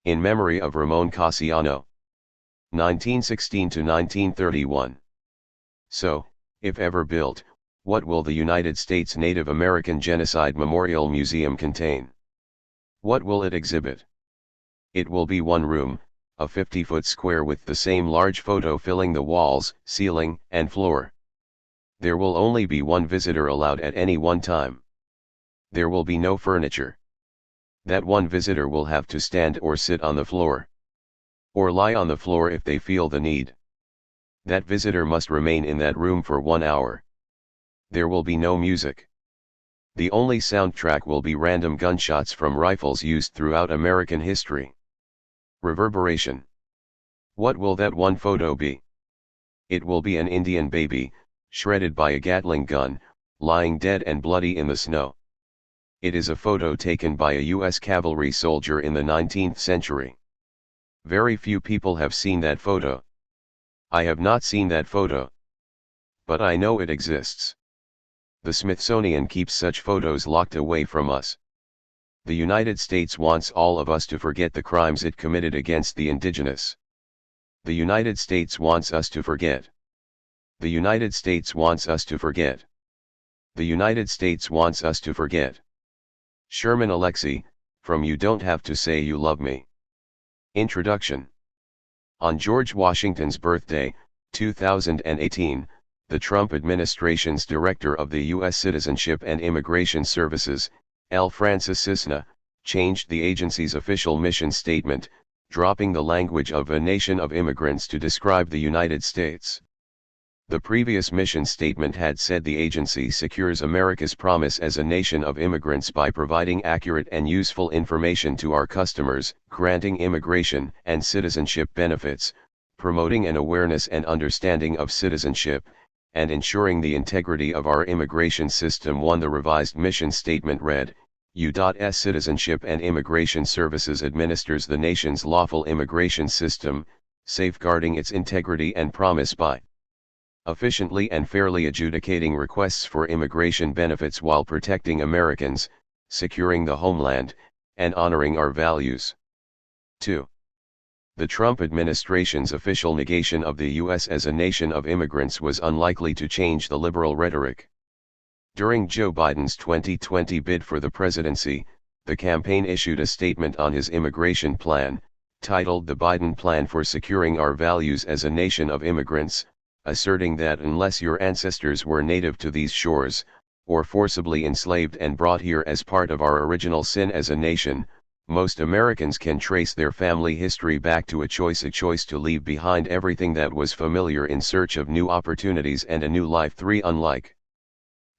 In memory of Ramon Casiano. 1916 to 1931. So, if ever built, what will the United States Native American Genocide Memorial Museum contain? What will it exhibit? It will be one room, a 50-foot square with the same large photo filling the walls, ceiling, and floor. There will only be one visitor allowed at any one time. There will be no furniture. That one visitor will have to stand or sit on the floor. Or lie on the floor if they feel the need. That visitor must remain in that room for 1 hour. There will be no music. The only soundtrack will be random gunshots from rifles used throughout American history. Reverberation. What will that one photo be? It will be an Indian baby, shredded by a Gatling gun, lying dead and bloody in the snow. It is a photo taken by a U.S. cavalry soldier in the 19th century. Very few people have seen that photo. I have not seen that photo. But I know it exists. The Smithsonian keeps such photos locked away from us. The United States wants all of us to forget the crimes it committed against the indigenous. The United States wants us to forget. The United States wants us to forget. The United States wants us to forget. Sherman Alexie, from You Don't Have to Say You Love Me. Introduction. On George Washington's birthday, 2018, the Trump administration's Director of the U.S. Citizenship and Immigration Services, L. Francis Cisna, changed the agency's official mission statement, dropping the language of a nation of immigrants to describe the United States. The previous mission statement had said the agency secures America's promise as a nation of immigrants by providing accurate and useful information to our customers, granting immigration and citizenship benefits, promoting an awareness and understanding of citizenship, and ensuring the integrity of our immigration system. The revised mission statement read, U.S. Citizenship and Immigration Services administers the nation's lawful immigration system, safeguarding its integrity and promise by efficiently and fairly adjudicating requests for immigration benefits while protecting Americans, securing the homeland, and honoring our values. 2. The Trump administration's official negation of the U.S. as a nation of immigrants was unlikely to change the liberal rhetoric. During Joe Biden's 2020 bid for the presidency, the campaign issued a statement on his immigration plan, titled The Biden Plan for Securing Our Values as a Nation of Immigrants, asserting that unless your ancestors were native to these shores, or forcibly enslaved and brought here as part of our original sin as a nation, most Americans can trace their family history back to a choice to leave behind everything that was familiar in search of new opportunities and a new life. 3. Unlike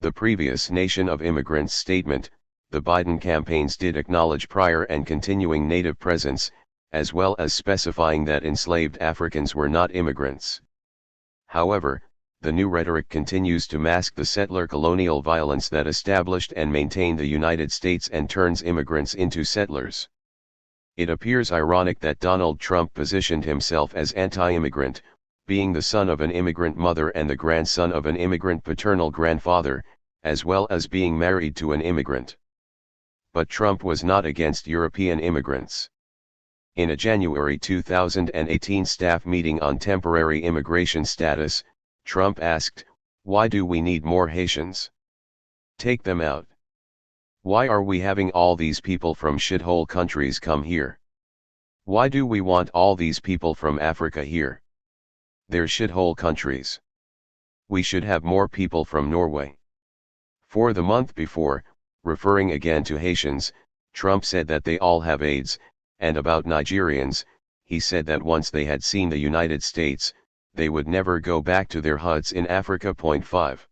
the previous Nation of Immigrants statement, the Biden campaigns did acknowledge prior and continuing native presence, as well as specifying that enslaved Africans were not immigrants. However, the new rhetoric continues to mask the settler colonial violence that established and maintained the United States and turns immigrants into settlers. It appears ironic that Donald Trump positioned himself as anti-immigrant, being the son of an immigrant mother and the grandson of an immigrant paternal grandfather, as well as being married to an immigrant. But Trump was not against European immigrants. In a January 2018 staff meeting on temporary immigration status, Trump asked, "Why do we need more Haitians? Take them out. Why are we having all these people from shithole countries come here? Why do we want all these people from Africa here? They're shithole countries. We should have more people from Norway." For the month before, referring again to Haitians, Trump said that they all have AIDS, and about Nigerians, he said that once they had seen the United States, they would never go back to their huts in Africa. 5.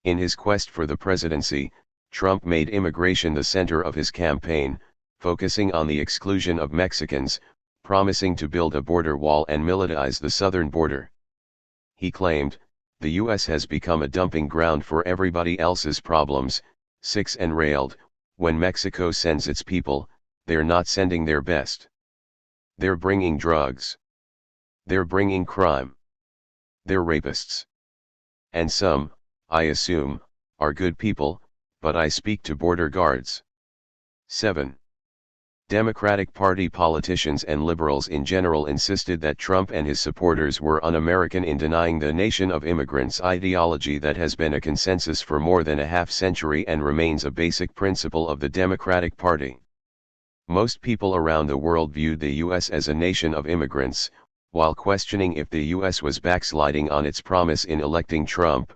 In his quest for the presidency, Trump made immigration the center of his campaign, focusing on the exclusion of Mexicans, promising to build a border wall and militarize the southern border. He claimed, "The U.S. has become a dumping ground for everybody else's problems." 6. And railed, "When Mexico sends its people, they're not sending their best. They're bringing drugs. They're bringing crime. They're rapists. And some, I assume, are good people, but I speak to border guards." 7. Democratic Party politicians and liberals in general insisted that Trump and his supporters were un-American in denying the nation of immigrants ideology that has been a consensus for more than a half-century and remains a basic principle of the Democratic Party. Most people around the world viewed the U.S. as a nation of immigrants, while questioning if the U.S. was backsliding on its promise in electing Trump.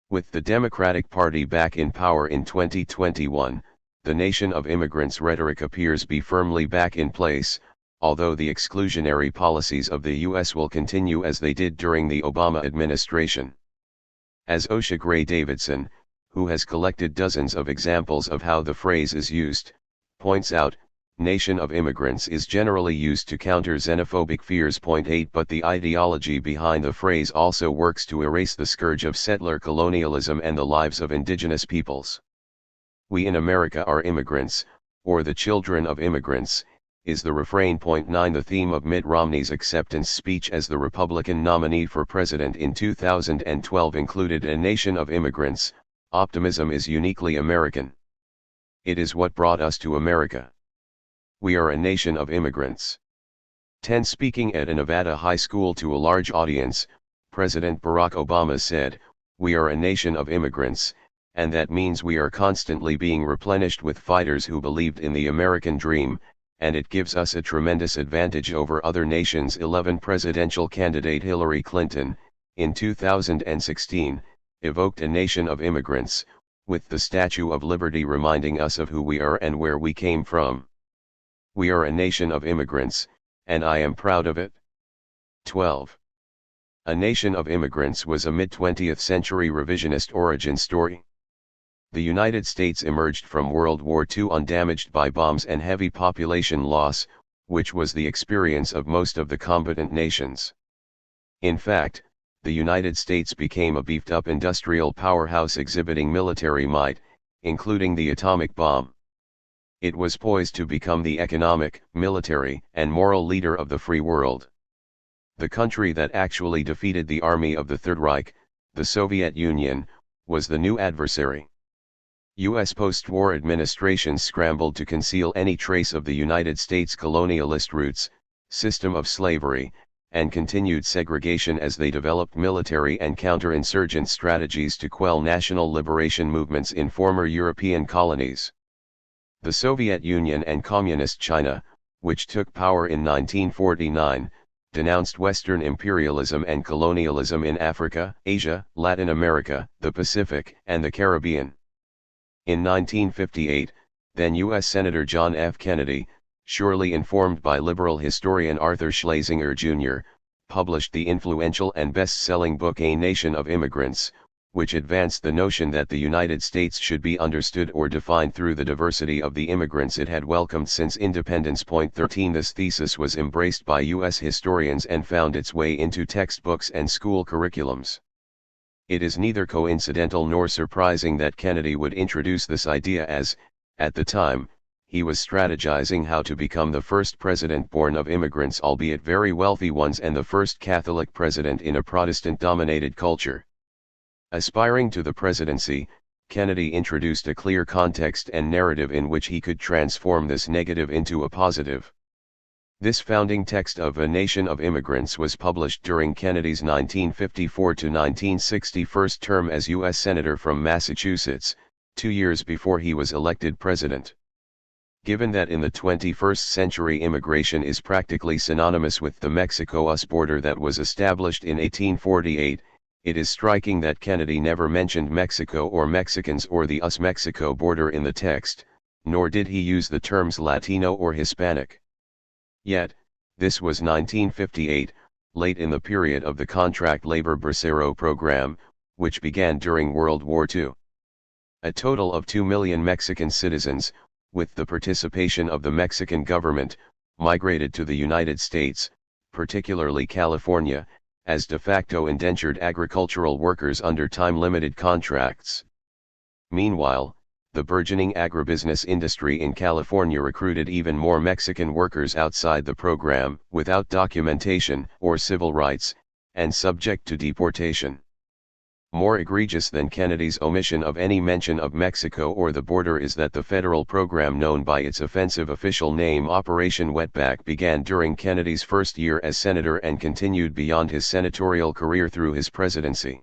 With the Democratic Party back in power in 2021, the nation of immigrants rhetoric appears be firmly back in place, although the exclusionary policies of the U.S. will continue as they did during the Obama administration. As Osha Gray Davidson, who has collected dozens of examples of how the phrase is used, points out, nation of immigrants is generally used to counter xenophobic fears. 8 But the ideology behind the phrase also works to erase the scourge of settler colonialism and the lives of indigenous peoples. We in America are immigrants, or the children of immigrants, is the refrain. 9 The theme of Mitt Romney's acceptance speech as the Republican nominee for president in 2012 included a nation of immigrants. Optimism is uniquely American. It is what brought us to America. We are a nation of immigrants. 10 Speaking at a Nevada high school to a large audience, President Barack Obama said, "We are a nation of immigrants, and that means we are constantly being replenished with fighters who believed in the American dream, and it gives us a tremendous advantage over other nations." 11 Presidential candidate Hillary Clinton, in 2016, evoked a nation of immigrants, with the Statue of Liberty reminding us of who we are and where we came from. We are a nation of immigrants, and I am proud of it. 12. A Nation of Immigrants was a mid-20th century revisionist origin story. The United States emerged from World War II undamaged by bombs and heavy population loss, which was the experience of most of the combatant nations. In fact, the United States became a beefed-up industrial powerhouse exhibiting military might, including the atomic bomb. It was poised to become the economic, military, and moral leader of the free world. The country that actually defeated the army of the Third Reich, the Soviet Union, was the new adversary. U.S. post-war administrations scrambled to conceal any trace of the United States' colonialist roots, system of slavery, and continued segregation as they developed military and counterinsurgent strategies to quell national liberation movements in former European colonies. The Soviet Union and Communist China, which took power in 1949, denounced Western imperialism and colonialism in Africa, Asia, Latin America, the Pacific, and the Caribbean. In 1958, then U.S. Senator John F. Kennedy, surely informed by liberal historian Arthur Schlesinger Jr., published the influential and best-selling book A Nation of Immigrants, which advanced the notion that the United States should be understood or defined through the diversity of the immigrants it had welcomed since independence. 13 This thesis was embraced by U.S. historians and found its way into textbooks and school curriculums. It is neither coincidental nor surprising that Kennedy would introduce this idea as, at the time, he was strategizing how to become the first president born of immigrants, albeit very wealthy ones, and the first Catholic president in a Protestant-dominated culture. Aspiring to the presidency, Kennedy introduced a clear context and narrative in which he could transform this negative into a positive. This founding text of A Nation of Immigrants was published during Kennedy's 1954 to 1960 first term as U.S. Senator from Massachusetts, 2 years before he was elected president. Given that in the 21st century immigration is practically synonymous with the Mexico-US border that was established in 1848, it is striking that Kennedy never mentioned Mexico or Mexicans or the US-Mexico border in the text, nor did he use the terms Latino or Hispanic. Yet, this was 1958, late in the period of the contract labor Bracero program, which began during World War II. A total of 2 million Mexican citizens, with the participation of the Mexican government, migrated to the United States, particularly California, as de facto indentured agricultural workers under time-limited contracts. Meanwhile, the burgeoning agribusiness industry in California recruited even more Mexican workers outside the program, without documentation or civil rights, and subject to deportation. More egregious than Kennedy's omission of any mention of Mexico or the border is that the federal program known by its offensive official name Operation Wetback began during Kennedy's first year as senator and continued beyond his senatorial career through his presidency.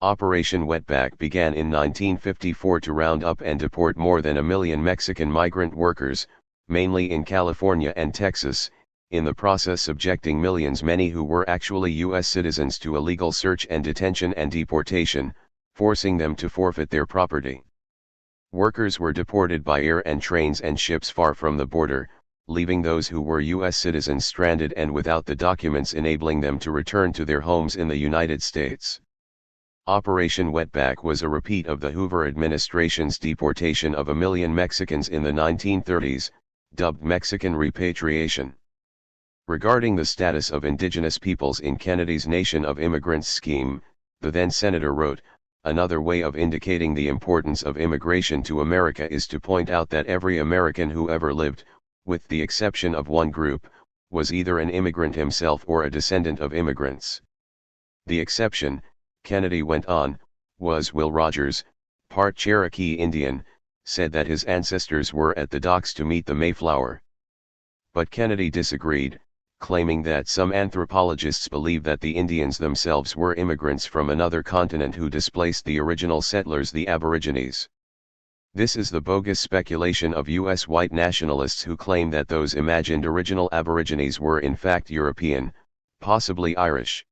Operation Wetback began in 1954 to round up and deport more than 1 million Mexican migrant workers, mainly in California and Texas, in the process subjecting millions, many who were actually U.S. citizens, to illegal search and detention and deportation, forcing them to forfeit their property. Workers were deported by air and trains and ships far from the border, leaving those who were U.S. citizens stranded and without the documents enabling them to return to their homes in the United States. Operation Wetback was a repeat of the Hoover administration's deportation of 1 million Mexicans in the 1930s, dubbed Mexican repatriation. Regarding the status of indigenous peoples in Kennedy's Nation of Immigrants scheme, the then senator wrote, "Another way of indicating the importance of immigration to America is to point out that every American who ever lived, with the exception of one group, was either an immigrant himself or a descendant of immigrants. The exception," Kennedy went on, "was Will Rogers, part Cherokee Indian, said that his ancestors were at the docks to meet the Mayflower." But Kennedy disagreed, claiming that some anthropologists believe that the Indians themselves were immigrants from another continent who displaced the original settlers, the Aborigines. This is the bogus speculation of U.S. white nationalists who claim that those imagined original Aborigines were in fact European, possibly Irish.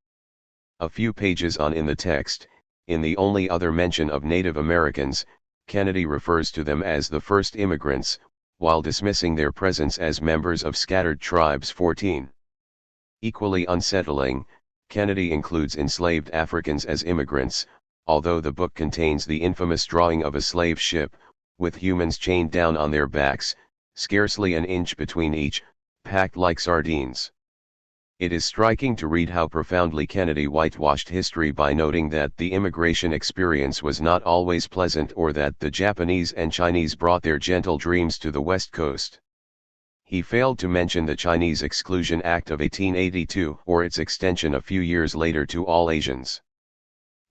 A few pages on in the text, in the only other mention of Native Americans, Kennedy refers to them as the first immigrants, while dismissing their presence as members of scattered tribes 14. Equally unsettling, Kennedy includes enslaved Africans as immigrants, although the book contains the infamous drawing of a slave ship, with humans chained down on their backs, scarcely an inch between each, packed like sardines. It is striking to read how profoundly Kennedy whitewashed history by noting that the immigration experience was not always pleasant, or that the Japanese and Chinese brought their gentle dreams to the West Coast. He failed to mention the Chinese Exclusion Act of 1882 or its extension a few years later to all Asians.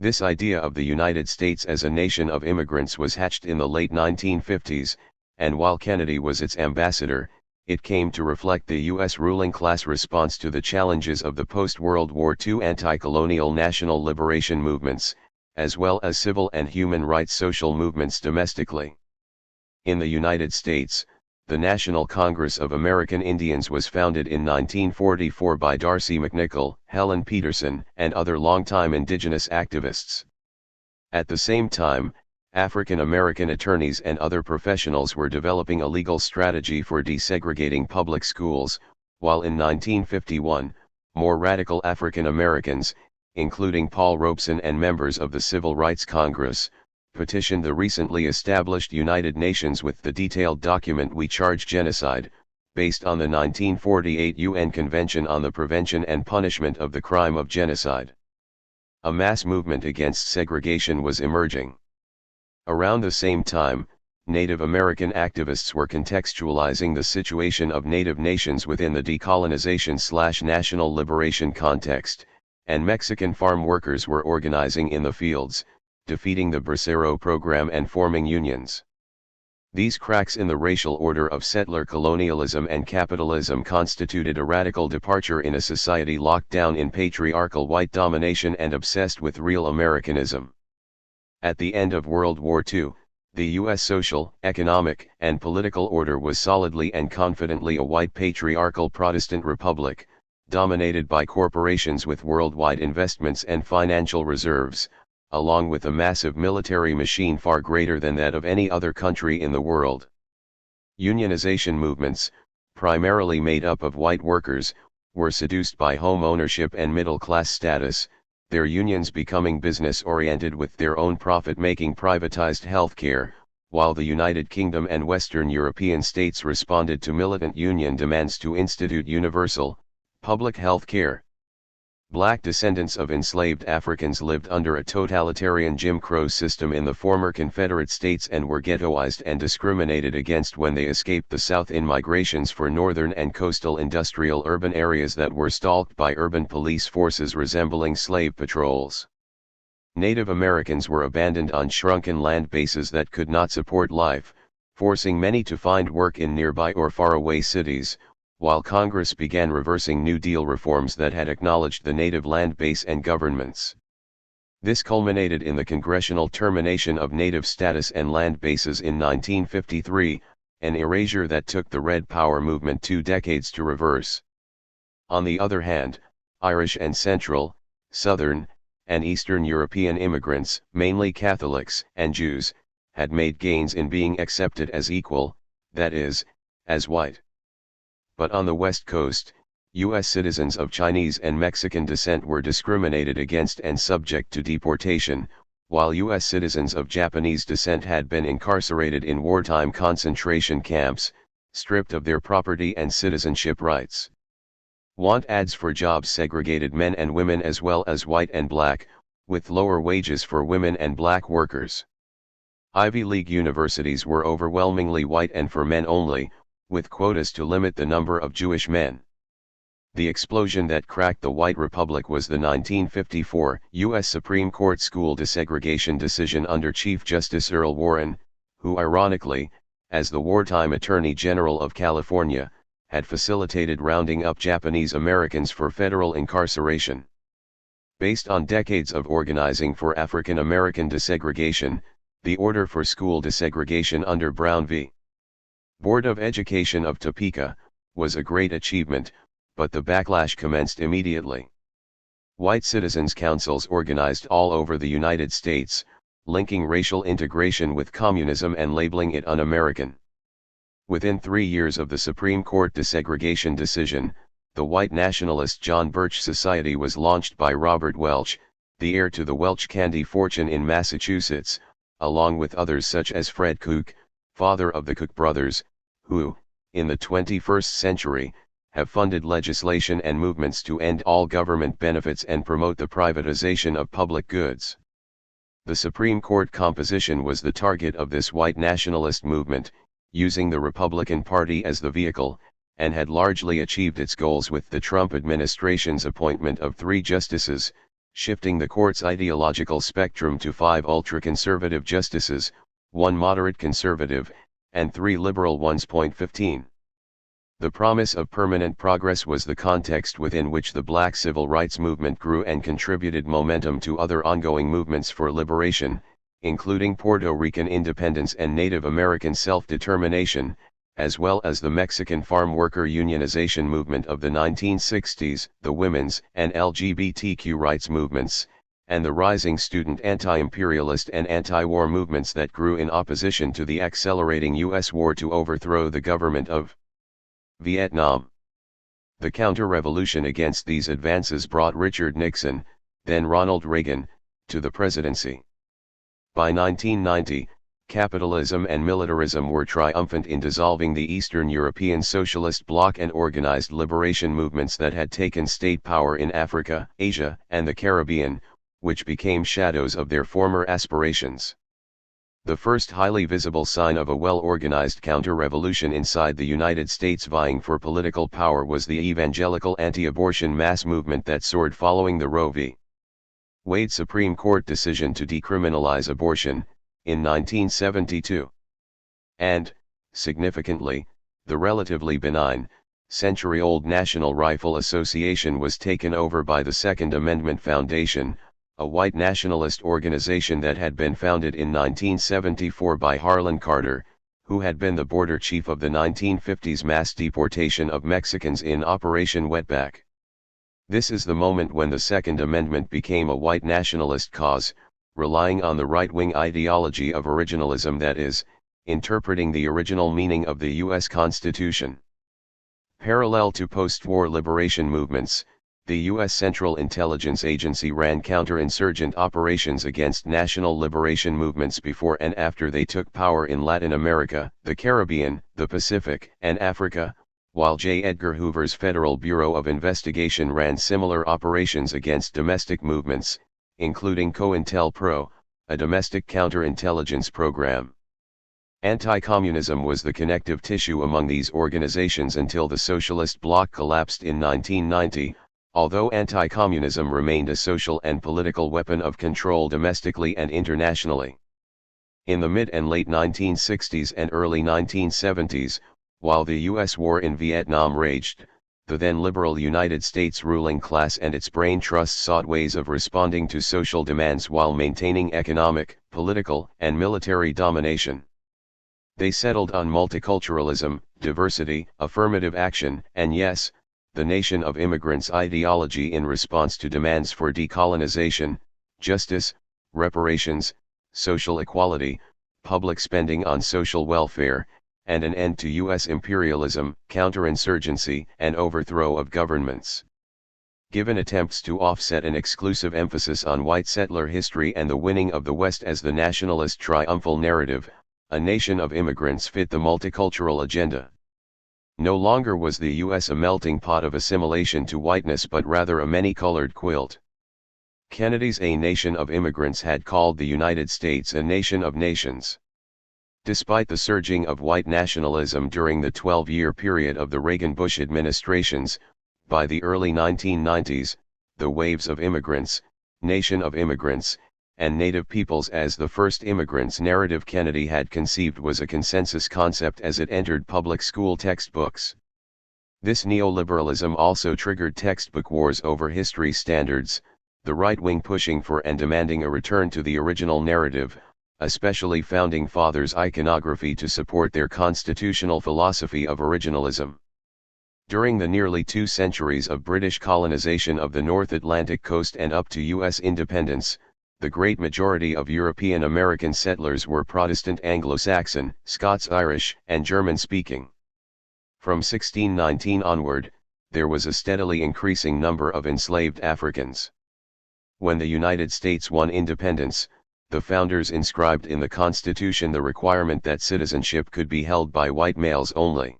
This idea of the United States as a nation of immigrants was hatched in the late 1950s, and while Kennedy was its ambassador, it came to reflect the U.S. ruling class response to the challenges of the post-World War II anti-colonial national liberation movements, as well as civil and human rights social movements domestically. In the United States, the National Congress of American Indians was founded in 1944 by Darcy McNichol, Helen Peterson, and other longtime indigenous activists. At the same time, African American attorneys and other professionals were developing a legal strategy for desegregating public schools, while in 1951, more radical African Americans, including Paul Robeson and members of the Civil Rights Congress, petitioned the recently established United Nations with the detailed document "We Charge Genocide," based on the 1948 UN Convention on the Prevention and Punishment of the Crime of Genocide. A mass movement against segregation was emerging. Around the same time, Native American activists were contextualizing the situation of Native nations within the decolonization/national liberation context, and Mexican farm workers were organizing in the fields, defeating the Bracero program and forming unions. These cracks in the racial order of settler colonialism and capitalism constituted a radical departure in a society locked down in patriarchal white domination and obsessed with real Americanism. At the end of World War II, the U.S. social, economic, and political order was solidly and confidently a white patriarchal Protestant republic, dominated by corporations with worldwide investments and financial reserves, along with a massive military machine far greater than that of any other country in the world. Unionization movements, primarily made up of white workers, were seduced by home ownership and middle-class status, their unions becoming business-oriented with their own profit-making privatized healthcare, while the United Kingdom and Western European states responded to militant union demands to institute universal, public health care. Black descendants of enslaved Africans lived under a totalitarian Jim Crow system in the former Confederate States and were ghettoized and discriminated against when they escaped the South in migrations for northern and coastal industrial urban areas that were stalked by urban police forces resembling slave patrols. Native Americans were abandoned on shrunken land bases that could not support life, forcing many to find work in nearby or faraway cities, while Congress began reversing New Deal reforms that had acknowledged the native land base and governments. This culminated in the congressional termination of native status and land bases in 1953, an erasure that took the Red Power movement 2 decades to reverse. On the other hand, Irish and Central, Southern, and Eastern European immigrants, mainly Catholics and Jews, had made gains in being accepted as equal, that is, as white. But on the West Coast, U.S. citizens of Chinese and Mexican descent were discriminated against and subject to deportation, while U.S. citizens of Japanese descent had been incarcerated in wartime concentration camps, stripped of their property and citizenship rights. Want ads for jobs segregated men and women as well as white and black, with lower wages for women and black workers. Ivy League universities were overwhelmingly white and for men only, with quotas to limit the number of Jewish men. The explosion that cracked the white republic was the 1954 U.S. Supreme Court school desegregation decision under Chief Justice Earl Warren, who ironically, as the wartime Attorney General of California, had facilitated rounding up Japanese Americans for federal incarceration. Based on decades of organizing for African American desegregation, the order for school desegregation under Brown v. Board of Education of Topeka was a great achievement, but the backlash commenced immediately. White citizens' councils organized all over the United States, linking racial integration with communism and labeling it un-American. Within 3 years of the Supreme Court desegregation decision, the white nationalist John Birch Society was launched by Robert Welch, the heir to the Welch candy fortune in Massachusetts, along with others such as Fred Koch, father of the Koch brothers, who, in the 21st century, have funded legislation and movements to end all government benefits and promote the privatization of public goods. The Supreme Court composition was the target of this white nationalist movement, using the Republican Party as the vehicle, and had largely achieved its goals with the Trump administration's appointment of 3 justices, shifting the court's ideological spectrum to 5 ultra-conservative justices, 1 moderate conservative, and 3 liberal ones. 15. The promise of permanent progress was the context within which the Black civil rights movement grew and contributed momentum to other ongoing movements for liberation, including Puerto Rican independence and Native American self-determination, as well as the Mexican farm worker unionization movement of the 1960s, the women's and LGBTQ rights movements, and the rising student anti-imperialist and anti-war movements that grew in opposition to the accelerating U.S. war to overthrow the government of Vietnam. The counter-revolution against these advances brought Richard Nixon, then Ronald Reagan, to the presidency. By 1990, capitalism and militarism were triumphant in dissolving the Eastern European socialist bloc and organized liberation movements that had taken state power in Africa, Asia, and the Caribbean, which became shadows of their former aspirations. The first highly visible sign of a well-organized counter-revolution inside the United States vying for political power was the evangelical anti-abortion mass movement that soared following the Roe v. Wade Supreme Court decision to decriminalize abortion, in 1972. And, significantly, the relatively benign, century-old National Rifle Association was taken over by the Second Amendment Foundation, a white nationalist organization that had been founded in 1974 by Harlan Carter, who had been the border chief of the 1950s mass deportation of Mexicans in Operation Wetback. This is the moment when the Second Amendment became a white nationalist cause, relying on the right-wing ideology of originalism, that is, interpreting the original meaning of the U.S. Constitution. Parallel to post-war liberation movements, the U.S. Central Intelligence Agency ran counterinsurgent operations against national liberation movements before and after they took power in Latin America, the Caribbean, the Pacific, and Africa, while J. Edgar Hoover's Federal Bureau of Investigation ran similar operations against domestic movements, including COINTELPRO, a domestic counterintelligence program. Anti-communism was the connective tissue among these organizations until the socialist bloc collapsed in 1990, Although anti-communism remained a social and political weapon of control domestically and internationally. In the mid and late 1960s and early 1970s, while the U.S. war in Vietnam raged, the then liberal United States ruling class and its brain trusts sought ways of responding to social demands while maintaining economic, political, and military domination. They settled on multiculturalism, diversity, affirmative action, and yes, the nation of immigrants ideology in response to demands for decolonization, justice, reparations, social equality, public spending on social welfare, and an end to U.S. imperialism, counterinsurgency, and overthrow of governments. Given attempts to offset an exclusive emphasis on white settler history and the winning of the West as the nationalist triumphal narrative, a nation of immigrants fit the multicultural agenda. No longer was the U.S. a melting pot of assimilation to whiteness but rather a many-colored quilt. Kennedy's A Nation of Immigrants had called the United States a nation of nations. Despite the surging of white nationalism during the 12-year period of the Reagan-Bush administrations, by the early 1990s, the waves of immigrants, nation of immigrants, and Native peoples as the first immigrants narrative Kennedy had conceived was a consensus concept as it entered public school textbooks. This neoliberalism also triggered textbook wars over history standards, the right wing pushing for and demanding a return to the original narrative, especially founding fathers' iconography to support their constitutional philosophy of originalism. During the nearly 2 centuries of British colonization of the North Atlantic coast and up to U.S. independence, the great majority of European American settlers were Protestant Anglo-Saxon, Scots-Irish, and German-speaking. From 1619 onward, there was a steadily increasing number of enslaved Africans. When the United States won independence, the founders inscribed in the Constitution the requirement that citizenship could be held by white males only.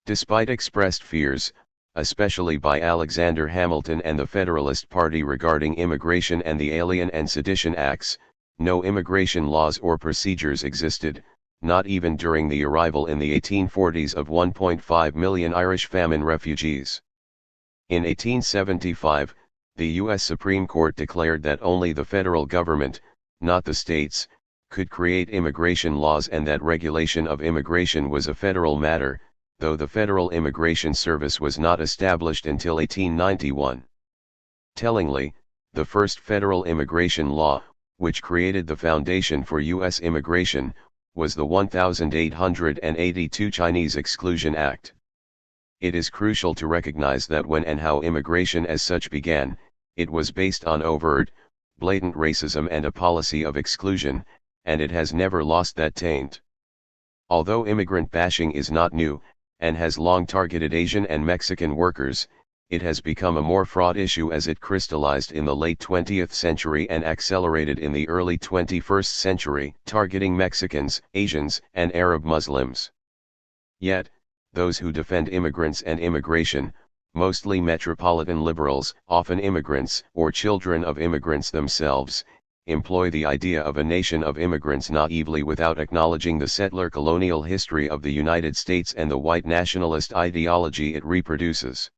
Despite expressed fears, especially by Alexander Hamilton and the Federalist Party regarding immigration and the Alien and Sedition Acts, no immigration laws or procedures existed, not even during the arrival in the 1840s of 1.5 million Irish famine refugees. In 1875, the U.S. Supreme Court declared that only the federal government, not the states, could create immigration laws and that regulation of immigration was a federal matter, though the Federal Immigration Service was not established until 1891. Tellingly, the first federal immigration law, which created the foundation for U.S. immigration, was the 1882 Chinese Exclusion Act. It is crucial to recognize that when and how immigration as such began, it was based on overt, blatant racism and a policy of exclusion, and it has never lost that taint. Although immigrant bashing is not new, and has long targeted Asian and Mexican workers, it has become a more fraught issue as it crystallized in the late 20th century and accelerated in the early 21st century, targeting Mexicans, Asians, and Arab Muslims. Yet, those who defend immigrants and immigration, mostly metropolitan liberals, often immigrants or children of immigrants themselves, employ the idea of a nation of immigrants naively without acknowledging the settler colonial history of the United States and the white nationalist ideology it reproduces.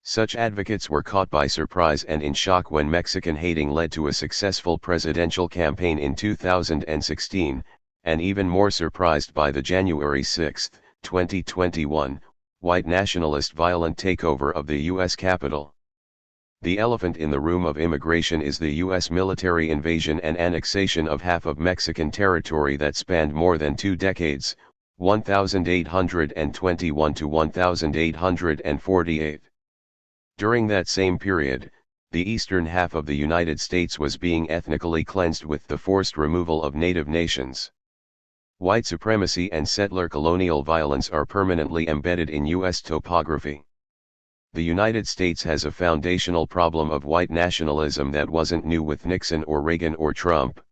Such advocates were caught by surprise and in shock when Mexican hating led to a successful presidential campaign in 2016, and even more surprised by the January 6, 2021, white nationalist violent takeover of the U.S. Capitol. The elephant in the room of immigration is the U.S. military invasion and annexation of half of Mexican territory that spanned more than 2 decades, 1821 to 1848. During that same period, the eastern half of the United States was being ethnically cleansed with the forced removal of native nations. White supremacy and settler colonial violence are permanently embedded in U.S. topography. The United States has a foundational problem of white nationalism that wasn't new with Nixon or Reagan or Trump.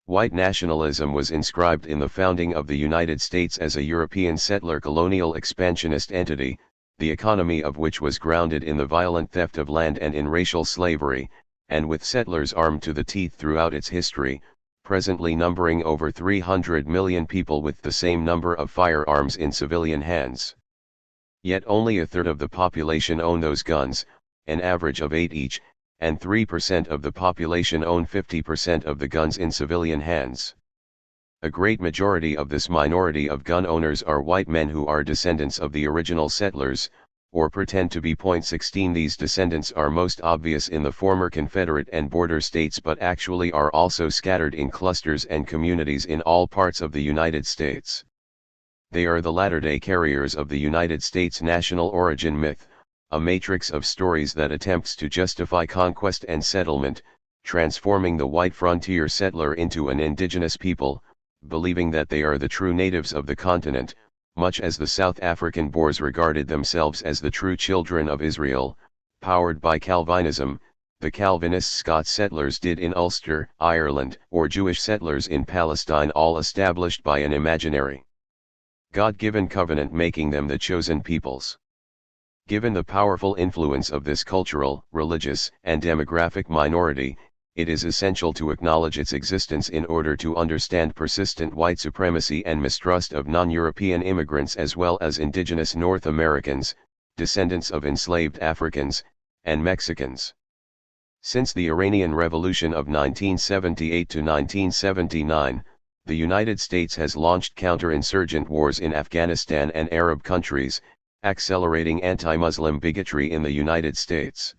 White nationalism was inscribed in the founding of the United States as a European settler colonial expansionist entity, the economy of which was grounded in the violent theft of land and in racial slavery, and with settlers armed to the teeth throughout its history, presently numbering over 300 million people with the same number of firearms in civilian hands. Yet only a third of the population own those guns, an average of 8 each, and 3% of the population own 50% of the guns in civilian hands. A great majority of this minority of gun owners are white men who are descendants of the original settlers, or pretend to be. 16 These descendants are most obvious in the former Confederate and border states but actually are also scattered in clusters and communities in all parts of the United States. They are the latter-day carriers of the United States national origin myth, a matrix of stories that attempts to justify conquest and settlement, transforming the white frontier settler into an indigenous people, believing that they are the true natives of the continent, much as the South African Boers regarded themselves as the true children of Israel. Powered by Calvinism, the Calvinist Scots settlers did in Ulster, Ireland, or Jewish settlers in Palestine, all established by an imaginary God-given covenant making them the chosen peoples. Given the powerful influence of this cultural, religious, and demographic minority, it is essential to acknowledge its existence in order to understand persistent white supremacy and mistrust of non-European immigrants as well as indigenous North Americans, descendants of enslaved Africans, and Mexicans. Since the Iranian Revolution of 1978 to 1979, the United States has launched counterinsurgent wars in Afghanistan and Arab countries, accelerating anti-Muslim bigotry in the United States.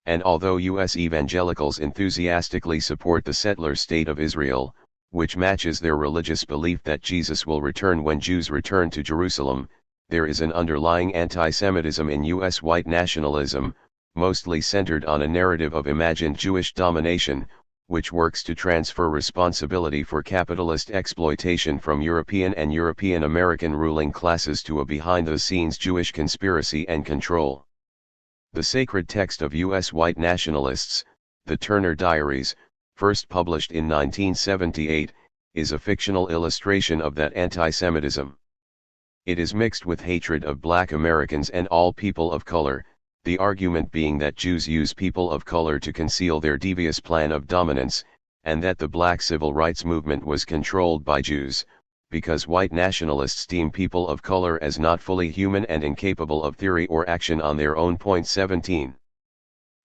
And although U.S. evangelicals enthusiastically support the settler state of Israel, which matches their religious belief that Jesus will return when Jews return to Jerusalem, there is an underlying anti-Semitism in U.S. white nationalism, mostly centered on a narrative of imagined Jewish domination, which works to transfer responsibility for capitalist exploitation from European and European American ruling classes to a behind-the-scenes Jewish conspiracy and control. The sacred text of U.S. white nationalists, the Turner Diaries, first published in 1978, is a fictional illustration of that anti-Semitism. It is mixed with hatred of black Americans and all people of color, the argument being that Jews use people of color to conceal their devious plan of dominance, and that the black civil rights movement was controlled by Jews, because white nationalists deem people of color as not fully human and incapable of theory or action on their own. 17.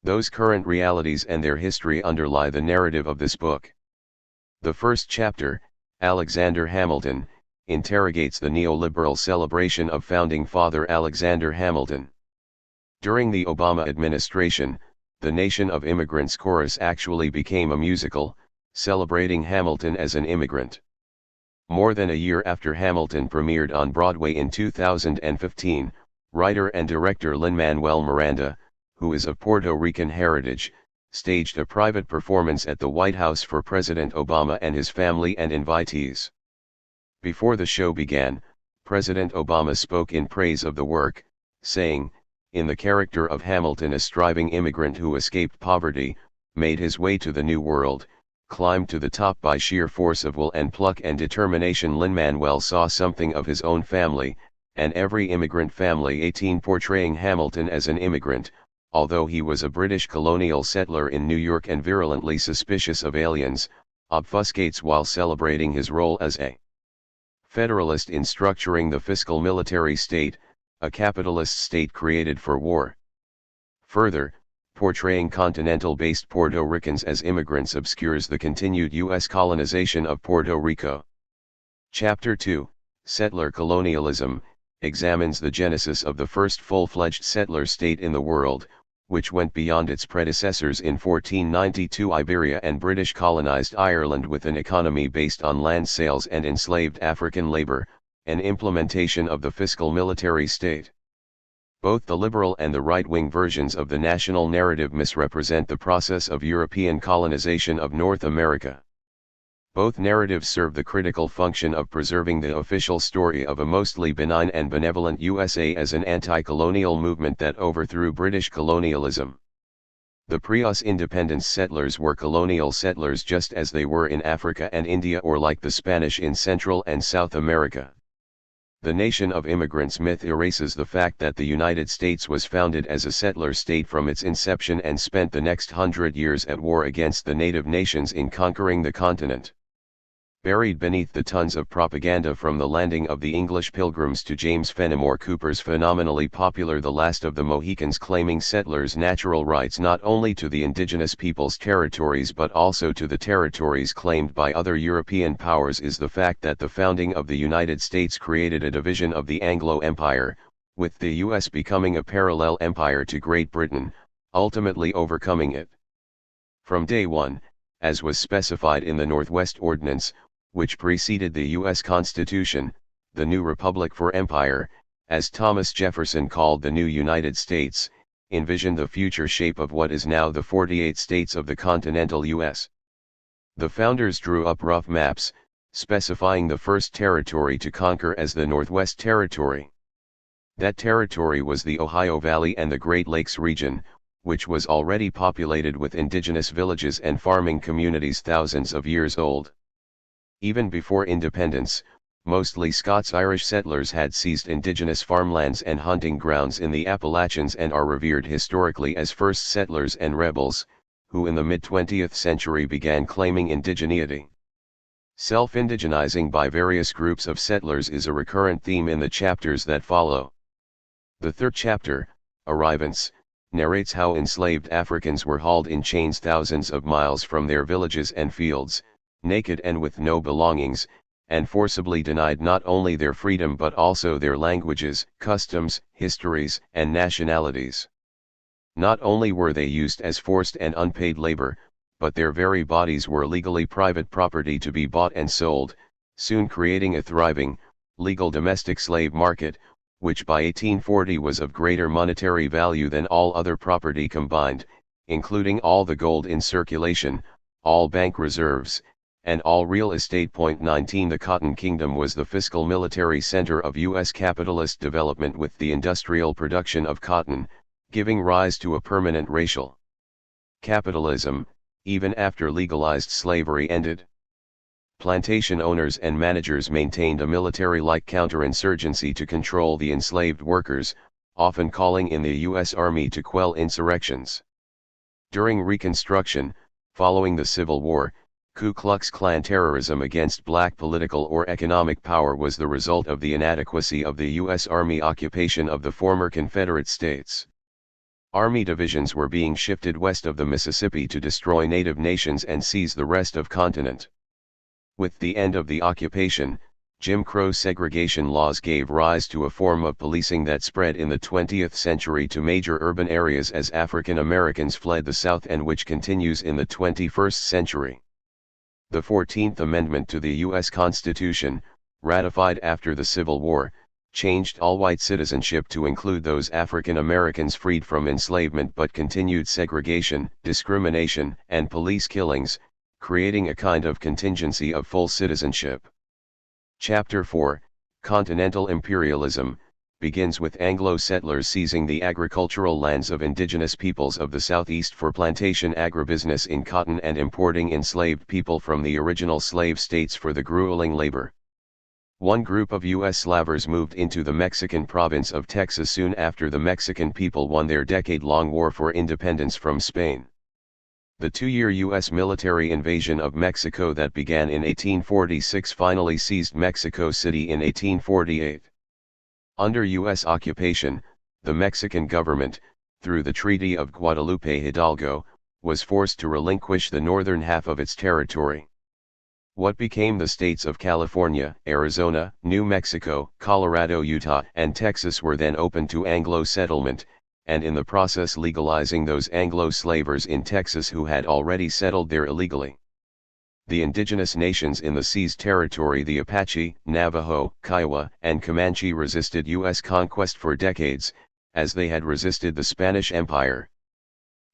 Those current realities and their history underlie the narrative of this book. The first chapter, Alexander Hamilton, interrogates the neoliberal celebration of Founding Father Alexander Hamilton. During the Obama administration, the Nation of Immigrants chorus actually became a musical, celebrating Hamilton as an immigrant. More than a year after Hamilton premiered on Broadway in 2015, writer and director Lin-Manuel Miranda, who is of Puerto Rican heritage, staged a private performance at the White House for President Obama and his family and invitees. Before the show began, President Obama spoke in praise of the work, saying, in the character of Hamilton, a striving immigrant who escaped poverty, made his way to the New World, climbed to the top by sheer force of will and pluck and determination. Lin-Manuel saw something of his own family, and every immigrant family. 18 Portraying Hamilton as an immigrant, although he was a British colonial settler in New York and virulently suspicious of aliens, obfuscates while celebrating his role as a federalist in structuring the fiscal military state, a capitalist state created for war. Further, portraying continental-based Puerto Ricans as immigrants obscures the continued U.S. colonization of Puerto Rico. Chapter 2, Settler Colonialism, examines the genesis of the first full-fledged settler state in the world, which went beyond its predecessors in 1492. Iberia and British colonized Ireland with an economy based on land sales and enslaved African labor, an implementation of the fiscal military state. Both the liberal and the right-wing versions of the national narrative misrepresent the process of European colonization of North America. Both narratives serve the critical function of preserving the official story of a mostly benign and benevolent USA as an anti-colonial movement that overthrew British colonialism. The pre-US independence settlers were colonial settlers just as they were in Africa and India, or like the Spanish in Central and South America. The Nation of Immigrants myth erases the fact that the United States was founded as a settler state from its inception and spent the next 100 years at war against the native nations in conquering the continent. Buried beneath the tons of propaganda from the landing of the English Pilgrims to James Fenimore Cooper's phenomenally popular The Last of the Mohicans, claiming settlers' natural rights not only to the indigenous peoples' territories but also to the territories claimed by other European powers, is the fact that the founding of the United States created a division of the Anglo Empire, with the US becoming a parallel empire to Great Britain, ultimately overcoming it. From day one, as was specified in the Northwest Ordinance, which preceded the U.S. Constitution, the new Republic for Empire, as Thomas Jefferson called the new United States, envisioned the future shape of what is now the 48 states of the continental U.S. The founders drew up rough maps, specifying the first territory to conquer as the Northwest Territory. That territory was the Ohio Valley and the Great Lakes region, which was already populated with indigenous villages and farming communities thousands of years old. Even before independence, mostly Scots-Irish settlers had seized indigenous farmlands and hunting grounds in the Appalachians and are revered historically as first settlers and rebels, who in the mid-20th century began claiming indigeneity. Self-indigenizing by various groups of settlers is a recurrent theme in the chapters that follow. The third chapter, Arrivants, narrates how enslaved Africans were hauled in chains thousands of miles from their villages and fields, naked and with no belongings, and forcibly denied not only their freedom but also their languages, customs, histories, and nationalities. Not only were they used as forced and unpaid labor, but their very bodies were legally private property to be bought and sold, soon creating a thriving, legal domestic slave market, which by 1840 was of greater monetary value than all other property combined, including all the gold in circulation, all bank reserves, and all real estate. 19 The Cotton Kingdom was the fiscal military center of U.S. capitalist development, with the industrial production of cotton, giving rise to a permanent racial capitalism, even after legalized slavery ended. Plantation owners and managers maintained a military-like counterinsurgency to control the enslaved workers, often calling in the U.S. Army to quell insurrections. During Reconstruction, following the Civil War, Ku Klux Klan terrorism against black political or economic power was the result of the inadequacy of the U.S. Army occupation of the former Confederate states. Army divisions were being shifted west of the Mississippi to destroy native nations and seize the rest of continent. With the end of the occupation, Jim Crow segregation laws gave rise to a form of policing that spread in the 20th century to major urban areas as African Americans fled the South, and which continues in the 21st century. The 14th Amendment to the U.S. Constitution, ratified after the Civil War, changed all white citizenship to include those African Americans freed from enslavement, but continued segregation, discrimination, and police killings, creating a kind of contingency of full citizenship. Chapter 4, Continental Imperialism, begins with Anglo settlers seizing the agricultural lands of indigenous peoples of the Southeast for plantation agribusiness in cotton and importing enslaved people from the original slave states for the grueling labor. One group of U.S. slavers moved into the Mexican province of Texas soon after the Mexican people won their decade-long war for independence from Spain. The two-year U.S. military invasion of Mexico that began in 1846 finally seized Mexico City in 1848. Under U.S. occupation, the Mexican government, through the Treaty of Guadalupe Hidalgo, was forced to relinquish the northern half of its territory. What became the states of California, Arizona, New Mexico, Colorado, Utah, and Texas were then open to Anglo settlement, and in the process legalizing those Anglo slavers in Texas who had already settled there illegally. The indigenous nations in the seized territory, the Apache, Navajo, Kiowa, and Comanche, resisted U.S. conquest for decades, as they had resisted the Spanish Empire.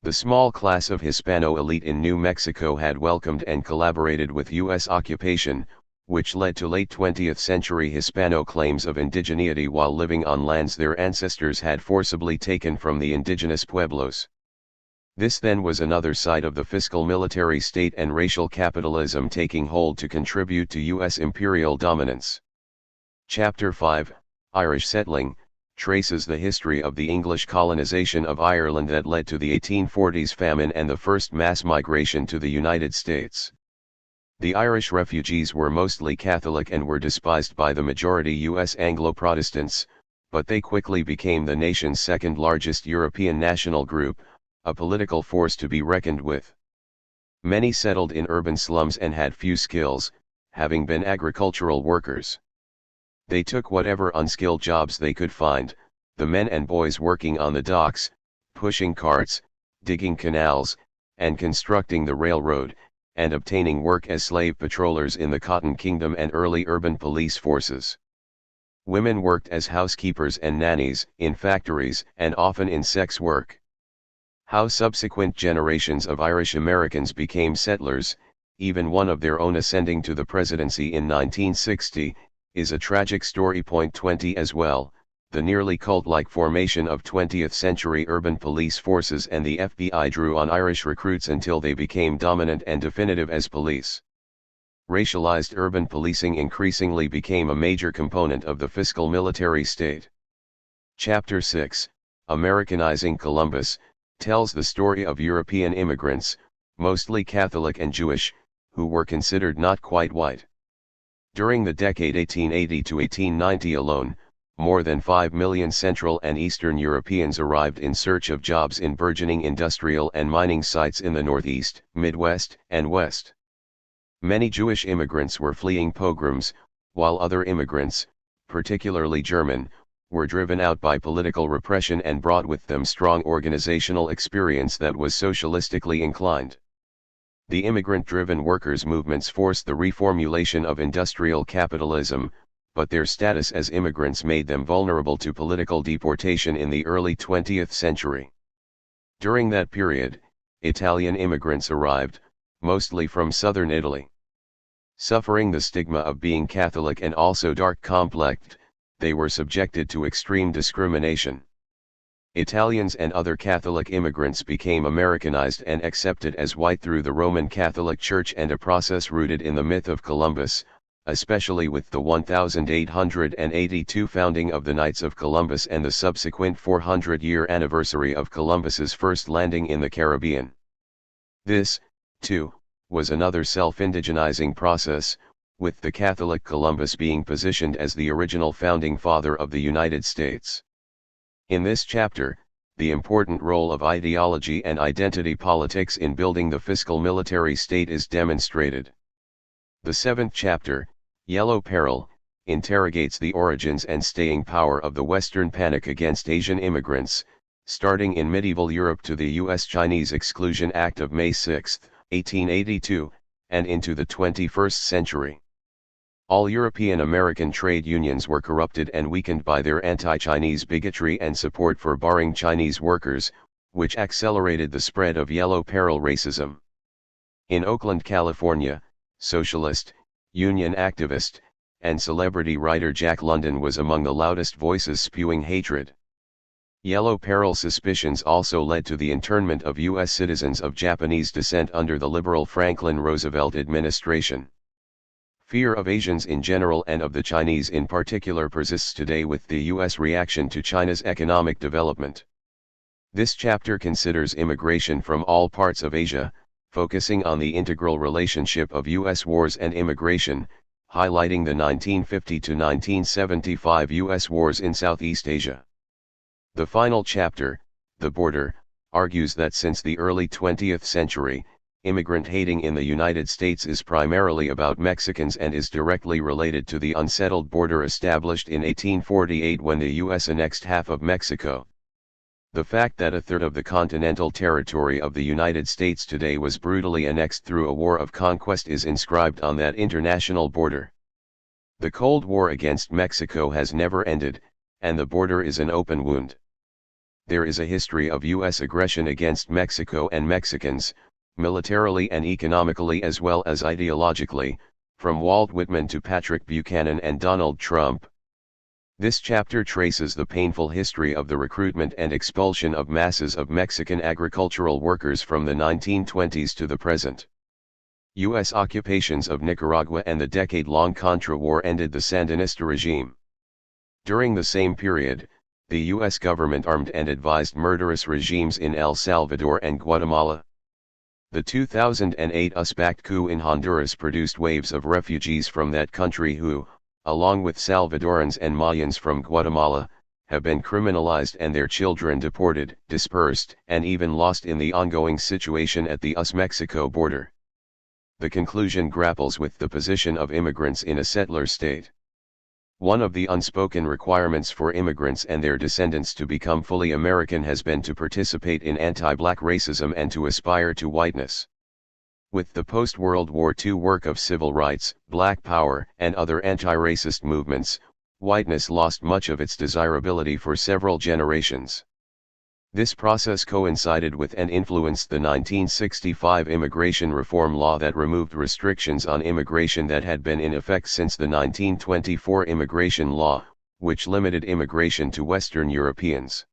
The small class of Hispano elite in New Mexico had welcomed and collaborated with U.S. occupation, which led to late 20th century Hispano claims of indigeneity while living on lands their ancestors had forcibly taken from the indigenous pueblos. This then was another side of the fiscal military state and racial capitalism taking hold to contribute to U.S. imperial dominance. Chapter 5, Irish Settling, traces the history of the English colonization of Ireland that led to the 1840s famine and the first mass migration to the United States. The Irish refugees were mostly Catholic and were despised by the majority U.S. Anglo-Protestants, but they quickly became the nation's second largest European national group, a political force to be reckoned with. Many settled in urban slums and had few skills, having been agricultural workers. They took whatever unskilled jobs they could find, the men and boys working on the docks, pushing carts, digging canals, and constructing the railroad, and obtaining work as slave patrollers in the Cotton Kingdom and early urban police forces. Women worked as housekeepers and nannies, in factories, and often in sex work. How subsequent generations of Irish Americans became settlers, even one of their own ascending to the presidency in 1960, is a tragic story. 20 as well. The nearly cult-like formation of 20th-century urban police forces and the FBI drew on Irish recruits until they became dominant and definitive as police. Racialized urban policing increasingly became a major component of the fiscal military state. Chapter 6, Americanizing Columbus, tells the story of European immigrants, mostly Catholic and Jewish, who were considered not quite white. During the decade 1880 to 1890 alone, more than 5 million Central and Eastern Europeans arrived in search of jobs in burgeoning industrial and mining sites in the Northeast, Midwest, and West. Many Jewish immigrants were fleeing pogroms, while other immigrants, particularly German, were driven out by political repression and brought with them strong organizational experience that was socialistically inclined. The immigrant-driven workers' movements forced the reformulation of industrial capitalism, but their status as immigrants made them vulnerable to political deportation in the early 20th century. During that period, Italian immigrants arrived, mostly from southern Italy. Suffering the stigma of being Catholic and also dark-complexed, they were subjected to extreme discrimination. Italians and other Catholic immigrants became Americanized and accepted as white through the Roman Catholic Church, and a process rooted in the myth of Columbus, especially with the 1882 founding of the Knights of Columbus and the subsequent 400-year anniversary of Columbus's first landing in the Caribbean. This, too, was another self-indigenizing process, with the Catholic Columbus being positioned as the original founding father of the United States. In this chapter, the important role of ideology and identity politics in building the fiscal military state is demonstrated. The 7th chapter, Yellow Peril, interrogates the origins and staying power of the Western panic against Asian immigrants, starting in medieval Europe to the U.S.-Chinese Exclusion Act of May 6, 1882, and into the 21st century. All European American trade unions were corrupted and weakened by their anti-Chinese bigotry and support for barring Chinese workers, which accelerated the spread of Yellow Peril racism. In Oakland, California, socialist, union activist, and celebrity writer Jack London was among the loudest voices spewing hatred. Yellow Peril suspicions also led to the internment of U.S. citizens of Japanese descent under the liberal Franklin Roosevelt administration. Fear of Asians in general and of the Chinese in particular persists today with the U.S. reaction to China's economic development. This chapter considers immigration from all parts of Asia, focusing on the integral relationship of U.S. wars and immigration, highlighting the 1950 to 1975 U.S. wars in Southeast Asia. The final chapter, The Border, argues that since the early 20th century, immigrant hating in the United States is primarily about Mexicans and is directly related to the unsettled border established in 1848 when the U.S. annexed half of Mexico. The fact that a third of the continental territory of the United States today was brutally annexed through a war of conquest is inscribed on that international border. The Cold War against Mexico has never ended, and the border is an open wound. There is a history of U.S. aggression against Mexico and Mexicans, militarily and economically as well as ideologically, from Walt Whitman to Patrick Buchanan and Donald Trump. This chapter traces the painful history of the recruitment and expulsion of masses of Mexican agricultural workers from the 1920s to the present. U.S. occupations of Nicaragua and the decade-long Contra War ended the Sandinista regime. During the same period, the U.S. government armed and advised murderous regimes in El Salvador and Guatemala. The 2008 US-backed coup in Honduras produced waves of refugees from that country who, along with Salvadorans and Mayans from Guatemala, have been criminalized and their children deported, dispersed, and even lost in the ongoing situation at the US-Mexico border. The conclusion grapples with the position of immigrants in a settler state. One of the unspoken requirements for immigrants and their descendants to become fully American has been to participate in anti-black racism and to aspire to whiteness. With the post-World War II work of civil rights, black power, and other anti-racist movements, whiteness lost much of its desirability for several generations. This process coincided with and influenced the 1965 immigration reform law that removed restrictions on immigration that had been in effect since the 1924 immigration law, which limited immigration to Western Europeans.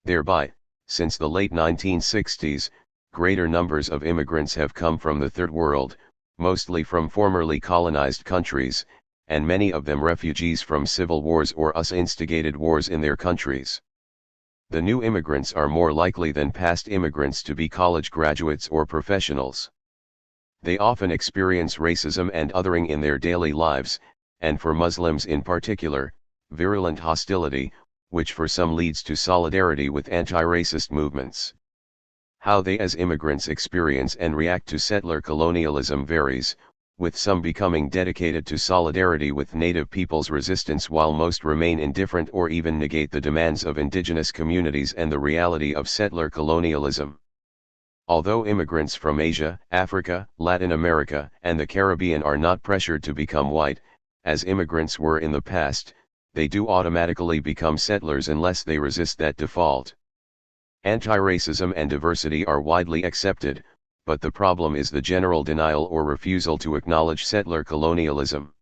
Thereby, since the late 1960s, greater numbers of immigrants have come from the Third World, mostly from formerly colonized countries, and many of them refugees from civil wars or US-instigated wars in their countries. The new immigrants are more likely than past immigrants to be college graduates or professionals. They often experience racism and othering in their daily lives, and for Muslims in particular, virulent hostility, which for some leads to solidarity with anti-racist movements. How they as immigrants experience and react to settler colonialism varies, with some becoming dedicated to solidarity with native peoples' resistance while most remain indifferent or even negate the demands of indigenous communities and the reality of settler colonialism. Although immigrants from Asia, Africa, Latin America, and the Caribbean are not pressured to become white, as immigrants were in the past, they do automatically become settlers unless they resist that default. Anti-racism and diversity are widely accepted, but the problem is the general denial or refusal to acknowledge settler colonialism.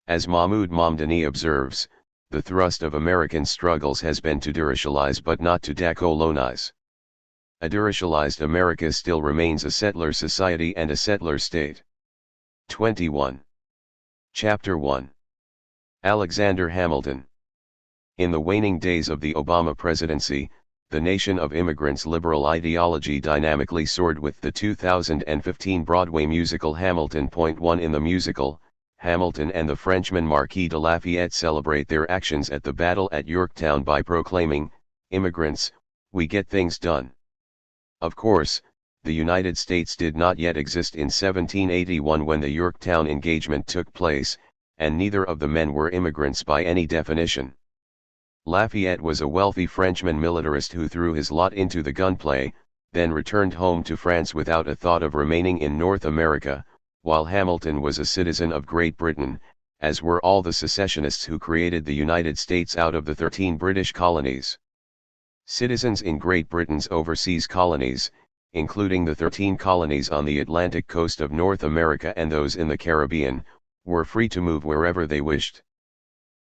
As Mahmoud Mamdani observes, the thrust of American struggles has been to deracialize but not to decolonize. A deracialized America still remains a settler society and a settler state. 21. Chapter 1. Alexander Hamilton. In the waning days of the Obama presidency, the nation of immigrants' liberal ideology dynamically soared with the 2015 Broadway musical Hamilton. 1 In the musical, Hamilton and the Frenchman Marquis de Lafayette celebrate their actions at the battle at Yorktown by proclaiming, "Immigrants, we get things done." Of course, the United States did not yet exist in 1781 when the Yorktown engagement took place, and neither of the men were immigrants by any definition. Lafayette was a wealthy Frenchman militarist who threw his lot into the gunplay, then returned home to France without a thought of remaining in North America, while Hamilton was a citizen of Great Britain, as were all the secessionists who created the United States out of the 13 British colonies. Citizens in Great Britain's overseas colonies, including the 13 colonies on the Atlantic coast of North America and those in the Caribbean, were free to move wherever they wished.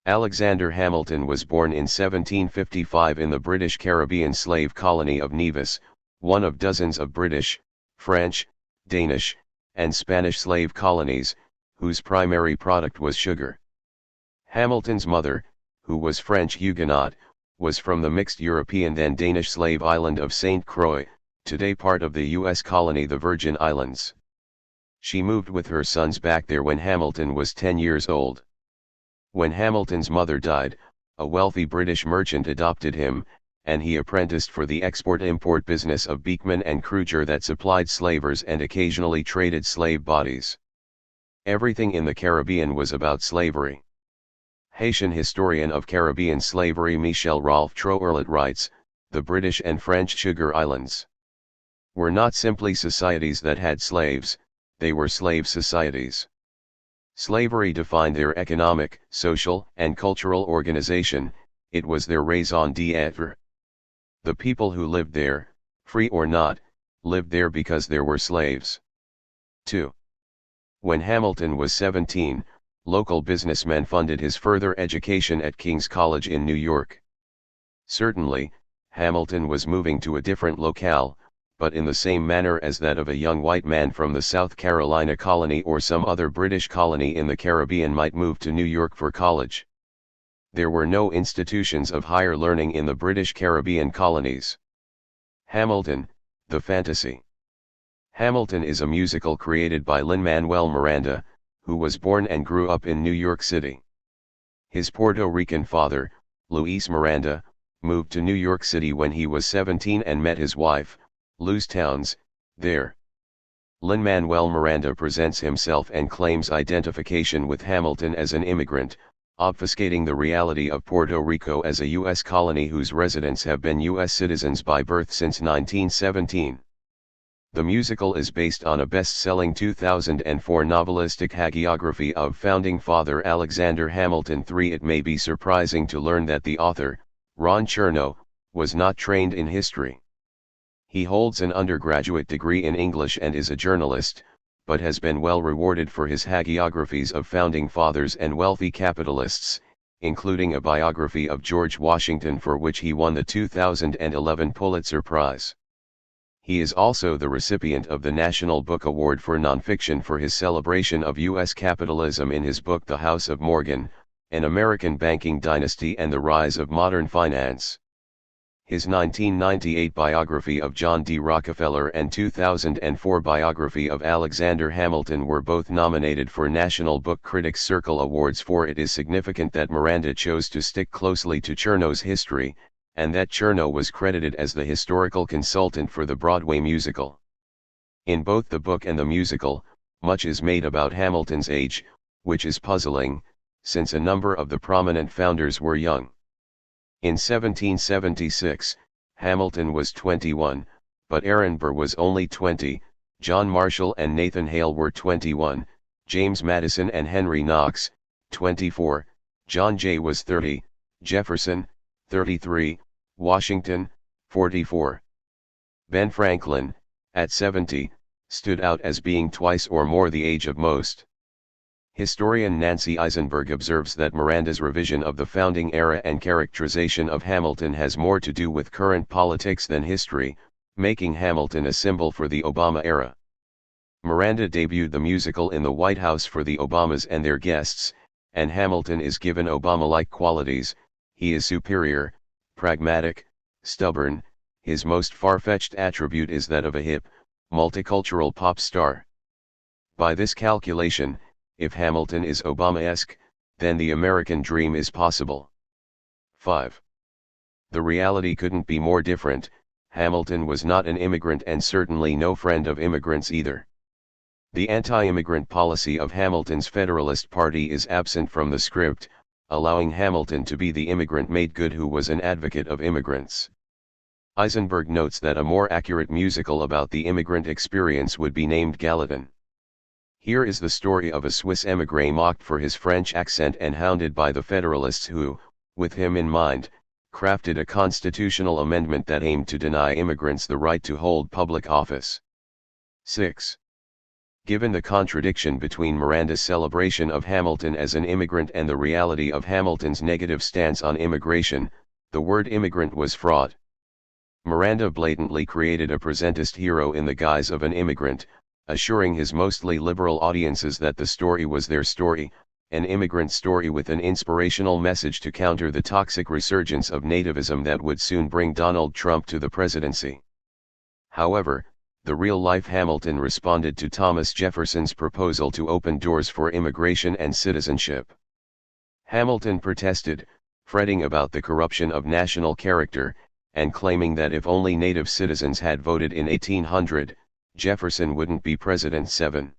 Alexander Hamilton was born in 1755 in the British Caribbean slave colony of Nevis, one of dozens of British, French, Danish, and Spanish slave colonies, whose primary product was sugar. Hamilton's mother, who was French Huguenot, was from the mixed European then Danish slave island of St. Croix, today part of the U.S. colony the Virgin Islands. She moved with her sons back there when Hamilton was 10 years old. When Hamilton's mother died, a wealthy British merchant adopted him, and he apprenticed for the export-import business of Beekman and Kruger that supplied slavers and occasionally traded slave bodies. Everything in the Caribbean was about slavery. Haitian historian of Caribbean slavery Michel Rolfe Troerlet writes, "The British and French Sugar Islands were not simply societies that had slaves, they were slave societies. Slavery defined their economic, social, and cultural organization, it was their raison d'être. The people who lived there, free or not, lived there because there were slaves." 2. When Hamilton was 17, local businessmen funded his further education at King's College in New York. Certainly, Hamilton was moving to a different locale, but in the same manner as that of a young white man from the South Carolina colony or some other British colony in the Caribbean might move to New York for college. There were no institutions of higher learning in the British Caribbean colonies. Hamilton, the fantasy. Hamilton is a musical created by Lin-Manuel Miranda, who was born and grew up in New York City. His Puerto Rican father, Luis Miranda, moved to New York City when he was 17 and met his wife, Luz Towns, there. Lin-Manuel Miranda presents himself and claims identification with Hamilton as an immigrant, obfuscating the reality of Puerto Rico as a U.S. colony whose residents have been U.S. citizens by birth since 1917. The musical is based on a best-selling 2004 novelistic hagiography of Founding Father Alexander Hamilton III. It may be surprising to learn that the author, Ron Chernow, was not trained in history. He holds an undergraduate degree in English and is a journalist, but has been well rewarded for his hagiographies of founding fathers and wealthy capitalists, including a biography of George Washington for which he won the 2011 Pulitzer Prize. He is also the recipient of the National Book Award for Nonfiction for his celebration of U.S. capitalism in his book The House of Morgan, An American Banking Dynasty and the Rise of Modern Finance. His 1998 biography of John D. Rockefeller and 2004 biography of Alexander Hamilton were both nominated for National Book Critics Circle Awards. For it is significant that Miranda chose to stick closely to Chernow's history, and that Chernow was credited as the historical consultant for the Broadway musical. In both the book and the musical, much is made about Hamilton's age, which is puzzling, since a number of the prominent founders were young. In 1776, Hamilton was 21, but Aaron Burr was only 20, John Marshall and Nathan Hale were 21, James Madison and Henry Knox, 24, John Jay was 30, Jefferson, 33, Washington, 44. Ben Franklin, at 70, stood out as being twice or more the age of most. Historian Nancy Eisenberg observes that Miranda's revision of the founding era and characterization of Hamilton has more to do with current politics than history, making Hamilton a symbol for the Obama era. Miranda debuted the musical in the White House for the Obamas and their guests, and Hamilton is given Obama-like qualities. He is superior, pragmatic, stubborn. His most far-fetched attribute is that of a hip, multicultural pop star. By this calculation, if Hamilton is Obama-esque, then the American dream is possible. 5. The reality couldn't be more different. Hamilton was not an immigrant and certainly no friend of immigrants either. The anti-immigrant policy of Hamilton's Federalist Party is absent from the script, allowing Hamilton to be the immigrant made good who was an advocate of immigrants. Eisenberg notes that a more accurate musical about the immigrant experience would be named Gallatin. Here is the story of a Swiss émigré mocked for his French accent and hounded by the Federalists who, with him in mind, crafted a constitutional amendment that aimed to deny immigrants the right to hold public office. 6. Given the contradiction between Miranda's celebration of Hamilton as an immigrant and the reality of Hamilton's negative stance on immigration, the word immigrant was fraught. Miranda blatantly created a presentist hero in the guise of an immigrant, assuring his mostly liberal audiences that the story was their story, an immigrant story with an inspirational message to counter the toxic resurgence of nativism that would soon bring Donald Trump to the presidency. However, the real-life Hamilton responded to Thomas Jefferson's proposal to open doors for immigration and citizenship. Hamilton protested, fretting about the corruption of national character, and claiming that if only native citizens had voted in 1800, Jefferson wouldn't be president. 7.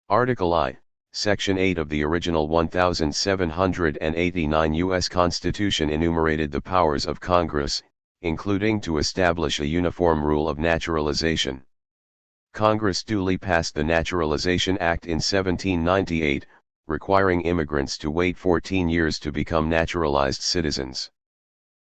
Article I, Section 8 of the original 1789 U.S. Constitution enumerated the powers of Congress, including to establish a uniform rule of naturalization. Congress duly passed the Naturalization Act in 1798, requiring immigrants to wait 14 years to become naturalized citizens.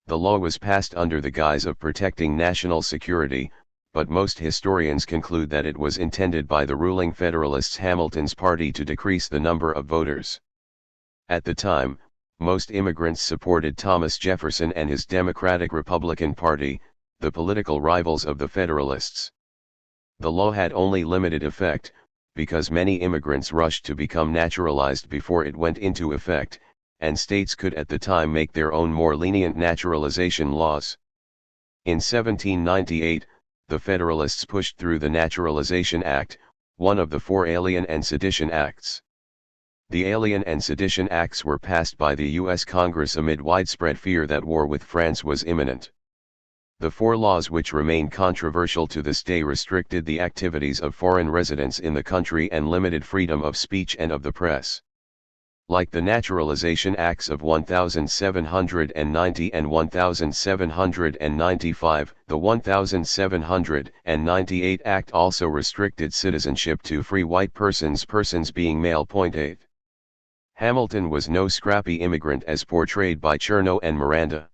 The law was passed under the guise of protecting national security, but most historians conclude that it was intended by the ruling Federalists Hamilton's party to decrease the number of voters. At the time, most immigrants supported Thomas Jefferson and his Democratic-Republican Party, the political rivals of the Federalists. The law had only limited effect, because many immigrants rushed to become naturalized before it went into effect, and states could at the time make their own more lenient naturalization laws. In 1798, the Federalists pushed through the Naturalization Act, one of the 4 Alien and Sedition Acts. The Alien and Sedition Acts were passed by the U.S. Congress amid widespread fear that war with France was imminent. The 4 laws, which remain controversial to this day, restricted the activities of foreign residents in the country and limited freedom of speech and of the press. Like the Naturalization Acts of 1790 and 1795, the 1798 Act also restricted citizenship to free white persons being male. 8. Hamilton was no scrappy immigrant as portrayed by Chernow and Miranda.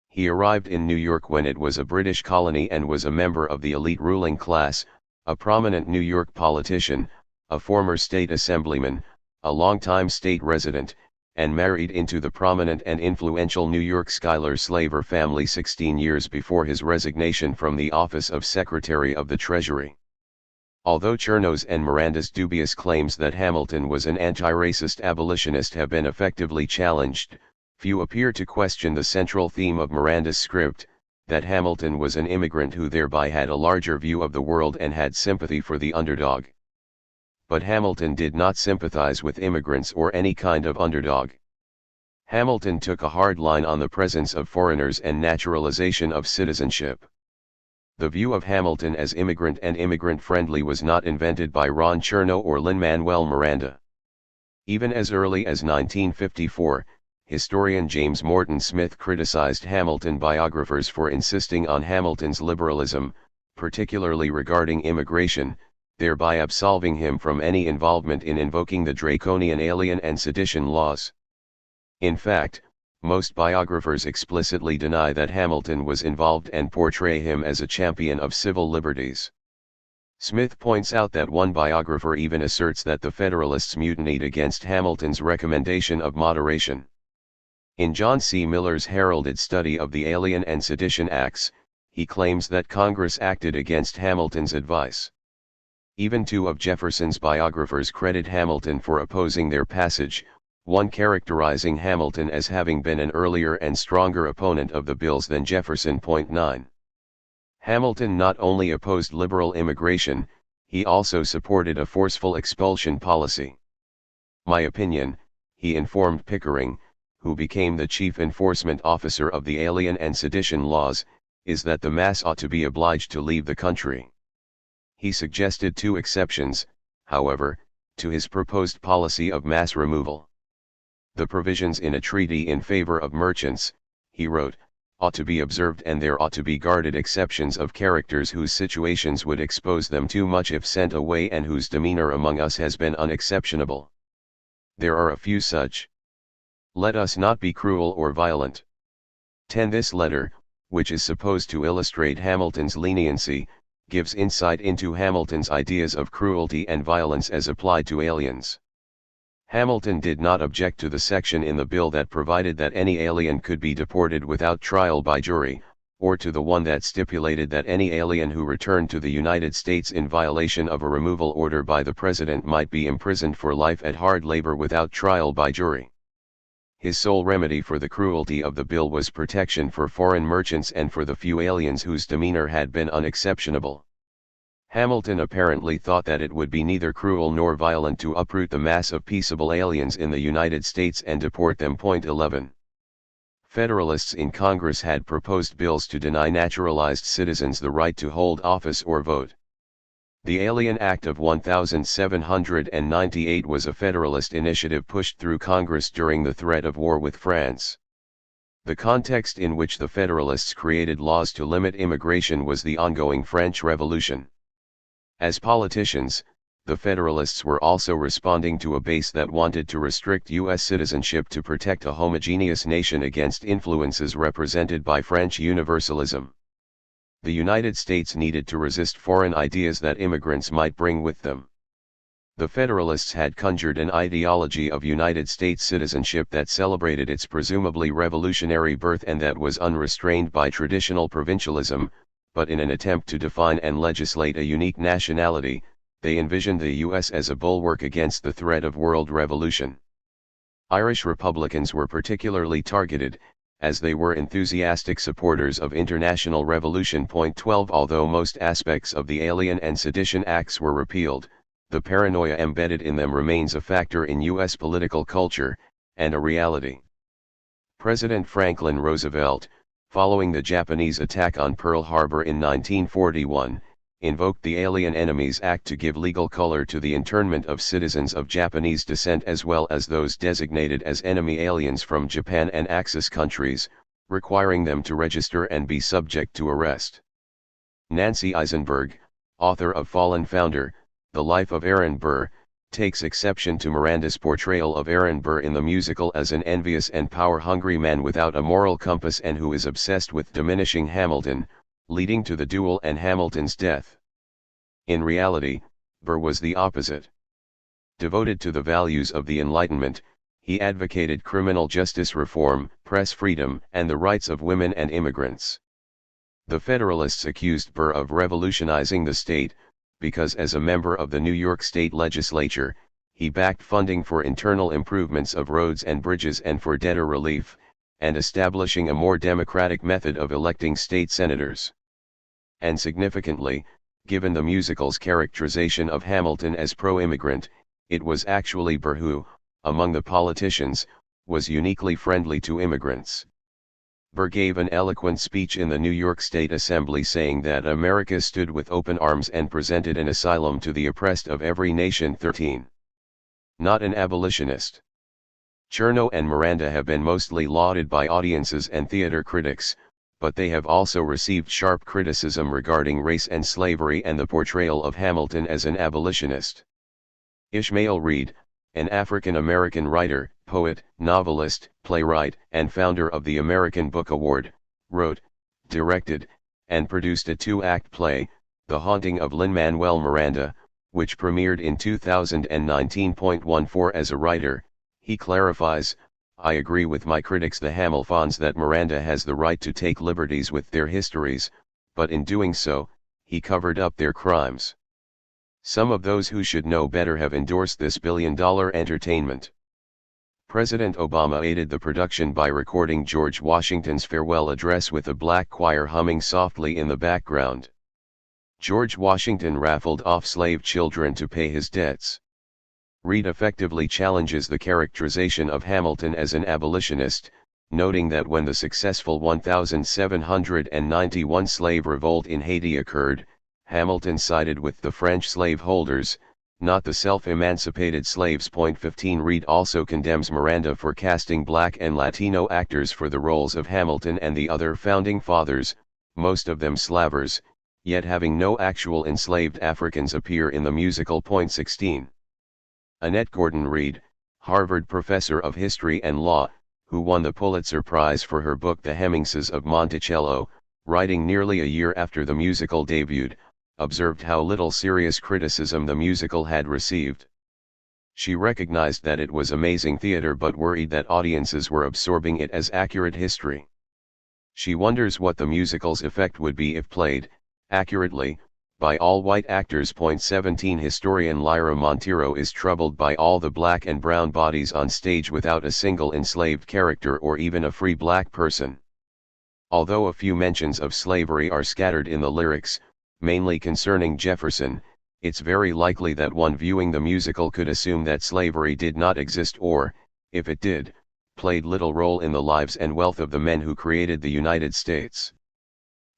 He arrived in New York when it was a British colony and was a member of the elite ruling class, a prominent New York politician, a former state assemblyman, a longtime state resident, and married into the prominent and influential New York Schuyler slaver family 16 years before his resignation from the office of Secretary of the Treasury. Although Chernow's and Miranda's dubious claims that Hamilton was an anti-racist abolitionist have been effectively challenged, few appear to question the central theme of Miranda's script, that Hamilton was an immigrant who thereby had a larger view of the world and had sympathy for the underdog. But Hamilton did not sympathize with immigrants or any kind of underdog. Hamilton took a hard line on the presence of foreigners and naturalization of citizenship. The view of Hamilton as immigrant and immigrant-friendly was not invented by Ron Chernow or Lin-Manuel Miranda. Even as early as 1954, historian James Morton Smith criticized Hamilton biographers for insisting on Hamilton's liberalism, particularly regarding immigration, thereby absolving him from any involvement in invoking the draconian alien and sedition laws. In fact, most biographers explicitly deny that Hamilton was involved and portray him as a champion of civil liberties. Smith points out that one biographer even asserts that the Federalists mutinied against Hamilton's recommendation of moderation. In John C. Miller's heralded study of the Alien and Sedition Acts, he claims that Congress acted against Hamilton's advice. Even 2 of Jefferson's biographers credit Hamilton for opposing their passage, one characterizing Hamilton as having been an earlier and stronger opponent of the bills than Jefferson. 9. Hamilton not only opposed liberal immigration, he also supported a forceful expulsion policy. My opinion, he informed Pickering, who became the chief enforcement officer of the Alien and Sedition laws, is that the mass ought to be obliged to leave the country. He suggested 2 exceptions, however, to his proposed policy of mass removal. The provisions in a treaty in favor of merchants, he wrote, ought to be observed, and there ought to be guarded exceptions of characters whose situations would expose them too much if sent away and whose demeanor among us has been unexceptionable. There are a few such. Let us not be cruel or violent. 10. This letter, which is supposed to illustrate Hamilton's leniency, gives insight into Hamilton's ideas of cruelty and violence as applied to aliens. Hamilton did not object to the section in the bill that provided that any alien could be deported without trial by jury, or to the one that stipulated that any alien who returned to the United States in violation of a removal order by the President might be imprisoned for life at hard labor without trial by jury. His sole remedy for the cruelty of the bill was protection for foreign merchants and for the few aliens whose demeanor had been unexceptionable. Hamilton apparently thought that it would be neither cruel nor violent to uproot the mass of peaceable aliens in the United States and deport them. 11. Federalists in Congress had proposed bills to deny naturalized citizens the right to hold office or vote. The Alien Act of 1798 was a Federalist initiative pushed through Congress during the threat of war with France. The context in which the Federalists created laws to limit immigration was the ongoing French Revolution. As politicians, the Federalists were also responding to a base that wanted to restrict U.S. citizenship to protect a homogeneous nation against influences represented by French universalism. The United States needed to resist foreign ideas that immigrants might bring with them. The Federalists had conjured an ideology of United States citizenship that celebrated its presumably revolutionary birth and that was unrestrained by traditional provincialism, but in an attempt to define and legislate a unique nationality, they envisioned the U.S. as a bulwark against the threat of world revolution. Irish Republicans were particularly targeted, as they were enthusiastic supporters of international revolution. 12 Although most aspects of the Alien and Sedition Acts were repealed, the paranoia embedded in them remains a factor in U.S. political culture, and a reality. President Franklin Roosevelt, following the Japanese attack on Pearl Harbor in 1941, invoked the Alien Enemies Act to give legal color to the internment of citizens of Japanese descent as well as those designated as enemy aliens from Japan and Axis countries, requiring them to register and be subject to arrest. Nancy Eisenberg, author of Fallen Founder, The Life of Aaron Burr, takes exception to Miranda's portrayal of Aaron Burr in the musical as an envious and power-hungry man without a moral compass and who is obsessed with diminishing Hamilton, leading to the duel and Hamilton's death. In reality, Burr was the opposite. Devoted to the values of the Enlightenment, he advocated criminal justice reform, press freedom, and the rights of women and immigrants. The Federalists accused Burr of revolutionizing the state, because as a member of the New York State Legislature, he backed funding for internal improvements of roads and bridges and for debtor relief, and establishing a more democratic method of electing state senators. And significantly, given the musical's characterization of Hamilton as pro-immigrant, it was actually Burr who, among the politicians, was uniquely friendly to immigrants. Burr gave an eloquent speech in the New York State Assembly saying that America stood with open arms and presented an asylum to the oppressed of every nation. 13. Not an abolitionist. Chernow and Miranda have been mostly lauded by audiences and theater critics, but they have also received sharp criticism regarding race and slavery and the portrayal of Hamilton as an abolitionist. Ishmael Reed, an African-American writer, poet, novelist, playwright, and founder of the American Book Award, wrote, directed, and produced a two-act play, The Haunting of Lin-Manuel Miranda, which premiered in 2019.14. As a writer, he clarifies, "I agree with my critics the Hamiltons that Miranda has the right to take liberties with their histories, but in doing so, he covered up their crimes. Some of those who should know better have endorsed this billion-dollar entertainment." President Obama aided the production by recording George Washington's farewell address with a black choir humming softly in the background. George Washington raffled off slave children to pay his debts. Reed effectively challenges the characterization of Hamilton as an abolitionist, noting that when the successful 1791 slave revolt in Haiti occurred, Hamilton sided with the French slaveholders, not the self-emancipated slaves. 15 Reed also condemns Miranda for casting black and Latino actors for the roles of Hamilton and the other founding fathers, most of them slavers, yet having no actual enslaved Africans appear in the musical. 16. Annette Gordon Reed, Harvard professor of history and law, who won the Pulitzer Prize for her book The Hemmingses of Monticello, writing nearly a year after the musical debuted, observed how little serious criticism the musical had received. She recognized that it was amazing theater but worried that audiences were absorbing it as accurate history. She wonders what the musical's effect would be if played, accurately, by all white actors. 17 Historian Lyra Monteiro is troubled by all the black and brown bodies on stage without a single enslaved character or even a free black person. Although a few mentions of slavery are scattered in the lyrics, mainly concerning Jefferson, it's very likely that one viewing the musical could assume that slavery did not exist or, if it did, played little role in the lives and wealth of the men who created the United States.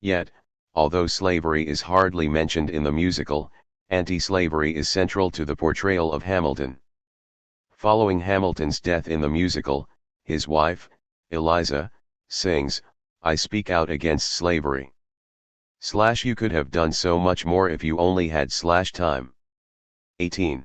Yet, although slavery is hardly mentioned in the musical, anti-slavery is central to the portrayal of Hamilton. Following Hamilton's death in the musical, his wife, Eliza, sings, "I speak out against slavery. You could have done so much more if you only had time." 18.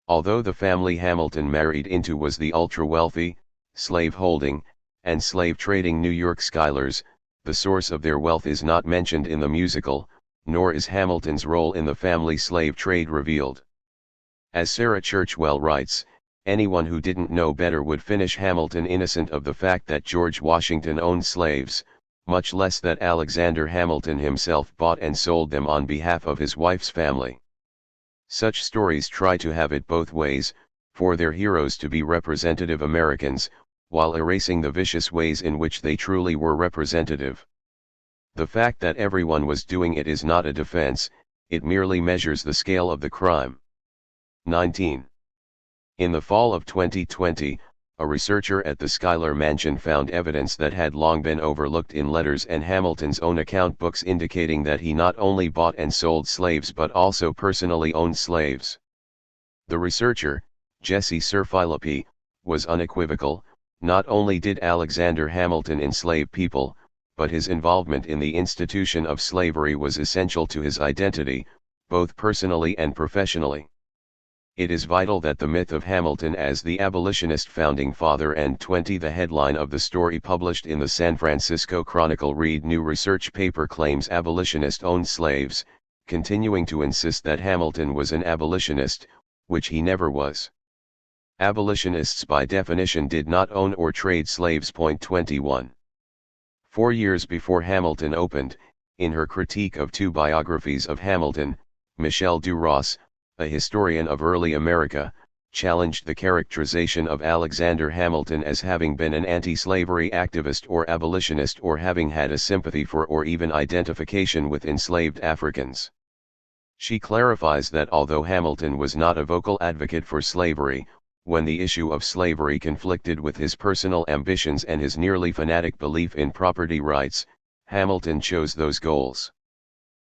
Although the family Hamilton married into was the ultra-wealthy, slave-holding, and slave-trading New York Schuyler's, the source of their wealth is not mentioned in the musical, nor is Hamilton's role in the family slave trade revealed. As Sarah Churchwell writes, anyone who didn't know better would finish Hamilton innocent of the fact that George Washington owned slaves, much less that Alexander Hamilton himself bought and sold them on behalf of his wife's family. Such stories try to have it both ways, for their heroes to be representative Americans, while erasing the vicious ways in which they truly were representative. The fact that everyone was doing it is not a defense, it merely measures the scale of the crime. 19. In the fall of 2020, a researcher at the Schuyler Mansion found evidence that had long been overlooked in letters and Hamilton's own account books indicating that he not only bought and sold slaves but also personally owned slaves. The researcher, Jesse Sir Philippi, was unequivocal. Not only did Alexander Hamilton enslave people, but his involvement in the institution of slavery was essential to his identity, both personally and professionally. It is vital that the myth of Hamilton as the abolitionist founding father and 20 the headline of the story published in the San Francisco Chronicle read new research paper claims abolitionist owned slaves, continuing to insist that Hamilton was an abolitionist, which he never was. Abolitionists by definition did not own or trade slaves. 21. 4 years before Hamilton opened, in her critique of 2 biographies of Hamilton, Michelle Duras, a historian of early America, challenged the characterization of Alexander Hamilton as having been an anti-slavery activist or abolitionist or having had a sympathy for or even identification with enslaved Africans. She clarifies that although Hamilton was not a vocal advocate for slavery, when the issue of slavery conflicted with his personal ambitions and his nearly fanatic belief in property rights, Hamilton chose those goals.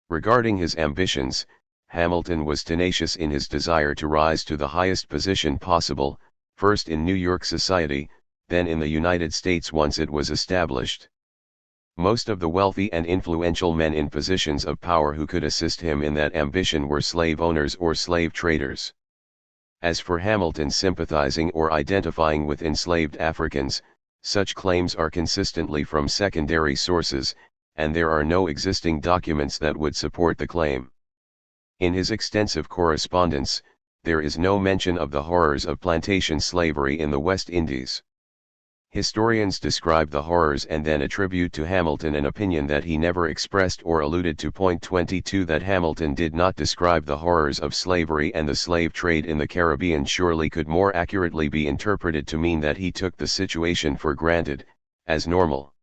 Regarding his ambitions, Hamilton was tenacious in his desire to rise to the highest position possible, first in New York society, then in the United States once it was established. Most of the wealthy and influential men in positions of power who could assist him in that ambition were slave owners or slave traders. As for Hamilton sympathizing or identifying with enslaved Africans, such claims are consistently from secondary sources, and there are no existing documents that would support the claim. In his extensive correspondence, there is no mention of the horrors of plantation slavery in the West Indies. Historians describe the horrors and then attribute to Hamilton an opinion that he never expressed or alluded to. 22 That Hamilton did not describe the horrors of slavery and the slave trade in the Caribbean surely could more accurately be interpreted to mean that he took the situation for granted, as normal.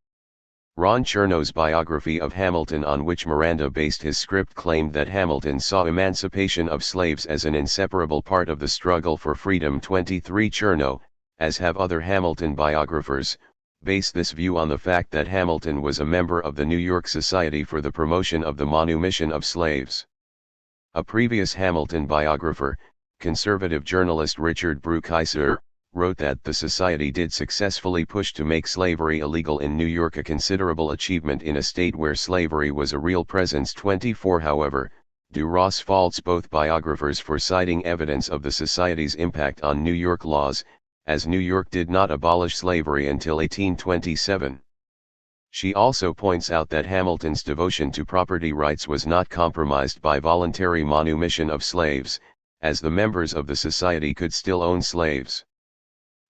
Ron Chernow's biography of Hamilton, on which Miranda based his script, claimed that Hamilton saw emancipation of slaves as an inseparable part of the struggle for freedom. 23 Chernow, as have other Hamilton biographers, base this view on the fact that Hamilton was a member of the New York Society for the Promotion of the Manumission of Slaves. A previous Hamilton biographer, conservative journalist Richard Brookhiser, wrote that the society did successfully push to make slavery illegal in New York, a considerable achievement in a state where slavery was a real presence. 24 However, Duras faults both biographers for citing evidence of the society's impact on New York laws, as New York did not abolish slavery until 1827. She also points out that Hamilton's devotion to property rights was not compromised by voluntary manumission of slaves, as the members of the society could still own slaves.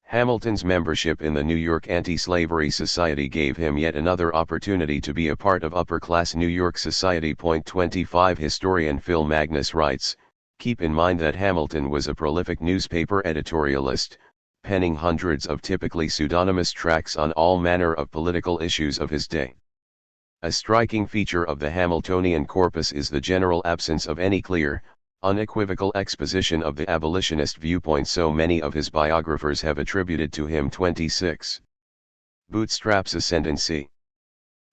Hamilton's membership in the New York Anti-Slavery Society gave him yet another opportunity to be a part of upper-class New York society. 25 Historian Phil Magnus writes, "Keep in mind that Hamilton was a prolific newspaper editorialist, penning hundreds of typically pseudonymous tracts on all manner of political issues of his day. A striking feature of the Hamiltonian corpus is the general absence of any clear, unequivocal exposition of the abolitionist viewpoint so many of his biographers have attributed to him." 26. Bootstraps ascendancy.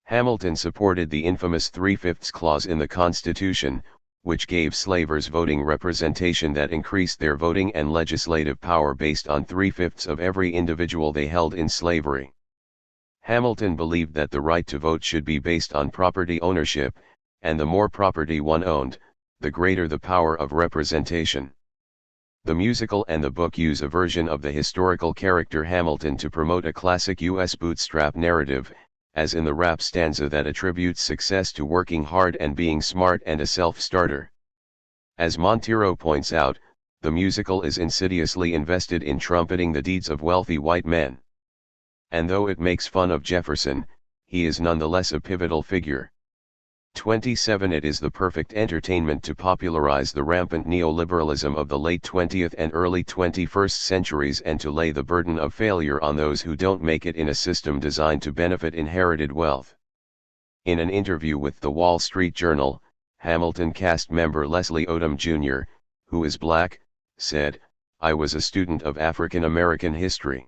Hamilton supported the infamous 3/5 clause in the Constitution, which gave slavers voting representation that increased their voting and legislative power based on 3/5 of every individual they held in slavery. Hamilton believed that the right to vote should be based on property ownership, and the more property one owned, the greater the power of representation. The musical and the book use a version of the historical character Hamilton to promote a classic U.S. bootstrap narrative, as in the rap stanza that attributes success to working hard and being smart and a self-starter. As Monteiro points out, the musical is insidiously invested in trumpeting the deeds of wealthy white men. And though it makes fun of Jefferson, he is nonetheless a pivotal figure. 27. It is the perfect entertainment to popularize the rampant neoliberalism of the late 20th and early 21st centuries and to lay the burden of failure on those who don't make it in a system designed to benefit inherited wealth. In an interview with the Wall Street Journal, Hamilton cast member Leslie Odom Jr., who is black, said, "I was a student of African American history.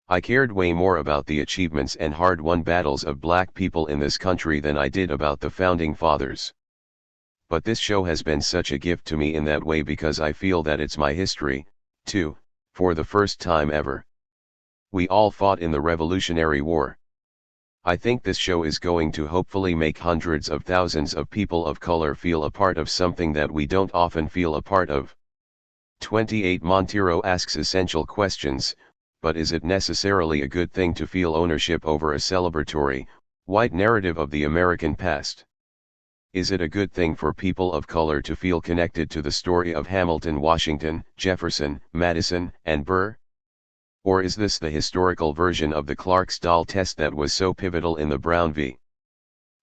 I cared way more about the achievements and hard-won battles of black people in this country than I did about the founding fathers. But this show has been such a gift to me in that way because I feel that it's my history, too, for the first time ever. We all fought in the Revolutionary War. I think this show is going to hopefully make hundreds of thousands of people of color feel a part of something that we don't often feel a part of." 28. Monteiro asks essential questions, but is it necessarily a good thing to feel ownership over a celebratory, white narrative of the American past? Is it a good thing for people of color to feel connected to the story of Hamilton, Washington, Jefferson, Madison, and Burr? Or is this the historical version of the Clarksdale test that was so pivotal in the Brown v.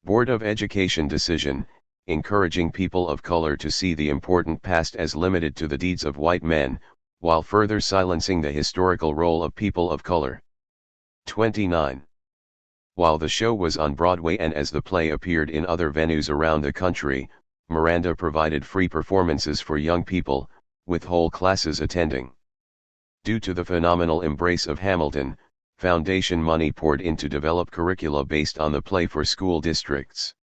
Board of Education decision, encouraging people of color to see the important past as limited to the deeds of white men, while further silencing the historical role of people of color? 29. While the show was on Broadway and as the play appeared in other venues around the country, Miranda provided free performances for young people, with whole classes attending. Due to the phenomenal embrace of Hamilton, foundation money poured in to develop curricula based on the play for school districts.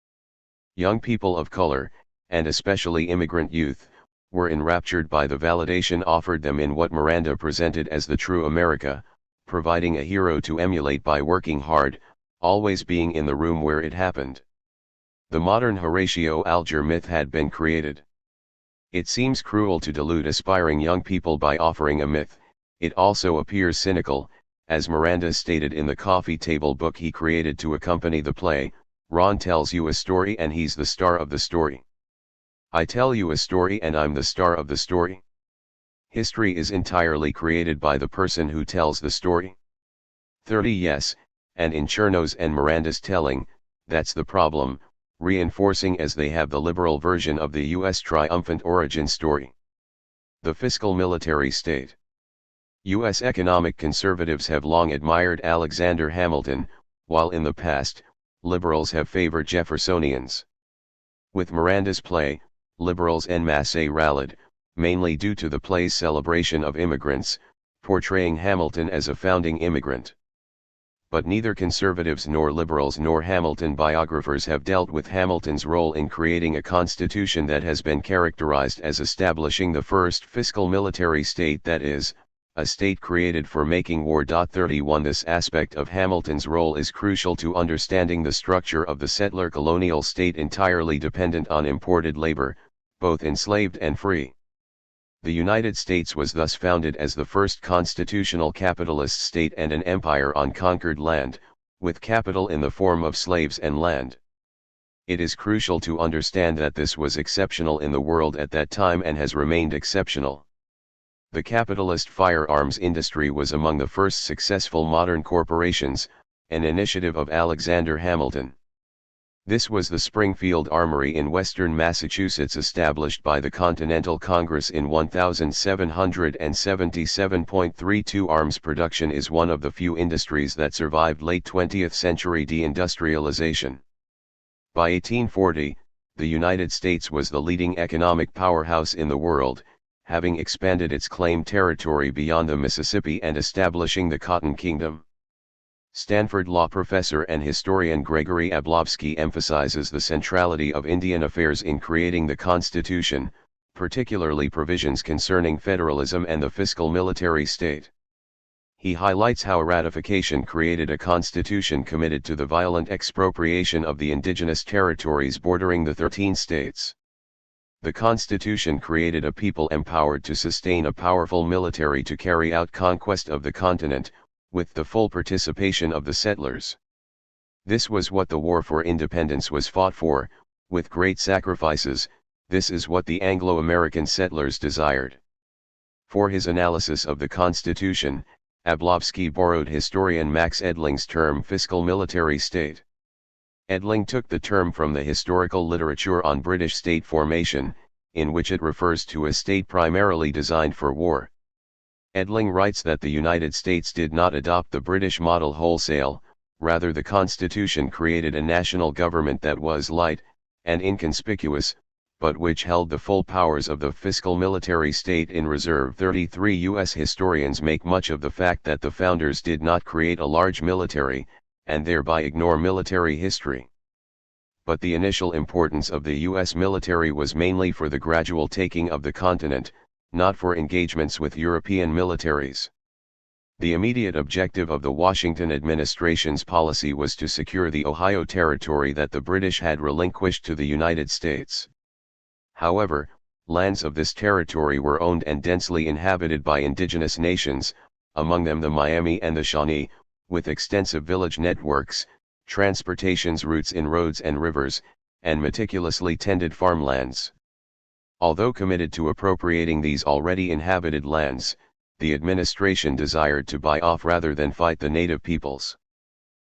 Young people of color, and especially immigrant youth, were enraptured by the validation offered them in what Miranda presented as the true America, providing a hero to emulate by working hard, always being in the room where it happened. The modern Horatio Alger myth had been created. It seems cruel to delude aspiring young people by offering a myth. It also appears cynical, as Miranda stated in the coffee table book he created to accompany the play. Ron tells you a story and he's the star of the story. I tell you a story and I'm the star of the story. History is entirely created by the person who tells the story. 30. Yes, and in Cherno's and Miranda's telling, that's the problem, reinforcing as they have the liberal version of the U.S. triumphant origin story. The fiscal military state. U.S. economic conservatives have long admired Alexander Hamilton, while in the past, liberals have favored Jeffersonians. With Miranda's play, liberals en masse rallied, mainly due to the play's celebration of immigrants, portraying Hamilton as a founding immigrant. But neither conservatives nor liberals nor Hamilton biographers have dealt with Hamilton's role in creating a constitution that has been characterized as establishing the first fiscal military state, that is, a state created for making war. 31. This aspect of Hamilton's role is crucial to understanding the structure of the settler colonial state entirely dependent on imported labor, both enslaved and free. The United States was thus founded as the first constitutional capitalist state and an empire on conquered land, with capital in the form of slaves and land. It is crucial to understand that this was exceptional in the world at that time and has remained exceptional. The capitalist firearms industry was among the first successful modern corporations, an initiative of Alexander Hamilton. This was the Springfield Armory in western Massachusetts, established by the Continental Congress in 1777.32. Arms production is one of the few industries that survived late 20th century deindustrialization. By 1840, the United States was the leading economic powerhouse in the world, having expanded its claimed territory beyond the Mississippi and establishing the Cotton Kingdom. Stanford law professor and historian Gregory Ablowski emphasizes the centrality of Indian affairs in creating the Constitution, particularly provisions concerning federalism and the fiscal military state. He highlights how ratification created a constitution committed to the violent expropriation of the indigenous territories bordering the 13 states. The Constitution created a people empowered to sustain a powerful military to carry out conquest of the continent, with the full participation of the settlers. This was what the War for Independence was fought for, with great sacrifices. This is what the Anglo-American settlers desired. For his analysis of the Constitution, Ablowski borrowed historian Max Edling's term fiscal military state. Edling took the term from the historical literature on British state formation, in which it refers to a state primarily designed for war. Edling writes that the United States did not adopt the British model wholesale, rather the Constitution created a national government that was light and inconspicuous, but which held the full powers of the fiscal military state in reserve. 33 U.S. historians make much of the fact that the founders did not create a large military, and thereby ignore military history. But the initial importance of the U.S. military was mainly for the gradual taking of the continent, not for engagements with European militaries. The immediate objective of the Washington administration's policy was to secure the Ohio Territory that the British had relinquished to the United States. However, lands of this territory were owned and densely inhabited by indigenous nations, among them the Miami and the Shawnee, with extensive village networks, transportation routes in roads and rivers, and meticulously tended farmlands. Although committed to appropriating these already inhabited lands, the administration desired to buy off rather than fight the native peoples.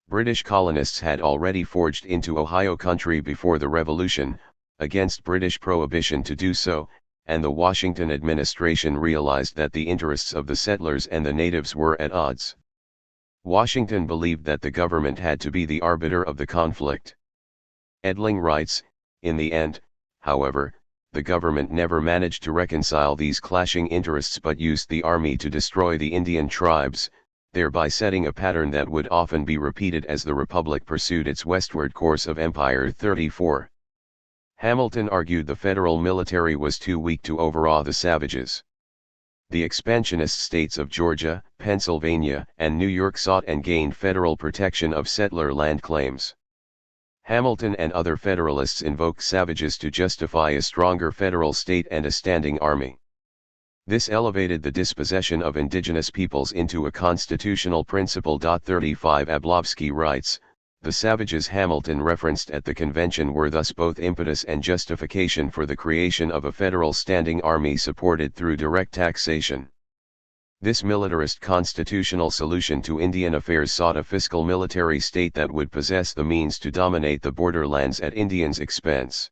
British colonists had already forged into Ohio country before the Revolution, against British prohibition to do so, and the Washington administration realized that the interests of the settlers and the natives were at odds. Washington believed that the government had to be the arbiter of the conflict. Edling writes, in the end, however, the government never managed to reconcile these clashing interests but used the army to destroy the Indian tribes, thereby setting a pattern that would often be repeated as the Republic pursued its westward course of empire. 34. Hamilton argued the federal military was too weak to overawe the savages. The expansionist states of Georgia, Pennsylvania, and New York sought and gained federal protection of settler land claims. Hamilton and other Federalists invoked savages to justify a stronger federal state and a standing army. This elevated the dispossession of indigenous peoples into a constitutional principle. 35 Ablovsky writes, the savages Hamilton referenced at the convention were thus both impetus and justification for the creation of a federal standing army supported through direct taxation. This militarist constitutional solution to Indian affairs sought a fiscal military state that would possess the means to dominate the borderlands at Indians' expense.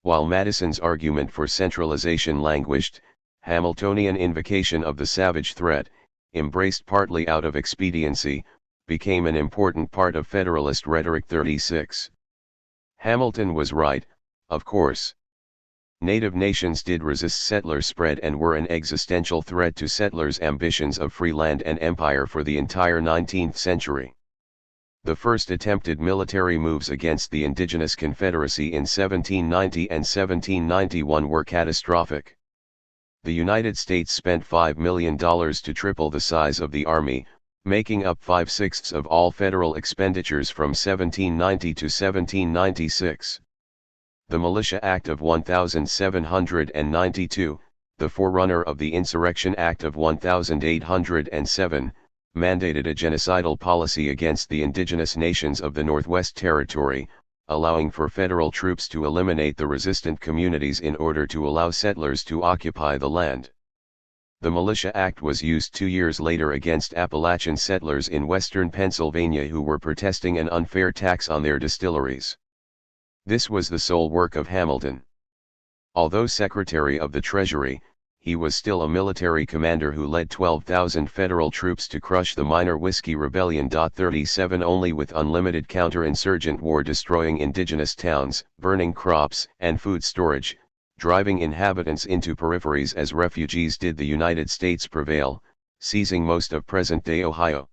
While Madison's argument for centralization languished, Hamiltonian invocation of the savage threat, embraced partly out of expediency, became an important part of Federalist rhetoric. 36. Hamilton was right, of course. Native nations did resist settler spread and were an existential threat to settlers' ambitions of free land and empire for the entire 19th century. The first attempted military moves against the indigenous Confederacy in 1790 and 1791 were catastrophic. The United States spent $5 million to triple the size of the army, making up 5/6 of all federal expenditures from 1790 to 1796. The Militia Act of 1792, the forerunner of the Insurrection Act of 1807, mandated a genocidal policy against the indigenous nations of the Northwest Territory, allowing for federal troops to eliminate the resistant communities in order to allow settlers to occupy the land. The Militia Act was used 2 years later against Appalachian settlers in western Pennsylvania who were protesting an unfair tax on their distilleries. This was the sole work of Hamilton. Although Secretary of the Treasury, he was still a military commander who led 12,000 federal troops to crush the Minor Whiskey Rebellion. 37 Only with unlimited counterinsurgent war destroying indigenous towns, burning crops and food storage, driving inhabitants into peripheries as refugees did the United States prevail, seizing most of present-day Ohio.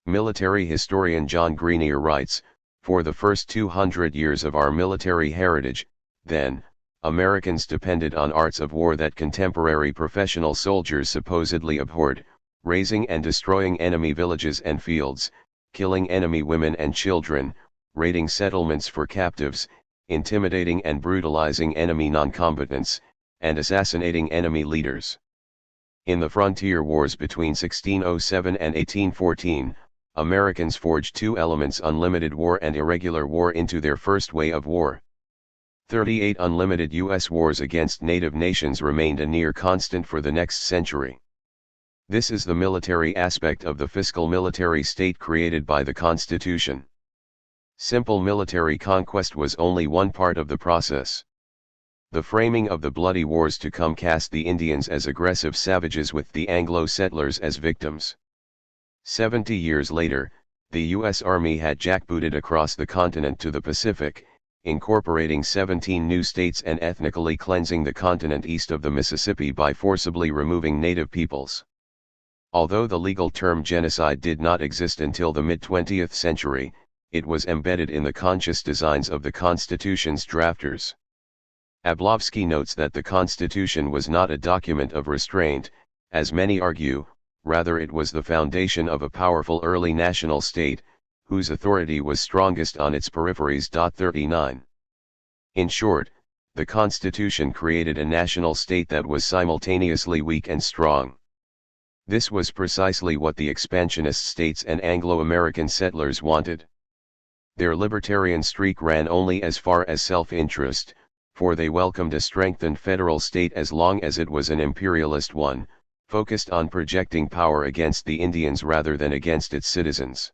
Military historian John Greenier writes, for the first 200 years of our military heritage, then, Americans depended on arts of war that contemporary professional soldiers supposedly abhorred, razing and destroying enemy villages and fields, killing enemy women and children, raiding settlements for captives, intimidating and brutalizing enemy non-combatants, and assassinating enemy leaders. In the frontier wars between 1607 and 1814, Americans forged two elements: unlimited war and irregular war into their first way of war. 38 Unlimited U.S. wars against native nations remained a near constant for the next century. This is the military aspect of the fiscal military state created by the Constitution. Simple military conquest was only one part of the process. The framing of the bloody wars to come cast the Indians as aggressive savages with the Anglo settlers as victims. 70 years later, the U.S. Army had jackbooted across the continent to the Pacific, incorporating 17 new states and ethnically cleansing the continent east of the Mississippi by forcibly removing native peoples. Although the legal term genocide did not exist until the mid-20th century, it was embedded in the conscious designs of the Constitution's drafters. Ablovsky notes that the Constitution was not a document of restraint, as many argue, rather it was the foundation of a powerful early national state, whose authority was strongest on its peripheries. 39. In short, the Constitution created a national state that was simultaneously weak and strong. This was precisely what the expansionist states and Anglo-American settlers wanted. Their libertarian streak ran only as far as self-interest, for they welcomed a strengthened federal state as long as it was an imperialist one, focused on projecting power against the Indians rather than against its citizens.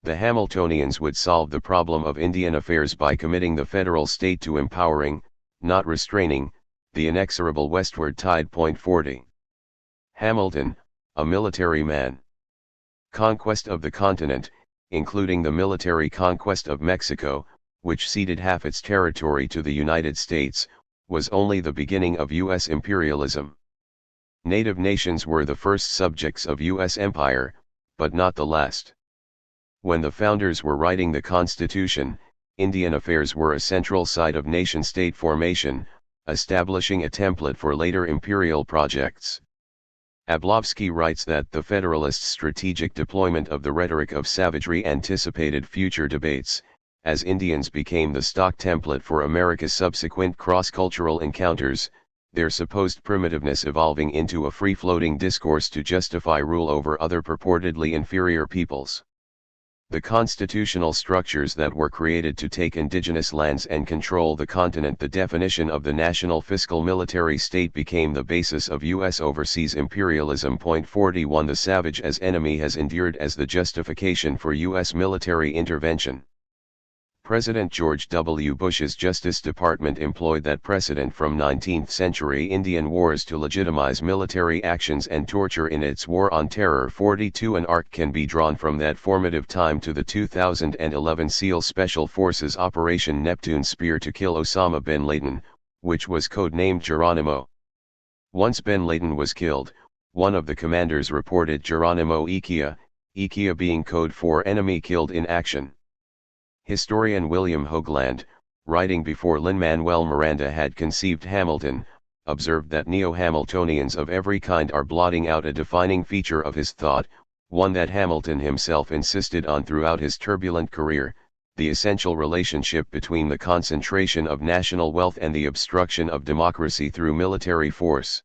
The Hamiltonians would solve the problem of Indian affairs by committing the federal state to empowering, not restraining, the inexorable westward tide. 40. Hamilton, a military man. Conquest of the continent, including the military conquest of Mexico, which ceded half its territory to the United States, was only the beginning of U.S. imperialism. Native nations were the first subjects of U.S. empire, but not the last. When the founders were writing the Constitution, Indian affairs were a central site of nation-state formation, establishing a template for later imperial projects. Ablovsky writes that the Federalists' strategic deployment of the rhetoric of savagery anticipated future debates, as Indians became the stock template for America's subsequent cross-cultural encounters, their supposed primitiveness evolving into a free-floating discourse to justify rule over other purportedly inferior peoples. The constitutional structures that were created to take indigenous lands and control the continent, the definition of the national fiscal military state, became the basis of U.S. overseas imperialism. 41 The savage as enemy has endured as the justification for U.S. military intervention. President George W. Bush's Justice Department employed that precedent from 19th-century Indian wars to legitimize military actions and torture in its War on Terror. 42 An arc can be drawn from that formative time to the 2011 SEAL Special Forces Operation Neptune Spear to kill Osama bin Laden, which was codenamed Geronimo. Once bin Laden was killed, one of the commanders reported Geronimo Ikia, Ikia being code for enemy killed in action. Historian William Hoagland, writing before Lin-Manuel Miranda had conceived Hamilton, observed that neo-Hamiltonians of every kind are blotting out a defining feature of his thought, one that Hamilton himself insisted on throughout his turbulent career, the essential relationship between the concentration of national wealth and the obstruction of democracy through military force.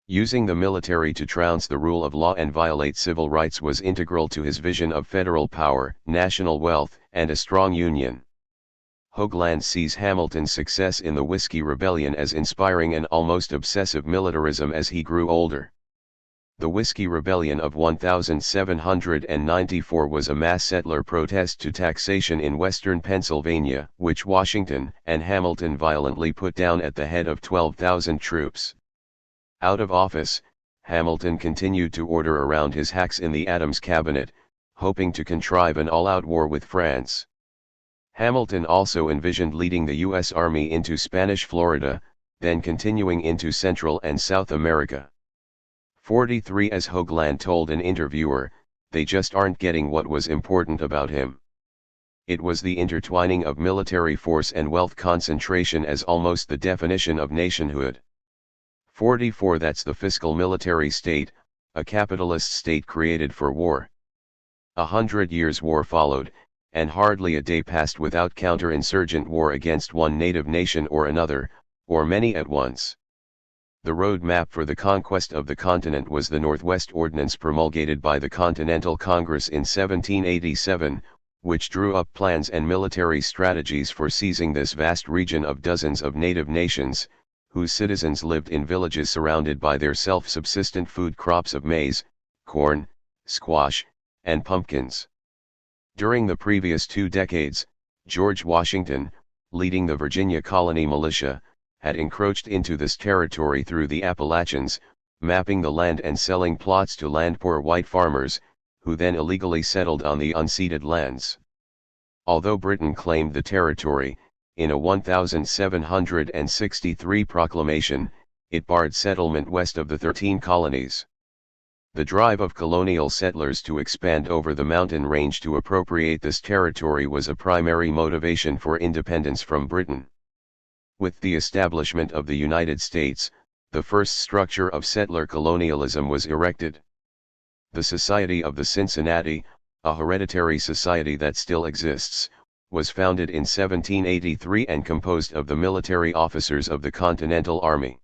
Using the military to trounce the rule of law and violate civil rights was integral to his vision of federal power, national wealth, and a strong union. Hoagland sees Hamilton's success in the Whiskey Rebellion as inspiring an almost obsessive militarism as he grew older. The Whiskey Rebellion of 1794 was a mass settler protest to taxation in western Pennsylvania, which Washington and Hamilton violently put down at the head of 12,000 troops. Out of office, Hamilton continued to order around his hacks in the Adams cabinet, hoping to contrive an all-out war with France. Hamilton also envisioned leading the U.S. Army into Spanish Florida, then continuing into Central and South America. 43 As Hoagland told an interviewer, they just aren't getting what was important about him. It was the intertwining of military force and wealth concentration as almost the definition of nationhood. 44 That's the fiscal military state, a capitalist state created for war. 100 years war followed, and hardly a day passed without counter-insurgent war against one native nation or another, or many at once. The road map for the conquest of the continent was the Northwest Ordinance promulgated by the Continental Congress in 1787, which drew up plans and military strategies for seizing this vast region of dozens of native nations, whose citizens lived in villages surrounded by their self-subsistent food crops of maize, corn, squash, and pumpkins. During the previous 2 decades, George Washington, leading the Virginia colony militia, had encroached into this territory through the Appalachians, mapping the land and selling plots to land-poor white farmers, who then illegally settled on the unceded lands. Although Britain claimed the territory, in a 1763 proclamation, it barred settlement west of the 13 colonies. The drive of colonial settlers to expand over the mountain range to appropriate this territory was a primary motivation for independence from Britain. With the establishment of the United States, the first structure of settler colonialism was erected. The Society of the Cincinnati, a hereditary society that still exists, was founded in 1783 and composed of the military officers of the Continental Army.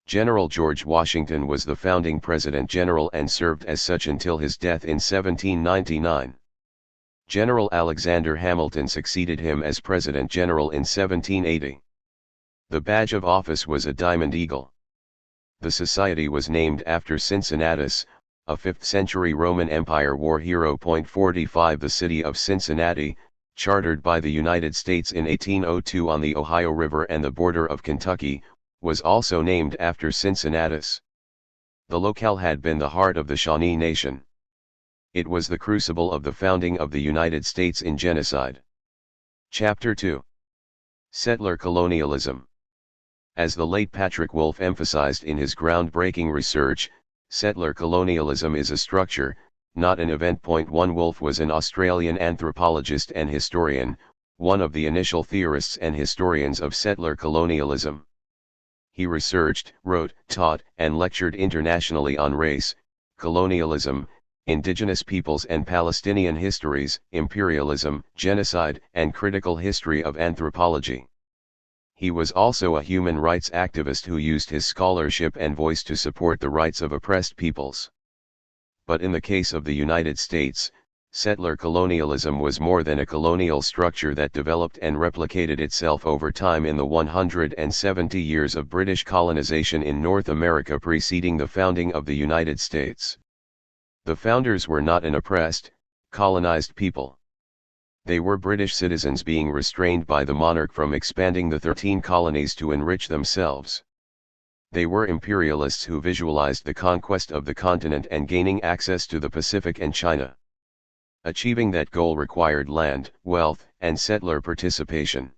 General George Washington was the founding President General and served as such until his death in 1799. General Alexander Hamilton succeeded him as President General in 1780. The badge of office was a diamond eagle. The society was named after Cincinnatus, a 5th-century Roman Empire war hero. 45 The city of Cincinnati, chartered by the United States in 1802 on the Ohio River and the border of Kentucky, was also named after Cincinnatus. The locale had been the heart of the Shawnee Nation. It was the crucible of the founding of the United States in genocide. Chapter 2. Settler Colonialism. As the late Patrick Wolfe emphasized in his groundbreaking research, settler colonialism is a structure, not an event. 1 Wolfe was an Australian anthropologist and historian, one of the initial theorists and historians of settler colonialism. He researched, wrote, taught, and lectured internationally on race, colonialism, indigenous peoples and Palestinian histories, imperialism, genocide, and critical history of anthropology. He was also a human rights activist who used his scholarship and voice to support the rights of oppressed peoples. But in the case of the United States, settler colonialism was more than a colonial structure that developed and replicated itself over time in the 170 years of British colonization in North America preceding the founding of the United States. The founders were not an oppressed, colonized people. They were British citizens being restrained by the monarch from expanding the 13 colonies to enrich themselves. They were imperialists who visualized the conquest of the continent and gaining access to the Pacific and China. Achieving that goal required land, wealth, and settler participation.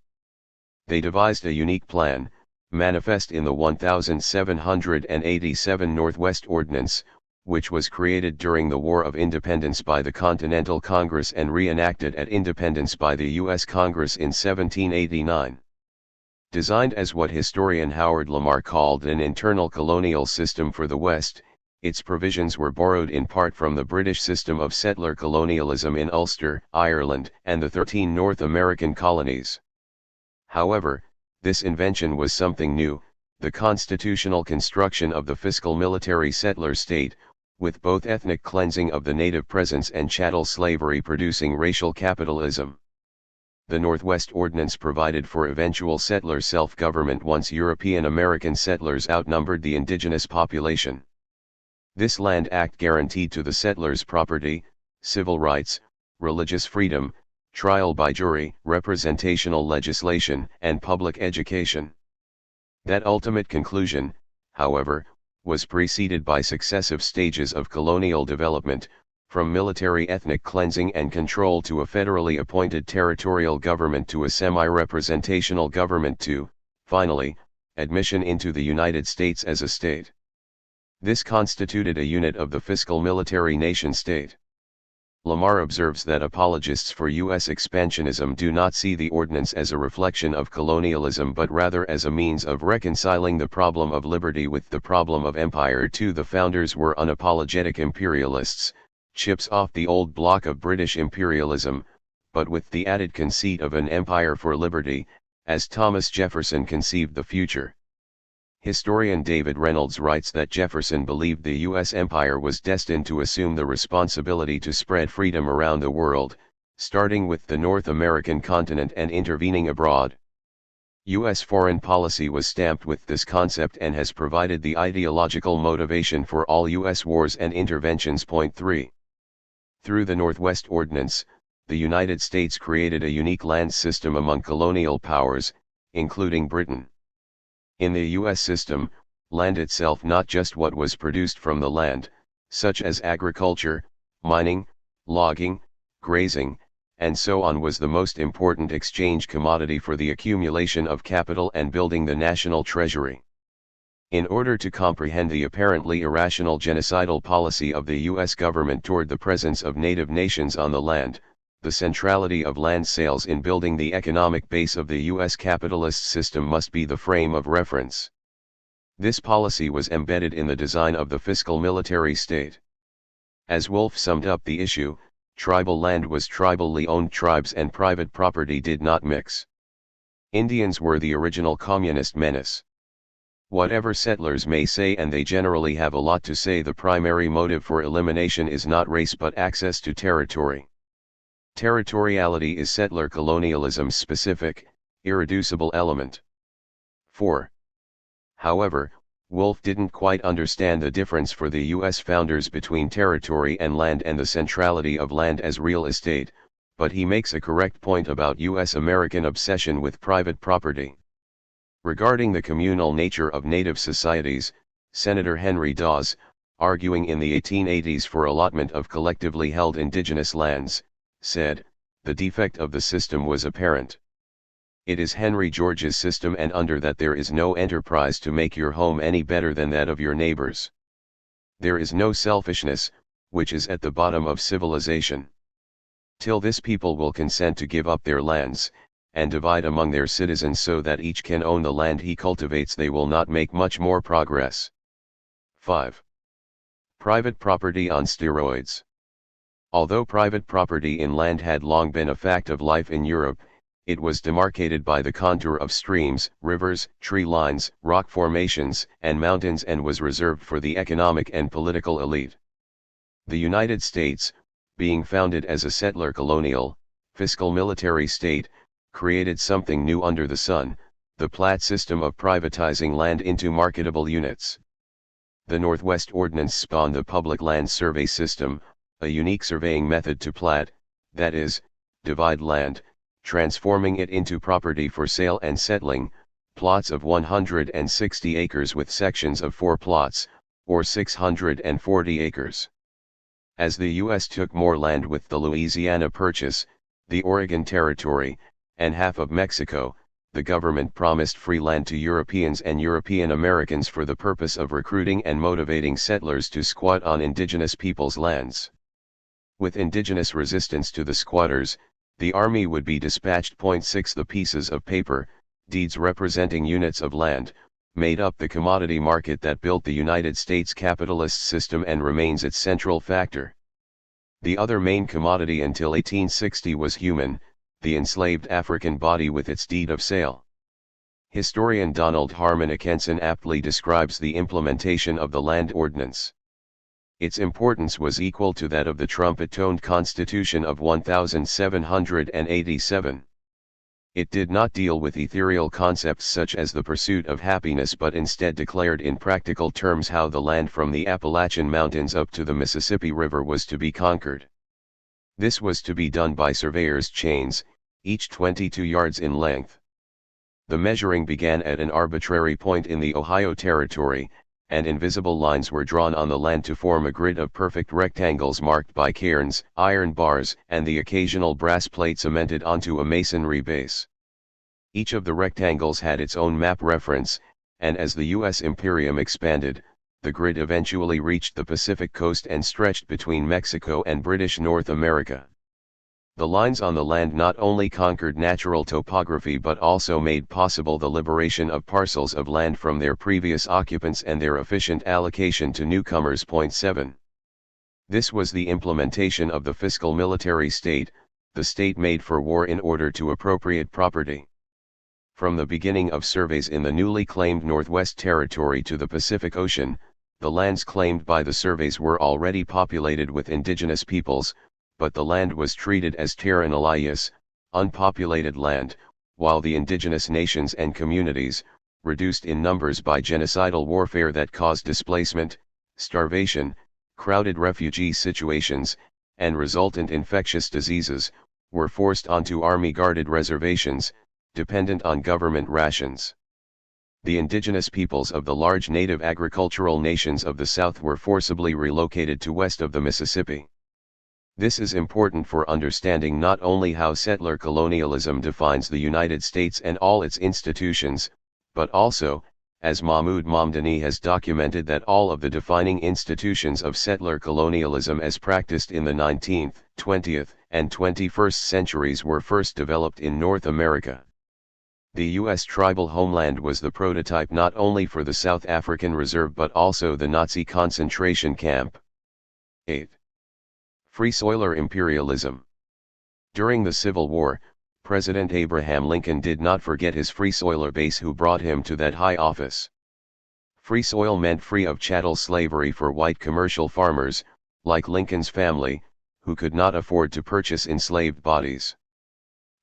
They devised a unique plan, manifest in the 1787 Northwest Ordinance, which was created during the War of Independence by the Continental Congress and reenacted at Independence by the U.S. Congress in 1789. Designed as what historian Howard Lamar called an internal colonial system for the West, its provisions were borrowed in part from the British system of settler colonialism in Ulster, Ireland, and the 13 North American colonies. However, this invention was something new, the constitutional construction of the fiscal military settler state, with both ethnic cleansing of the native presence and chattel slavery producing racial capitalism. The Northwest Ordinance provided for eventual settler self-government once European American settlers outnumbered the indigenous population. This Land Act guaranteed to the settlers property, civil rights, religious freedom, trial by jury, representational legislation, and public education. That ultimate conclusion, however, was preceded by successive stages of colonial development, from military ethnic cleansing and control to a federally appointed territorial government to a semi-representational government to, finally, admission into the United States as a state. This constituted a unit of the fiscal military nation-state. Lamar observes that apologists for U.S. expansionism do not see the ordinance as a reflection of colonialism but rather as a means of reconciling the problem of liberty with the problem of empire. The founders were unapologetic imperialists, chips off the old block of British imperialism, but with the added conceit of an empire for liberty, as Thomas Jefferson conceived the future. Historian David Reynolds writes that Jefferson believed the U.S. empire was destined to assume the responsibility to spread freedom around the world, starting with the North American continent and intervening abroad. U.S. foreign policy was stamped with this concept and has provided the ideological motivation for all U.S. wars and interventions. 3. Through the Northwest Ordinance, the United States created a unique land system among colonial powers, including Britain. In the U.S. system, land itself, not just what was produced from the land, such as agriculture, mining, logging, grazing, and so on, was the most important exchange commodity for the accumulation of capital and building the national treasury. In order to comprehend the apparently irrational genocidal policy of the U.S. government toward the presence of native nations on the land, the centrality of land sales in building the economic base of the U.S. capitalist system must be the frame of reference. This policy was embedded in the design of the fiscal military state. As Wolff summed up the issue, tribal land was tribally owned tribes and private property did not mix. Indians were the original communist menace. Whatever settlers may say, and they generally have a lot to say, the primary motive for elimination is not race but access to territory. Territoriality is settler colonialism's specific, irreducible element. 4. However, Wolff didn't quite understand the difference for the U.S. founders between territory and land and the centrality of land as real estate, but he makes a correct point about U.S. American obsession with private property. Regarding the communal nature of native societies, Senator Henry Dawes, arguing in the 1880s for allotment of collectively held indigenous lands, said, "The defect of the system was apparent. It is Henry George's system, and under that there is no enterprise to make your home any better than that of your neighbors. There is no selfishness, which is at the bottom of civilization. Till this people will consent to give up their lands, and divide among their citizens so that each can own the land he cultivates, they will not make much more progress." 5. Private property on steroids. Although private property in land had long been a fact of life in Europe, it was demarcated by the contour of streams, rivers, tree lines, rock formations, and mountains, and was reserved for the economic and political elite. The United States, being founded as a settler colonial, fiscal military state, created something new under the sun, the plat system of privatizing land into marketable units. The Northwest Ordinance spawned the public land survey system, a unique surveying method to plat, that is, divide land, transforming it into property for sale and settling, plots of 160 acres with sections of 4 plots, or 640 acres. As the U.S. took more land with the Louisiana Purchase, the Oregon Territory, and half of Mexico, the government promised free land to Europeans and European Americans for the purpose of recruiting and motivating settlers to squat on indigenous peoples' lands. With indigenous resistance to the squatters, the army would be dispatched. 6 The pieces of paper, deeds representing units of land, made up the commodity market that built the United States capitalist system and remains its central factor. The other main commodity until 1860 was human, the enslaved African body with its deed of sale. Historian Donald Harmon Atkinson aptly describes the implementation of the Land Ordinance. Its importance was equal to that of the trumpet-toned Constitution of 1787. It did not deal with ethereal concepts such as the pursuit of happiness, but instead declared in practical terms how the land from the Appalachian Mountains up to the Mississippi River was to be conquered. This was to be done by surveyors' chains, each 22 yards in length. The measuring began at an arbitrary point in the Ohio Territory, and invisible lines were drawn on the land to form a grid of perfect rectangles marked by cairns, iron bars, and the occasional brass plate cemented onto a masonry base. Each of the rectangles had its own map reference, and as the U.S. Imperium expanded, the grid eventually reached the Pacific coast and stretched between Mexico and British North America. The lines on the land not only conquered natural topography but also made possible the liberation of parcels of land from their previous occupants and their efficient allocation to newcomers. 7. This was the implementation of the fiscal military state, the state made for war in order to appropriate property. From the beginning of surveys in the newly claimed Northwest Territory to the Pacific Ocean, the lands claimed by the surveys were already populated with indigenous peoples, but the land was treated as terra nullius, unpopulated land, while the indigenous nations and communities, reduced in numbers by genocidal warfare that caused displacement, starvation, crowded refugee situations, and resultant infectious diseases, were forced onto army-guarded reservations, dependent on government rations. The indigenous peoples of the large native agricultural nations of the South were forcibly relocated to west of the Mississippi. This is important for understanding not only how settler colonialism defines the United States and all its institutions, but also, as Mahmoud Mamdani has documented, that all of the defining institutions of settler colonialism as practiced in the 19th, 20th, and 21st centuries were first developed in North America. The U.S. tribal homeland was the prototype not only for the South African Reserve but also the Nazi concentration camp. 8. Free soiler imperialism. During the Civil War, President Abraham Lincoln did not forget his free soiler base who brought him to that high office. Free soil meant free of chattel slavery for white commercial farmers, like Lincoln's family, who could not afford to purchase enslaved bodies.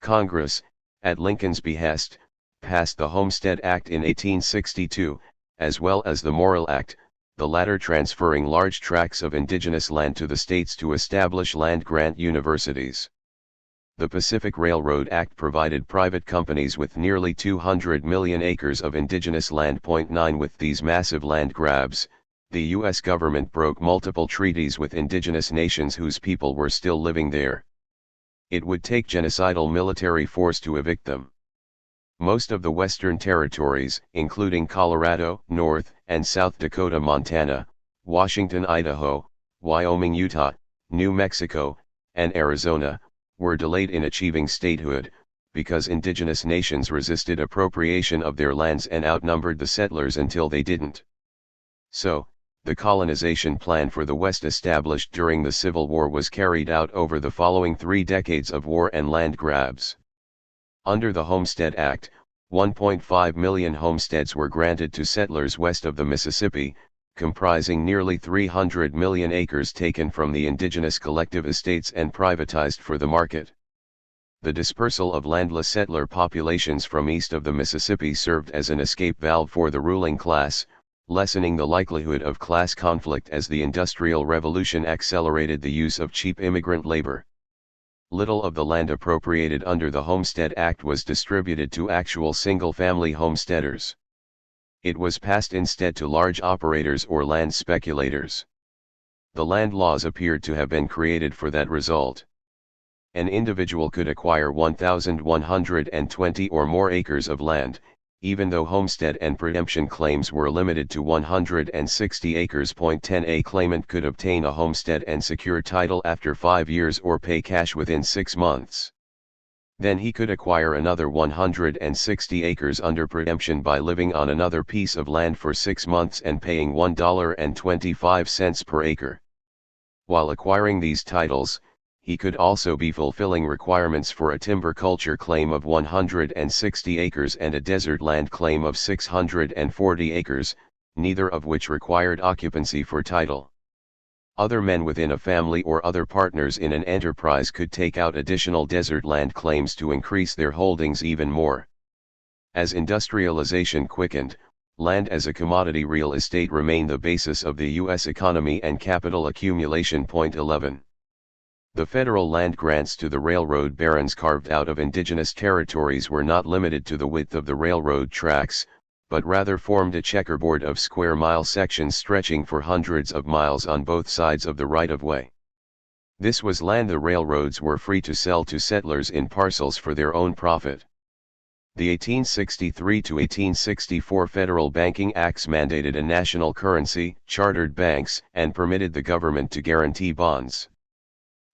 Congress, at Lincoln's behest, passed the Homestead Act in 1862, as well as the Morrill Act, the latter transferring large tracts of indigenous land to the states to establish land-grant universities. The Pacific Railroad Act provided private companies with nearly 200 million acres of indigenous land. 9 With these massive land grabs, the U.S. government broke multiple treaties with indigenous nations whose people were still living there. It would take genocidal military force to evict them. Most of the western territories, including Colorado, North and South Dakota, Montana, Washington, Idaho, Wyoming, Utah, New Mexico, and Arizona, were delayed in achieving statehood, because indigenous nations resisted appropriation of their lands and outnumbered the settlers until they didn't. So, the colonization plan for the West established during the Civil War was carried out over the following 3 decades of war and land grabs. Under the Homestead Act, 1.5 million homesteads were granted to settlers west of the Mississippi, comprising nearly 300 million acres taken from the indigenous collective estates and privatized for the market. The dispersal of landless settler populations from east of the Mississippi served as an escape valve for the ruling class, lessening the likelihood of class conflict as the Industrial Revolution accelerated the use of cheap immigrant labor. Little of the land appropriated under the Homestead Act was distributed to actual single-family homesteaders. It was passed instead to large operators or land speculators. The land laws appeared to have been created for that result. An individual could acquire 1,120 or more acres of land, even though homestead and preemption claims were limited to 160 acres. 10 A claimant could obtain a homestead and secure title after 5 years or pay cash within 6 months. Then he could acquire another 160 acres under preemption by living on another piece of land for 6 months and paying $1.25 per acre. While acquiring these titles, he could also be fulfilling requirements for a timber culture claim of 160 acres and a desert land claim of 640 acres, neither of which required occupancy for title. Other men within a family or other partners in an enterprise could take out additional desert land claims to increase their holdings even more. As industrialization quickened, land as a commodity real estate remained the basis of the U.S. economy and capital accumulation. 11. The federal land grants to the railroad barons carved out of indigenous territories were not limited to the width of the railroad tracks, but rather formed a checkerboard of square-mile sections stretching for hundreds of miles on both sides of the right-of-way. This was land the railroads were free to sell to settlers in parcels for their own profit. The 1863 to 1864 Federal Banking Acts mandated a national currency, chartered banks, and permitted the government to guarantee bonds.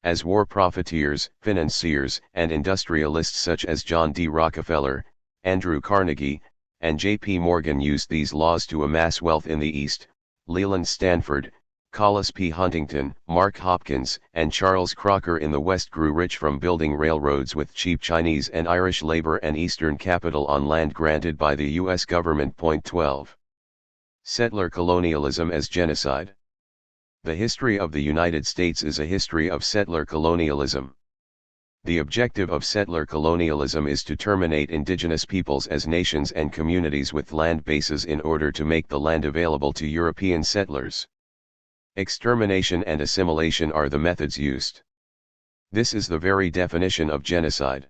As war profiteers, financiers, and industrialists such as John D. Rockefeller, Andrew Carnegie, and J.P. Morgan used these laws to amass wealth in the East, Leland Stanford, Collis P. Huntington, Mark Hopkins, and Charles Crocker in the West grew rich from building railroads with cheap Chinese and Irish labor and Eastern capital on land granted by the U.S. government. 12. Settler colonialism as genocide. The history of the United States is a history of settler colonialism. The objective of settler colonialism is to terminate indigenous peoples as nations and communities with land bases in order to make the land available to European settlers. Extermination and assimilation are the methods used. This is the very definition of genocide.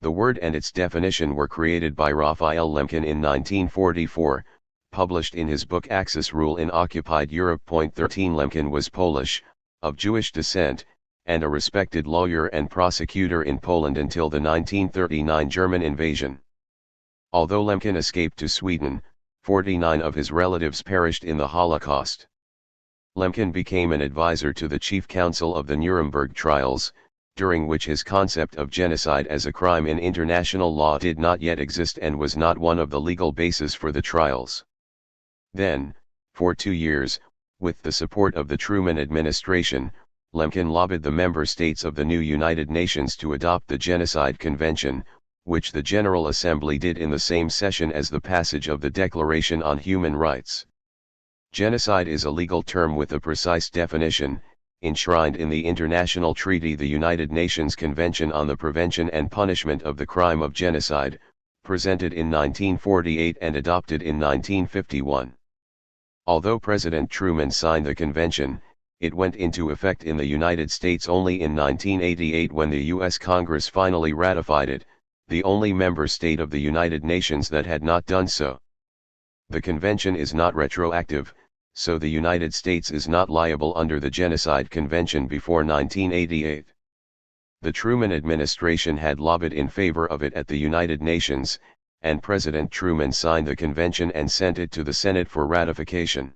The word and its definition were created by Raphael Lemkin in 1944, published in his book Axis Rule in Occupied Europe. 13 Lemkin was Polish, of Jewish descent, and a respected lawyer and prosecutor in Poland until the 1939 German invasion. Although Lemkin escaped to Sweden, 49 of his relatives perished in the Holocaust. Lemkin became an advisor to the chief counsel of the Nuremberg trials, during which his concept of genocide as a crime in international law did not yet exist and was not one of the legal bases for the trials. Then, for 2 years, with the support of the Truman administration, Lemkin lobbied the member states of the new United Nations to adopt the Genocide Convention, which the General Assembly did in the same session as the passage of the Declaration on Human Rights. Genocide is a legal term with a precise definition, enshrined in the international treaty, the United Nations Convention on the Prevention and Punishment of the Crime of Genocide, presented in 1948 and adopted in 1951. Although President Truman signed the convention, it went into effect in the United States only in 1988 when the U.S. Congress finally ratified it, the only member state of the United Nations that had not done so. The convention is not retroactive, so the United States is not liable under the Genocide Convention before 1988. The Truman administration had lobbied in favor of it at the United Nations, and President Truman signed the convention and sent it to the Senate for ratification.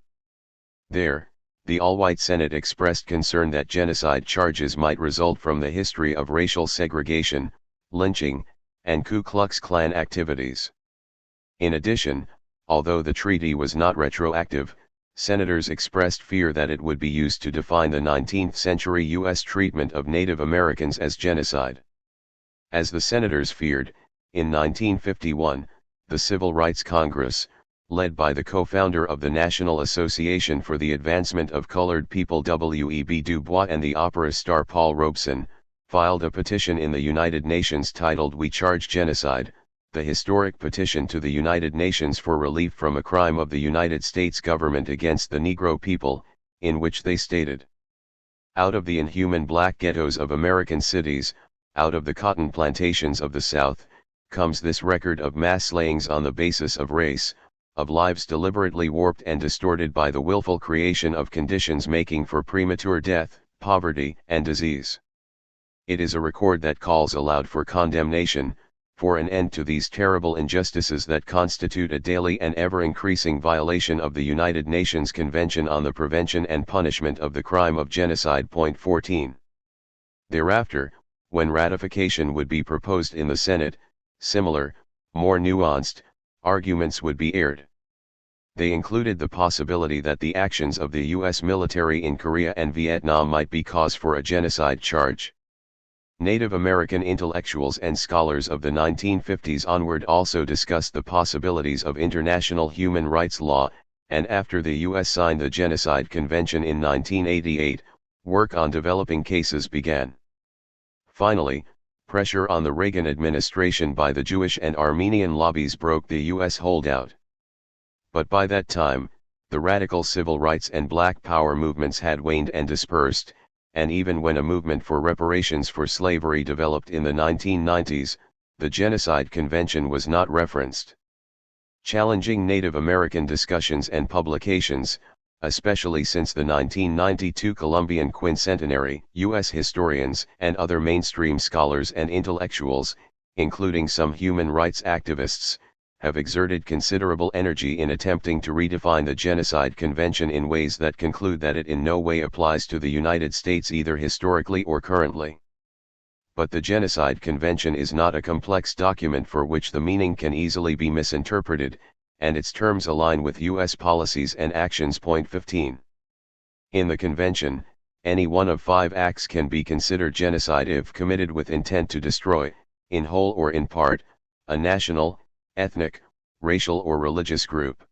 There, the all-white Senate expressed concern that genocide charges might result from the history of racial segregation, lynching, and Ku Klux Klan activities. In addition, although the treaty was not retroactive, senators expressed fear that it would be used to define the 19th-century U.S. treatment of Native Americans as genocide. As the senators feared, in 1951, the Civil Rights Congress, led by the co-founder of the National Association for the Advancement of Colored People W.E.B. Du Bois and the opera star Paul Robeson, filed a petition in the United Nations titled "We Charge Genocide," the historic petition to the United Nations for relief from a crime of the United States government against the Negro people, in which they stated, "Out of the inhuman black ghettos of American cities, out of the cotton plantations of the South, comes this record of mass slayings on the basis of race, of lives deliberately warped and distorted by the willful creation of conditions making for premature death, poverty, and disease. It is a record that calls aloud for condemnation, for an end to these terrible injustices that constitute a daily and ever-increasing violation of the United Nations Convention on the Prevention and Punishment of the Crime of Genocide." 14. Thereafter, when ratification would be proposed in the Senate, similar, more nuanced, arguments would be aired. They included the possibility that the actions of the U.S. military in Korea and Vietnam might be cause for a genocide charge. Native American intellectuals and scholars of the 1950s onward also discussed the possibilities of international human rights law, and after the U.S. signed the Genocide Convention in 1988, work on developing cases began. Finally, pressure on the Reagan administration by the Jewish and Armenian lobbies broke the U.S. holdout. But by that time, the radical civil rights and black power movements had waned and dispersed, and even when a movement for reparations for slavery developed in the 1990s, the Genocide Convention was not referenced. Challenging Native American discussions and publications, especially since the 1992 Columbian Quincentenary, U.S. historians and other mainstream scholars and intellectuals, including some human rights activists, have exerted considerable energy in attempting to redefine the Genocide Convention in ways that conclude that it in no way applies to the United States either historically or currently. But the Genocide Convention is not a complex document for which the meaning can easily be misinterpreted, and its terms align with U.S. policies and actions. 15. In the Convention, any one of 5 acts can be considered genocide if committed with intent to destroy, in whole or in part, a national, ethnic, racial or religious group.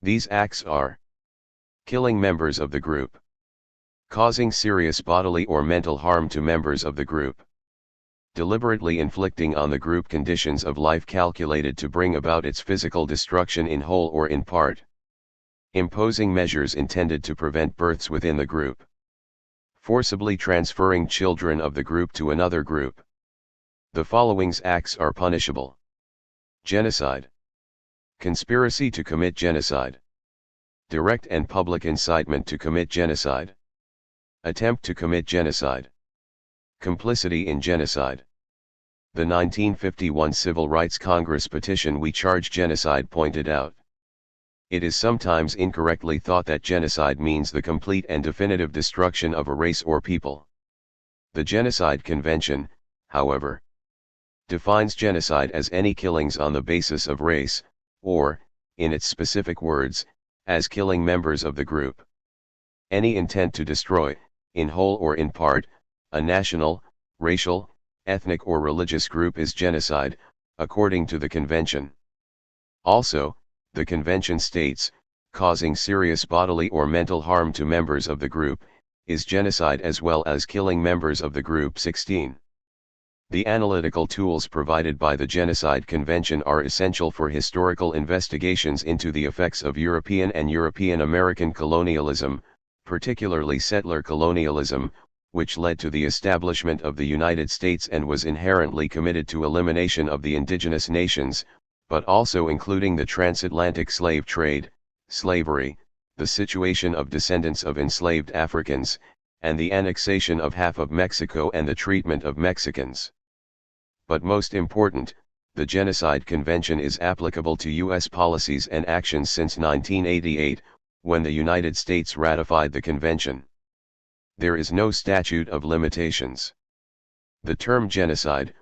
These acts are: killing members of the group, causing serious bodily or mental harm to members of the group, deliberately inflicting on the group conditions of life calculated to bring about its physical destruction in whole or in part, imposing measures intended to prevent births within the group, Forcibly transferring children of the group to another group. The following acts are punishable. Genocide. Conspiracy to commit genocide. Direct and public incitement to commit genocide. Attempt to commit genocide. Complicity in genocide. The 1951 Civil Rights Congress petition "We Charge Genocide" pointed out. It is sometimes incorrectly thought that genocide means the complete and definitive destruction of a race or people. The Genocide Convention, however, defines genocide as any killings on the basis of race, or, in its specific words, as killing members of the group. Any intent to destroy, in whole or in part, a national, racial, ethnic or religious group is genocide, according to the Convention. Also, the Convention states, causing serious bodily or mental harm to members of the group, is genocide as well as killing members of the group. 16. The analytical tools provided by the Genocide Convention are essential for historical investigations into the effects of European and European American colonialism, particularly settler colonialism, which led to the establishment of the United States and was inherently committed to elimination of the indigenous nations, but also including the transatlantic slave trade, slavery, the situation of descendants of enslaved Africans, and the annexation of half of Mexico and the treatment of Mexicans. But most important, the Genocide Convention is applicable to U.S. policies and actions since 1988, when the United States ratified the Convention. There is no statute of limitations. The term genocide,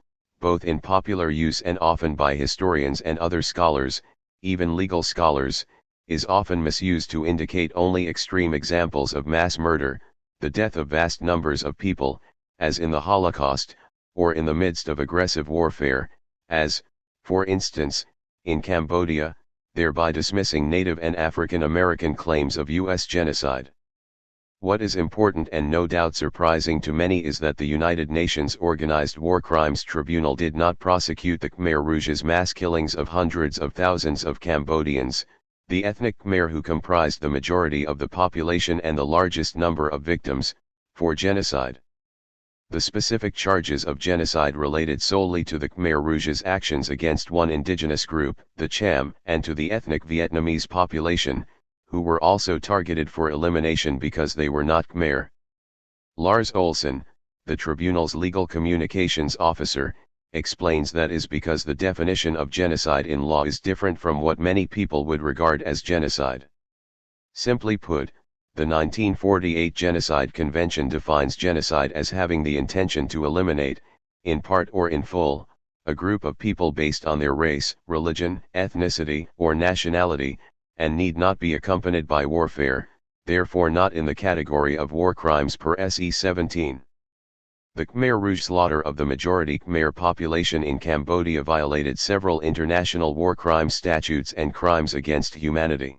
both in popular use and often by historians and other scholars, even legal scholars, is often misused to indicate only extreme examples of mass murder, the death of vast numbers of people, as in the Holocaust, or in the midst of aggressive warfare, as, for instance, in Cambodia, thereby dismissing Native and African American claims of U.S. genocide. What is important and no doubt surprising to many is that the United Nations Organized War Crimes Tribunal did not prosecute the Khmer Rouge's mass killings of hundreds of thousands of Cambodians, the ethnic Khmer who comprised the majority of the population and the largest number of victims, for genocide. The specific charges of genocide related solely to the Khmer Rouge's actions against one indigenous group, the Cham, and to the ethnic Vietnamese population, who were also targeted for elimination because they were not Khmer. Lars Olsen, the tribunal's legal communications officer, explains that is because the definition of genocide in law is different from what many people would regard as genocide. Simply put, the 1948 Genocide Convention defines genocide as having the intention to eliminate, in part or in full, a group of people based on their race, religion, ethnicity, or nationality, and need not be accompanied by warfare, therefore not in the category of war crimes per SE 17. The Khmer Rouge slaughter of the majority Khmer population in Cambodia violated several international war crime statutes and crimes against humanity.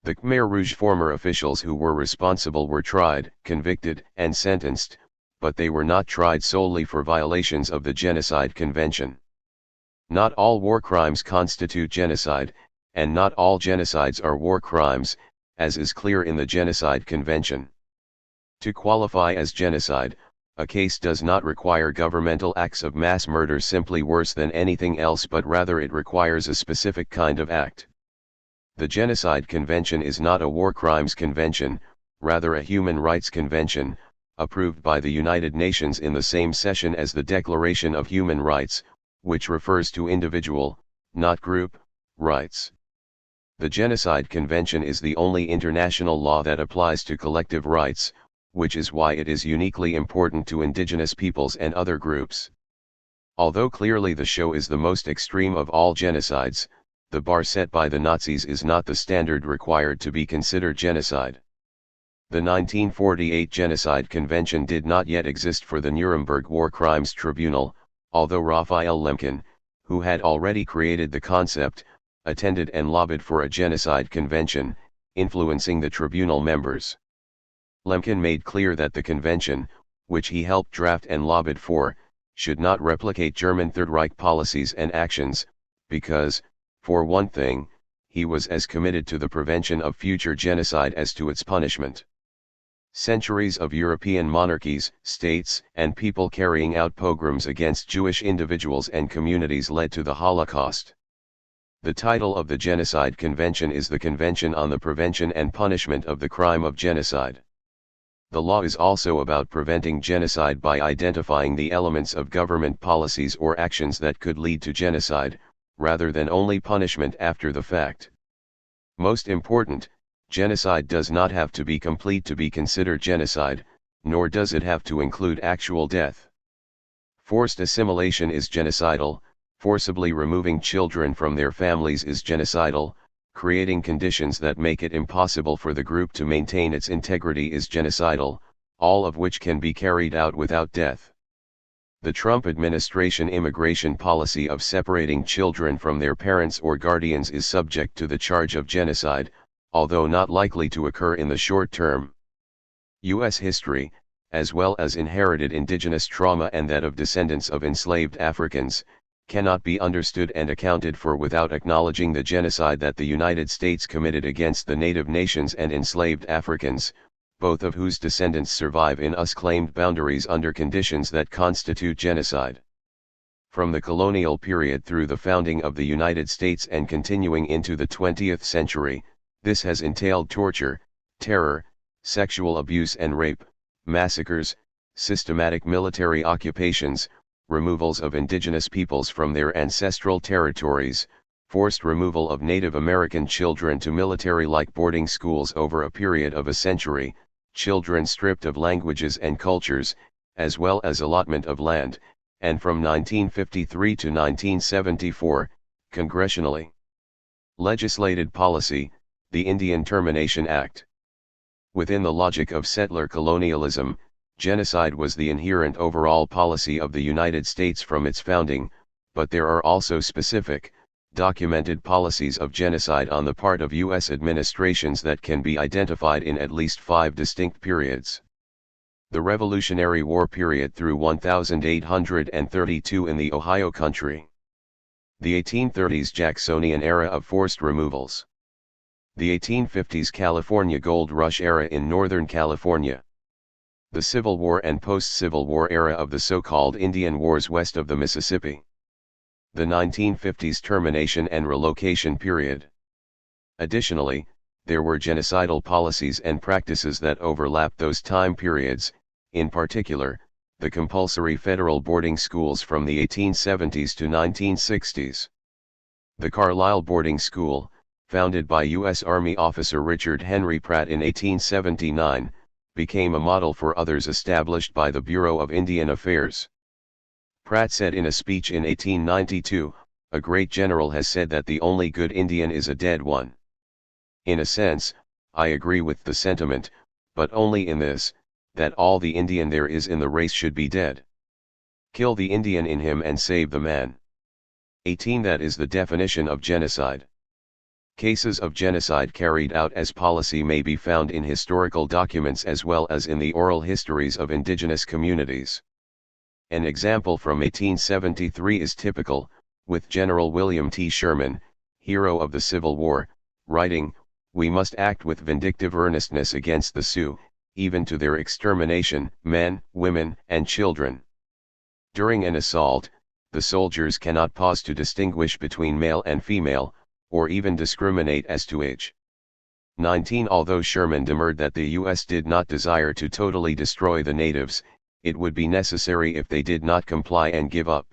The Khmer Rouge former officials who were responsible were tried, convicted, and sentenced, but they were not tried solely for violations of the Genocide Convention. Not all war crimes constitute genocide, and not all genocides are war crimes, as is clear in the Genocide Convention. To qualify as genocide, a case does not require governmental acts of mass murder simply worse than anything else, but rather it requires a specific kind of act. The Genocide Convention is not a war crimes convention, rather a human rights convention, approved by the United Nations in the same session as the Declaration of Human Rights, which refers to individual, not group, rights. The Genocide Convention is the only international law that applies to collective rights, which is why it is uniquely important to indigenous peoples and other groups. Although clearly the show is the most extreme of all genocides, the bar set by the Nazis is not the standard required to be considered genocide. The 1948 Genocide Convention did not yet exist for the Nuremberg War Crimes Tribunal, although Raphael Lemkin, who had already created the concept, attended and lobbied for a genocide convention, influencing the tribunal members. Lemkin made clear that the convention, which he helped draft and lobbied for, should not replicate German Third Reich policies and actions, because, for one thing, he was as committed to the prevention of future genocide as to its punishment. Centuries of European monarchies, states, and people carrying out pogroms against Jewish individuals and communities led to the Holocaust. The title of the Genocide Convention is the Convention on the Prevention and Punishment of the Crime of Genocide. The law is also about preventing genocide by identifying the elements of government policies or actions that could lead to genocide, rather than only punishment after the fact. Most important, genocide does not have to be complete to be considered genocide, nor does it have to include actual death. Forced assimilation is genocidal, forcibly removing children from their families is genocidal, creating conditions that make it impossible for the group to maintain its integrity is genocidal, all of which can be carried out without death. The Trump administration immigration policy of separating children from their parents or guardians is subject to the charge of genocide, although not likely to occur in the short term. U.S. history, as well as inherited indigenous trauma and that of descendants of enslaved Africans, cannot be understood and accounted for without acknowledging the genocide that the United States committed against the native nations and enslaved Africans, both of whose descendants survive in US-claimed boundaries under conditions that constitute genocide. From the colonial period through the founding of the United States and continuing into the 20th century, this has entailed torture, terror, sexual abuse and rape, massacres, systematic military occupations, removals of indigenous peoples from their ancestral territories, forced removal of Native American children to military-like boarding schools over a period of a century, children stripped of languages and cultures, as well as allotment of land, and from 1953 to 1974, congressionally legislated policy, the Indian Termination Act. Within the logic of settler colonialism, genocide was the inherent overall policy of the United States from its founding, but there are also specific, documented policies of genocide on the part of U.S. administrations that can be identified in at least 5 distinct periods. The Revolutionary War period through 1832 in the Ohio Country. The 1830s Jacksonian era of forced removals. The 1850s California Gold Rush era in Northern California. The Civil War and post-Civil War era of the so-called Indian Wars west of the Mississippi. The 1950s termination and relocation period. Additionally, there were genocidal policies and practices that overlapped those time periods, in particular, the compulsory federal boarding schools from the 1870s to 1960s. The Carlisle Boarding School, founded by U.S. Army officer Richard Henry Pratt in 1879, became a model for others established by the Bureau of Indian Affairs. Pratt said in a speech in 1892, "A great general has said that the only good Indian is a dead one. In a sense, I agree with the sentiment, but only in this, that all the Indian there is in the race should be dead. Kill the Indian in him and save the man." 18 That is the definition of genocide. Cases of genocide carried out as policy may be found in historical documents as well as in the oral histories of indigenous communities. An example from 1873 is typical, with General William T. Sherman, hero of the Civil War, writing, "We must act with vindictive earnestness against the Sioux, even to their extermination, men, women, and children. During an assault, the soldiers cannot pause to distinguish between male and female, or even discriminate as to age." 19 Although Sherman demurred that the U.S. did not desire to totally destroy the natives, it would be necessary if they did not comply and give up.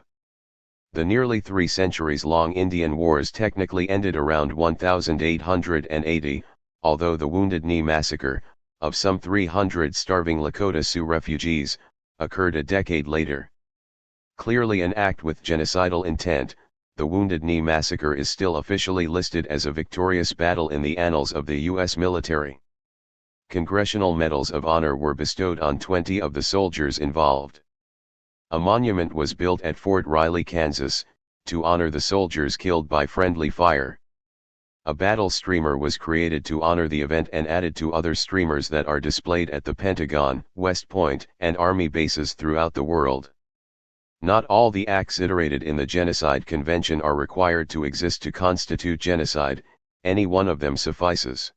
The nearly 3 centuries-long Indian Wars technically ended around 1880, although the Wounded Knee Massacre, of some 300 starving Lakota Sioux refugees, occurred a decade later. Clearly an act with genocidal intent, the Wounded Knee Massacre is still officially listed as a victorious battle in the annals of the U.S. military. Congressional Medals of Honor were bestowed on 20 of the soldiers involved. A monument was built at Fort Riley, Kansas, to honor the soldiers killed by friendly fire. A battle streamer was created to honor the event and added to other streamers that are displayed at the Pentagon, West Point, and Army bases throughout the world. Not all the acts iterated in the Genocide Convention are required to exist to constitute genocide, any one of them suffices.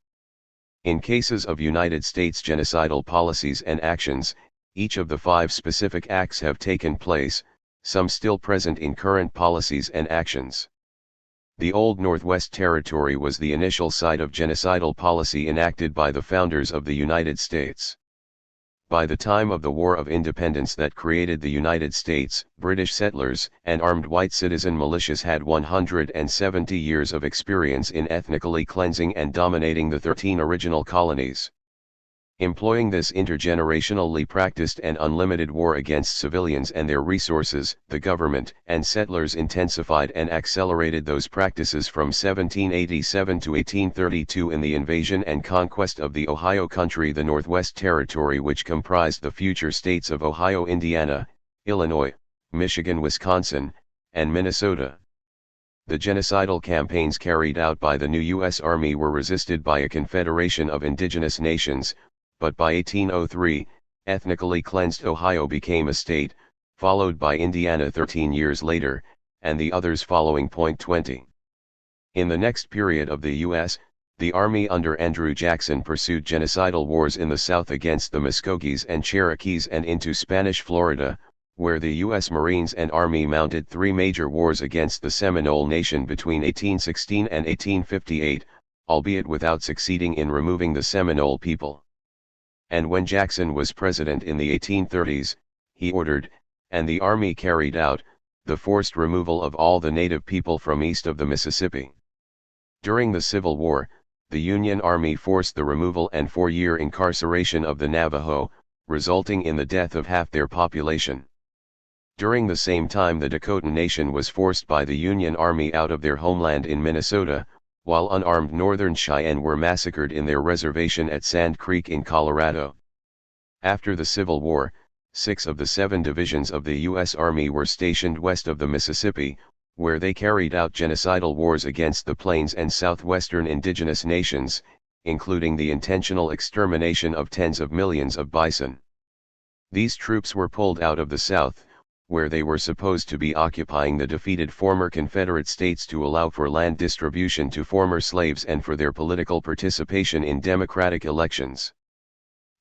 In cases of United States genocidal policies and actions, each of the 5 specific acts have taken place, some still present in current policies and actions. The Old Northwest Territory was the initial site of genocidal policy enacted by the founders of the United States. By the time of the War of Independence that created the United States, British settlers and armed white citizen militias had 170 years of experience in ethnically cleansing and dominating the 13 original colonies. Employing this intergenerationally practiced and unlimited war against civilians and their resources, the government and settlers intensified and accelerated those practices from 1787 to 1832 in the invasion and conquest of the Ohio Country, the Northwest Territory, which comprised the future states of Ohio, Indiana, Illinois, Michigan, Wisconsin, and Minnesota. The genocidal campaigns carried out by the new U.S. Army were resisted by a confederation of indigenous nations, but by 1803, ethnically cleansed Ohio became a state, followed by Indiana 13 years later, and the others following. 20. In the next period of the U.S., the Army under Andrew Jackson pursued genocidal wars in the South against the Muskogees and Cherokees and into Spanish Florida, where the U.S. Marines and Army mounted 3 major wars against the Seminole Nation between 1816 and 1858, albeit without succeeding in removing the Seminole people. And when Jackson was president in the 1830s, he ordered, and the Army carried out, the forced removal of all the native people from east of the Mississippi. During the Civil War, the Union Army forced the removal and 4-year incarceration of the Navajo, resulting in the death of half their population. During the same time, the Dakota Nation was forced by the Union Army out of their homeland in Minnesota, while unarmed Northern Cheyenne were massacred in their reservation at Sand Creek in Colorado. After the Civil War, 6 of the 7 divisions of the U.S. Army were stationed west of the Mississippi, where they carried out genocidal wars against the Plains and southwestern indigenous nations, including the intentional extermination of tens of millions of bison. These troops were pulled out of the South, where they were supposed to be occupying the defeated former Confederate states to allow for land distribution to former slaves and for their political participation in democratic elections.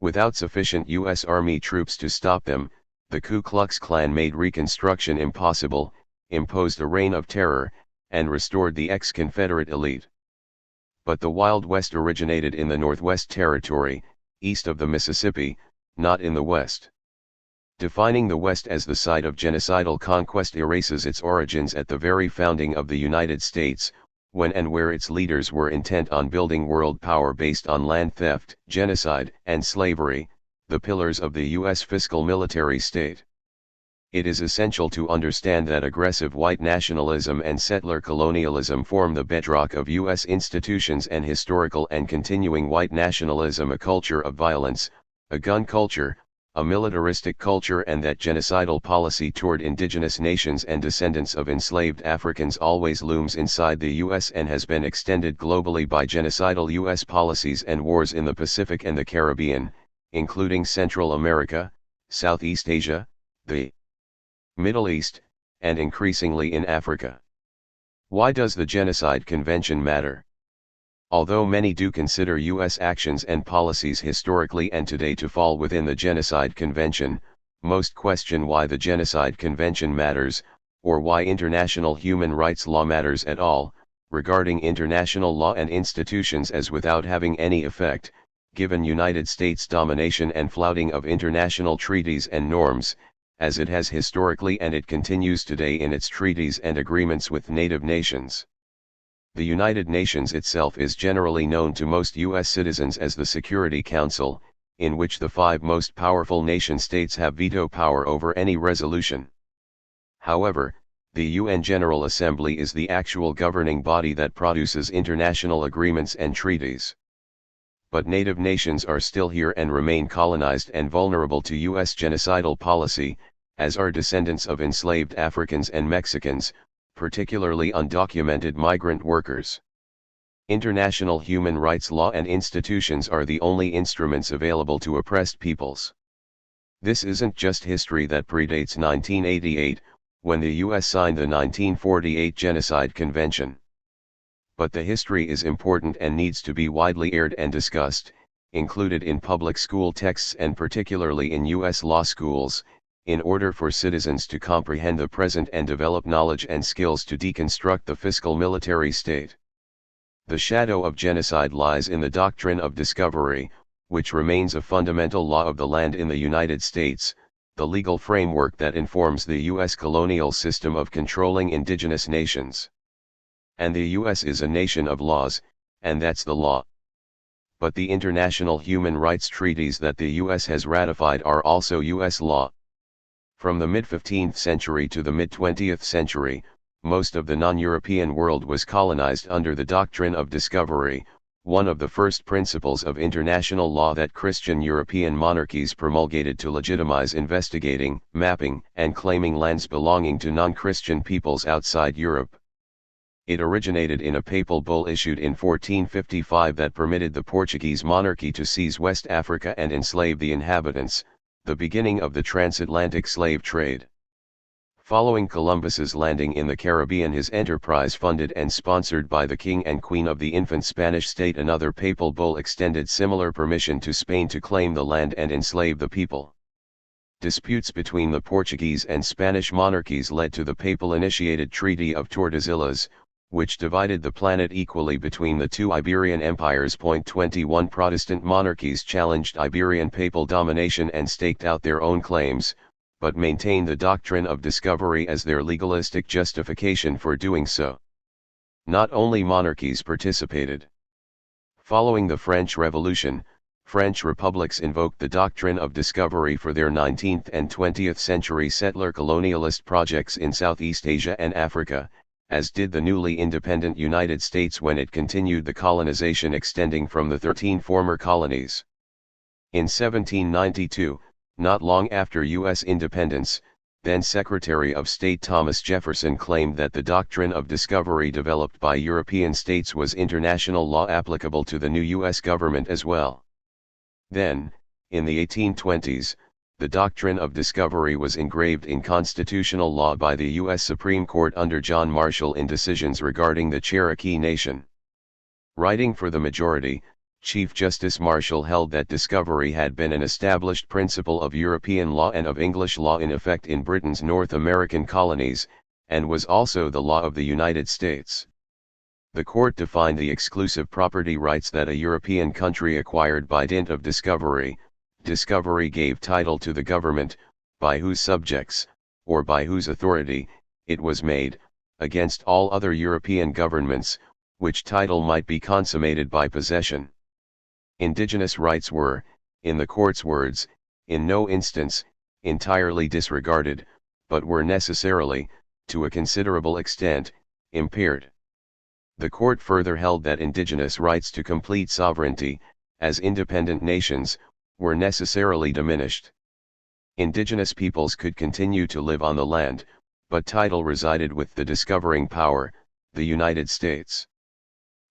Without sufficient U.S. Army troops to stop them, the Ku Klux Klan made Reconstruction impossible, imposed a reign of terror, and restored the ex-Confederate elite. But the Wild West originated in the Northwest Territory, east of the Mississippi, not in the West. Defining the West as the site of genocidal conquest erases its origins at the very founding of the United States, when and where its leaders were intent on building world power based on land theft, genocide, and slavery, the pillars of the U.S. fiscal military state. It is essential to understand that aggressive white nationalism and settler colonialism form the bedrock of U.S. institutions, and historical and continuing white nationalism a culture of violence, a gun culture, a militaristic culture, and that genocidal policy toward indigenous nations and descendants of enslaved Africans always looms inside the U.S. and has been extended globally by genocidal U.S. policies and wars in the Pacific and the Caribbean, including Central America, Southeast Asia, the Middle East, and increasingly in Africa. Why does the Genocide Convention matter? Although many do consider U.S. actions and policies historically and today to fall within the Genocide Convention, most question why the Genocide Convention matters, or why international human rights law matters at all, regarding international law and institutions as without having any effect, given United States domination and flouting of international treaties and norms, as it has historically and it continues today in its treaties and agreements with native nations. The United Nations itself is generally known to most U.S. citizens as the Security Council, in which the 5 most powerful nation-states have veto power over any resolution. However, the UN General Assembly is the actual governing body that produces international agreements and treaties. But native nations are still here and remain colonized and vulnerable to U.S. genocidal policy, as are descendants of enslaved Africans and Mexicans, particularly undocumented migrant workers. International human rights law and institutions are the only instruments available to oppressed peoples. This isn't just history that predates 1988, when the U.S. signed the 1948 Genocide Convention. but the history is important and needs to be widely aired and discussed, included in public school texts and particularly in U.S. law schools, in order for citizens to comprehend the present and develop knowledge and skills to deconstruct the fiscal military state. The shadow of genocide lies in the doctrine of discovery, which remains a fundamental law of the land in the United States, the legal framework that informs the U.S. colonial system of controlling indigenous nations. And the U.S. is a nation of laws, and that's the law. But the international human rights treaties that the U.S. has ratified are also U.S. law. From the mid-15th century to the mid-20th century, most of the non-European world was colonized under the doctrine of discovery, one of the first principles of international law that Christian European monarchies promulgated to legitimize investigating, mapping, and claiming lands belonging to non-Christian peoples outside Europe. It originated in a papal bull issued in 1455 that permitted the Portuguese monarchy to seize West Africa and enslave the inhabitants, the beginning of the transatlantic slave trade. Following Columbus's landing in the Caribbean, his enterprise funded and sponsored by the King and Queen of the infant Spanish state, another papal bull extended similar permission to Spain to claim the land and enslave the people. Disputes between the Portuguese and Spanish monarchies led to the papal-initiated Treaty of Tordesillas, which divided the planet equally between the two Iberian empires. 21 Protestant monarchies challenged Iberian papal domination and staked out their own claims, but maintained the doctrine of discovery as their legalistic justification for doing so. Not only monarchies participated. Following the French Revolution, French republics invoked the doctrine of discovery for their 19th and 20th century settler colonialist projects in Southeast Asia and Africa, as did the newly independent United States when it continued the colonization extending from the 13 former colonies. In 1792, not long after U.S. independence, then Secretary of State Thomas Jefferson claimed that the doctrine of discovery developed by European states was international law applicable to the new U.S. government as well. Then, in the 1820s, the doctrine of discovery was engraved in constitutional law by the U.S. Supreme Court under John Marshall in decisions regarding the Cherokee Nation. Writing for the majority, Chief Justice Marshall held that discovery had been an established principle of European law and of English law in effect in Britain's North American colonies, and was also the law of the United States. The court defined the exclusive property rights that a European country acquired by dint of discovery. Discovery gave title to the government, by whose subjects, or by whose authority, it was made, against all other European governments, which title might be consummated by possession. Indigenous rights were, in the court's words, in no instance, entirely disregarded, but were necessarily, to a considerable extent, impaired. The court further held that indigenous rights to complete sovereignty, as independent nations, were necessarily diminished. Indigenous peoples could continue to live on the land, but title resided with the discovering power, the United States.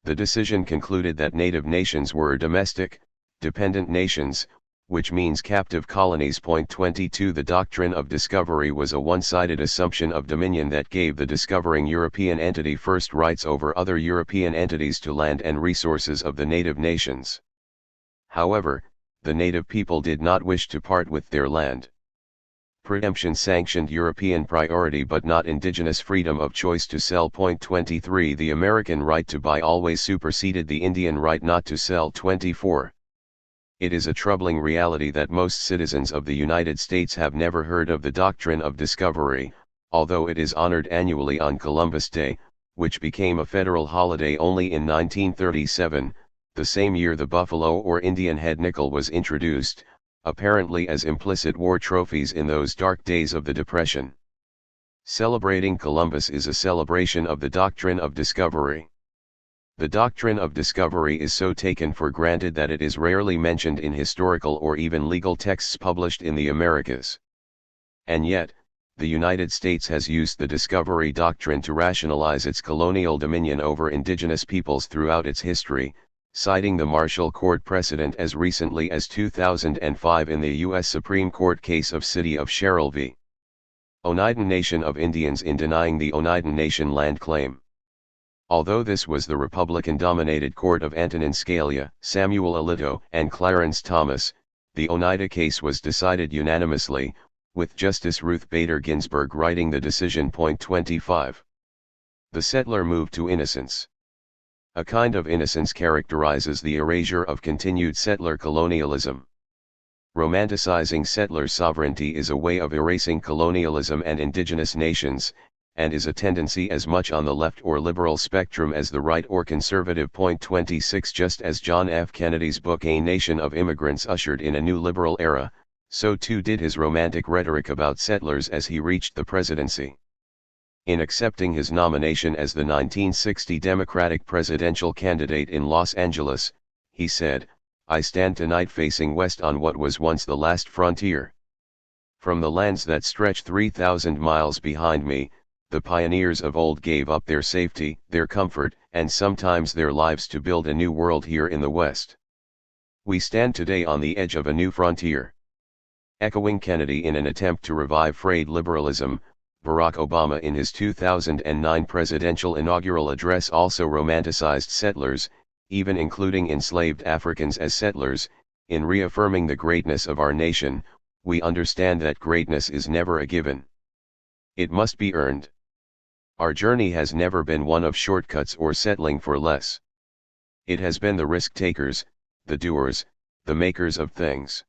The decision concluded that native nations were domestic, dependent nations, which means captive colonies. 22 The doctrine of discovery was a one-sided assumption of dominion that gave the discovering European entity first rights over other European entities to land and resources of the native nations. However, the native people did not wish to part with their land. Preemption sanctioned European priority but not indigenous freedom of choice to sell. 23 The American right to buy always superseded the Indian right not to sell. 24 It is a troubling reality that most citizens of the United States have never heard of the doctrine of discovery, although it is honored annually on Columbus Day, which became a federal holiday only in 1937, the same year the buffalo or Indian head nickel was introduced, apparently as implicit war trophies in those dark days of the Depression. Celebrating Columbus is a celebration of the doctrine of discovery. The doctrine of discovery is so taken for granted that it is rarely mentioned in historical or even legal texts published in the Americas. And yet, the United States has used the discovery doctrine to rationalize its colonial dominion over indigenous peoples throughout its history, citing the Marshall Court precedent as recently as 2005 in the U.S. Supreme Court case of City of Sherrill v. Oneida Nation of Indians in denying the Oneida Nation land claim. Although this was the Republican-dominated court of Antonin Scalia, Samuel Alito, and Clarence Thomas, the Oneida case was decided unanimously, with Justice Ruth Bader Ginsburg writing the decision. 25. The settler moved to innocence. A kind of innocence characterizes the erasure of continued settler colonialism. Romanticizing settler sovereignty is a way of erasing colonialism and indigenous nations, and is a tendency as much on the left or liberal spectrum as the right or conservative. 26 Just as John F. Kennedy's book A Nation of Immigrants ushered in a new liberal era, so too did his romantic rhetoric about settlers as he reached the presidency. In accepting his nomination as the 1960 Democratic presidential candidate in Los Angeles, he said, "I stand tonight facing west on what was once the last frontier. From the lands that stretch 3,000 miles behind me, the pioneers of old gave up their safety, their comfort, and sometimes their lives to build a new world here in the West. We stand today on the edge of a new frontier." Echoing Kennedy in an attempt to revive frayed liberalism, Barack Obama in his 2009 presidential inaugural address also romanticized settlers, even including enslaved Africans as settlers. In reaffirming the greatness of our nation, we understand that greatness is never a given. It must be earned. Our journey has never been one of shortcuts or settling for less. It has been the risk-takers, the doers, the makers of things.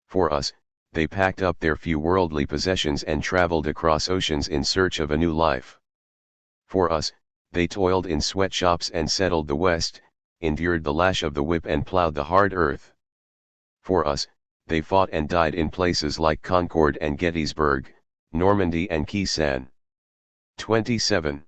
For us, they packed up their few worldly possessions and traveled across oceans in search of a new life. For us, they toiled in sweatshops and settled the West, endured the lash of the whip and plowed the hard earth. For us, they fought and died in places like Concord and Gettysburg, Normandy and Queensland. 27.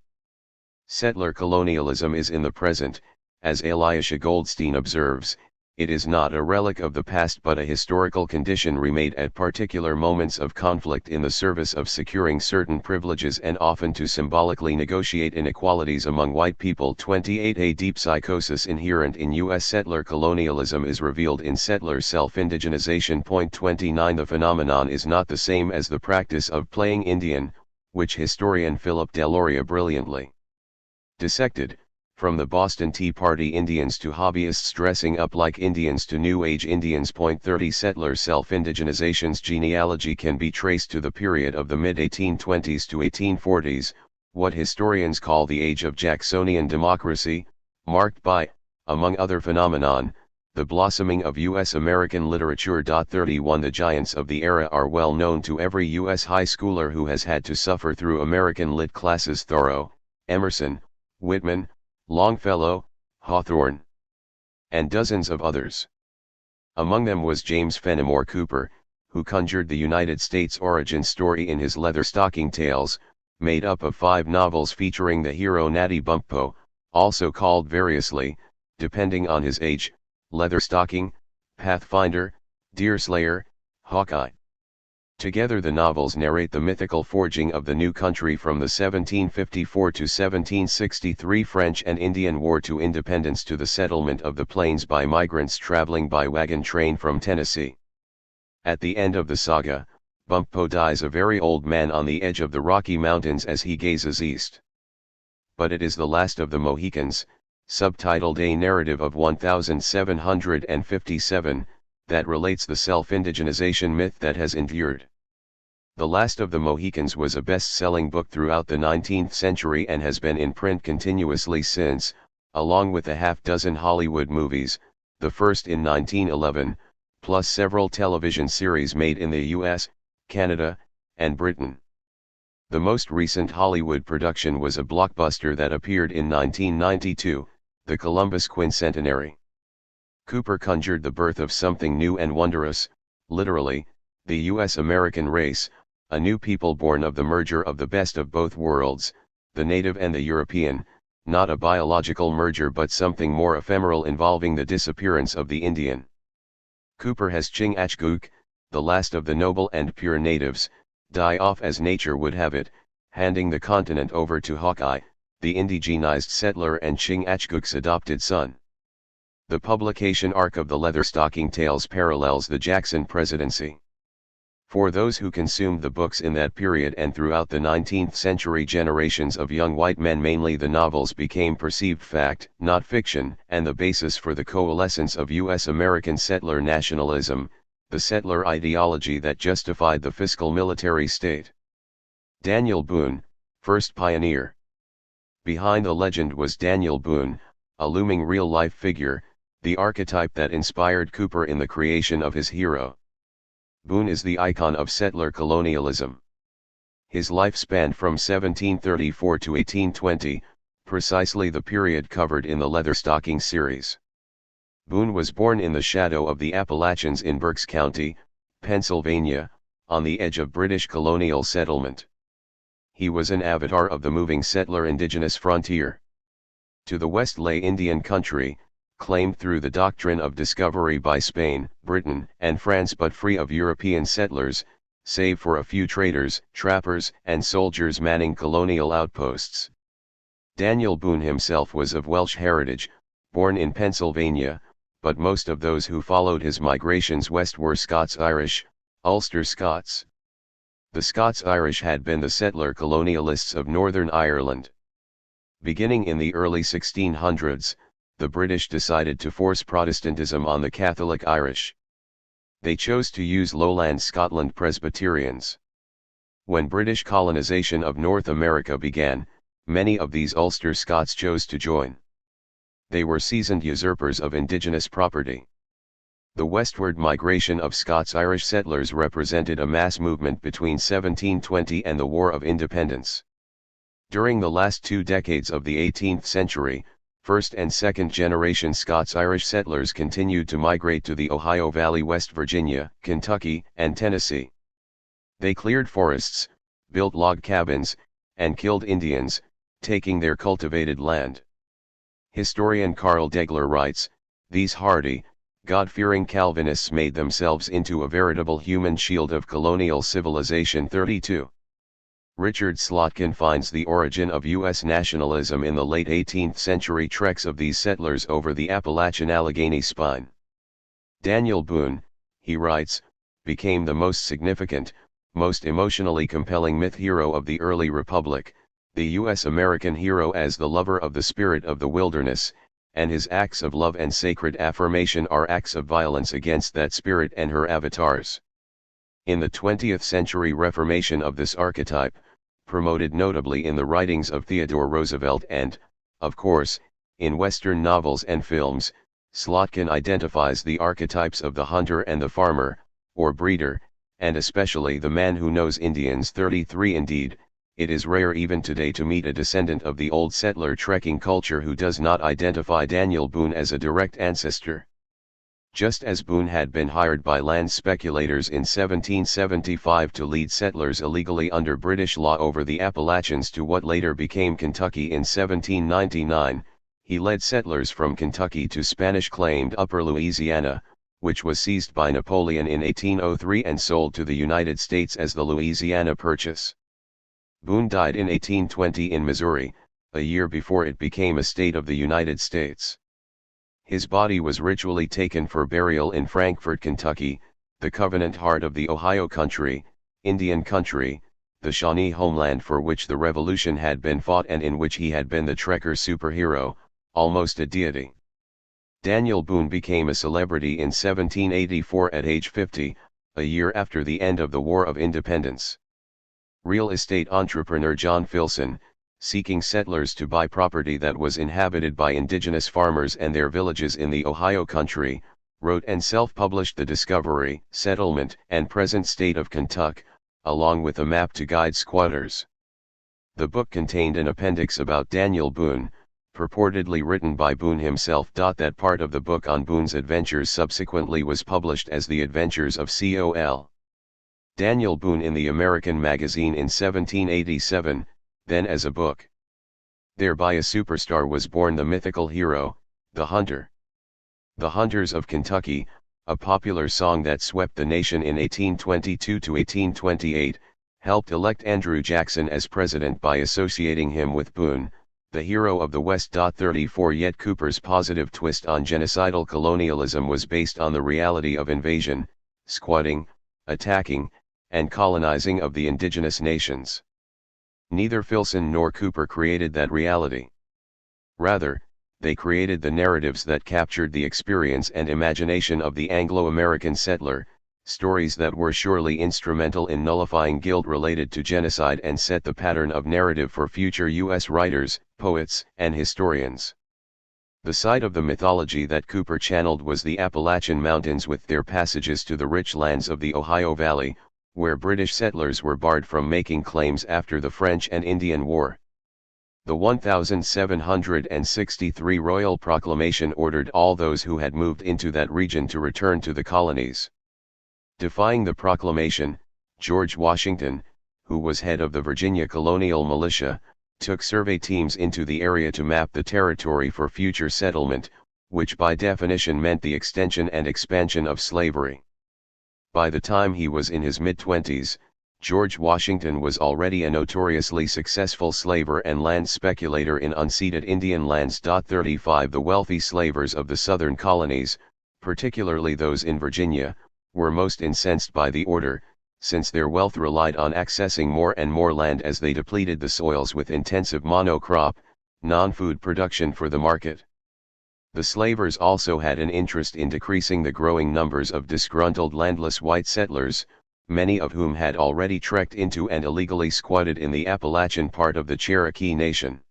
Settler colonialism is in the present, as Elisha Goldstein observes. It is not a relic of the past but a historical condition remade at particular moments of conflict in the service of securing certain privileges and often to symbolically negotiate inequalities among white people. 28. A deep psychosis inherent in U.S. settler colonialism is revealed in settler self-indigenization. 29. The phenomenon is not the same as the practice of playing Indian, which historian Philip Deloria brilliantly dissected. From the Boston Tea Party Indians to hobbyists dressing up like Indians to New Age Indians. 30. Settler self-indigenization's genealogy can be traced to the period of the mid-1820s to 1840s, what historians call the age of Jacksonian democracy, marked by, among other phenomenon, the blossoming of U.S. American literature. 31. The giants of the era are well known to every U.S. high schooler who has had to suffer through American lit classes: Thoreau, Emerson, Whitman, Longfellow, Hawthorne, and dozens of others. Among them was James Fenimore Cooper, who conjured the United States origin story in his Leatherstocking Tales, made up of 5 novels featuring the hero Natty Bumppo, also called variously, depending on his age, Leatherstocking, Pathfinder, Deerslayer, Hawkeye. Together the novels narrate the mythical forging of the new country from the 1754 to 1763 French and Indian War to independence to the settlement of the plains by migrants traveling by wagon train from Tennessee. At the end of the saga, Bumppo dies a very old man on the edge of the Rocky Mountains as he gazes east. But it is the last of the Mohicans, subtitled A Narrative of 1757, that relates the self-indigenization myth that has endured. The Last of the Mohicans was a best-selling book throughout the 19th century and has been in print continuously since, along with a half-dozen Hollywood movies, the first in 1911, plus several television series made in the US, Canada, and Britain. The most recent Hollywood production was a blockbuster that appeared in 1992, The Columbus Quincentenary. Cooper conjured the birth of something new and wondrous, literally, the U.S.-American race, a new people born of the merger of the best of both worlds, the native and the European, not a biological merger but something more ephemeral involving the disappearance of the Indian. Cooper has Chingachgook, the last of the noble and pure natives, die off as nature would have it, handing the continent over to Hawkeye, the indigenized settler and Chingachgook's adopted son. The publication arc of the Leatherstocking Tales parallels the Jackson presidency. For those who consumed the books in that period and throughout the 19th century, generations of young white men, mainly the novels, became perceived fact, not fiction, and the basis for the coalescence of U.S. American settler nationalism, the settler ideology that justified the fiscal military state. Daniel Boone, first pioneer. Behind the legend was Daniel Boone, a looming real-life figure, the archetype that inspired Cooper in the creation of his hero. Boone is the icon of settler colonialism. His life spanned from 1734 to 1820, precisely the period covered in the Leatherstocking series. Boone was born in the shadow of the Appalachians in Berks County, Pennsylvania, on the edge of British colonial settlement. He was an avatar of the moving settler indigenous frontier. To the west lay Indian country, claimed through the doctrine of discovery by Spain, Britain, and France, but free of European settlers, save for a few traders, trappers, and soldiers manning colonial outposts. Daniel Boone himself was of Welsh heritage, born in Pennsylvania, but most of those who followed his migrations west were Scots-Irish, Ulster Scots. The Scots-Irish had been the settler colonialists of Northern Ireland. Beginning in the early 1600s, the British decided to force Protestantism on the Catholic Irish. They chose to use lowland Scotland Presbyterians. When British colonization of North America began, many of these Ulster Scots chose to join. They were seasoned usurpers of indigenous property. The westward migration of Scots-Irish settlers represented a mass movement between 1720 and the War of Independence. During the last 2 decades of the 18th century, first and second generation Scots-Irish settlers continued to migrate to the Ohio Valley, West Virginia, Kentucky, and Tennessee. They cleared forests, built log cabins, and killed Indians, taking their cultivated land. Historian Carl Degler writes, "These hardy, God-fearing Calvinists made themselves into a veritable human shield of colonial civilization." 32. Richard Slotkin finds the origin of U.S. nationalism in the late 18th century treks of these settlers over the Appalachian-Allegheny spine. Daniel Boone, he writes, became the most significant, most emotionally compelling myth hero of the early republic, the U.S. American hero as the lover of the spirit of the wilderness, and his acts of love and sacred affirmation are acts of violence against that spirit and her avatars. In the 20th century reformation of this archetype, promoted notably in the writings of Theodore Roosevelt and, of course, in Western novels and films, Slotkin identifies the archetypes of the hunter and the farmer, or breeder, and especially the man who knows Indians. 33. Indeed, it is rare even today to meet a descendant of the old settler trekking culture who does not identify Daniel Boone as a direct ancestor. Just as Boone had been hired by land speculators in 1775 to lead settlers illegally under British law over the Appalachians to what later became Kentucky in 1799, he led settlers from Kentucky to Spanish-claimed Upper Louisiana, which was seized by Napoleon in 1803 and sold to the United States as the Louisiana Purchase. Boone died in 1820 in Missouri, a year before it became a state of the United States. His body was ritually taken for burial in Frankfort, Kentucky, the Covenant heart of the Ohio country, Indian country, the Shawnee homeland for which the Revolution had been fought and in which he had been the trekker superhero, almost a deity. Daniel Boone became a celebrity in 1784 at age 50, a year after the end of the War of Independence. Real estate entrepreneur John Filson, seeking settlers to buy property that was inhabited by indigenous farmers and their villages in the Ohio country, wrote and self-published The Discovery, Settlement, and Present State of Kentucky, along with a map to guide squatters. The book contained an appendix about Daniel Boone, purportedly written by Boone himself. That part of the book on Boone's adventures subsequently was published as The Adventures of Col. Daniel Boone in the American Magazine in 1787, then as a book. Thereby a superstar was born, the mythical hero, the hunter. The Hunters of Kentucky, a popular song that swept the nation in 1822 to 1828, helped elect Andrew Jackson as president by associating him with Boone, the hero of the West. 34 Yet Cooper's positive twist on genocidal colonialism was based on the reality of invasion, squatting, attacking, and colonizing of the indigenous nations. Neither Filson nor Cooper created that reality. Rather, they created the narratives that captured the experience and imagination of the Anglo-American settler, stories that were surely instrumental in nullifying guilt related to genocide and set the pattern of narrative for future U.S. writers, poets, and historians. The site of the mythology that Cooper channeled was the Appalachian Mountains with their passages to the rich lands of the Ohio Valley, where British settlers were barred from making claims after the French and Indian War. The 1763 Royal Proclamation ordered all those who had moved into that region to return to the colonies. Defying the proclamation, George Washington, who was head of the Virginia colonial militia, took survey teams into the area to map the territory for future settlement, which by definition meant the extension and expansion of slavery. By the time he was in his mid-twenties, George Washington was already a notoriously successful slaver and land speculator in unceded Indian lands. 35 The wealthy slavers of the southern colonies, particularly those in Virginia, were most incensed by the order, since their wealth relied on accessing more and more land as they depleted the soils with intensive monocrop, non-food production for the market. The slavers also had an interest in decreasing the growing numbers of disgruntled landless white settlers, many of whom had already trekked into and illegally squatted in the Appalachian part of the Cherokee Nation.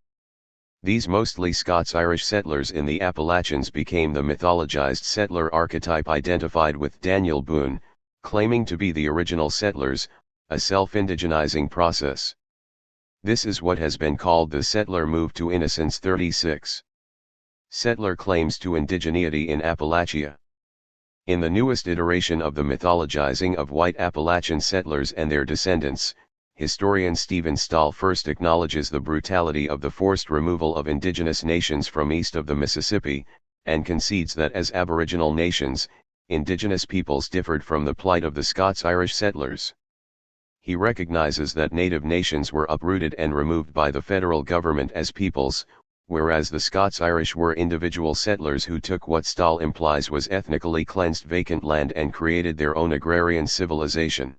These mostly Scots-Irish settlers in the Appalachians became the mythologized settler archetype identified with Daniel Boone, claiming to be the original settlers, a self-indigenizing process. This is what has been called the settler move to innocence. 36. Settler claims to indigeneity in Appalachia. In the newest iteration of the mythologizing of white Appalachian settlers and their descendants, historian Stephen Stahl first acknowledges the brutality of the forced removal of indigenous nations from east of the Mississippi, and concedes that as aboriginal nations, indigenous peoples differed from the plight of the Scots-Irish settlers. He recognizes that native nations were uprooted and removed by the federal government as peoples, whereas the Scots-Irish were individual settlers who took what Stahl implies was ethnically cleansed vacant land and created their own agrarian civilization.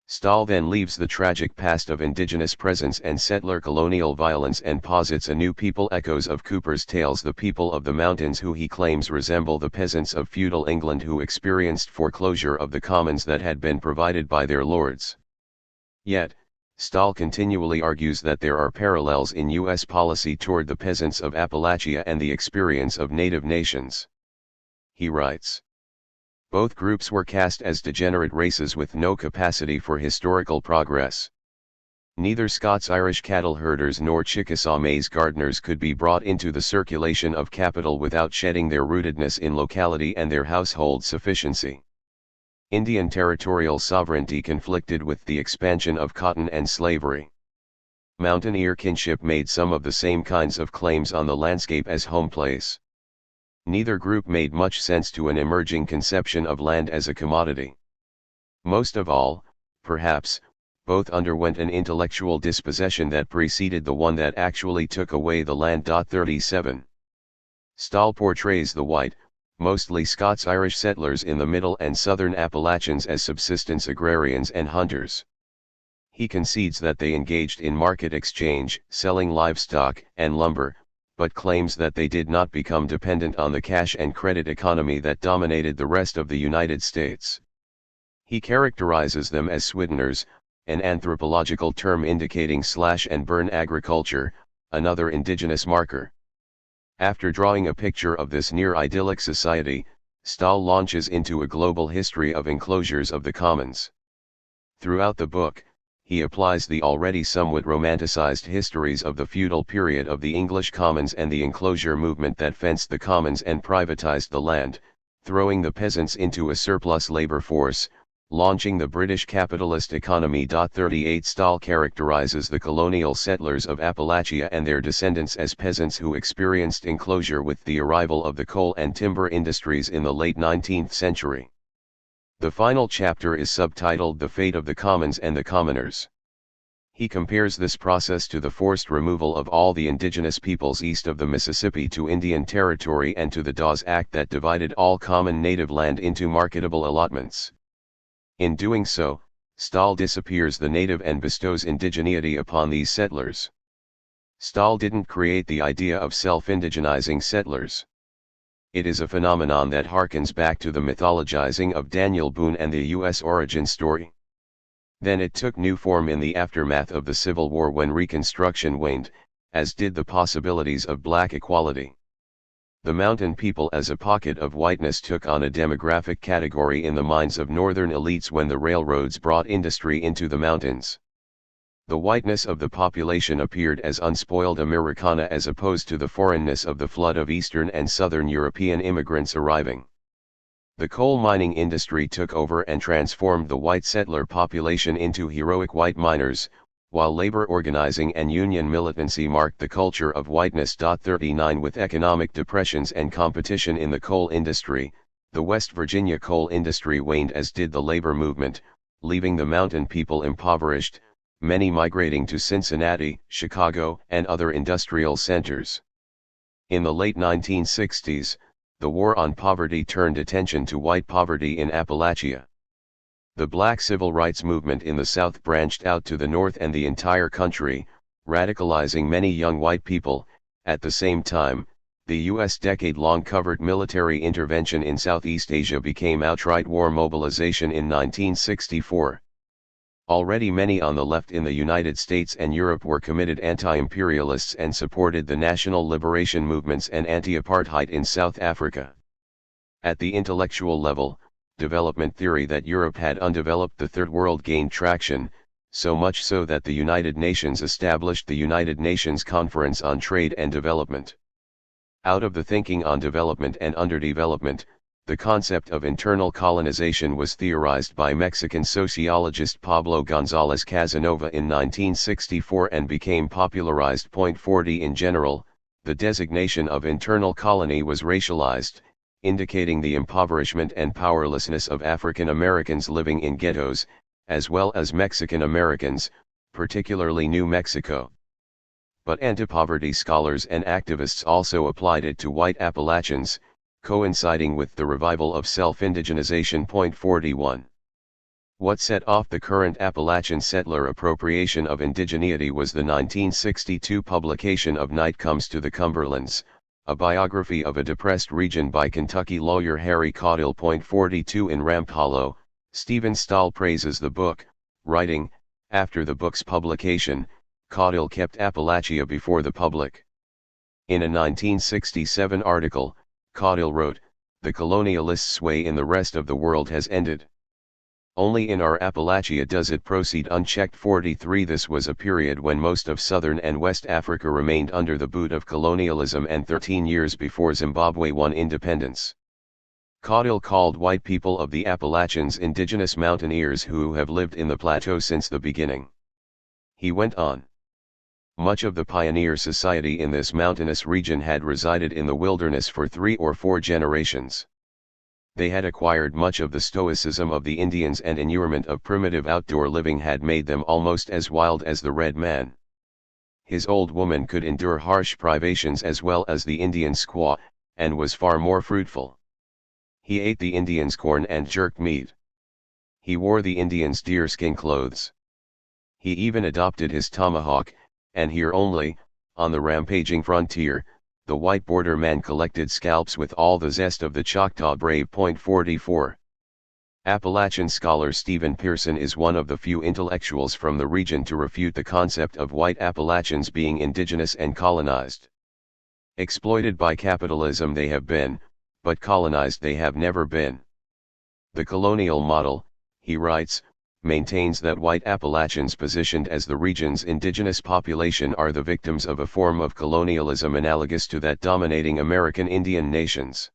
Stahl then leaves the tragic past of indigenous presence and settler colonial violence and posits a new people echoes of Cooper's tales, the people of the mountains who he claims resemble the peasants of feudal England who experienced foreclosure of the commons that had been provided by their lords. Yet, Stahl continually argues that there are parallels in U.S. policy toward the peasants of Appalachia and the experience of native nations. He writes, both groups were cast as degenerate races with no capacity for historical progress. Neither Scots-Irish cattle herders nor Chickasaw maize gardeners could be brought into the circulation of capital without shedding their rootedness in locality and their household sufficiency. Indian territorial sovereignty conflicted with the expansion of cotton and slavery. Mountaineer kinship made some of the same kinds of claims on the landscape as home place. Neither group made much sense to an emerging conception of land as a commodity. Most of all, perhaps, both underwent an intellectual dispossession that preceded the one that actually took away the land. 37. Stahl portrays the white, mostly Scots-Irish settlers in the middle and southern Appalachians as subsistence agrarians and hunters. He concedes that they engaged in market exchange, selling livestock and lumber, but claims that they did not become dependent on the cash and credit economy that dominated the rest of the United States. He characterizes them as swiddeners, an anthropological term indicating slash and burn agriculture, another indigenous marker. After drawing a picture of this near idyllic society, Stahl launches into a global history of enclosures of the commons. Throughout the book, he applies the already somewhat romanticized histories of the feudal period of the English commons and the enclosure movement that fenced the commons and privatized the land, throwing the peasants into a surplus labor force, launching the British capitalist economy. 38 Stahl characterizes the colonial settlers of Appalachia and their descendants as peasants who experienced enclosure with the arrival of the coal and timber industries in the late 19th century. The final chapter is subtitled The Fate of the Commons and the Commoners. He compares this process to the forced removal of all the indigenous peoples east of the Mississippi to Indian Territory and to the Dawes Act that divided all common native land into marketable allotments. In doing so, Stahl disappears the native and bestows indigeneity upon these settlers. Stahl didn't create the idea of self-indigenizing settlers. It is a phenomenon that harkens back to the mythologizing of Daniel Boone and the U.S. origin story. Then it took new form in the aftermath of the Civil War when Reconstruction waned, as did the possibilities of black equality. The mountain people as a pocket of whiteness took on a demographic category in the minds of northern elites when the railroads brought industry into the mountains. The whiteness of the population appeared as unspoiled Americana as opposed to the foreignness of the flood of Eastern and Southern European immigrants arriving. The coal mining industry took over and transformed the white settler population into heroic white miners, while labor organizing and union militancy marked the culture of whiteness. 39 With economic depressions and competition in the coal industry, the West Virginia coal industry waned as did the labor movement, leaving the mountain people impoverished, many migrating to Cincinnati, Chicago, and other industrial centers. In the late 1960s, the war on poverty turned attention to white poverty in Appalachia. The Black Civil Rights Movement in the South branched out to the North and the entire country, radicalizing many young white people. At the same time, the U.S. decade-long covert military intervention in Southeast Asia became outright war mobilization in 1964. Already many on the left in the United States and Europe were committed anti-imperialists and supported the national liberation movements and anti-apartheid in South Africa. At the intellectual level, development theory that Europe had undeveloped the Third World gained traction, so much so that the United Nations established the United Nations Conference on Trade and Development. Out of the thinking on development and underdevelopment, the concept of internal colonization was theorized by Mexican sociologist Pablo González Casanova in 1964 and became popularized. 40 In general, the designation of internal colony was racialized, indicating the impoverishment and powerlessness of African Americans living in ghettos, as well as Mexican Americans, particularly New Mexico. But anti-poverty scholars and activists also applied it to white Appalachians, coinciding with the revival of self-indigenization. 41. What set off the current Appalachian settler appropriation of indigeneity was the 1962 publication of Night Comes to the Cumberlands, a biography of a depressed region by Kentucky lawyer Harry Caudill. 42 In Ramp Hollow, Stephen Stahl praises the book, writing, after the book's publication, Caudill kept Appalachia before the public. In a 1967 article, Caudill wrote, "The colonialists' sway in the rest of the world has ended. Only in our Appalachia does it proceed unchecked." 43 This was a period when most of southern and West Africa remained under the boot of colonialism and 13 years before Zimbabwe won independence. Caudill called white people of the Appalachians indigenous mountaineers who have lived in the plateau since the beginning. He went on. Much of the pioneer society in this mountainous region had resided in the wilderness for 3 or 4 generations. They had acquired much of the stoicism of the Indians, and inurement of primitive outdoor living had made them almost as wild as the red man. His old woman could endure harsh privations as well as the Indian squaw, and was far more fruitful. He ate the Indians' corn and jerked meat. He wore the Indians' deerskin clothes. He even adopted his tomahawk, and here only, on the rampaging frontier, the white border man collected scalps with all the zest of the Choctaw brave. 44. Appalachian scholar Stephen Pearson is one of the few intellectuals from the region to refute the concept of white Appalachians being indigenous and colonized. Exploited by capitalism they have been, but colonized they have never been. The colonial model, he writes, maintains that white Appalachians positioned as the region's indigenous population are the victims of a form of colonialism analogous to that dominating American Indian nations.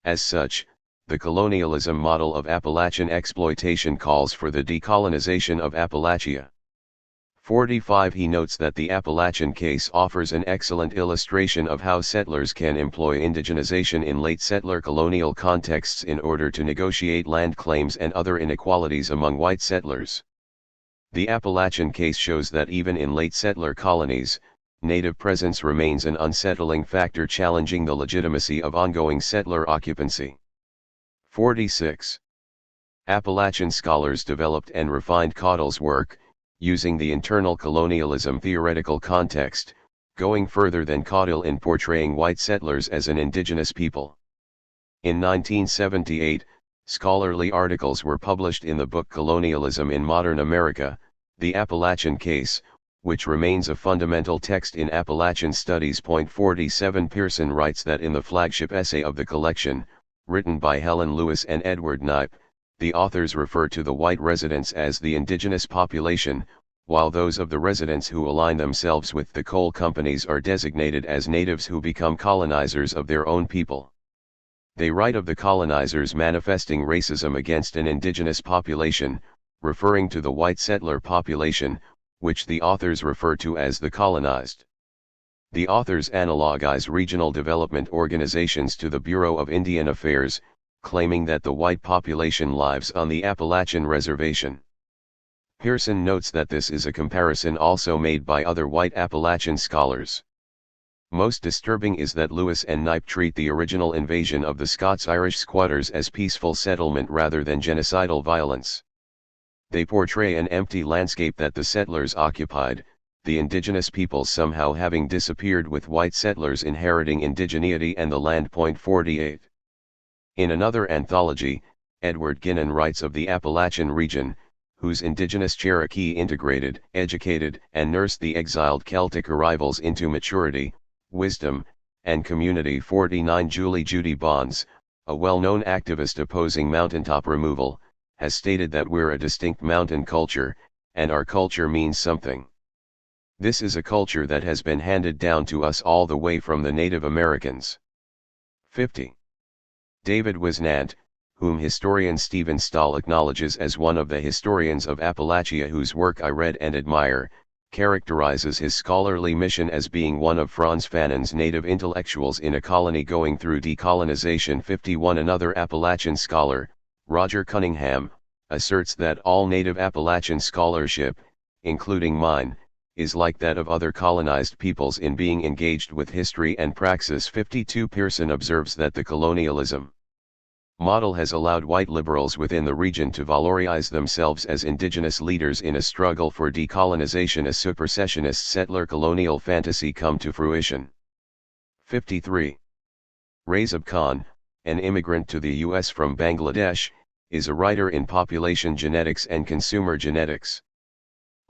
As such, the colonialism model of Appalachian exploitation calls for the decolonization of Appalachia. 45 He notes that the Appalachian case offers an excellent illustration of how settlers can employ indigenization in late settler colonial contexts in order to negotiate land claims and other inequalities among white settlers. The Appalachian case shows that even in late settler colonies, native presence remains an unsettling factor challenging the legitimacy of ongoing settler occupancy. 46. Appalachian scholars developed and refined Caudle's work, using the internal colonialism theoretical context, going further than Caudle in portraying white settlers as an indigenous people. In 1978, scholarly articles were published in the book Colonialism in Modern America, The Appalachian Case, which remains a fundamental text in Appalachian Studies. 47 Pearson writes that in the flagship essay of the collection, written by Helen Lewis and Edward Knipe, the authors refer to the white residents as the indigenous population, while those of the residents who align themselves with the coal companies are designated as natives who become colonizers of their own people. They write of the colonizers manifesting racism against an indigenous population, referring to the white settler population, which the authors refer to as the colonized. The authors analogize regional development organizations to the Bureau of Indian Affairs, claiming that the white population lives on the Appalachian Reservation. Pearson notes that this is a comparison also made by other white Appalachian scholars. Most disturbing is that Lewis and Knipe treat the original invasion of the Scots-Irish squatters as peaceful settlement rather than genocidal violence. They portray an empty landscape that the settlers occupied, the indigenous peoples somehow having disappeared with white settlers inheriting indigeneity and the land. 48. In another anthology, Edward Ginnan writes of the Appalachian region, whose indigenous Cherokee integrated, educated, and nursed the exiled Celtic arrivals into maturity, wisdom, and community. 49 Julie Judy Bonds, a well-known activist opposing mountaintop removal, has stated that we're a distinct mountain culture, and our culture means something. This is a culture that has been handed down to us all the way from the Native Americans. 50. David Wisnant, whom historian Stephen Stahl acknowledges as one of the historians of Appalachia whose work I read and admire, characterizes his scholarly mission as being one of Frantz Fanon's native intellectuals in a colony going through decolonization. 51 Another Appalachian scholar, Roger Cunningham, asserts that all native Appalachian scholarship, including mine, is like that of other colonized peoples in being engaged with history and praxis. 52 Pearson observes that the colonialism model has allowed white liberals within the region to valorize themselves as indigenous leaders in a struggle for decolonization, a supersessionist settler colonial fantasy come to fruition. 53. Raizab Khan, an immigrant to the U.S. from Bangladesh, is a writer in population genetics and consumer genetics.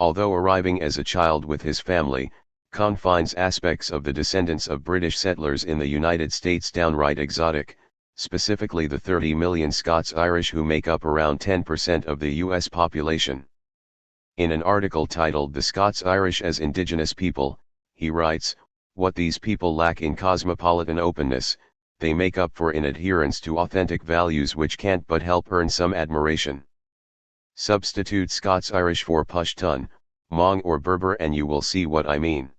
Although arriving as a child with his family, Khan finds aspects of the descendants of British settlers in the United States downright exotic, specifically the 30 million Scots-Irish who make up around 10% of the U.S. population. In an article titled "The Scots-Irish as Indigenous People," he writes, "What these people lack in cosmopolitan openness, they make up for in adherence to authentic values which can't but help earn some admiration. Substitute Scots-Irish for Pushtun, Hmong or Berber and you will see what I mean."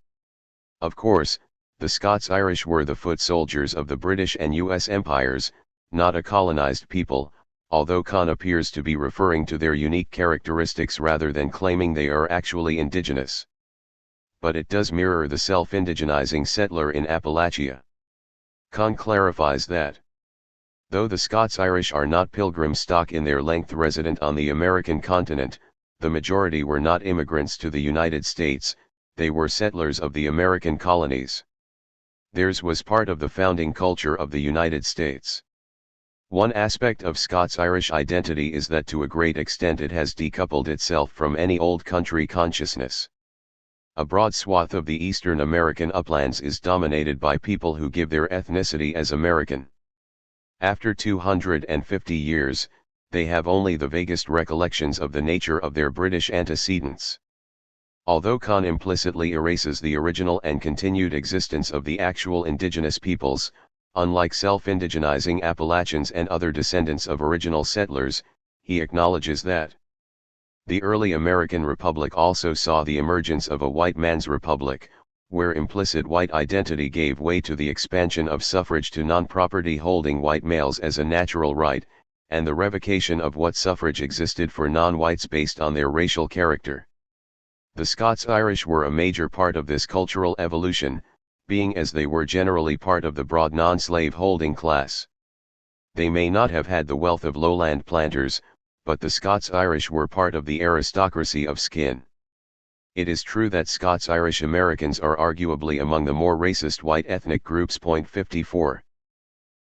Of course, the Scots-Irish were the foot soldiers of the British and U.S. empires, not a colonized people, although Khan appears to be referring to their unique characteristics rather than claiming they are actually indigenous. But it does mirror the self-indigenizing settler in Appalachia. Khan clarifies that, though the Scots-Irish are not pilgrim stock in their length resident on the American continent, the majority were not immigrants to the United States, they were settlers of the American colonies. Theirs was part of the founding culture of the United States. One aspect of Scots-Irish identity is that to a great extent it has decoupled itself from any old country consciousness. A broad swath of the eastern American uplands is dominated by people who give their ethnicity as American. After 250 years, they have only the vaguest recollections of the nature of their British antecedents. Although Khan implicitly erases the original and continued existence of the actual indigenous peoples, unlike self-indigenizing Appalachians and other descendants of original settlers, he acknowledges that the early American Republic also saw the emergence of a white man's republic, where implicit white identity gave way to the expansion of suffrage to non-property holding white males as a natural right, and the revocation of what suffrage existed for non-whites based on their racial character. The Scots-Irish were a major part of this cultural evolution, being as they were generally part of the broad non-slave holding class. They may not have had the wealth of lowland planters, but the Scots-Irish were part of the aristocracy of skin. It is true that Scots-Irish Americans are arguably among the more racist white ethnic groups. 54.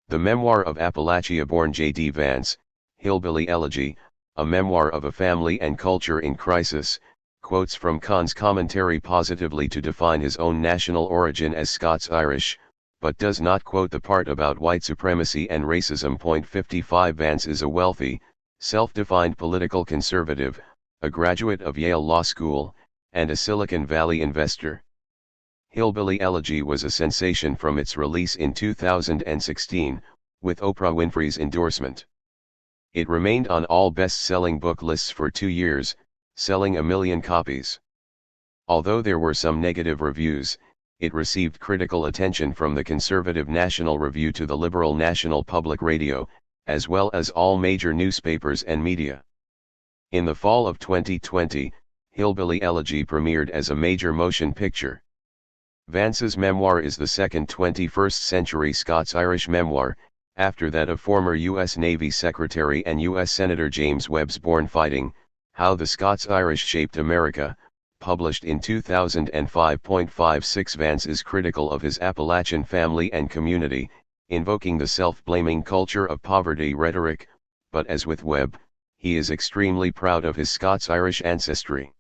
The memoir of Appalachia-born J.D. Vance, Hillbilly Elegy, a memoir of a family and culture in crisis, quotes from Kahn's commentary positively to define his own national origin as Scots-Irish, but does not quote the part about white supremacy and racism. 55 Vance is a wealthy, self-defined political conservative, a graduate of Yale Law School, and a Silicon Valley investor. Hillbilly Elegy was a sensation from its release in 2016, with Oprah Winfrey's endorsement. It remained on all best-selling book lists for 2 years, selling 1 million copies. Although there were some negative reviews, it received critical attention from the conservative National Review to the liberal National Public Radio, as well as all major newspapers and media. In the fall of 2020, Hillbilly Elegy premiered as a major motion picture. Vance's memoir is the second 21st-century Scots-Irish memoir, after that of former U.S. Navy Secretary and U.S. Senator James Webb's Born Fighting, How the Scots-Irish Shaped America, published in 2005. 56 Vance is critical of his Appalachian family and community, invoking the self-blaming culture of poverty rhetoric, but as with Webb, he is extremely proud of his Scots-Irish ancestry.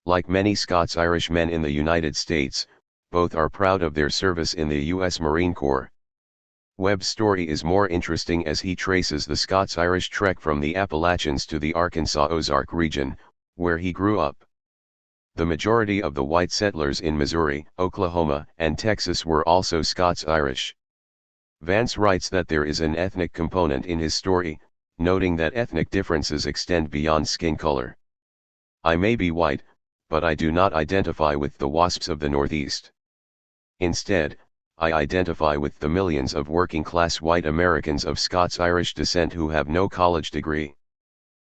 Like many Scots-Irish men in the United States, both are proud of their service in the U.S. Marine Corps. Webb's story is more interesting as he traces the Scots-Irish trek from the Appalachians to the Arkansas-Ozark region, where he grew up. The majority of the white settlers in Missouri, Oklahoma, and Texas were also Scots-Irish. Vance writes that there is an ethnic component in his story, noting that ethnic differences extend beyond skin color. I may be white, but I do not identify with the WASPs of the Northeast. Instead, I identify with the millions of working-class white Americans of Scots-Irish descent who have no college degree.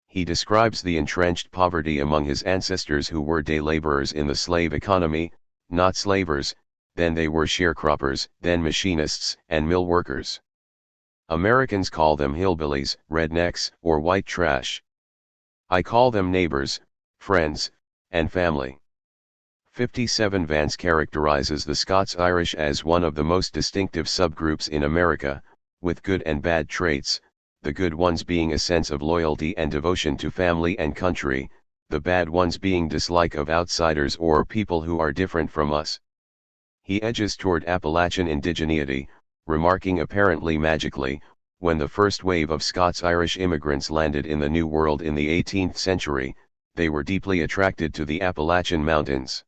He describes the entrenched poverty among his ancestors who were day laborers in the slave economy, not slavers, then they were sharecroppers, then machinists and mill workers. Americans call them hillbillies, rednecks, or white trash. I call them neighbors, friends, and family. 57 Vance characterizes the Scots-Irish as one of the most distinctive subgroups in America, with good and bad traits, the good ones being a sense of loyalty and devotion to family and country, the bad ones being dislike of outsiders or people who are different from us. He edges toward Appalachian indigeneity, remarking apparently magically, when the first wave of Scots-Irish immigrants landed in the New World in the 18th century, they were deeply attracted to the Appalachian Mountains.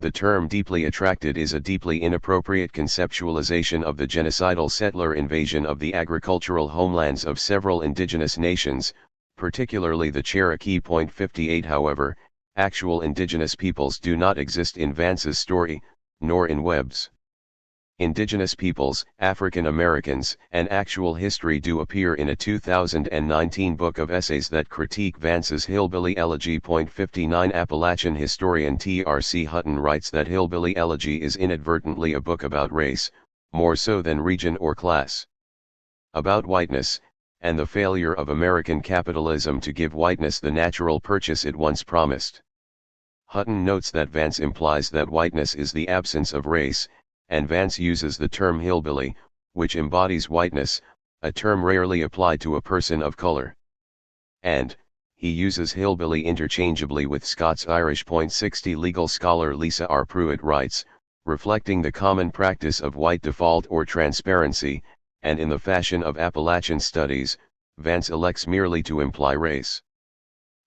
The term deeply attracted is a deeply inappropriate conceptualization of the genocidal settler invasion of the agricultural homelands of several indigenous nations, particularly the Cherokee. 58 However, actual indigenous peoples do not exist in Vance's story, nor in Webb's. Indigenous peoples, African Americans, and actual history do appear in a 2019 book of essays that critique Vance's Hillbilly Elegy. 59 Appalachian historian T.R.C. Hutton writes that Hillbilly Elegy is inadvertently a book about race, more so than region or class. About whiteness, and the failure of American capitalism to give whiteness the natural purchase it once promised. Hutton notes that Vance implies that whiteness is the absence of race, and Vance uses the term hillbilly, which embodies whiteness, a term rarely applied to a person of color. And, he uses hillbilly interchangeably with Scots-Irish. 60 Legal scholar Lisa R. Pruitt writes, reflecting the common practice of white default or transparency, and in the fashion of Appalachian studies, Vance elects merely to imply race.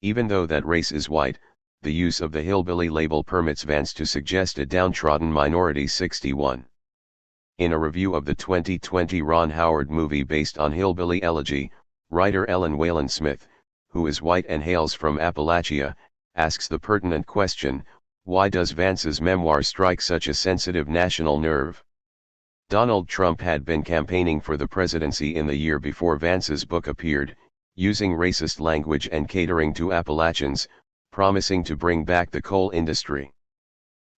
Even though that race is white, the use of the hillbilly label permits Vance to suggest a downtrodden minority. 61. In a review of the 2020 Ron Howard movie based on Hillbilly Elegy, writer Ellen Whalen Smith, who is white and hails from Appalachia, asks the pertinent question, why does Vance's memoir strike such a sensitive national nerve? Donald Trump had been campaigning for the presidency in the year before Vance's book appeared, using racist language and catering to Appalachians, promising to bring back the coal industry.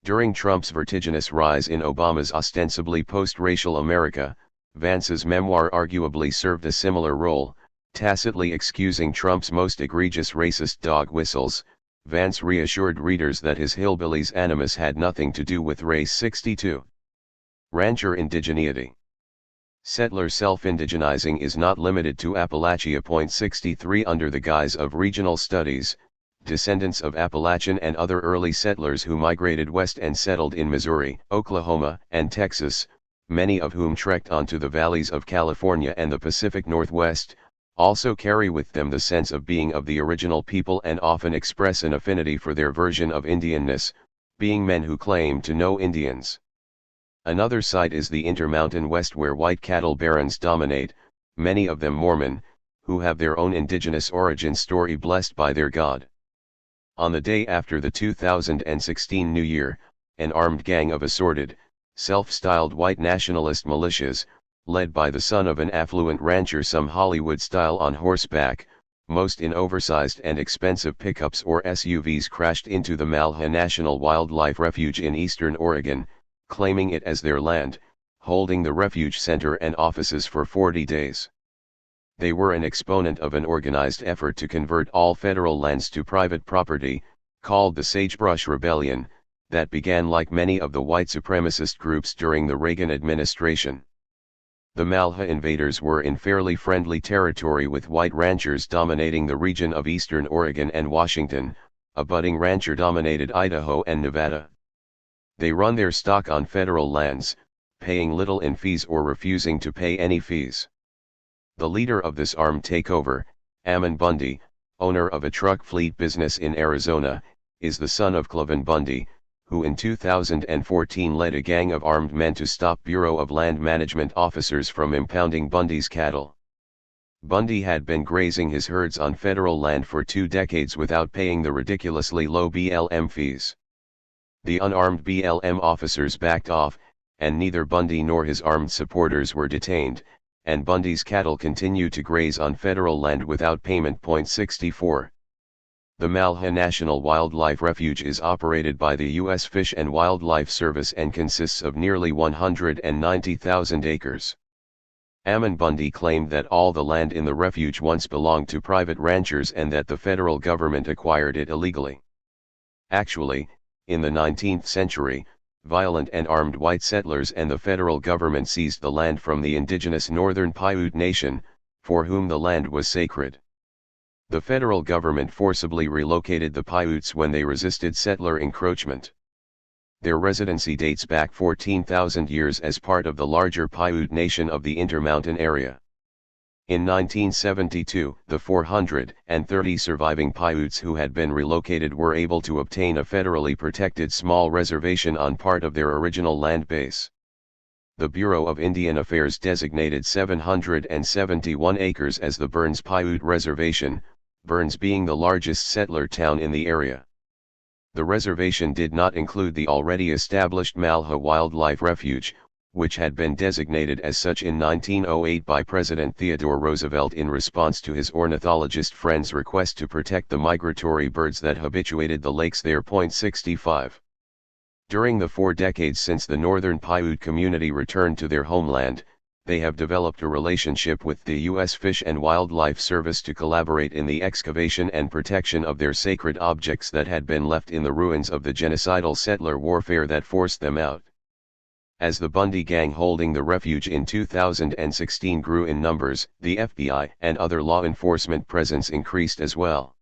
During Trump's vertiginous rise in Obama's ostensibly post-racial America, Vance's memoir arguably served a similar role, Tacitly excusing Trump's most egregious racist dog whistles, Vance reassured readers that his hillbillies' animus had nothing to do with race. 62. Rancher indigeneity. Settler self-indigenizing is not limited to Appalachia. 63 Under the guise of regional studies, descendants of Appalachian and other early settlers who migrated west and settled in Missouri, Oklahoma, and Texas, many of whom trekked onto the valleys of California and the Pacific Northwest, also carry with them the sense of being of the original people and often express an affinity for their version of Indianness, being men who claim to know Indians. Another site is the Intermountain West, where white cattle barons dominate, many of them Mormon, who have their own indigenous origin story blessed by their God. On the day after the 2016 New Year, an armed gang of assorted, self-styled white nationalist militias, led by the son of an affluent rancher, some Hollywood style on horseback, most in oversized and expensive pickups or SUVs, crashed into the Malha National Wildlife Refuge in eastern Oregon, claiming it as their land, holding the refuge center and offices for 40 days. They were an exponent of an organized effort to convert all federal lands to private property, called the Sagebrush Rebellion, that began like many of the white supremacist groups during the Reagan administration. The Malha invaders were in fairly friendly territory, with white ranchers dominating the region of eastern Oregon and Washington, a budding rancher-dominated Idaho and Nevada. They run their stock on federal lands, paying little in fees or refusing to pay any fees. The leader of this armed takeover, Ammon Bundy, owner of a truck fleet business in Arizona, is the son of Cliven Bundy, who in 2014 led a gang of armed men to stop Bureau of Land Management officers from impounding Bundy's cattle. Bundy had been grazing his herds on federal land for 2 decades without paying the ridiculously low BLM fees. The unarmed BLM officers backed off, and neither Bundy nor his armed supporters were detained, and Bundy's cattle continue to graze on federal land without payment. 64. The Malha National Wildlife Refuge is operated by the U.S. Fish and Wildlife Service and consists of nearly 190,000 acres. Ammon Bundy claimed that all the land in the refuge once belonged to private ranchers and that the federal government acquired it illegally. Actually, in the 19th century, violent and armed white settlers and the federal government seized the land from the indigenous Northern Paiute Nation, for whom the land was sacred. The federal government forcibly relocated the Paiutes when they resisted settler encroachment. Their residency dates back 14,000 years as part of the larger Paiute Nation of the Intermountain area. In 1972, the 430 surviving Paiutes who had been relocated were able to obtain a federally protected small reservation on part of their original land base. The Bureau of Indian Affairs designated 771 acres as the Burns Paiute Reservation, Burns being the largest settler town in the area. The reservation did not include the already established Malha Wildlife Refuge, which had been designated as such in 1908 by President Theodore Roosevelt in response to his ornithologist friend's request to protect the migratory birds that habituated the lakes there. 65. During the 4 decades since the Northern Paiute community returned to their homeland, they have developed a relationship with the U.S. Fish and Wildlife Service to collaborate in the excavation and protection of their sacred objects that had been left in the ruins of the genocidal settler warfare that forced them out. As the Bundy gang holding the refuge in 2016 grew in numbers, the FBI and other law enforcement presence increased as well.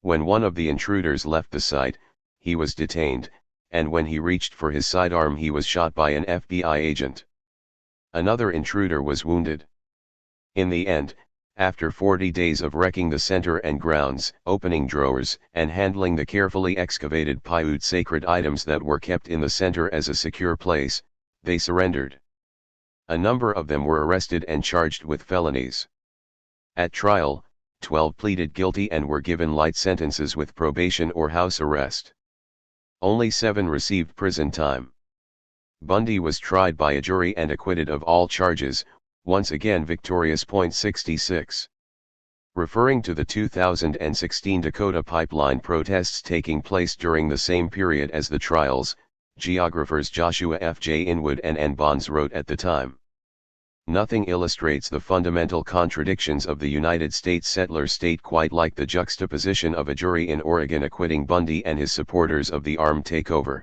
When one of the intruders left the site, he was detained, and when he reached for his sidearm he was shot by an FBI agent. Another intruder was wounded. In the end, after 40 days of wrecking the center and grounds, opening drawers, and handling the carefully excavated Paiute sacred items that were kept in the center as a secure place, they surrendered. A number of them were arrested and charged with felonies. At trial, 12 pleaded guilty and were given light sentences with probation or house arrest. Only 7 received prison time. Bundy was tried by a jury and acquitted of all charges, once again victorious. 66. Referring to the 2016 Dakota pipeline protests taking place during the same period as the trials, geographers Joshua F. J. Inwood and N. Bonds wrote at the time. Nothing illustrates the fundamental contradictions of the United States settler state quite like the juxtaposition of a jury in Oregon acquitting Bundy and his supporters of the armed takeover.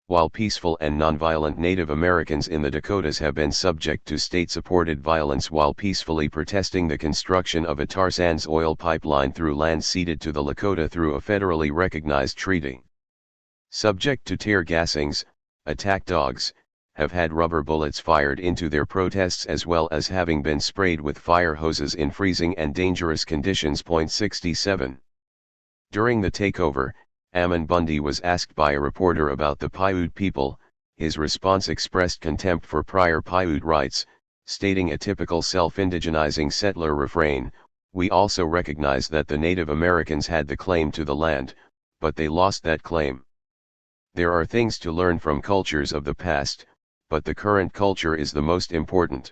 While peaceful and nonviolent Native Americans in the Dakotas have been subject to state-supported violence while peacefully protesting the construction of a tar sands oil pipeline through land ceded to the Lakota through a federally recognized treaty. Subject to tear gassings, attack dogs, have had rubber bullets fired into their protests as well as having been sprayed with fire hoses in freezing and dangerous conditions. 67. During the takeover, Ammon Bundy was asked by a reporter about the Paiute people. His response expressed contempt for prior Paiute rights, stating a typical self-indigenizing settler refrain, "We also recognize that the Native Americans had the claim to the land, but they lost that claim. There are things to learn from cultures of the past, but the current culture is the most important."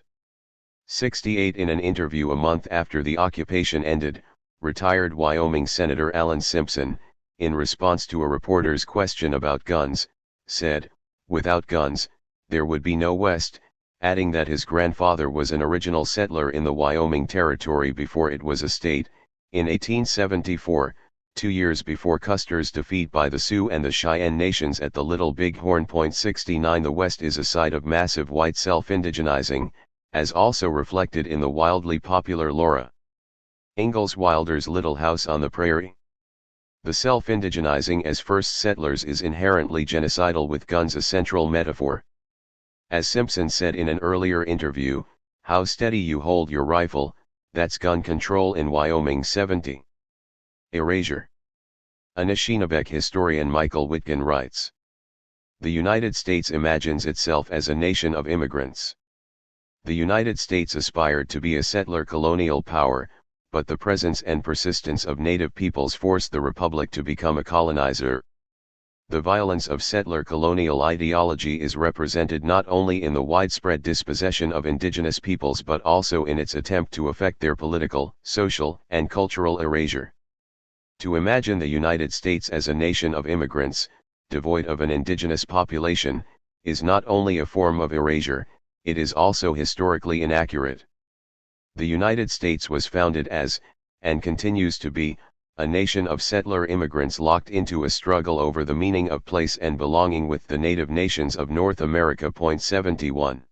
68. In an interview a month after the occupation ended, retired Wyoming Senator Alan Simpson, in response to a reporter's question about guns, said, "Without guns, there would be no West," adding that his grandfather was an original settler in the Wyoming Territory before it was a state. In 1874, 2 years before Custer's defeat by the Sioux and the Cheyenne nations at the Little Big Horn. 69. The West is a site of massive white self-indigenizing, as also reflected in the wildly popular Laura Ingalls Wilder's Little House on the Prairie. The self-indigenizing as first settlers is inherently genocidal, with guns a central metaphor. As Simpson said in an earlier interview, "How steady you hold your rifle, that's gun control in Wyoming." 70. Erasure. Anishinaabe historian Michael Whitkin writes, "The United States imagines itself as a nation of immigrants. The United States aspired to be a settler colonial power, but the presence and persistence of native peoples forced the Republic to become a colonizer. The violence of settler colonial ideology is represented not only in the widespread dispossession of indigenous peoples but also in its attempt to effect their political, social, and cultural erasure. To imagine the United States as a nation of immigrants, devoid of an indigenous population, is not only a form of erasure, it is also historically inaccurate. The United States was founded as, and continues to be, a nation of settler immigrants locked into a struggle over the meaning of place and belonging with the native nations of North America." 71.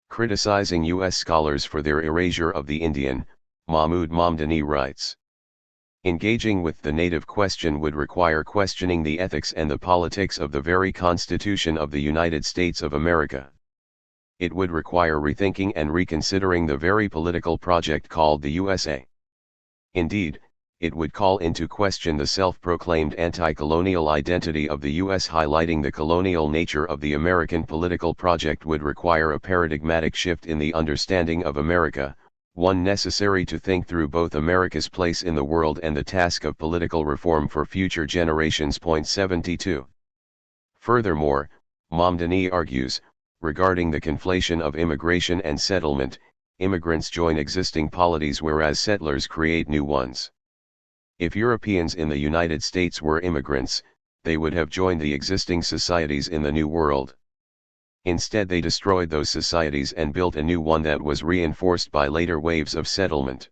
Criticizing U.S. scholars for their erasure of the Indian, Mahmoud Mamdani writes, "Engaging with the native question would require questioning the ethics and the politics of the very Constitution of the United States of America. It would require rethinking and reconsidering the very political project called the USA. Indeed, it would call into question the self-proclaimed anti-colonial identity of the U.S. Highlighting the colonial nature of the American political project would require a paradigmatic shift in the understanding of America, one necessary to think through both America's place in the world and the task of political reform for future generations." 72. Furthermore, Mamdani argues, regarding the conflation of immigration and settlement, immigrants join existing polities whereas settlers create new ones. If Europeans in the United States were immigrants, they would have joined the existing societies in the New World. Instead they destroyed those societies and built a new one that was reinforced by later waves of settlement.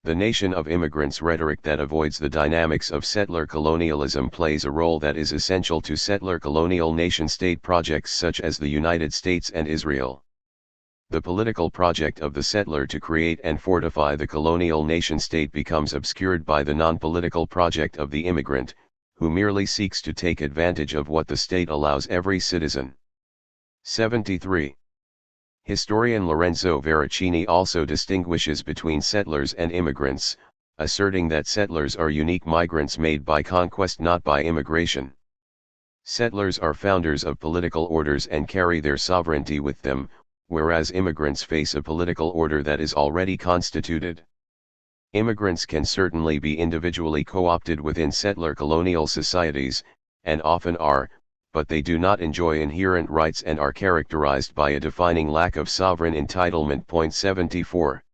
The nation of immigrants rhetoric that avoids the dynamics of settler colonialism plays a role that is essential to settler colonial nation-state projects such as the United States and Israel. The political project of the settler to create and fortify the colonial nation-state becomes obscured by the non-political project of the immigrant, who merely seeks to take advantage of what the state allows every citizen." 73. Historian Lorenzo Veracini also distinguishes between settlers and immigrants, asserting that settlers are unique migrants made by conquest not by immigration. Settlers are founders of political orders and carry their sovereignty with them, whereas immigrants face a political order that is already constituted. Immigrants can certainly be individually co-opted within settler colonial societies, and often are, but they do not enjoy inherent rights and are characterized by a defining lack of sovereign entitlement. 74.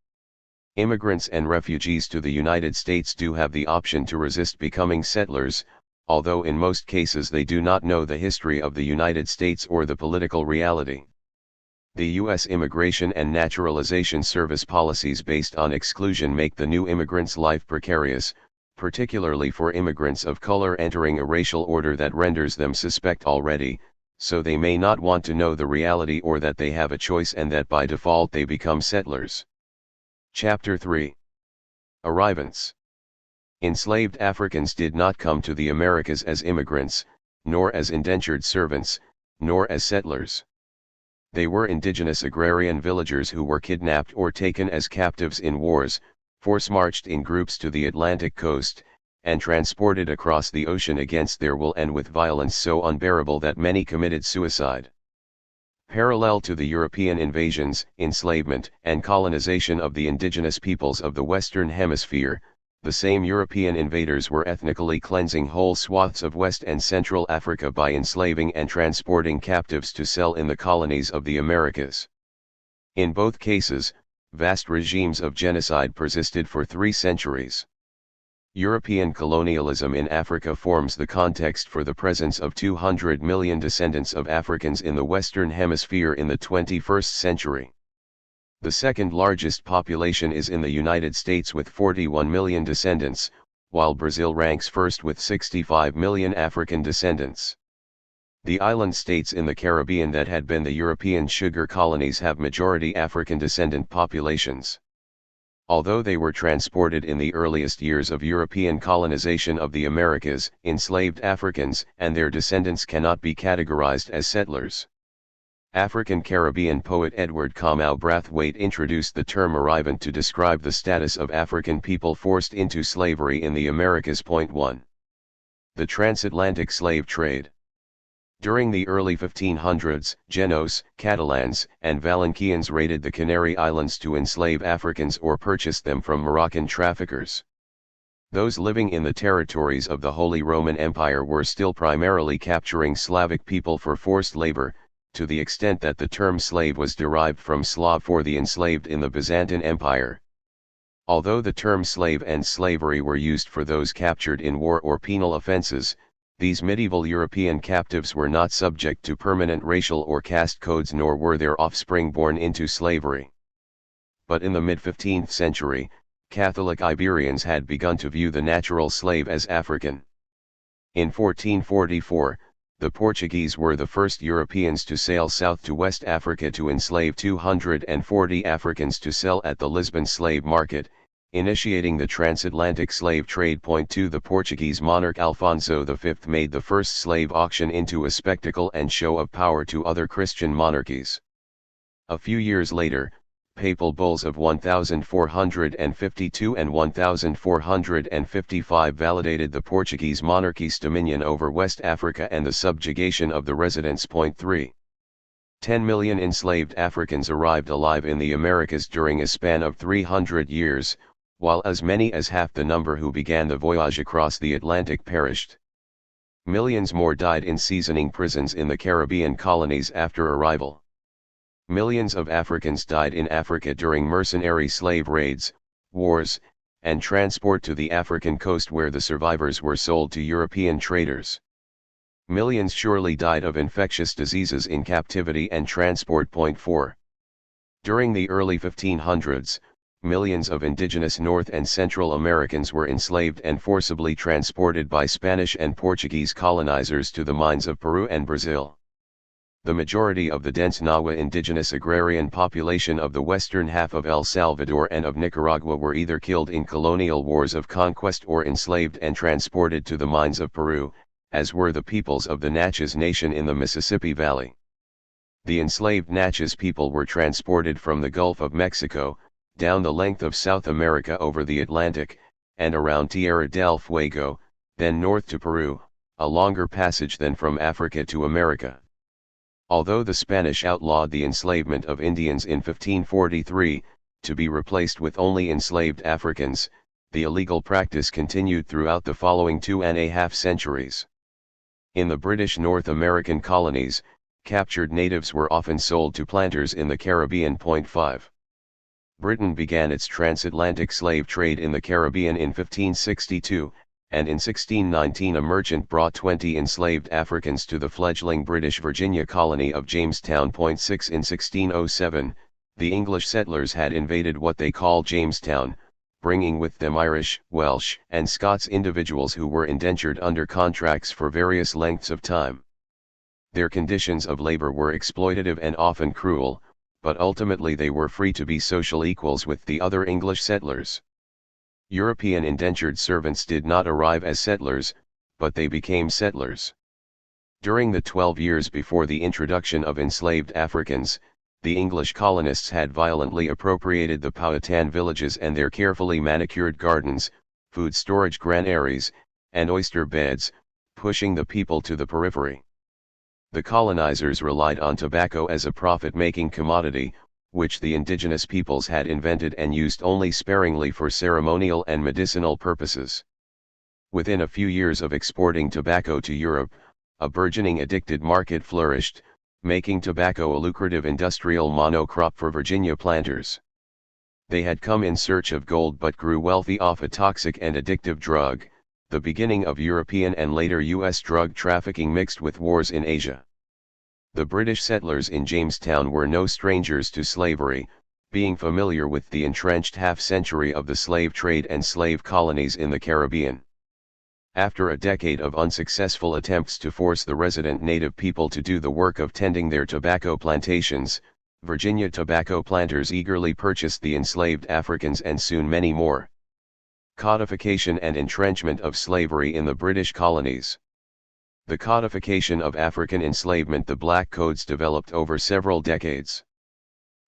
Immigrants and refugees to the United States do have the option to resist becoming settlers, although in most cases they do not know the history of the United States or the political reality. The U.S. Immigration and Naturalization Service policies based on exclusion make the new immigrants' life precarious, particularly for immigrants of color entering a racial order that renders them suspect already, so they may not want to know the reality or that they have a choice and that by default they become settlers. Chapter 3. Arrivants. Enslaved Africans did not come to the Americas as immigrants, nor as indentured servants, nor as settlers. They were indigenous agrarian villagers who were kidnapped or taken as captives in wars, force-marched in groups to the Atlantic coast, and transported across the ocean against their will and with violence so unbearable that many committed suicide. Parallel to the European invasions, enslavement, and colonization of the indigenous peoples of the Western Hemisphere, the same European invaders were ethnically cleansing whole swaths of West and Central Africa by enslaving and transporting captives to sell in the colonies of the Americas. In both cases, vast regimes of genocide persisted for 3 centuries. European colonialism in Africa forms the context for the presence of 200 million descendants of Africans in the Western Hemisphere in the 21st century. The second largest population is in the United States with 41 million descendants, while Brazil ranks first with 65 million African descendants. The island states in the Caribbean that had been the European sugar colonies have majority African descendant populations. Although they were transported in the earliest years of European colonization of the Americas, enslaved Africans and their descendants cannot be categorized as settlers. African-Caribbean poet Edward Kamau Brathwaite introduced the term arrivant to describe the status of African people forced into slavery in the Americas. 1. The transatlantic slave trade. During the early 1500s, Genos, Catalans, and Valencians raided the Canary Islands to enslave Africans or purchase them from Moroccan traffickers. Those living in the territories of the Holy Roman Empire were still primarily capturing Slavic people for forced labor, to the extent that the term slave was derived from Slav for the enslaved in the Byzantine Empire. Although the term slave and slavery were used for those captured in war or penal offenses, these medieval European captives were not subject to permanent racial or caste codes, nor were their offspring born into slavery. But in the mid-15th century, Catholic Iberians had begun to view the natural slave as African. In 1444, the Portuguese were the first Europeans to sail south to West Africa to enslave 240 Africans to sell at the Lisbon slave market, initiating the transatlantic slave trade. 2 The Portuguese monarch Alfonso V made the first slave auction into a spectacle and show of power to other Christian monarchies. A few years later, papal bulls of 1452 and 1455 validated the Portuguese monarchy's dominion over West Africa and the subjugation of the residents. 3. 10 million enslaved Africans arrived alive in the Americas during a span of 300 years, while as many as half the number who began the voyage across the Atlantic perished. Millions more died in seasoning prisons in the Caribbean colonies after arrival. Millions of Africans died in Africa during mercenary slave raids, wars, and transport to the African coast, where the survivors were sold to European traders. Millions surely died of infectious diseases in captivity and transport. 4. During the early 1500s, millions of indigenous North and Central Americans were enslaved and forcibly transported by Spanish and Portuguese colonizers to the mines of Peru and Brazil. The majority of the dense Nahua indigenous agrarian population of the western half of El Salvador and of Nicaragua were either killed in colonial wars of conquest or enslaved and transported to the mines of Peru, as were the peoples of the Natchez Nation in the Mississippi Valley. The enslaved Natchez people were transported from the Gulf of Mexico, down the length of South America over the Atlantic, and around Tierra del Fuego, then north to Peru, a longer passage than from Africa to America. Although the Spanish outlawed the enslavement of Indians in 1543, to be replaced with only enslaved Africans, the illegal practice continued throughout the following 2.5 centuries. In the British North American colonies, captured natives were often sold to planters in the Caribbean. 5. Britain began its transatlantic slave trade in the Caribbean in 1562, and in 1619 a merchant brought 20 enslaved Africans to the fledgling British Virginia colony of Jamestown. 6 In 1607, the English settlers had invaded what they called Jamestown, bringing with them Irish, Welsh, and Scots individuals who were indentured under contracts for various lengths of time. Their conditions of labor were exploitative and often cruel, but ultimately they were free to be social equals with the other English settlers. European indentured servants did not arrive as settlers, but they became settlers. During the 12 years before the introduction of enslaved Africans, the English colonists had violently appropriated the Powhatan villages and their carefully manicured gardens, food storage granaries, and oyster beds, pushing the people to the periphery. The colonizers relied on tobacco as a profit-making commodity, which the indigenous peoples had invented and used only sparingly for ceremonial and medicinal purposes. Within a few years of exporting tobacco to Europe, a burgeoning addicted market flourished, making tobacco a lucrative industrial monocrop for Virginia planters. They had come in search of gold but grew wealthy off a toxic and addictive drug, the beginning of European and later U.S. drug trafficking mixed with wars in Asia. The British settlers in Jamestown were no strangers to slavery, being familiar with the entrenched half-century of the slave trade and slave colonies in the Caribbean. After a decade of unsuccessful attempts to force the resident native people to do the work of tending their tobacco plantations, Virginia tobacco planters eagerly purchased the enslaved Africans and soon many more. Codification and entrenchment of slavery in the British colonies. The codification of African enslavement. The Black Codes developed over several decades.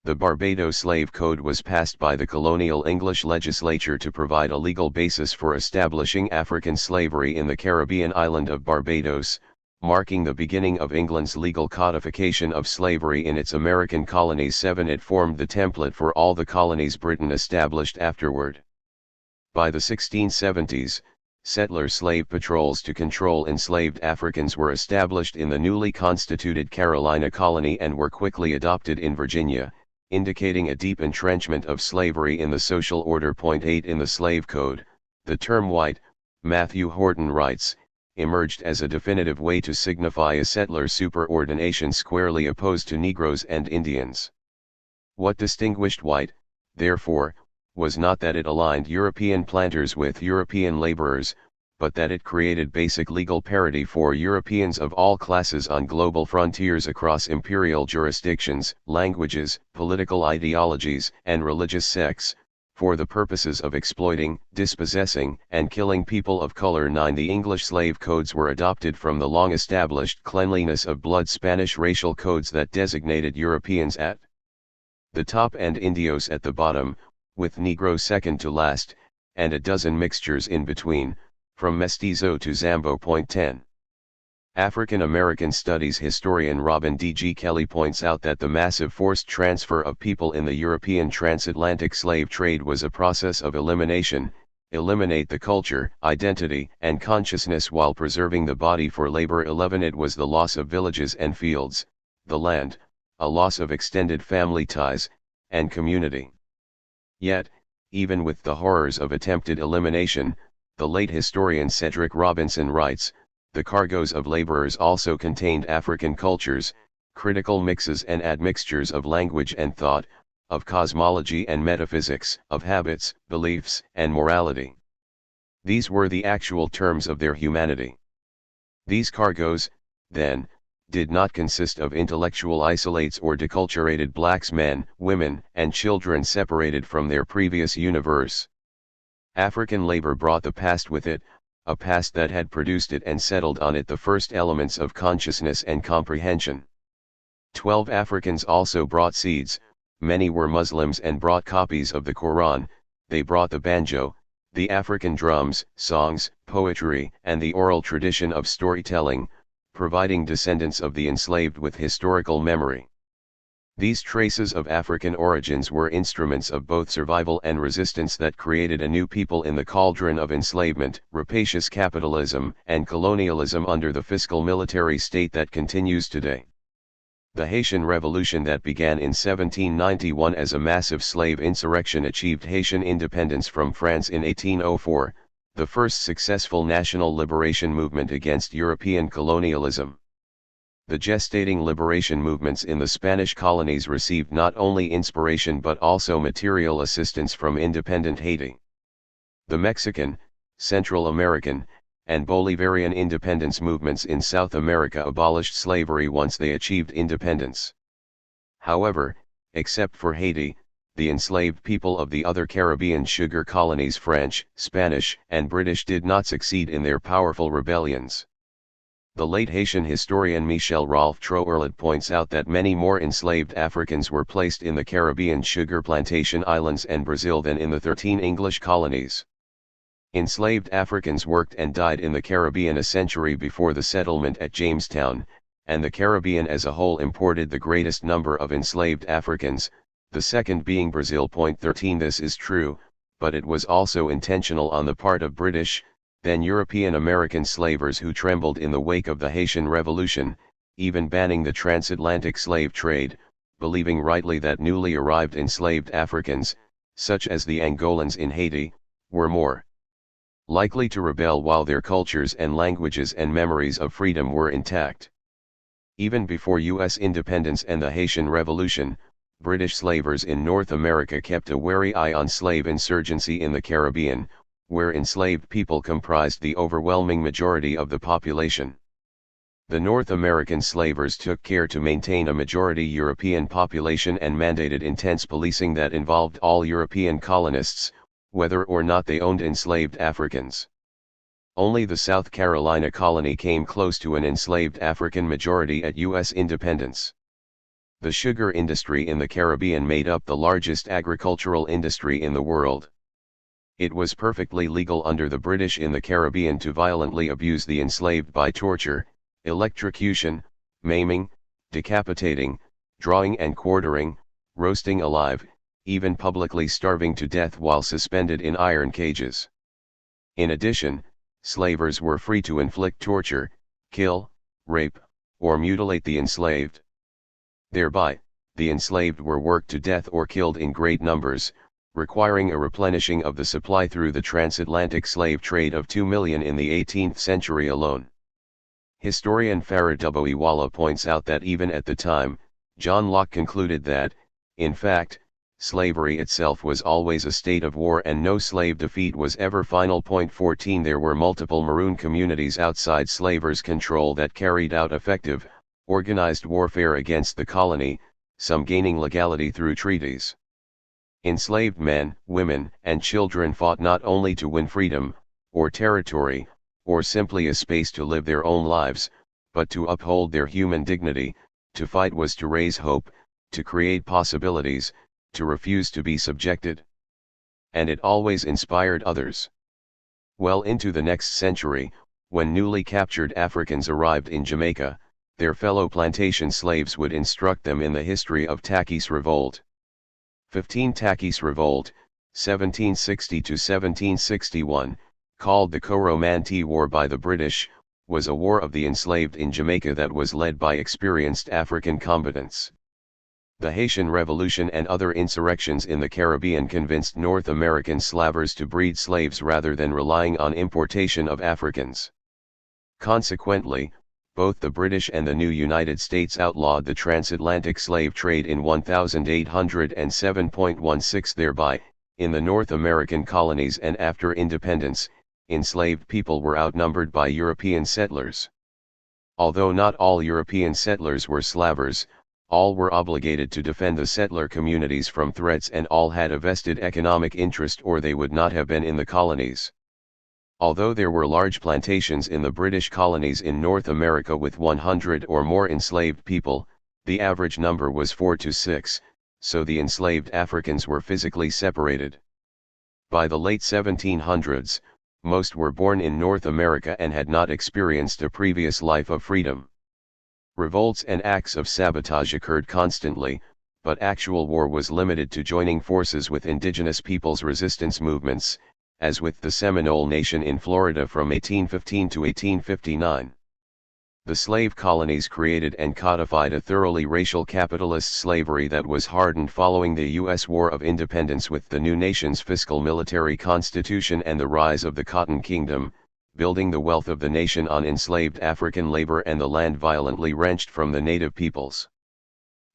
The Barbados Slave Code was passed by the colonial English legislature to provide a legal basis for establishing African slavery in the Caribbean island of Barbados, marking the beginning of England's legal codification of slavery in its American colonies. 7 It formed the template for all the colonies Britain established afterward. By the 1670s, settler slave patrols to control enslaved Africans were established in the newly constituted Carolina colony and were quickly adopted in Virginia, indicating a deep entrenchment of slavery in the social order. 8 In the Slave Code, the term white, Matthew Horton writes, emerged as a definitive way to signify a settler superordination squarely opposed to Negroes and Indians. What distinguished white, therefore, was not that it aligned European planters with European laborers, but that it created basic legal parity for Europeans of all classes on global frontiers across imperial jurisdictions, languages, political ideologies, and religious sects, for the purposes of exploiting, dispossessing, and killing people of color. 9 The English slave codes were adopted from the long-established cleanliness of blood Spanish racial codes that designated Europeans at the top and Indios at the bottom, with Negro second to last, and a dozen mixtures in between, from Mestizo to Zambo. 10. African American Studies historian Robin D. G. Kelly points out that the massive forced transfer of people in the European transatlantic slave trade was a process of elimination. Eliminate the culture, identity, and consciousness while preserving the body for labor. 11 It was the loss of villages and fields, the land, a loss of extended family ties, and community. Yet, even with the horrors of attempted elimination, the late historian Cedric Robinson writes, the cargoes of laborers also contained African cultures, critical mixes and admixtures of language and thought, of cosmology and metaphysics, of habits, beliefs, and morality. These were the actual terms of their humanity. These cargoes, then, did not consist of intellectual isolates or deculturated blacks, men, women, and children separated from their previous universe. African labor brought the past with it, a past that had produced it and settled on it the first elements of consciousness and comprehension. 12 Africans also brought seeds, many were Muslims and brought copies of the Quran. They brought the banjo, the African drums, songs, poetry, and the oral tradition of storytelling, providing descendants of the enslaved with historical memory. These traces of African origins were instruments of both survival and resistance that created a new people in the cauldron of enslavement, rapacious capitalism, and colonialism under the fiscal military state that continues today. The Haitian Revolution that began in 1791 as a massive slave insurrection achieved Haitian independence from France in 1804, the first successful national liberation movement against European colonialism. The gestating liberation movements in the Spanish colonies received not only inspiration but also material assistance from independent Haiti. The Mexican, Central American, and Bolivarian independence movements in South America abolished slavery once they achieved independence. However, except for Haiti, the enslaved people of the other Caribbean sugar colonies French, Spanish, and British did not succeed in their powerful rebellions. The late Haitian historian Michel Rolfe Troerlet points out that many more enslaved Africans were placed in the Caribbean sugar plantation islands and Brazil than in the 13 English colonies. Enslaved Africans worked and died in the Caribbean a century before the settlement at Jamestown, and the Caribbean as a whole imported the greatest number of enslaved Africans, the second being Brazil. 13 This is true, but it was also intentional on the part of British, then European American slavers who trembled in the wake of the Haitian Revolution, even banning the transatlantic slave trade, believing rightly that newly arrived enslaved Africans, such as the Angolans in Haiti, were more likely to rebel while their cultures and languages and memories of freedom were intact. Even before U.S. independence and the Haitian Revolution, British slavers in North America kept a wary eye on slave insurgency in the Caribbean, where enslaved people comprised the overwhelming majority of the population. The North American slavers took care to maintain a majority European population and mandated intense policing that involved all European colonists, whether or not they owned enslaved Africans. Only the South Carolina colony came close to an enslaved African majority at U.S. independence. The sugar industry in the Caribbean made up the largest agricultural industry in the world. It was perfectly legal under the British in the Caribbean to violently abuse the enslaved by torture, electrocution, maiming, decapitating, drawing and quartering, roasting alive, even publicly starving to death while suspended in iron cages. In addition, slavers were free to inflict torture, kill, rape, or mutilate the enslaved. Thereby, the enslaved were worked to death or killed in great numbers, requiring a replenishing of the supply through the transatlantic slave trade of 2 million in the 18th century alone. Historian Farah Dubois-Walla points out that even at the time, John Locke concluded that, in fact, slavery itself was always a state of war and no slave defeat was ever final. 14 There were multiple maroon communities outside slavers' control that carried out effective, organized warfare against the colony, some gaining legality through treaties. Enslaved men, women, and children fought not only to win freedom, or territory, or simply a space to live their own lives, but to uphold their human dignity. To fight was to raise hope, to create possibilities, to refuse to be subjected. And it always inspired others. Well into the next century, when newly captured Africans arrived in Jamaica, their fellow plantation slaves would instruct them in the history of Takis Revolt. 15 Takis Revolt, 1760 to 1761, called the Coromantee War by the British, was a war of the enslaved in Jamaica that was led by experienced African combatants. The Haitian Revolution and other insurrections in the Caribbean convinced North American slavers to breed slaves rather than relying on importation of Africans. Consequently, both the British and the new United States outlawed the transatlantic slave trade in 1807.16. Thereby, in the North American colonies and after independence, enslaved people were outnumbered by European settlers. Although not all European settlers were slavers, all were obligated to defend the settler communities from threats and all had a vested economic interest or they would not have been in the colonies. Although there were large plantations in the British colonies in North America with 100 or more enslaved people, the average number was 4 to 6, so the enslaved Africans were physically separated. By the late 1700s, most were born in North America and had not experienced a previous life of freedom. Revolts and acts of sabotage occurred constantly, but actual war was limited to joining forces with indigenous peoples' resistance movements, as with the Seminole Nation in Florida from 1815 to 1859. The slave colonies created and codified a thoroughly racial capitalist slavery that was hardened following the U.S. War of Independence with the new nation's fiscal military constitution and the rise of the Cotton Kingdom, building the wealth of the nation on enslaved African labor and the land violently wrenched from the native peoples.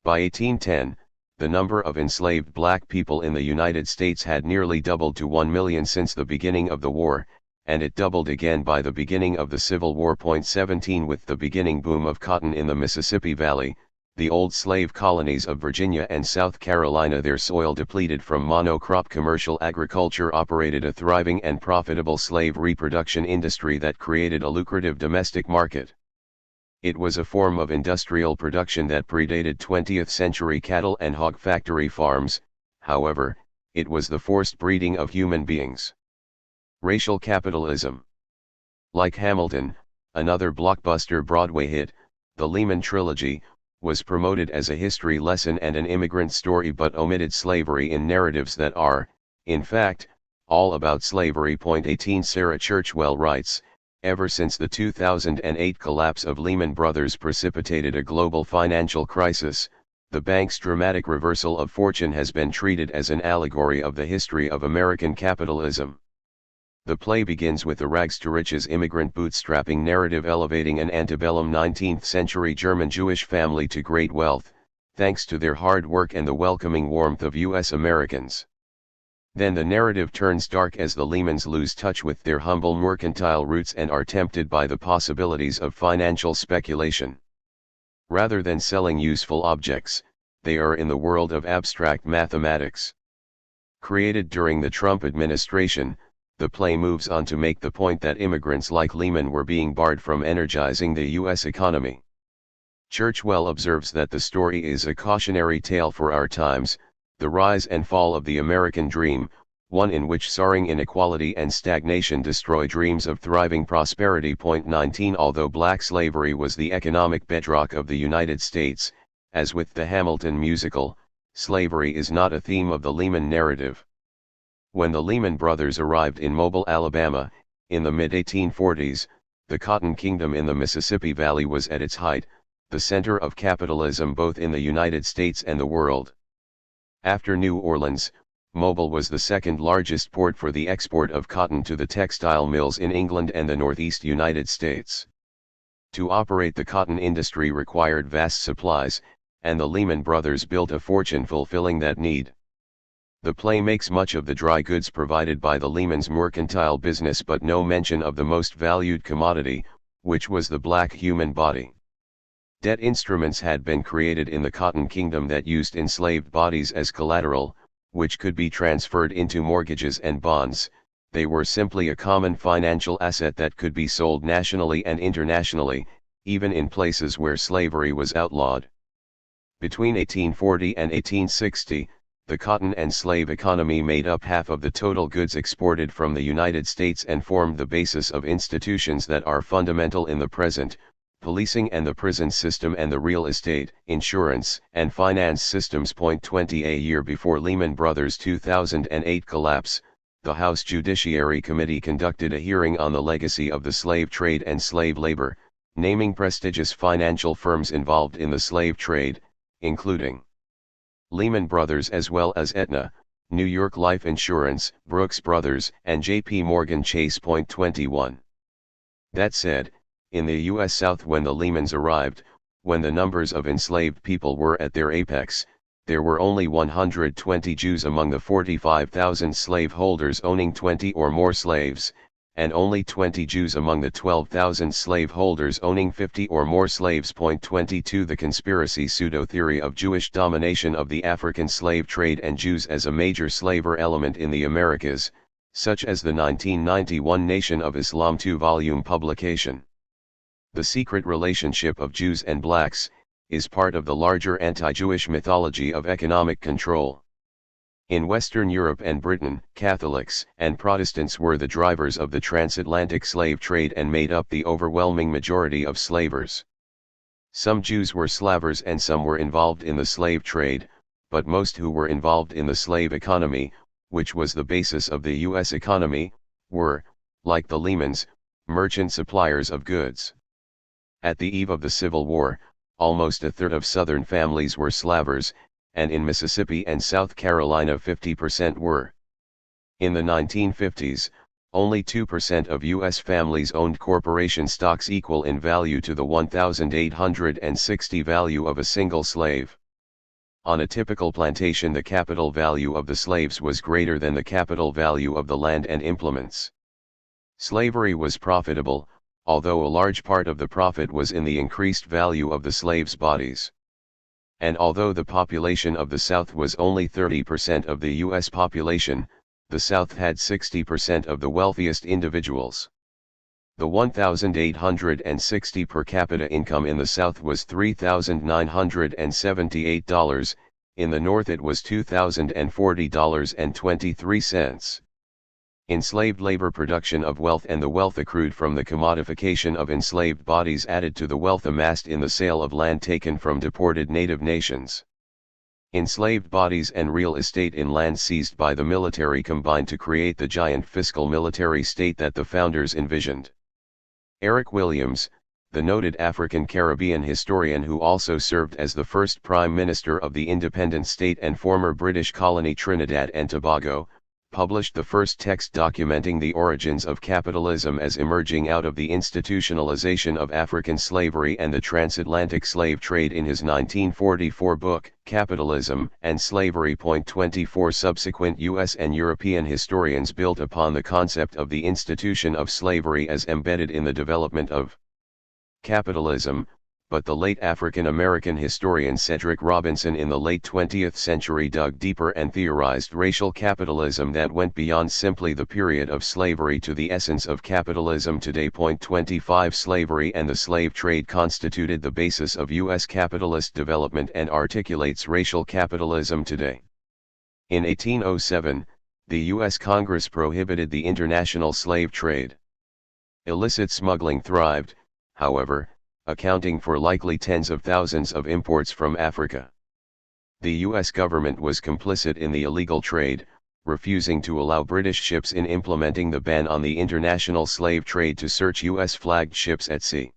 By 1810, the number of enslaved black people in the United States had nearly doubled to 1 million since the beginning of the war, and it doubled again by the beginning of the Civil War. 17 With the beginning boom of cotton in the Mississippi Valley, the old slave colonies of Virginia and South Carolina, their soil depleted from monocrop commercial agriculture, operated a thriving and profitable slave reproduction industry that created a lucrative domestic market. It was a form of industrial production that predated 20th century cattle and hog factory farms. However, it was the forced breeding of human beings. Racial capitalism. Like Hamilton, another blockbuster Broadway hit, the Lehman Trilogy, was promoted as a history lesson and an immigrant story but omitted slavery in narratives that are, in fact, all about slavery. 18 Sarah Churchwell writes, ever since the 2008 collapse of Lehman Brothers precipitated a global financial crisis, the bank's dramatic reversal of fortune has been treated as an allegory of the history of American capitalism. The play begins with a rags-to-riches immigrant bootstrapping narrative elevating an antebellum 19th-century German Jewish family to great wealth, thanks to their hard work and the welcoming warmth of U.S. Americans. Then the narrative turns dark as the Lehmans lose touch with their humble mercantile roots and are tempted by the possibilities of financial speculation. Rather than selling useful objects, they are in the world of abstract mathematics. Created during the Trump administration, the play moves on to make the point that immigrants like Lehman were being barred from energizing the U.S. economy. Churchwell observes that the story is a cautionary tale for our times, the rise and fall of the American dream, one in which soaring inequality and stagnation destroy dreams of thriving prosperity. 19 Although black slavery was the economic bedrock of the United States, as with the Hamilton musical, slavery is not a theme of the Lehman narrative. When the Lehman brothers arrived in Mobile, Alabama, in the mid-1840s, the Cotton Kingdom in the Mississippi Valley was at its height, the center of capitalism both in the United States and the world. After New Orleans, Mobile was the second largest port for the export of cotton to the textile mills in England and the Northeast United States. To operate the cotton industry required vast supplies, and the Lehman brothers built a fortune fulfilling that need. The play makes much of the dry goods provided by the Lehman's mercantile business but no mention of the most valued commodity, which was the black human body. Debt instruments had been created in the Cotton Kingdom that used enslaved bodies as collateral, which could be transferred into mortgages and bonds. They were simply a common financial asset that could be sold nationally and internationally, even in places where slavery was outlawed. Between 1840 and 1860, the cotton and slave economy made up half of the total goods exported from the United States and formed the basis of institutions that are fundamental in the present: policing and the prison system and the real estate, insurance, and finance systems. 20 A year before Lehman Brothers' 2008 collapse, the House Judiciary Committee conducted a hearing on the legacy of the slave trade and slave labor, naming prestigious financial firms involved in the slave trade, including Lehman Brothers as well as Aetna, New York Life Insurance, Brooks Brothers, and J.P. Morgan Chase. 21. That said, in the U.S. South when the Lehmans arrived, when the numbers of enslaved people were at their apex, there were only 120 Jews among the 45,000 slaveholders owning 20 or more slaves, and only 20 Jews among the 12,000 slaveholders owning 50 or more slaves. 22 The conspiracy pseudo-theory of Jewish domination of the African slave trade and Jews as a major slaver element in the Americas, such as the 1991 Nation of Islam 2-volume publication. The secret relationship of Jews and blacks is part of the larger anti-Jewish mythology of economic control. In Western Europe and Britain, Catholics and Protestants were the drivers of the transatlantic slave trade and made up the overwhelming majority of slavers. Some Jews were slavers and some were involved in the slave trade, but most who were involved in the slave economy, which was the basis of the U.S. economy, were, like the Lehmans, merchant suppliers of goods. At the eve of the Civil War, almost a third of Southern families were slavers, and in Mississippi and South Carolina 50% were. In the 1950s, only 2% of U.S. families owned corporation stocks equal in value to the 1,860 value of a single slave. On a typical plantation, the capital value of the slaves was greater than the capital value of the land and implements. Slavery was profitable, although a large part of the profit was in the increased value of the slaves' bodies. And although the population of the South was only 30% of the U.S. population, the South had 60% of the wealthiest individuals. The 1,860 per capita income in the South was $3,978, in the North it was $2,040.23. Enslaved labor production of wealth and the wealth accrued from the commodification of enslaved bodies added to the wealth amassed in the sale of land taken from deported native nations. Enslaved bodies and real estate in land seized by the military combined to create the giant fiscal military state that the founders envisioned. Eric Williams, the noted African-Caribbean historian who also served as the first Prime Minister of the independent state and former British colony Trinidad and Tobago, published the first text documenting the origins of capitalism as emerging out of the institutionalization of African slavery and the transatlantic slave trade in his 1944 book, Capitalism and Slavery. 24 Subsequent U.S. and European historians built upon the concept of the institution of slavery as embedded in the development of capitalism, but the late African-American historian Cedric Robinson in the late 20th century dug deeper and theorized racial capitalism that went beyond simply the period of slavery to the essence of capitalism today. 25 Slavery and the slave trade constituted the basis of U.S. capitalist development and articulates racial capitalism today. In 1807, the U.S. Congress prohibited the international slave trade. Illicit smuggling thrived, however, accounting for likely tens of thousands of imports from Africa. The U.S. government was complicit in the illegal trade, refusing to allow British ships in implementing the ban on the international slave trade to search U.S.-flagged ships at sea.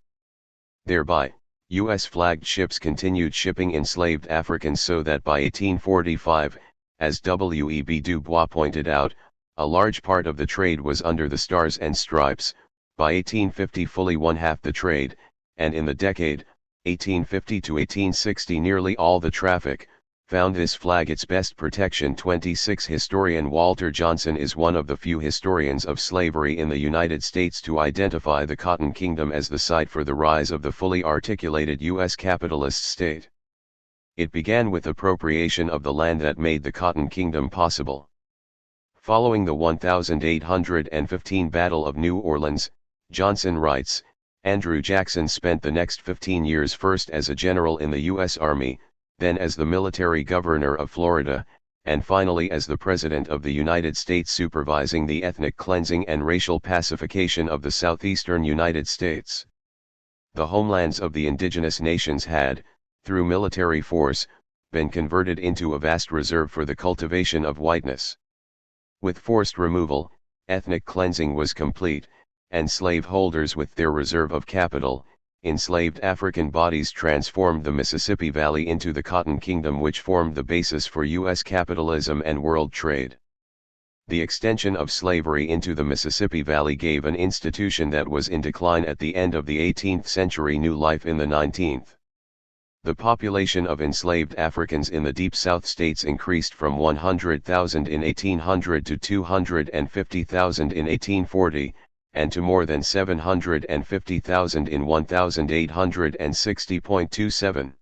Thereby, U.S.-flagged ships continued shipping enslaved Africans so that by 1845, as W.E.B. Du Bois pointed out, a large part of the trade was under the Stars and Stripes, by 1850 fully one-half the trade, and in the decade, 1850 to 1860 nearly all the traffic, found this flag its best protection. 26 Historian Walter Johnson is one of the few historians of slavery in the United States to identify the Cotton Kingdom as the site for the rise of the fully articulated U.S. capitalist state. It began with appropriation of the land that made the Cotton Kingdom possible. Following the 1815 Battle of New Orleans, Johnson writes, Andrew Jackson spent the next 15 years first as a general in the U.S. Army, then as the military governor of Florida, and finally as the President of the United States supervising the ethnic cleansing and racial pacification of the southeastern United States. The homelands of the indigenous nations had, through military force, been converted into a vast reserve for the cultivation of whiteness. With forced removal, ethnic cleansing was complete, and slaveholders with their reserve of capital, enslaved African bodies transformed the Mississippi Valley into the Cotton Kingdom, which formed the basis for U.S. capitalism and world trade. The extension of slavery into the Mississippi Valley gave an institution that was in decline at the end of the 18th century new life in the 19th. The population of enslaved Africans in the Deep South states increased from 100,000 in 1800 to 250,000 in 1840, and to more than 750,000 in 1860.27.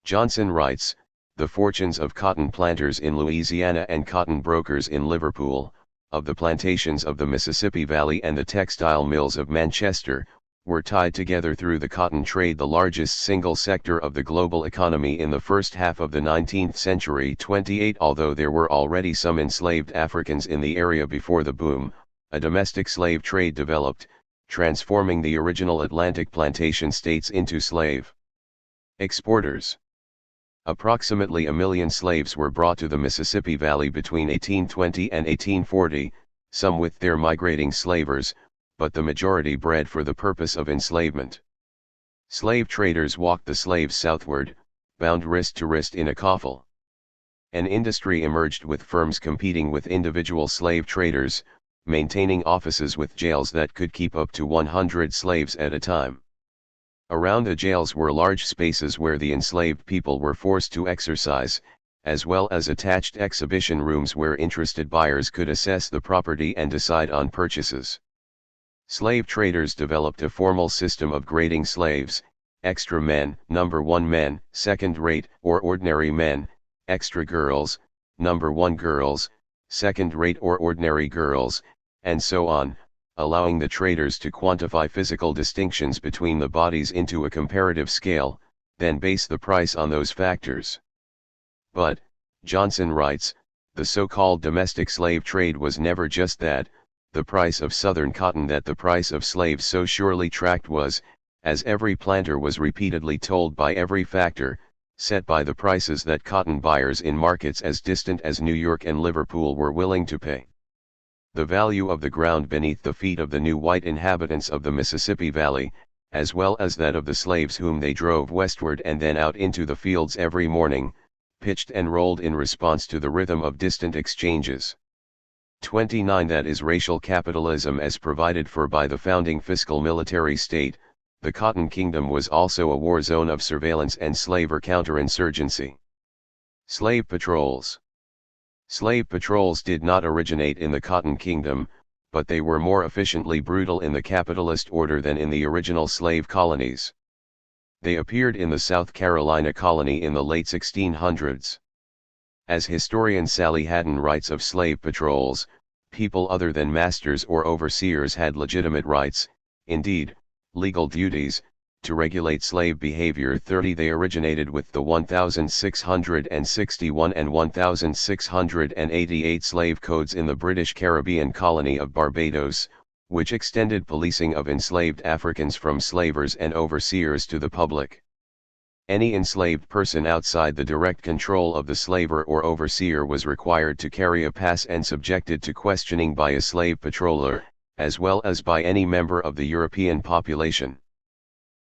Johnson writes, the fortunes of cotton planters in Louisiana and cotton brokers in Liverpool, of the plantations of the Mississippi Valley and the textile mills of Manchester, were tied together through the cotton trade, the largest single sector of the global economy in the first half of the 19th century. 28 Although there were already some enslaved Africans in the area before the boom, a domestic slave trade developed, transforming the original Atlantic plantation states into slave exporters. Approximately 1 million slaves were brought to the Mississippi Valley between 1820 and 1840, some with their migrating slavers, but the majority bred for the purpose of enslavement. Slave traders walked the slaves southward, bound wrist to wrist in a coffle. An industry emerged with firms competing with individual slave traders, maintaining offices with jails that could keep up to 100 slaves at a time. Around the jails were large spaces where the enslaved people were forced to exercise, as well as attached exhibition rooms where interested buyers could assess the property and decide on purchases. Slave traders developed a formal system of grading slaves: extra men, number 1 men, second-rate or ordinary men; extra girls, number 1 girls, second-rate or ordinary girls, and so on, allowing the traders to quantify physical distinctions between the bodies into a comparative scale, then base the price on those factors. But, Johnson writes, the so-called domestic slave trade was never just that. The price of Southern cotton that the price of slaves so surely tracked was, as every planter was repeatedly told by every factor, set by the prices that cotton buyers in markets as distant as New York and Liverpool were willing to pay. The value of the ground beneath the feet of the new white inhabitants of the Mississippi Valley, as well as that of the slaves whom they drove westward and then out into the fields every morning, pitched and rolled in response to the rhythm of distant exchanges. 29. That is racial capitalism as provided for by the founding fiscal military state. The Cotton Kingdom was also a war zone of surveillance and slaver counterinsurgency. Slave patrols. Slave patrols did not originate in the Cotton Kingdom, but they were more efficiently brutal in the capitalist order than in the original slave colonies. They appeared in the South Carolina colony in the late 1600s. As historian Sally Haddon writes of slave patrols, people other than masters or overseers had legitimate rights, indeed, legal duties, to regulate slave behavior. 30. They originated with the 1661 and 1688 slave codes in the British Caribbean colony of Barbados, which extended policing of enslaved Africans from slavers and overseers to the public. Any enslaved person outside the direct control of the slaver or overseer was required to carry a pass and subjected to questioning by a slave patroller, as well as by any member of the European population.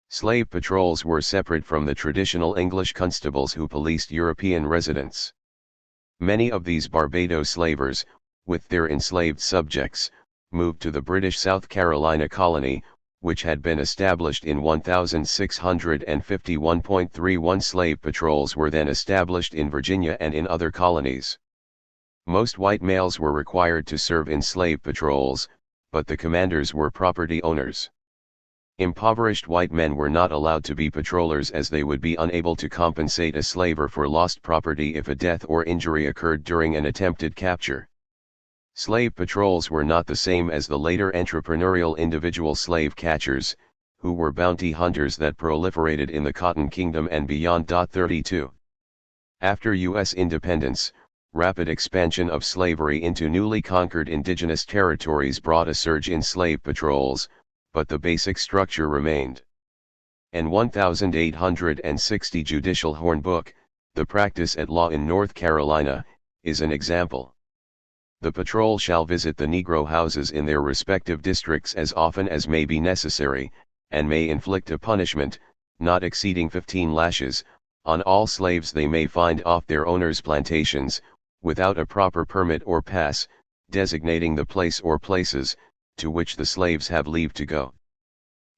Slave patrols were separate from the traditional English constables who policed European residents. Many of these Barbados slavers, with their enslaved subjects, moved to the British South Carolina colony, which had been established in 1651.31. Slave patrols were then established in Virginia and in other colonies. Most white males were required to serve in slave patrols, but the commanders were property owners. Impoverished white men were not allowed to be patrollers as they would be unable to compensate a slaver for lost property if a death or injury occurred during an attempted capture. Slave patrols were not the same as the later entrepreneurial individual slave catchers, who were bounty hunters that proliferated in the Cotton Kingdom and beyond. 32. After U.S. independence, rapid expansion of slavery into newly conquered indigenous territories brought a surge in slave patrols, but the basic structure remained. An 1860 Judicial Hornbook, The Practice at Law in North Carolina, is an example. The patrol shall visit the Negro houses in their respective districts as often as may be necessary, and may inflict a punishment, not exceeding 15 lashes, on all slaves they may find off their owners' plantations, without a proper permit or pass, designating the place or places, to which the slaves have leave to go.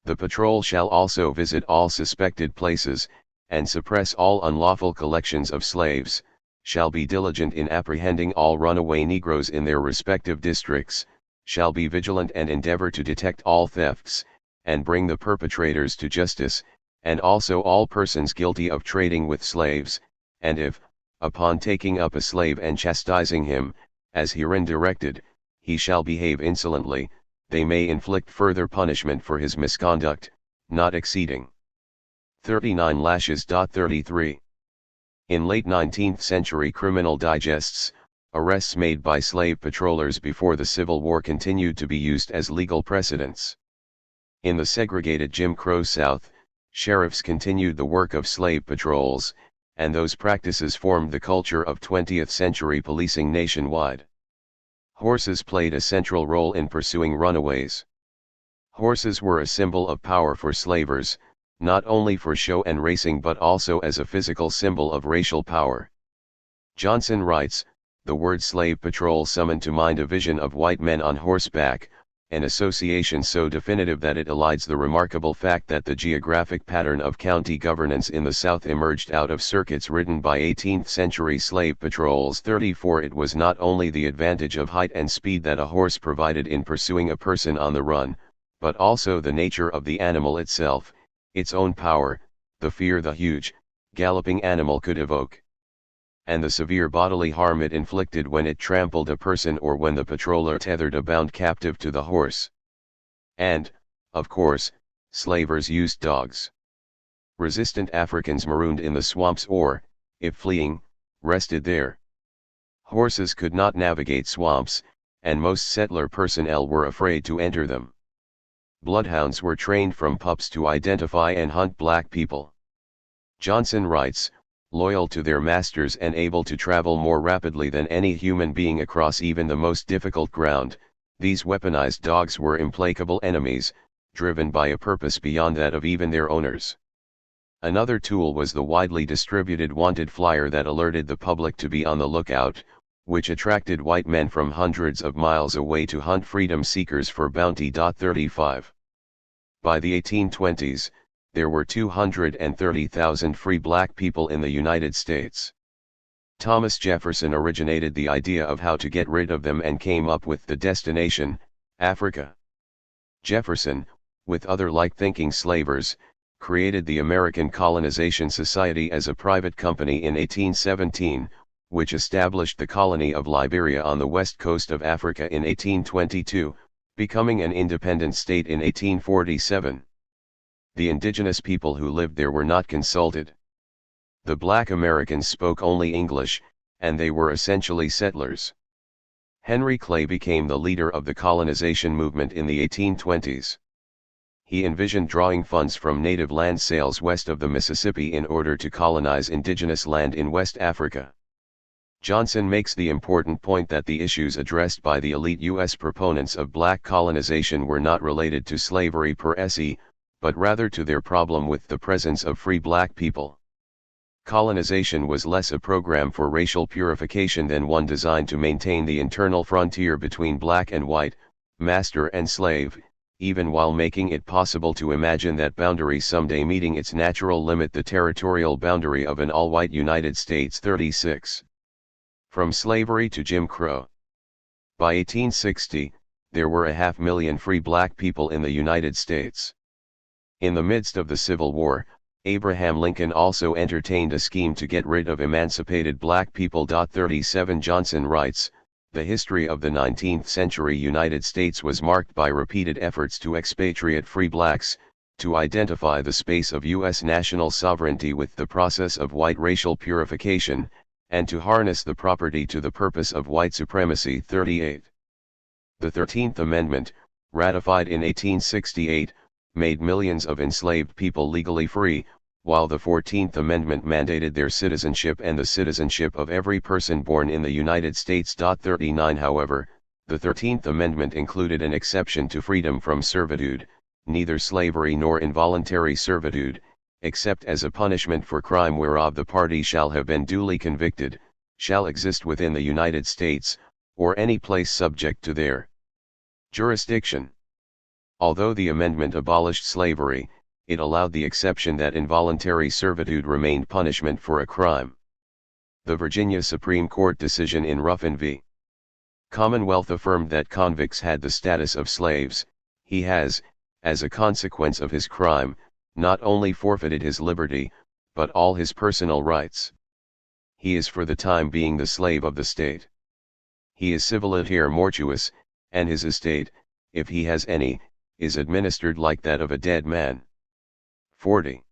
The patrol shall also visit all suspected places, and suppress all unlawful collections of slaves, shall be diligent in apprehending all runaway Negroes in their respective districts, shall be vigilant and endeavor to detect all thefts, and bring the perpetrators to justice, and also all persons guilty of trading with slaves, and if, upon taking up a slave and chastising him, as herein directed, he shall behave insolently, they may inflict further punishment for his misconduct, not exceeding 39 lashes. 33. In late 19th century criminal digests, arrests made by slave patrollers before the Civil War continued to be used as legal precedents. In the segregated Jim Crow South, sheriffs continued the work of slave patrols, and those practices formed the culture of 20th century policing nationwide. Horses played a central role in pursuing runaways. Horses were a symbol of power for slavers, not only for show and racing but also as a physical symbol of racial power. Johnson writes, "The word slave patrol summoned to mind a vision of white men on horseback, an association so definitive that it elides the remarkable fact that the geographic pattern of county governance in the South emerged out of circuits ridden by 18th-century slave patrols. 34 It was not only the advantage of height and speed that a horse provided in pursuing a person on the run, but also the nature of the animal itself, its own power, the fear the huge, galloping animal could evoke, and the severe bodily harm it inflicted when it trampled a person or when the patroller tethered a bound captive to the horse. And, of course, slavers used dogs. Resistant Africans marooned in the swamps or, if fleeing, rested there. Horses could not navigate swamps, and most settler personnel were afraid to enter them. Bloodhounds were trained from pups to identify and hunt black people." Johnson writes, "Loyal to their masters and able to travel more rapidly than any human being across even the most difficult ground, these weaponized dogs were implacable enemies, driven by a purpose beyond that of even their owners." Another tool was the widely distributed wanted flyer that alerted the public to be on the lookout, which attracted white men from hundreds of miles away to hunt freedom seekers for bounty. 35. By the 1820s, there were 230,000 free black people in the United States. Thomas Jefferson originated the idea of how to get rid of them and came up with the destination, Africa. Jefferson, with other like-thinking slavers, created the American Colonization Society as a private company in 1817, which established the colony of Liberia on the west coast of Africa in 1822, becoming an independent state in 1847. The indigenous people who lived there were not consulted. The black Americans spoke only English, and they were essentially settlers. Henry Clay became the leader of the colonization movement in the 1820s. He envisioned drawing funds from native land sales west of the Mississippi in order to colonize indigenous land in West Africa. Johnson makes the important point that the issues addressed by the elite U.S. proponents of black colonization were not related to slavery per se, but rather to their problem with the presence of free black people. Colonization was less a program for racial purification than one designed to maintain the internal frontier between black and white, master and slave, even while making it possible to imagine that boundary someday meeting its natural limit, the territorial boundary of an all-white United States. 36. From slavery to Jim Crow. By 1860, there were 500,000 free black people in the United States. In the midst of the Civil War, Abraham Lincoln also entertained a scheme to get rid of emancipated black people. 37 Johnson writes, "The history of the 19th century United States was marked by repeated efforts to expatriate free blacks, to identify the space of U.S. national sovereignty with the process of white racial purification, and to harness the property to the purpose of white supremacy." 38. The 13th Amendment, ratified in 1868, made millions of enslaved people legally free, while the 14th Amendment mandated their citizenship and the citizenship of every person born in the United States. 39 However, the 13th Amendment included an exception to freedom from servitude, neither slavery nor involuntary servitude, except as a punishment for crime whereof the party shall have been duly convicted, shall exist within the United States, or any place subject to their jurisdiction. Although the amendment abolished slavery, it allowed the exception that involuntary servitude remained punishment for a crime. The Virginia Supreme Court decision in Ruffin v. Commonwealth affirmed that convicts had the status of slaves. He has, as a consequence of his crime, not only forfeited his liberty, but all his personal rights. He is for the time being the slave of the state. He is civiliter mortuus, and his estate, if he has any, is administered like that of a dead man. 40.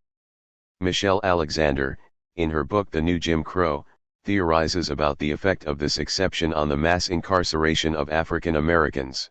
Michelle Alexander, in her book The New Jim Crow, theorizes about the effect of this exception on the mass incarceration of African Americans.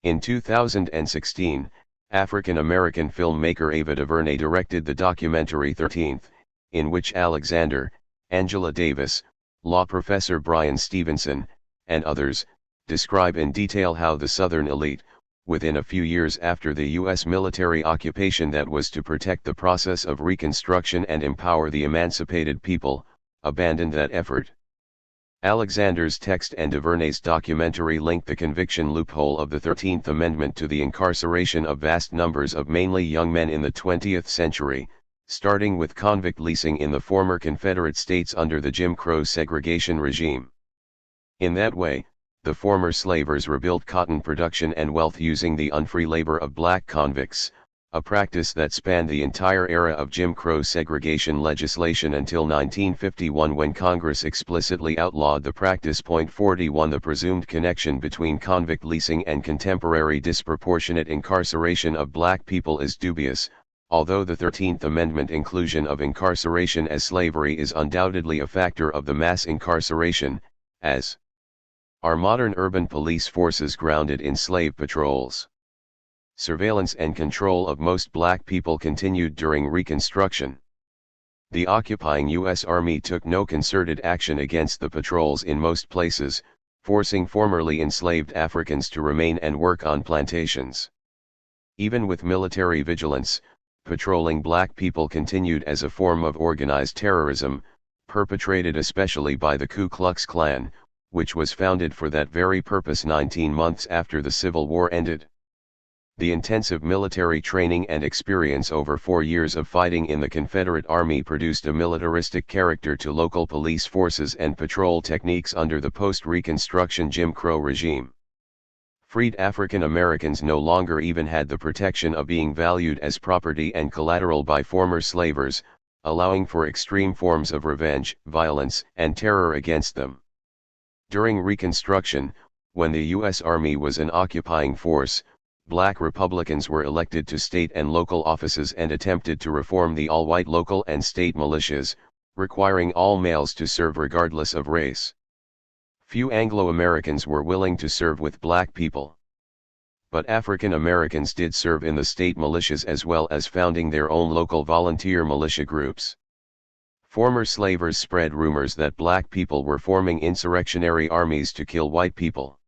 In 2016, African-American filmmaker Ava DuVernay directed the documentary 13th, in which Alexander, Angela Davis, law professor Brian Stevenson, and others, describe in detail how the Southern elite, within a few years after the U.S. military occupation that was to protect the process of Reconstruction and empower the emancipated people, abandoned that effort. Alexander's text and DuVernay's documentary linked the conviction loophole of the 13th Amendment to the incarceration of vast numbers of mainly young men in the 20th century, starting with convict leasing in the former Confederate states under the Jim Crow segregation regime. In that way, the former slavers rebuilt cotton production and wealth using the unfree labor of black convicts, a practice that spanned the entire era of Jim Crow segregation legislation until 1951, when Congress explicitly outlawed the practice. 41 The presumed connection between convict leasing and contemporary disproportionate incarceration of black people is dubious, although the 13th Amendment inclusion of incarceration as slavery is undoubtedly a factor of the mass incarceration, as are modern urban police forces grounded in slave patrols. Surveillance and control of most black people continued during Reconstruction. The occupying U.S. Army took no concerted action against the patrols in most places, forcing formerly enslaved Africans to remain and work on plantations. Even with military vigilance, patrolling black people continued as a form of organized terrorism, perpetrated especially by the Ku Klux Klan, which was founded for that very purpose 19 months after the Civil War ended. The intensive military training and experience over 4 years of fighting in the Confederate Army produced a militaristic character to local police forces and patrol techniques under the post-Reconstruction Jim Crow regime. Freed African Americans no longer even had the protection of being valued as property and collateral by former slavers, allowing for extreme forms of revenge, violence, and terror against them. During Reconstruction, when the U.S. Army was an occupying force, black Republicans were elected to state and local offices and attempted to reform the all-white local and state militias, requiring all males to serve regardless of race. Few Anglo-Americans were willing to serve with black people. But African Americans did serve in the state militias as well as founding their own local volunteer militia groups. Former slavers spread rumors that black people were forming insurrectionary armies to kill white people.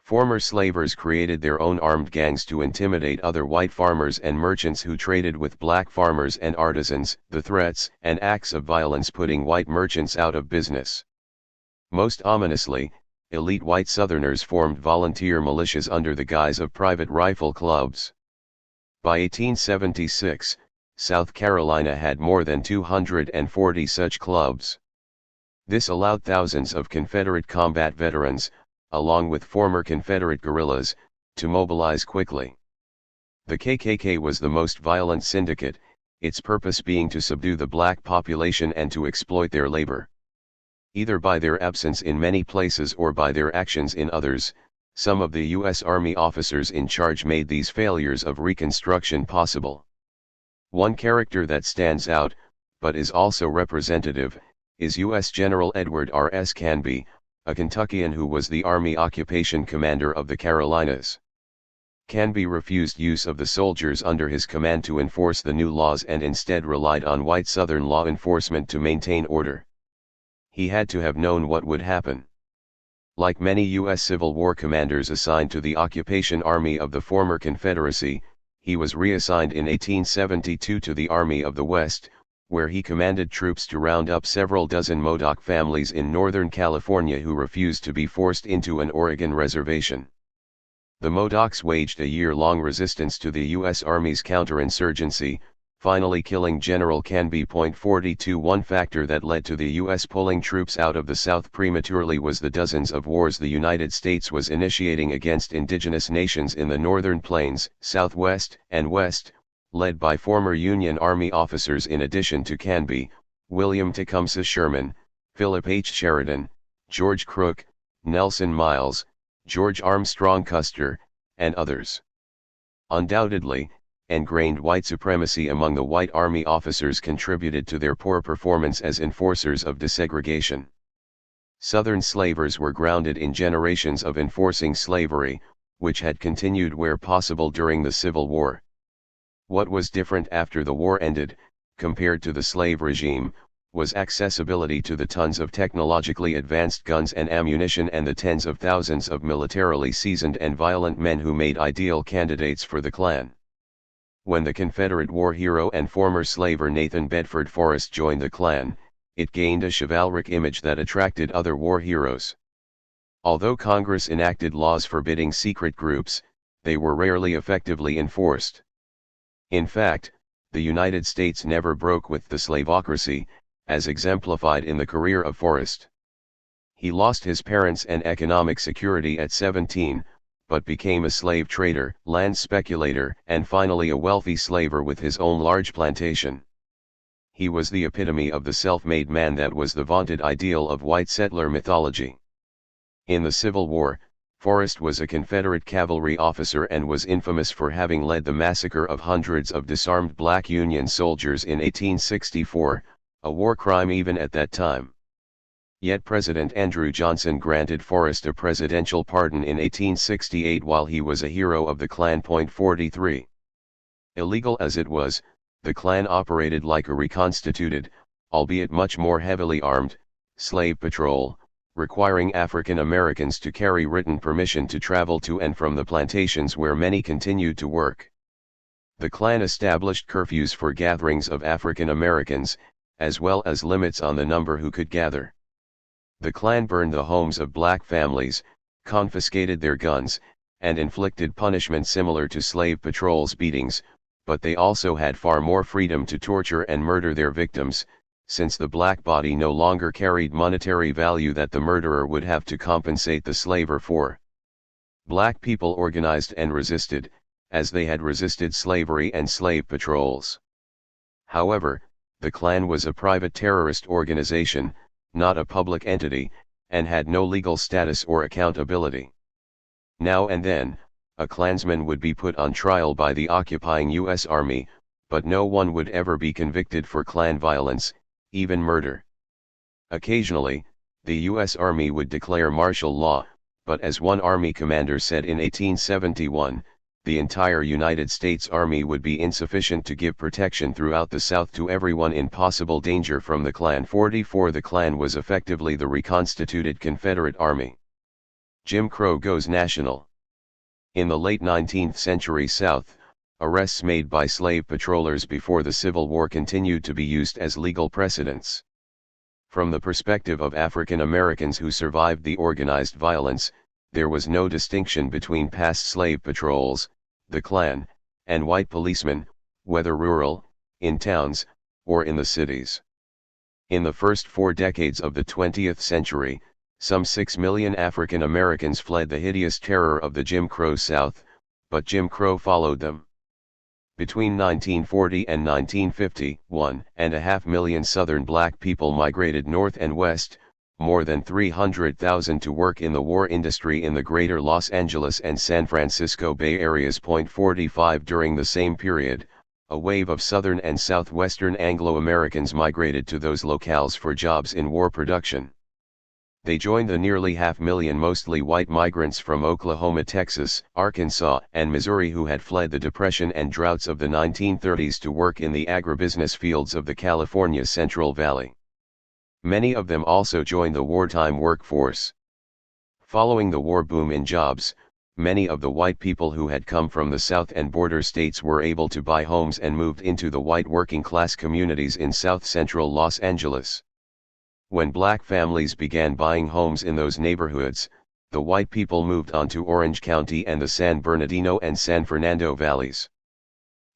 Former slavers created their own armed gangs to intimidate other white farmers and merchants who traded with black farmers and artisans, the threats and acts of violence putting white merchants out of business. Most ominously, elite white Southerners formed volunteer militias under the guise of private rifle clubs. By 1876, South Carolina had more than 240 such clubs. This allowed thousands of Confederate combat veterans, along with former Confederate guerrillas, to mobilize quickly. The KKK was the most violent syndicate, its purpose being to subdue the black population and to exploit their labor. Either by their absence in many places or by their actions in others, some of the U.S. Army officers in charge made these failures of Reconstruction possible. One character that stands out, but is also representative, is U.S. General Edward R. S. Canby, a Kentuckian who was the Army occupation commander of the Carolinas. Canby refused use of the soldiers under his command to enforce the new laws and instead relied on white Southern law enforcement to maintain order. He had to have known what would happen. Like many U.S. Civil War commanders assigned to the occupation army of the former Confederacy, he was reassigned in 1872 to the Army of the West, where he commanded troops to round up several dozen Modoc families in Northern California who refused to be forced into an Oregon reservation. The Modocs waged a year-long resistance to the U.S. Army's counterinsurgency, finally killing General Canby. 42 One factor that led to the U.S. pulling troops out of the South prematurely was the dozens of wars the United States was initiating against indigenous nations in the Northern Plains, Southwest, and West, led by former Union Army officers in addition to Canby, William Tecumseh Sherman, Philip H. Sheridan, George Crook, Nelson Miles, George Armstrong Custer, and others. Undoubtedly, ingrained white supremacy among the white Army officers contributed to their poor performance as enforcers of desegregation. Southern slavers were grounded in generations of enforcing slavery, which had continued where possible during the Civil War. What was different after the war ended, compared to the slave regime, was accessibility to the tons of technologically advanced guns and ammunition and the tens of thousands of militarily seasoned and violent men who made ideal candidates for the Klan. When the Confederate war hero and former slaver Nathan Bedford Forrest joined the Klan, it gained a chivalric image that attracted other war heroes. Although Congress enacted laws forbidding secret groups, they were rarely effectively enforced. In fact, the United States never broke with the slavocracy, as exemplified in the career of Forrest. He lost his parents and economic security at 17, but became a slave trader, land speculator, and finally a wealthy slaver with his own large plantation. He was the epitome of the self-made man that was the vaunted ideal of white settler mythology. In the Civil War, Forrest was a Confederate cavalry officer and was infamous for having led the massacre of hundreds of disarmed black Union soldiers in 1864, a war crime even at that time. Yet President Andrew Johnson granted Forrest a presidential pardon in 1868 while he was a hero of the Klan. 43. Illegal as it was, the Klan operated like a reconstituted, albeit much more heavily armed, slave patrol, requiring African Americans to carry written permission to travel to and from the plantations where many continued to work. The Klan established curfews for gatherings of African Americans, as well as limits on the number who could gather. The Klan burned the homes of black families, confiscated their guns, and inflicted punishment similar to slave patrols' beatings, but they also had far more freedom to torture and murder their victims, since the black body no longer carried monetary value that the murderer would have to compensate the slaver for. Black people organized and resisted, as they had resisted slavery and slave patrols. However, the Klan was a private terrorist organization, not a public entity, and had no legal status or accountability. Now and then, a Klansman would be put on trial by the occupying U.S. Army, but no one would ever be convicted for Klan violence, even murder. Occasionally, the U.S. Army would declare martial law, but as one Army commander said in 1871, the entire United States Army would be insufficient to give protection throughout the South to everyone in possible danger from the Klan. 44. The Klan was effectively the reconstituted Confederate Army. Jim Crow goes national. In the late 19th century South, arrests made by slave patrollers before the Civil War continued to be used as legal precedents. From the perspective of African Americans who survived the organized violence, there was no distinction between past slave patrols, the Klan, and white policemen, whether rural, in towns, or in the cities. In the first 4 decades of the 20th century, some 6 million African Americans fled the hideous terror of the Jim Crow South, but Jim Crow followed them. Between 1940 and 1950, 1.5 million Southern black people migrated north and west, more than 300,000 to work in the war industry in the greater Los Angeles and San Francisco Bay Areas. 45. During the same period, a wave of Southern and Southwestern Anglo-Americans migrated to those locales for jobs in war production. They joined the nearly 500,000 mostly white migrants from Oklahoma, Texas, Arkansas, and Missouri who had fled the Depression and droughts of the 1930s to work in the agribusiness fields of the California Central Valley. Many of them also joined the wartime workforce. Following the war boom in jobs, many of the white people who had come from the South and border states were able to buy homes and moved into the white working class communities in South Central Los Angeles. When black families began buying homes in those neighborhoods, the white people moved on to Orange County and the San Bernardino and San Fernando valleys.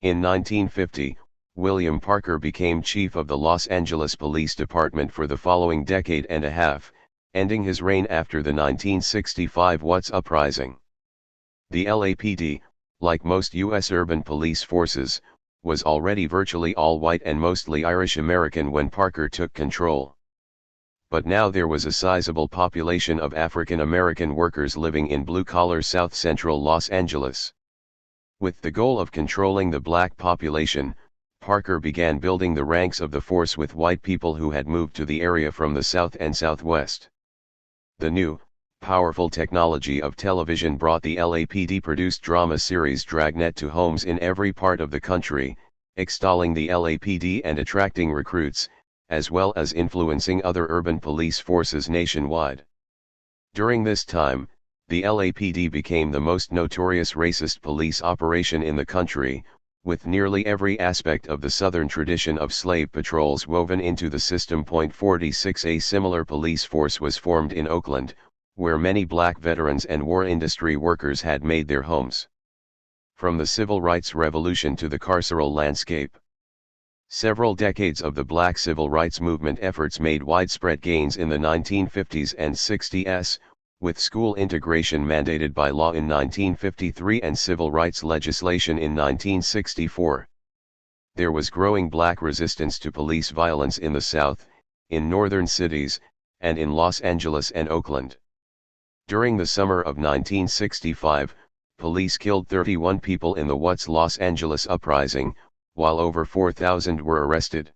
In 1950, William Parker became chief of the Los Angeles Police Department for the following decade and a half, ending his reign after the 1965 Watts Uprising. The LAPD, like most U.S. urban police forces, was already virtually all white and mostly Irish American when Parker took control. But now there was a sizable population of African American workers living in blue-collar South Central Los Angeles. With the goal of controlling the black population, Parker began building the ranks of the force with white people who had moved to the area from the South and Southwest. The new, powerful technology of television brought the LAPD-produced drama series Dragnet to homes in every part of the country, extolling the LAPD and attracting recruits, as well as influencing other urban police forces nationwide. During this time, the LAPD became the most notorious racist police operation in the country, with nearly every aspect of the Southern tradition of slave patrols woven into the system. 46 A similar police force was formed in Oakland, where many black veterans and war industry workers had made their homes. From the Civil Rights Revolution to the carceral landscape. Several decades of the black civil rights movement efforts made widespread gains in the 1950s and 60s, with school integration mandated by law in 1953 and civil rights legislation in 1964. There was growing black resistance to police violence in the South, in northern cities, and in Los Angeles and Oakland. During the summer of 1965, police killed 31 people in the Watts Los Angeles uprising, while over 4,000 were arrested.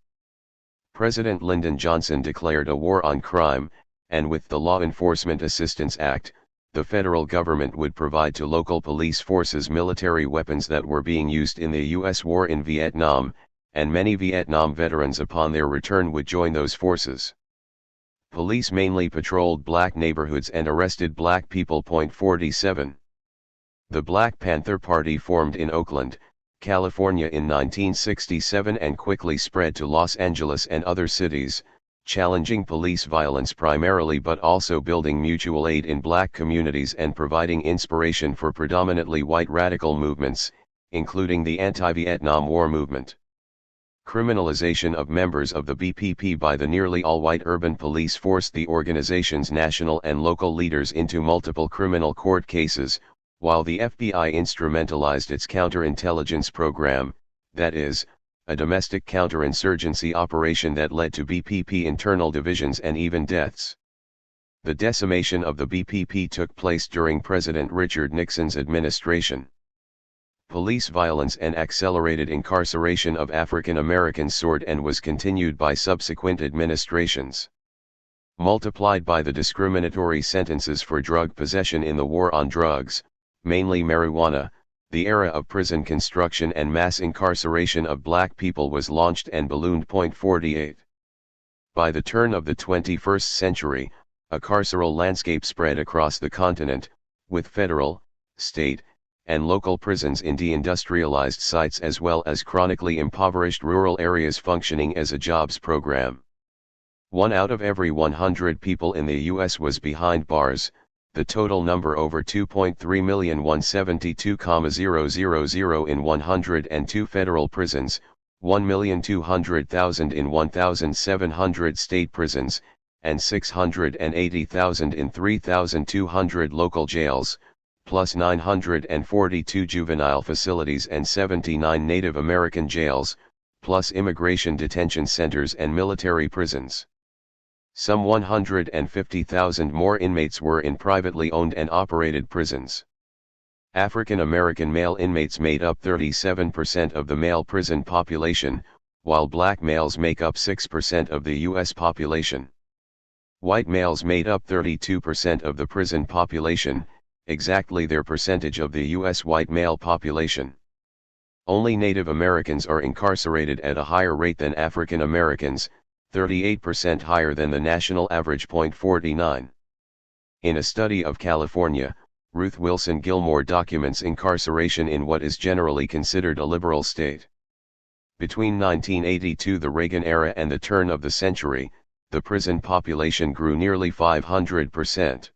President Lyndon Johnson declared a war on crime, and with the Law Enforcement Assistance Act, the federal government would provide to local police forces military weapons that were being used in the U.S. war in Vietnam, and many Vietnam veterans upon their return would join those forces. Police mainly patrolled black neighborhoods and arrested black people. 47. The Black Panther Party formed in Oakland, California in 1967 and quickly spread to Los Angeles and other cities, challenging police violence primarily but also building mutual aid in black communities and providing inspiration for predominantly white radical movements, including the anti-Vietnam War movement. Criminalization of members of the BPP by the nearly all-white urban police forced the organization's national and local leaders into multiple criminal court cases, while the FBI instrumentalized its counterintelligence program, that is, a domestic counterinsurgency operation that led to BPP internal divisions and even deaths. The decimation of the BPP took place during President Richard Nixon's administration. Police violence and accelerated incarceration of African Americans soared and was continued by subsequent administrations. Multiplied by the discriminatory sentences for drug possession in the war on drugs, mainly marijuana, the era of prison construction and mass incarceration of black people was launched and ballooned. 48. By the turn of the 21st century, a carceral landscape spread across the continent, with federal, state, and local prisons in deindustrialized sites as well as chronically impoverished rural areas functioning as a jobs program. 1 out of every 100 people in the U.S. was behind bars, the total number over 2.3,172,000 in 102 federal prisons, 1,200,000 in 1,700 state prisons, and 680,000 in 3,200 local jails, plus 942 juvenile facilities and 79 Native American jails, plus immigration detention centers and military prisons. Some 150,000 more inmates were in privately owned and operated prisons. African American male inmates made up 37% of the male prison population, while black males make up 6% of the U.S. population. White males made up 32% of the prison population, exactly their percentage of the U.S. white male population. Only Native Americans are incarcerated at a higher rate than African Americans, 38% higher than the national average. 49. In a study of California, Ruth Wilson Gilmore documents incarceration in what is generally considered a liberal state. Between 1982, the Reagan era, and the turn of the century, the prison population grew nearly 500%.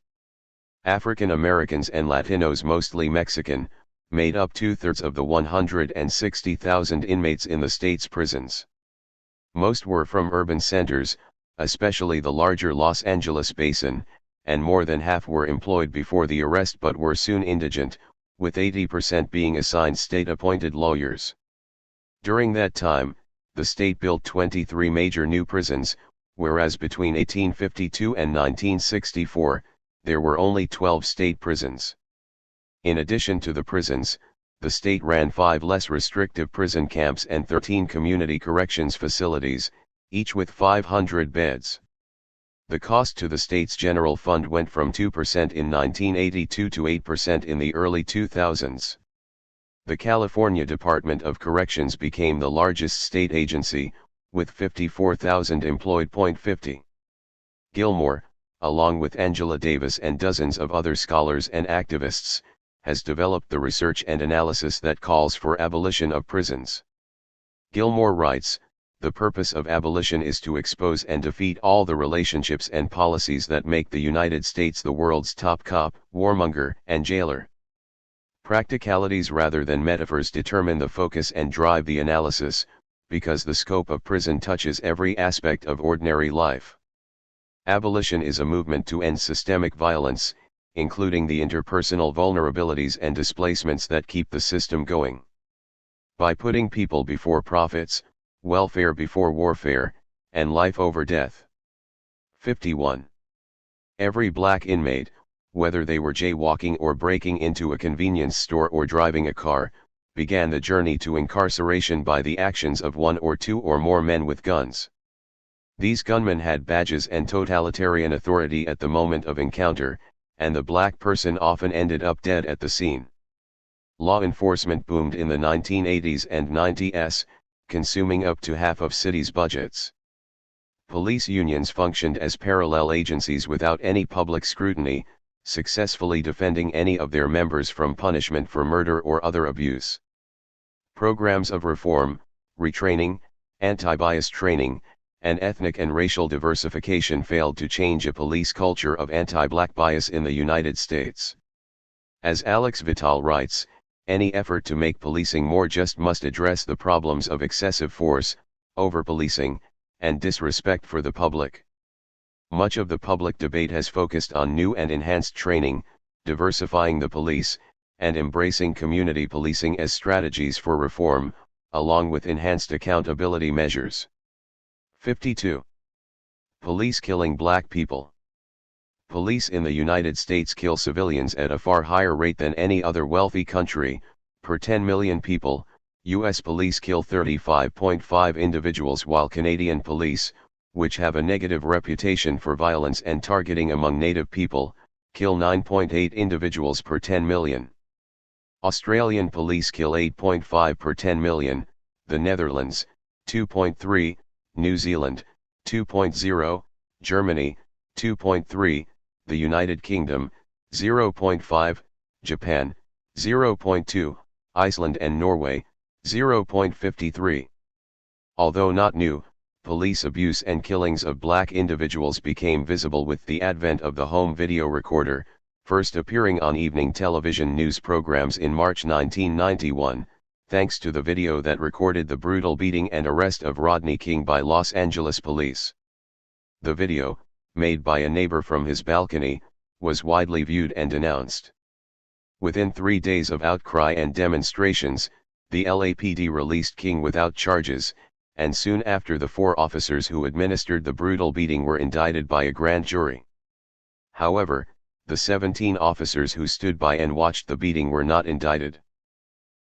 African Americans and Latinos, mostly Mexican, made up 2/3 of the 160,000 inmates in the state's prisons. Most were from urban centers, especially the larger Los Angeles basin, and more than half were employed before the arrest but were soon indigent, with 80% being assigned state-appointed lawyers. During that time, the state built 23 major new prisons, whereas between 1852 and 1964, there were only 12 state prisons. In addition to the prisons, the state ran 5 less restrictive prison camps and 13 community corrections facilities, each with 500 beds. The cost to the state's general fund went from 2% in 1982 to 8% in the early 2000s. The California Department of Corrections became the largest state agency, with 54,000 employed. 50. Gilmore, along with Angela Davis and dozens of other scholars and activists, has developed the research and analysis that calls for abolition of prisons. Gilmore writes, "The purpose of abolition is to expose and defeat all the relationships and policies that make the United States the world's top cop, warmonger, and jailer. Practicalities rather than metaphors determine the focus and drive the analysis, because the scope of prison touches every aspect of ordinary life. Abolition is a movement to end systemic violence, including the interpersonal vulnerabilities and displacements that keep the system going. By putting people before profits, welfare before warfare, and life over death." 51. Every black inmate, whether they were jaywalking or breaking into a convenience store or driving a car, began the journey to incarceration by the actions of one or two or more men with guns. These gunmen had badges and totalitarian authority at the moment of encounter, and the black person often ended up dead at the scene. Law enforcement boomed in the 1980s and 90s, consuming up to half of cities' budgets. Police unions functioned as parallel agencies without any public scrutiny, successfully defending any of their members from punishment for murder or other abuse. Programs of reform, retraining, anti-bias training, and ethnic and racial diversification failed to change a police culture of anti-black bias in the United States. As Alex Vital writes, any effort to make policing more just must address the problems of excessive force, over-policing, and disrespect for the public. Much of the public debate has focused on new and enhanced training, diversifying the police, and embracing community policing as strategies for reform, along with enhanced accountability measures. 52. Police killing black people. Police in the United States kill civilians at a far higher rate than any other wealthy country. Per 10 million people, U.S. police kill 35.5 individuals, while Canadian police, which have a negative reputation for violence and targeting among Native people, kill 9.8 individuals per 10 million. Australian police kill 8.5 per 10 million, the Netherlands, 2.3, New Zealand, 2.0, Germany, 2.3, the United Kingdom, 0.5, Japan, 0.2, Iceland and Norway, 0.53. Although not new, police abuse and killings of black individuals became visible with the advent of the home video recorder, first appearing on evening television news programs in March 1991, thanks to the video that recorded the brutal beating and arrest of Rodney King by Los Angeles police. The video, made by a neighbor from his balcony, was widely viewed and denounced. Within 3 days of outcry and demonstrations, the LAPD released King without charges, and soon after the 4 officers who administered the brutal beating were indicted by a grand jury. However, the 17 officers who stood by and watched the beating were not indicted.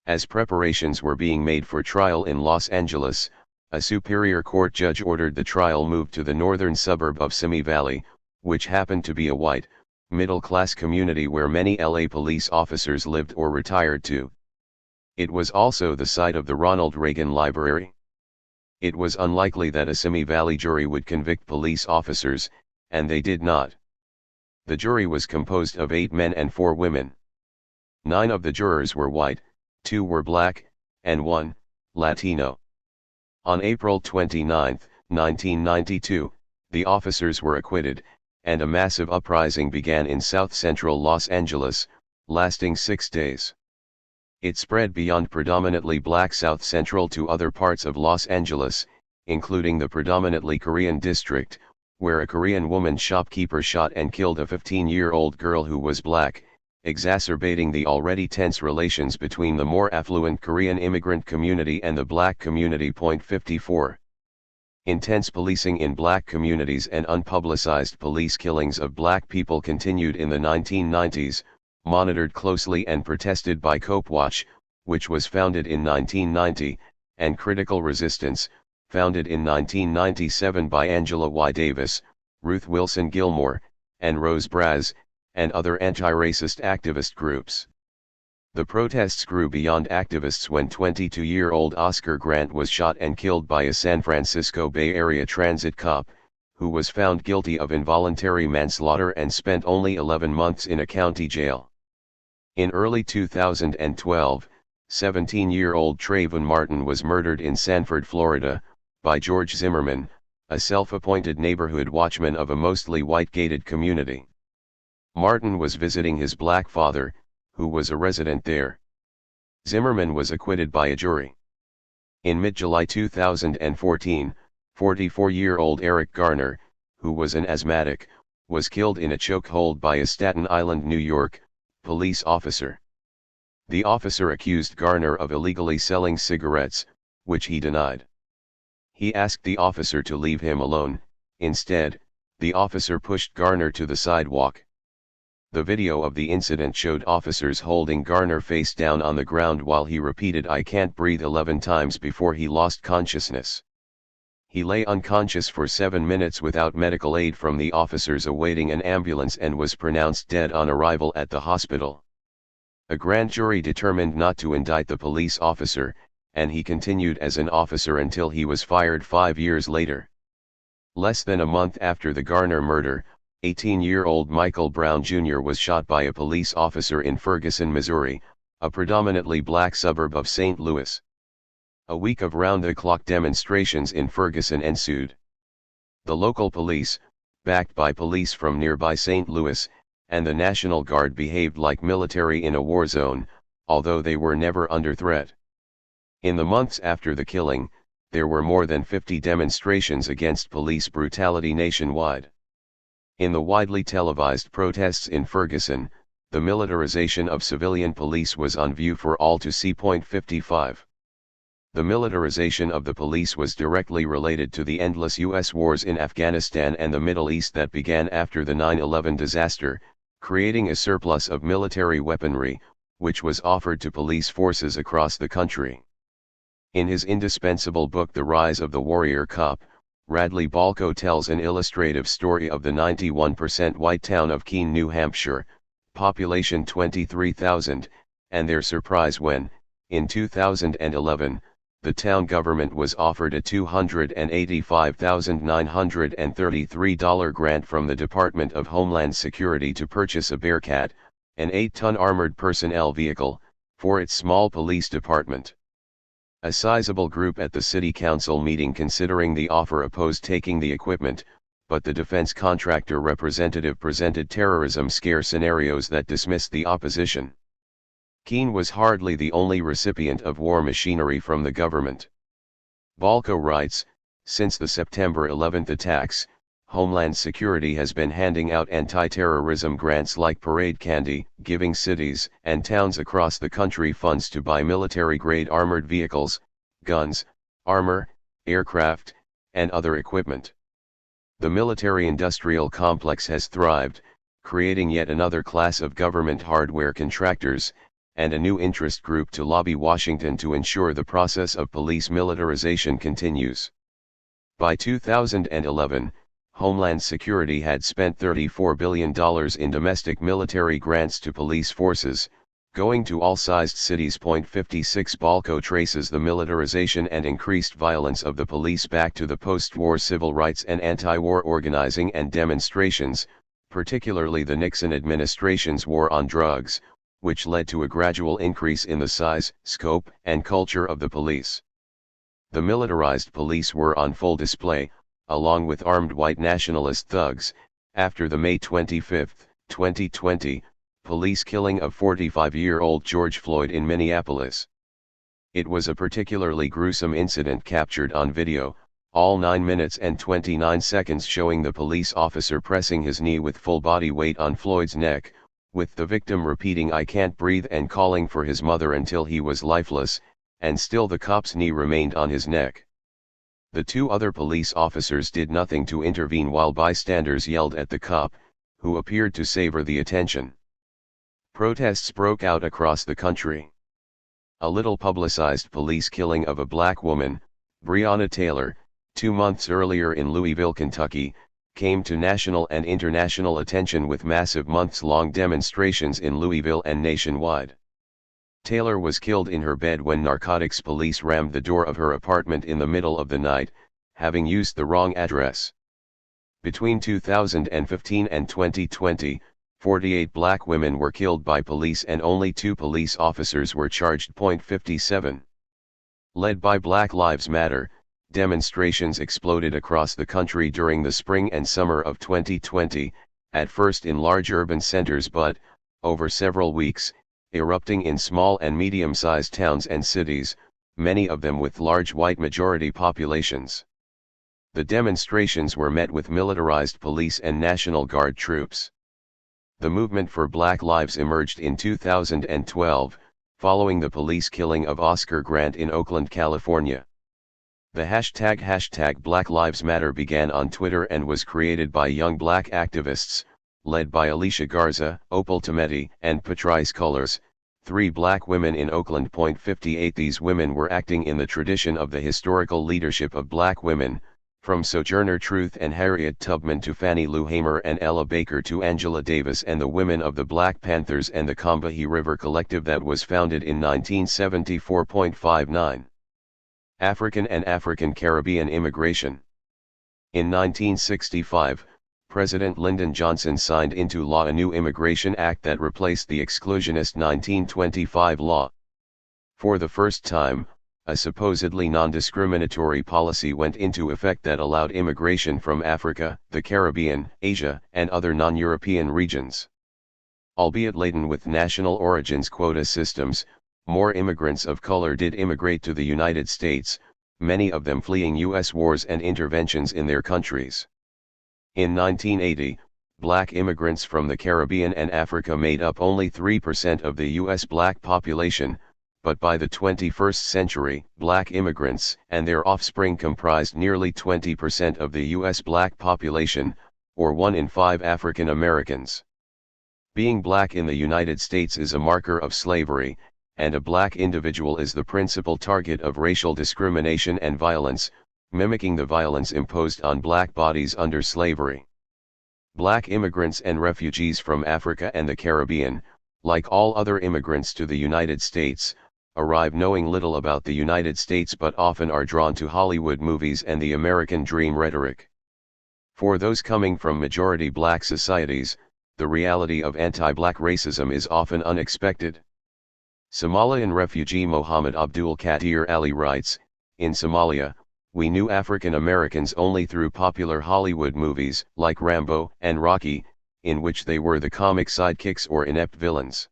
As preparations were being made for trial in Los Angeles, a Superior Court judge ordered the trial moved to the northern suburb of Simi Valley, which happened to be a white, middle-class community where many LA police officers lived or retired to. It was also the site of the Ronald Reagan Library. It was unlikely that a Simi Valley jury would convict police officers, and they did not. The jury was composed of 8 men and 4 women. 9 of the jurors were white, 2 were black, and 1, Latino. On April 29, 1992, the officers were acquitted, and a massive uprising began in south-central Los Angeles, lasting 6 days. It spread beyond predominantly black South Central to other parts of Los Angeles, including the predominantly Korean district, where a Korean woman shopkeeper shot and killed a 15-year-old girl who was black, exacerbating the already tense relations between the more affluent Korean immigrant community and the black community. 54. Intense policing in black communities and unpublicized police killings of black people continued in the 1990s, monitored closely and protested by Copewatch, which was founded in 1990, and Critical Resistance, founded in 1997 by Angela Y. Davis, Ruth Wilson Gilmore, and Rose Braz, and other anti-racist activist groups. The protests grew beyond activists when 22-year-old Oscar Grant was shot and killed by a San Francisco Bay Area transit cop, who was found guilty of involuntary manslaughter and spent only 11 months in a county jail. In early 2012, 17-year-old Trayvon Martin was murdered in Sanford, Florida, by George Zimmerman, a self-appointed neighborhood watchman of a mostly white gated community. Martin was visiting his black father, who was a resident there. Zimmerman was acquitted by a jury. In mid-July 2014, 44-year-old Eric Garner, who was an asthmatic, was killed in a chokehold by a Staten Island, New York, police officer. The officer accused Garner of illegally selling cigarettes, which he denied. He asked the officer to leave him alone. Instead, the officer pushed Garner to the sidewalk. The video of the incident showed officers holding Garner face down on the ground while he repeated "I can't breathe" 11 times before he lost consciousness. He lay unconscious for 7 minutes without medical aid from the officers awaiting an ambulance and was pronounced dead on arrival at the hospital. A grand jury determined not to indict the police officer, and he continued as an officer until he was fired 5 years later. Less than a month after the Garner murder, 18-year-old Michael Brown Jr. was shot by a police officer in Ferguson, Missouri, a predominantly black suburb of St. Louis. A week of round-the-clock demonstrations in Ferguson ensued. The local police, backed by police from nearby St. Louis, and the National Guard behaved like military in a war zone, although they were never under threat. In the months after the killing, there were more than 50 demonstrations against police brutality nationwide. In the widely televised protests in Ferguson, the militarization of civilian police was on view for all to see. 55. The militarization of the police was directly related to the endless U.S. wars in Afghanistan and the Middle East that began after the 9/11 disaster, creating a surplus of military weaponry, which was offered to police forces across the country. In his indispensable book The Rise of the Warrior Cop, Radley Balko tells an illustrative story of the 91% white town of Keene, New Hampshire, population 23,000, and their surprise when, in 2011, the town government was offered a $285,933 grant from the Department of Homeland Security to purchase a Bearcat, an 8-ton armored personnel vehicle, for its small police department. A sizable group at the city council meeting considering the offer opposed taking the equipment, but the defense contractor representative presented terrorism scare scenarios that dismissed the opposition. Keene was hardly the only recipient of war machinery from the government. Balko writes, since the September 11 attacks, Homeland Security has been handing out anti-terrorism grants like parade candy, giving cities and towns across the country funds to buy military-grade armored vehicles, guns, armor, aircraft, and other equipment. The military-industrial complex has thrived, creating yet another class of government hardware contractors, and a new interest group to lobby Washington to ensure the process of police militarization continues. By 2011, Homeland Security had spent $34 billion in domestic military grants to police forces, going to all sized cities. 56 Balko traces the militarization and increased violence of the police back to the post-war civil rights and anti-war organizing and demonstrations, particularly the Nixon administration's war on drugs, which led to a gradual increase in the size, scope, and culture of the police. The militarized police were on full display, along with armed white nationalist thugs, after the May 25, 2020, police killing of 45-year-old George Floyd in Minneapolis. It was a particularly gruesome incident captured on video, all 9 minutes and 29 seconds, showing the police officer pressing his knee with full body weight on Floyd's neck, with the victim repeating "I can't breathe" and calling for his mother until he was lifeless, and still the cop's knee remained on his neck. The 2 other police officers did nothing to intervene while bystanders yelled at the cop, who appeared to savor the attention. Protests broke out across the country. A little publicized police killing of a black woman, Breonna Taylor, 2 months earlier in Louisville, Kentucky, came to national and international attention with massive months-long demonstrations in Louisville and nationwide. Taylor was killed in her bed when narcotics police rammed the door of her apartment in the middle of the night, having used the wrong address. Between 2015 and 2020, 48 black women were killed by police and only 2 police officers were charged. 57. Led by Black Lives Matter, demonstrations exploded across the country during the spring and summer of 2020, at first in large urban centers but, over several weeks, erupting in small and medium-sized towns and cities, many of them with large white majority populations. The demonstrations were met with militarized police and National Guard troops. The movement for Black Lives emerged in 2012, following the police killing of Oscar Grant in Oakland, California. The hashtag Black Lives Matter began on Twitter and was created by young black activists, led by Alicia Garza, Opal Tometi, and Patrice Cullors, 3 black women in Oakland. 58 These women were acting in the tradition of the historical leadership of black women, from Sojourner Truth and Harriet Tubman to Fannie Lou Hamer and Ella Baker to Angela Davis and the women of the Black Panthers and the Combahee River Collective that was founded in 1974. 59. African and African Caribbean immigration. In 1965, President Lyndon Johnson signed into law a new Immigration Act that replaced the exclusionist 1925 law. For the first time, a supposedly non-discriminatory policy went into effect that allowed immigration from Africa, the Caribbean, Asia, and other non-European regions. Albeit laden with national origins quota systems, more immigrants of color did immigrate to the United States, many of them fleeing U.S. wars and interventions in their countries. In 1980, black immigrants from the Caribbean and Africa made up only 3% of the U.S. black population, but by the 21st century, black immigrants and their offspring comprised nearly 20% of the U.S. black population, or 1 in 5 African Americans. Being black in the United States is a marker of slavery, and a black individual is the principal target of racial discrimination and violence, mimicking the violence imposed on black bodies under slavery. Black immigrants and refugees from Africa and the Caribbean, like all other immigrants to the United States, arrive knowing little about the United States but often are drawn to Hollywood movies and the American dream rhetoric. For those coming from majority black societies, the reality of anti-black racism is often unexpected. Somalian refugee Mohammed Abdul Qadir Ali writes, "In Somalia, we knew African Americans only through popular Hollywood movies like Rambo and Rocky, in which they were the comic sidekicks or inept villains.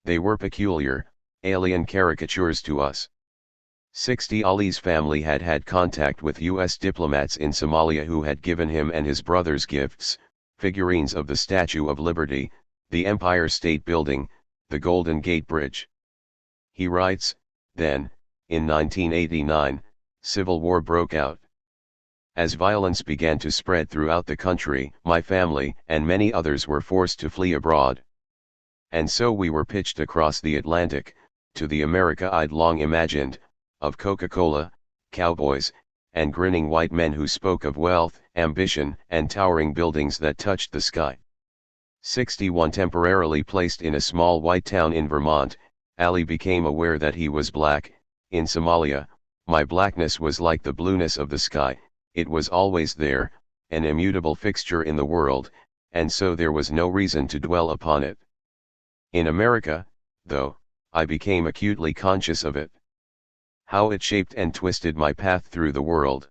They were peculiar, alien caricatures to us." 60 Ali's family had had contact with U.S. diplomats in Somalia who had given him and his brothers gifts, figurines of the Statue of Liberty, the Empire State Building, the Golden Gate Bridge. He writes, "Then, in 1989, civil war broke out. As violence began to spread throughout the country, my family and many others were forced to flee abroad. And so we were pitched across the Atlantic, to the America I'd long imagined, of Coca-Cola, cowboys, and grinning white men who spoke of wealth, ambition, and towering buildings that touched the sky." 61 Temporarily placed in a small white town in Vermont, Ali became aware that he was black. "In Somalia, my blackness was like the blueness of the sky, it was always there, an immutable fixture in the world, and so there was no reason to dwell upon it. In America, though, I became acutely conscious of it. How it shaped and twisted my path through the world.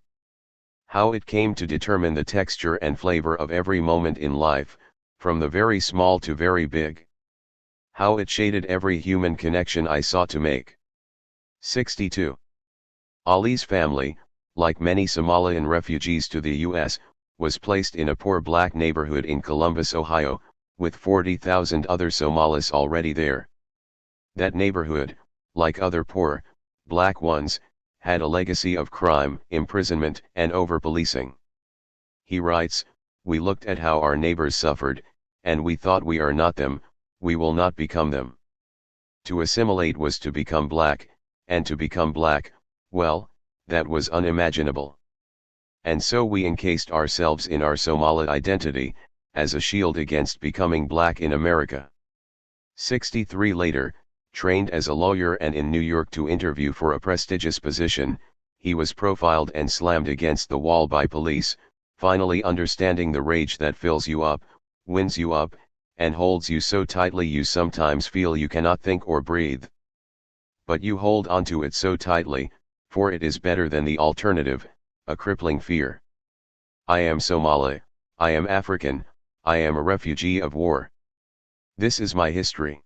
How it came to determine the texture and flavor of every moment in life, from the very small to very big. How it shaded every human connection I sought to make." 62. Ali's family, like many Somalian refugees to the U.S., was placed in a poor black neighborhood in Columbus, Ohio, with 40,000 other Somalis already there. That neighborhood, like other poor, black ones, had a legacy of crime, imprisonment, and over-policing. He writes, "We looked at how our neighbors suffered, and we thought we are not them, we will not become them. To assimilate was to become black, and to become black, well, that was unimaginable. And so we encased ourselves in our Somali identity, as a shield against becoming black in America." 63 Later, Trained as a lawyer and in New York to interview for a prestigious position, he was profiled and slammed against the wall by police, finally understanding the rage that fills you up, winds you up, and holds you so tightly you sometimes feel you cannot think or breathe. But you hold onto it so tightly, for it is better than the alternative, a crippling fear. I am Somali, I am African, I am a refugee of war. This is my history.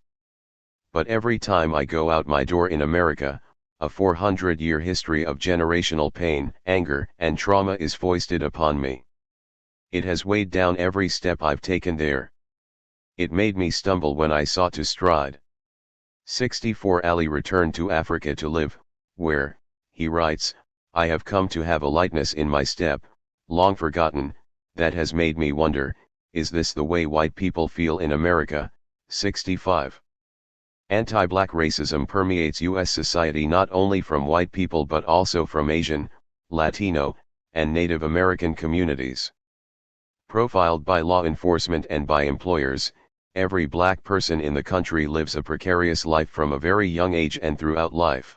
But every time I go out my door in America, a 400-year history of generational pain, anger, and trauma is foisted upon me. It has weighed down every step I've taken there. It made me stumble when I sought to stride. 64 Ali returned to Africa to live, where, he writes, I have come to have a lightness in my step, long forgotten, that has made me wonder, is this the way white people feel in America? 65. Anti-black racism permeates U.S. society not only from white people but also from Asian, Latino, and Native American communities. Profiled by law enforcement and by employers, every black person in the country lives a precarious life from a very young age and throughout life.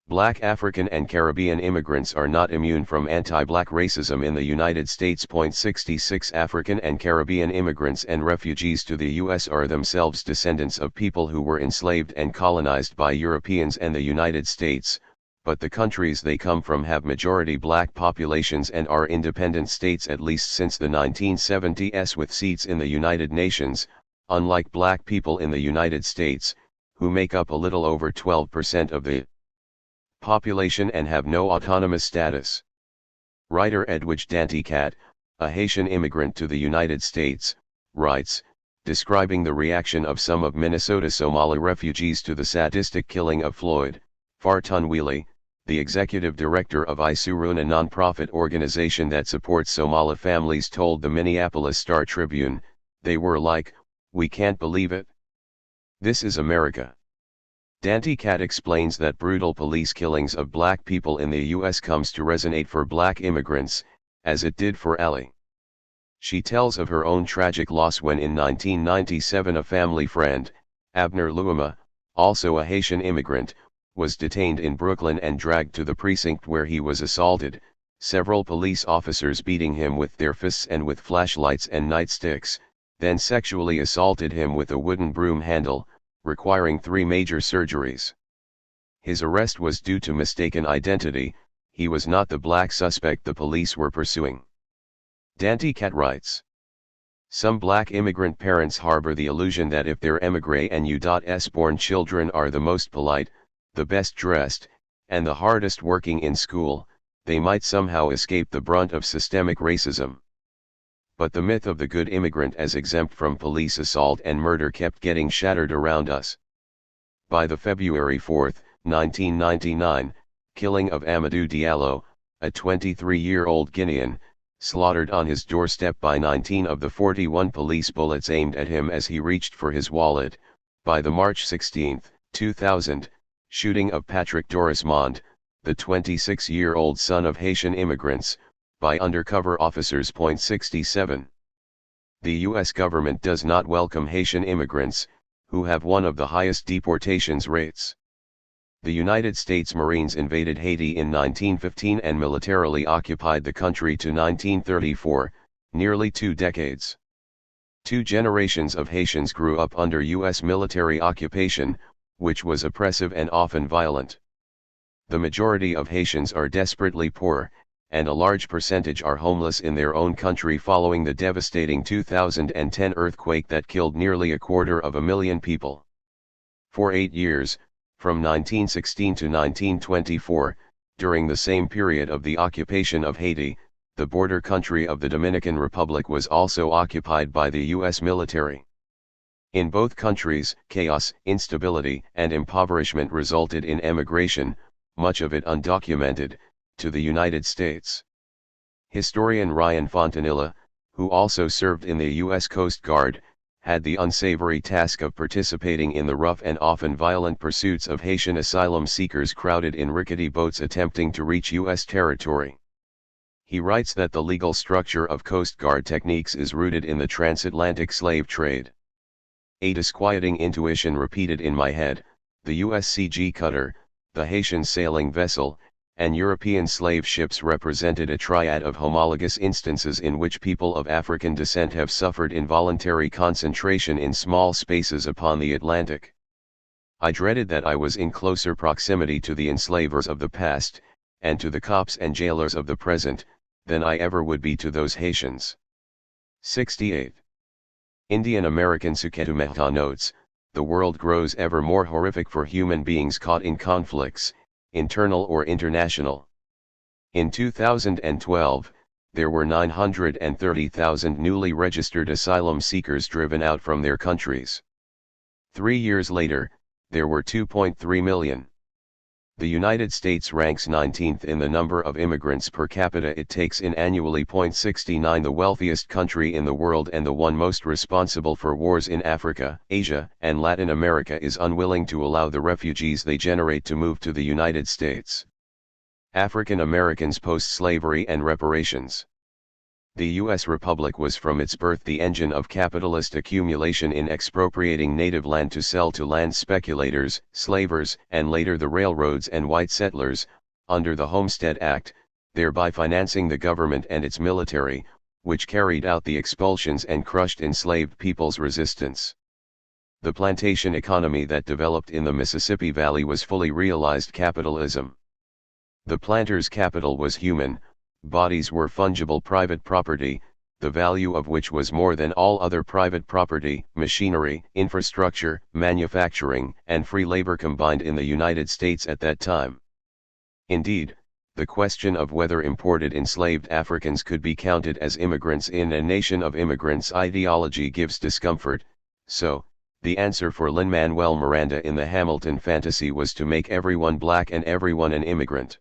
Black African and Caribbean immigrants are not immune from anti-black racism in the United States. 66 African and Caribbean immigrants and refugees to the U.S. are themselves descendants of people who were enslaved and colonized by Europeans and the United States, but the countries they come from have majority black populations and are independent states at least since the 1970s with seats in the United Nations, unlike black people in the United States, who make up a little over 12% of the population and have no autonomous status. Writer Edwidge Danticat, a Haitian immigrant to the United States, writes, describing the reaction of some of Minnesota Somali refugees to the sadistic killing of Floyd, Fartunwili, the executive director of Isurun, a non-profit organization that supports Somali families, told the Minneapolis Star-Tribune, they were like, we can't believe it. This is America. Danticat explains that brutal police killings of black people in the U.S. comes to resonate for black immigrants, as it did for Ali. She tells of her own tragic loss when in 1997 a family friend, Abner Luema, also a Haitian immigrant, was detained in Brooklyn and dragged to the precinct where he was assaulted, several police officers beating him with their fists and with flashlights and nightsticks, then sexually assaulted him with a wooden broom handle, requiring 3 major surgeries. His arrest was due to mistaken identity, he was not the black suspect the police were pursuing. Danticat writes, some black immigrant parents harbor the illusion that if their émigré and U.S. born children are the most polite, the best dressed, and the hardest working in school, they might somehow escape the brunt of systemic racism. But the myth of the good immigrant as exempt from police assault and murder kept getting shattered around us. By the February 4, 1999, killing of Amadou Diallo, a 23-year-old Guinean, slaughtered on his doorstep by 19 of the 41 police bullets aimed at him as he reached for his wallet, by the March 16, 2000, shooting of Patrick Dorismond, the 26-year-old son of Haitian immigrants, by undercover officers. 67. The U.S. government does not welcome Haitian immigrants, who have one of the highest deportations rates. The United States Marines invaded Haiti in 1915 and militarily occupied the country to 1934, nearly 2 decades. 2 generations of Haitians grew up under U.S. military occupation, which was oppressive and often violent. The majority of Haitians are desperately poor, and a large percentage are homeless in their own country following the devastating 2010 earthquake that killed nearly 250,000 people. For 8 years, from 1916 to 1924, during the same period of the occupation of Haiti, the border country of the Dominican Republic was also occupied by the U.S. military. In both countries, chaos, instability, and impoverishment resulted in emigration, much of it undocumented, to the United States. Historian Ryan Fontanilla, who also served in the U.S. Coast Guard, had the unsavory task of participating in the rough and often violent pursuits of Haitian asylum seekers crowded in rickety boats attempting to reach U.S. territory. He writes that the legal structure of Coast Guard techniques is rooted in the transatlantic slave trade. A disquieting intuition repeated in my head, the USCG cutter, the Haitian sailing vessel, and European slave ships represented a triad of homologous instances in which people of African descent have suffered involuntary concentration in small spaces upon the Atlantic. I dreaded that I was in closer proximity to the enslavers of the past, and to the cops and jailers of the present, than I ever would be to those Haitians. 68. Indian American Suketu Mehta notes, the world grows ever more horrific for human beings caught in conflicts, internal or international. In 2012, there were 930,000 newly registered asylum seekers driven out from their countries. 3 years later, there were 2.3 million. The United States ranks 19th in the number of immigrants per capita it takes in annually. 69, the wealthiest country in the world and the one most responsible for wars in Africa, Asia, and Latin America is unwilling to allow the refugees they generate to move to the United States. African Americans post-slavery and reparations. The U.S. Republic was from its birth the engine of capitalist accumulation in expropriating native land to sell to land speculators, slavers, and later the railroads and white settlers, under the Homestead Act, thereby financing the government and its military, which carried out the expulsions and crushed enslaved people's resistance. The plantation economy that developed in the Mississippi Valley was fully realized capitalism. The planter's capital was human. Bodies were fungible private property, the value of which was more than all other private property, machinery, infrastructure, manufacturing, and free labor combined in the United States at that time. Indeed, the question of whether imported enslaved Africans could be counted as immigrants in a nation of immigrants ideology gives discomfort, so, the answer for Lin-Manuel Miranda in the Hamilton Fantasy was to make everyone black and everyone an immigrant.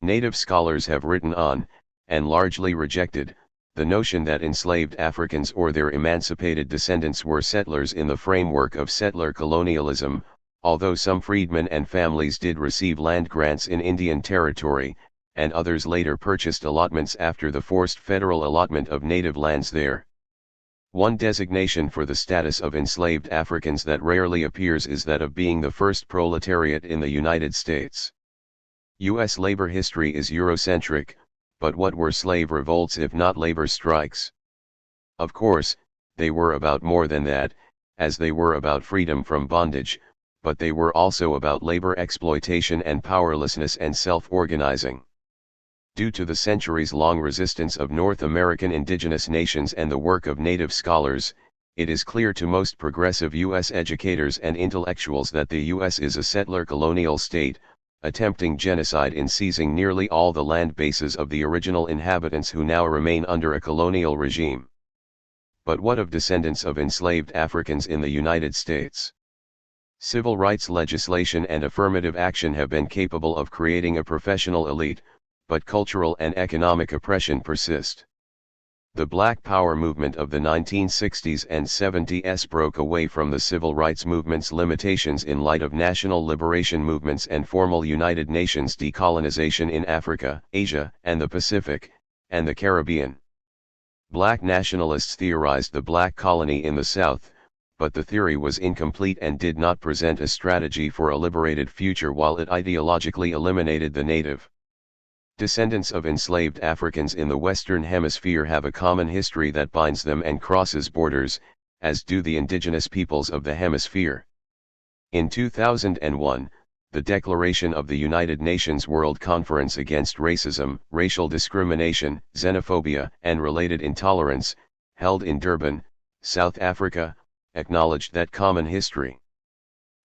Native scholars have written on, and largely rejected, the notion that enslaved Africans or their emancipated descendants were settlers in the framework of settler colonialism, although some freedmen and families did receive land grants in Indian Territory, and others later purchased allotments after the forced federal allotment of native lands there. One designation for the status of enslaved Africans that rarely appears is that of being the first proletariat in the United States. U.S. labor history is Eurocentric, but what were slave revolts if not labor strikes? Of course, they were about more than that, as they were about freedom from bondage, but they were also about labor exploitation and powerlessness and self-organizing. Due to the centuries-long resistance of North American indigenous nations and the work of native scholars, it is clear to most progressive U.S. educators and intellectuals that the U.S. is a settler colonial state, attempting genocide in seizing nearly all the land bases of the original inhabitants who now remain under a colonial regime. But what of descendants of enslaved Africans in the United States? Civil rights legislation and affirmative action have been capable of creating a professional elite, but cultural and economic oppression persist. The Black Power movement of the 1960s and 70s broke away from the civil rights movement's limitations in light of national liberation movements and formal United Nations decolonization in Africa, Asia, and the Pacific, and the Caribbean. Black nationalists theorized the black colony in the South, but the theory was incomplete and did not present a strategy for a liberated future while it ideologically eliminated the native. Descendants of enslaved Africans in the Western Hemisphere have a common history that binds them and crosses borders, as do the indigenous peoples of the hemisphere. In 2001, the Declaration of the United Nations World Conference Against Racism, Racial Discrimination, Xenophobia, and Related Intolerance, held in Durban, South Africa, acknowledged that common history.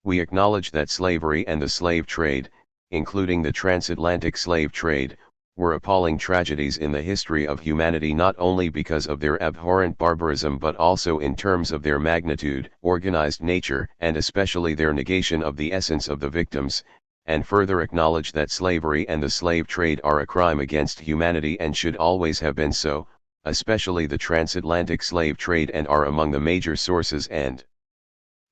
We acknowledge that slavery and the slave trade, including the transatlantic slave trade, were appalling tragedies in the history of humanity not only because of their abhorrent barbarism but also in terms of their magnitude, organized nature, and especially their negation of the essence of the victims, and further acknowledge that slavery and the slave trade are a crime against humanity and should always have been so, especially the transatlantic slave trade, and are among the major sources and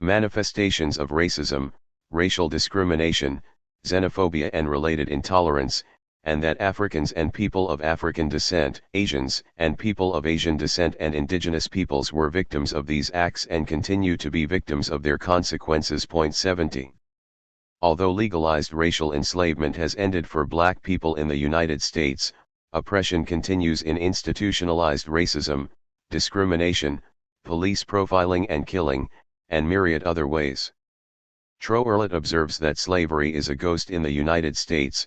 manifestations of racism, racial discrimination, xenophobia and related intolerance, and that Africans and people of African descent, Asians, and people of Asian descent and indigenous peoples were victims of these acts and continue to be victims of their consequences. 70. Although legalized racial enslavement has ended for black people in the United States, oppression continues in institutionalized racism, discrimination, police profiling and killing, and myriad other ways. Trowerlet observes that slavery is a ghost in the United States,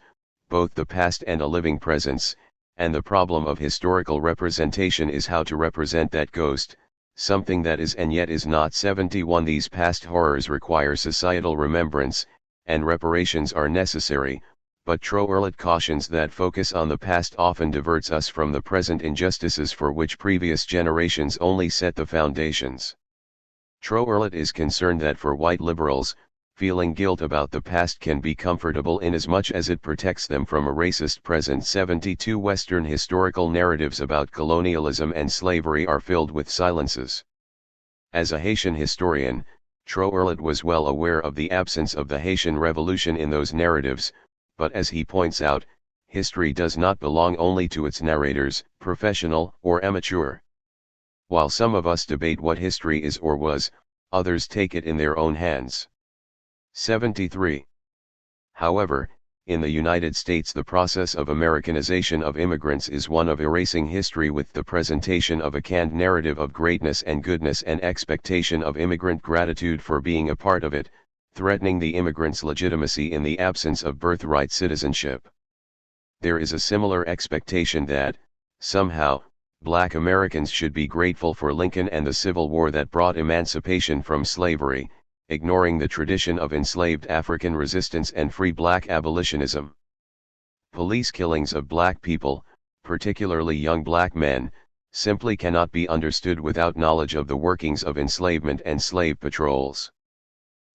both the past and a living presence, and the problem of historical representation is how to represent that ghost, something that is and yet is not. 71 These past horrors require societal remembrance, and reparations are necessary, but Trowerlet cautions that focus on the past often diverts us from the present injustices for which previous generations only set the foundations. Trowerlet is concerned that for white liberals, feeling guilt about the past can be comfortable inasmuch as it protects them from a racist present. 72 Western historical narratives about colonialism and slavery are filled with silences. As a Haitian historian, Trowerlet was well aware of the absence of the Haitian Revolution in those narratives, but as he points out, history does not belong only to its narrators, professional or amateur. While some of us debate what history is or was, others take it in their own hands. 73. However, in the United States the process of Americanization of immigrants is one of erasing history with the presentation of a canned narrative of greatness and goodness and expectation of immigrant gratitude for being a part of it, threatening the immigrant's legitimacy in the absence of birthright citizenship. There is a similar expectation that, somehow, Black Americans should be grateful for Lincoln and the Civil War that brought emancipation from slavery, ignoring the tradition of enslaved African resistance and free black abolitionism. Police killings of black people, particularly young black men, simply cannot be understood without knowledge of the workings of enslavement and slave patrols.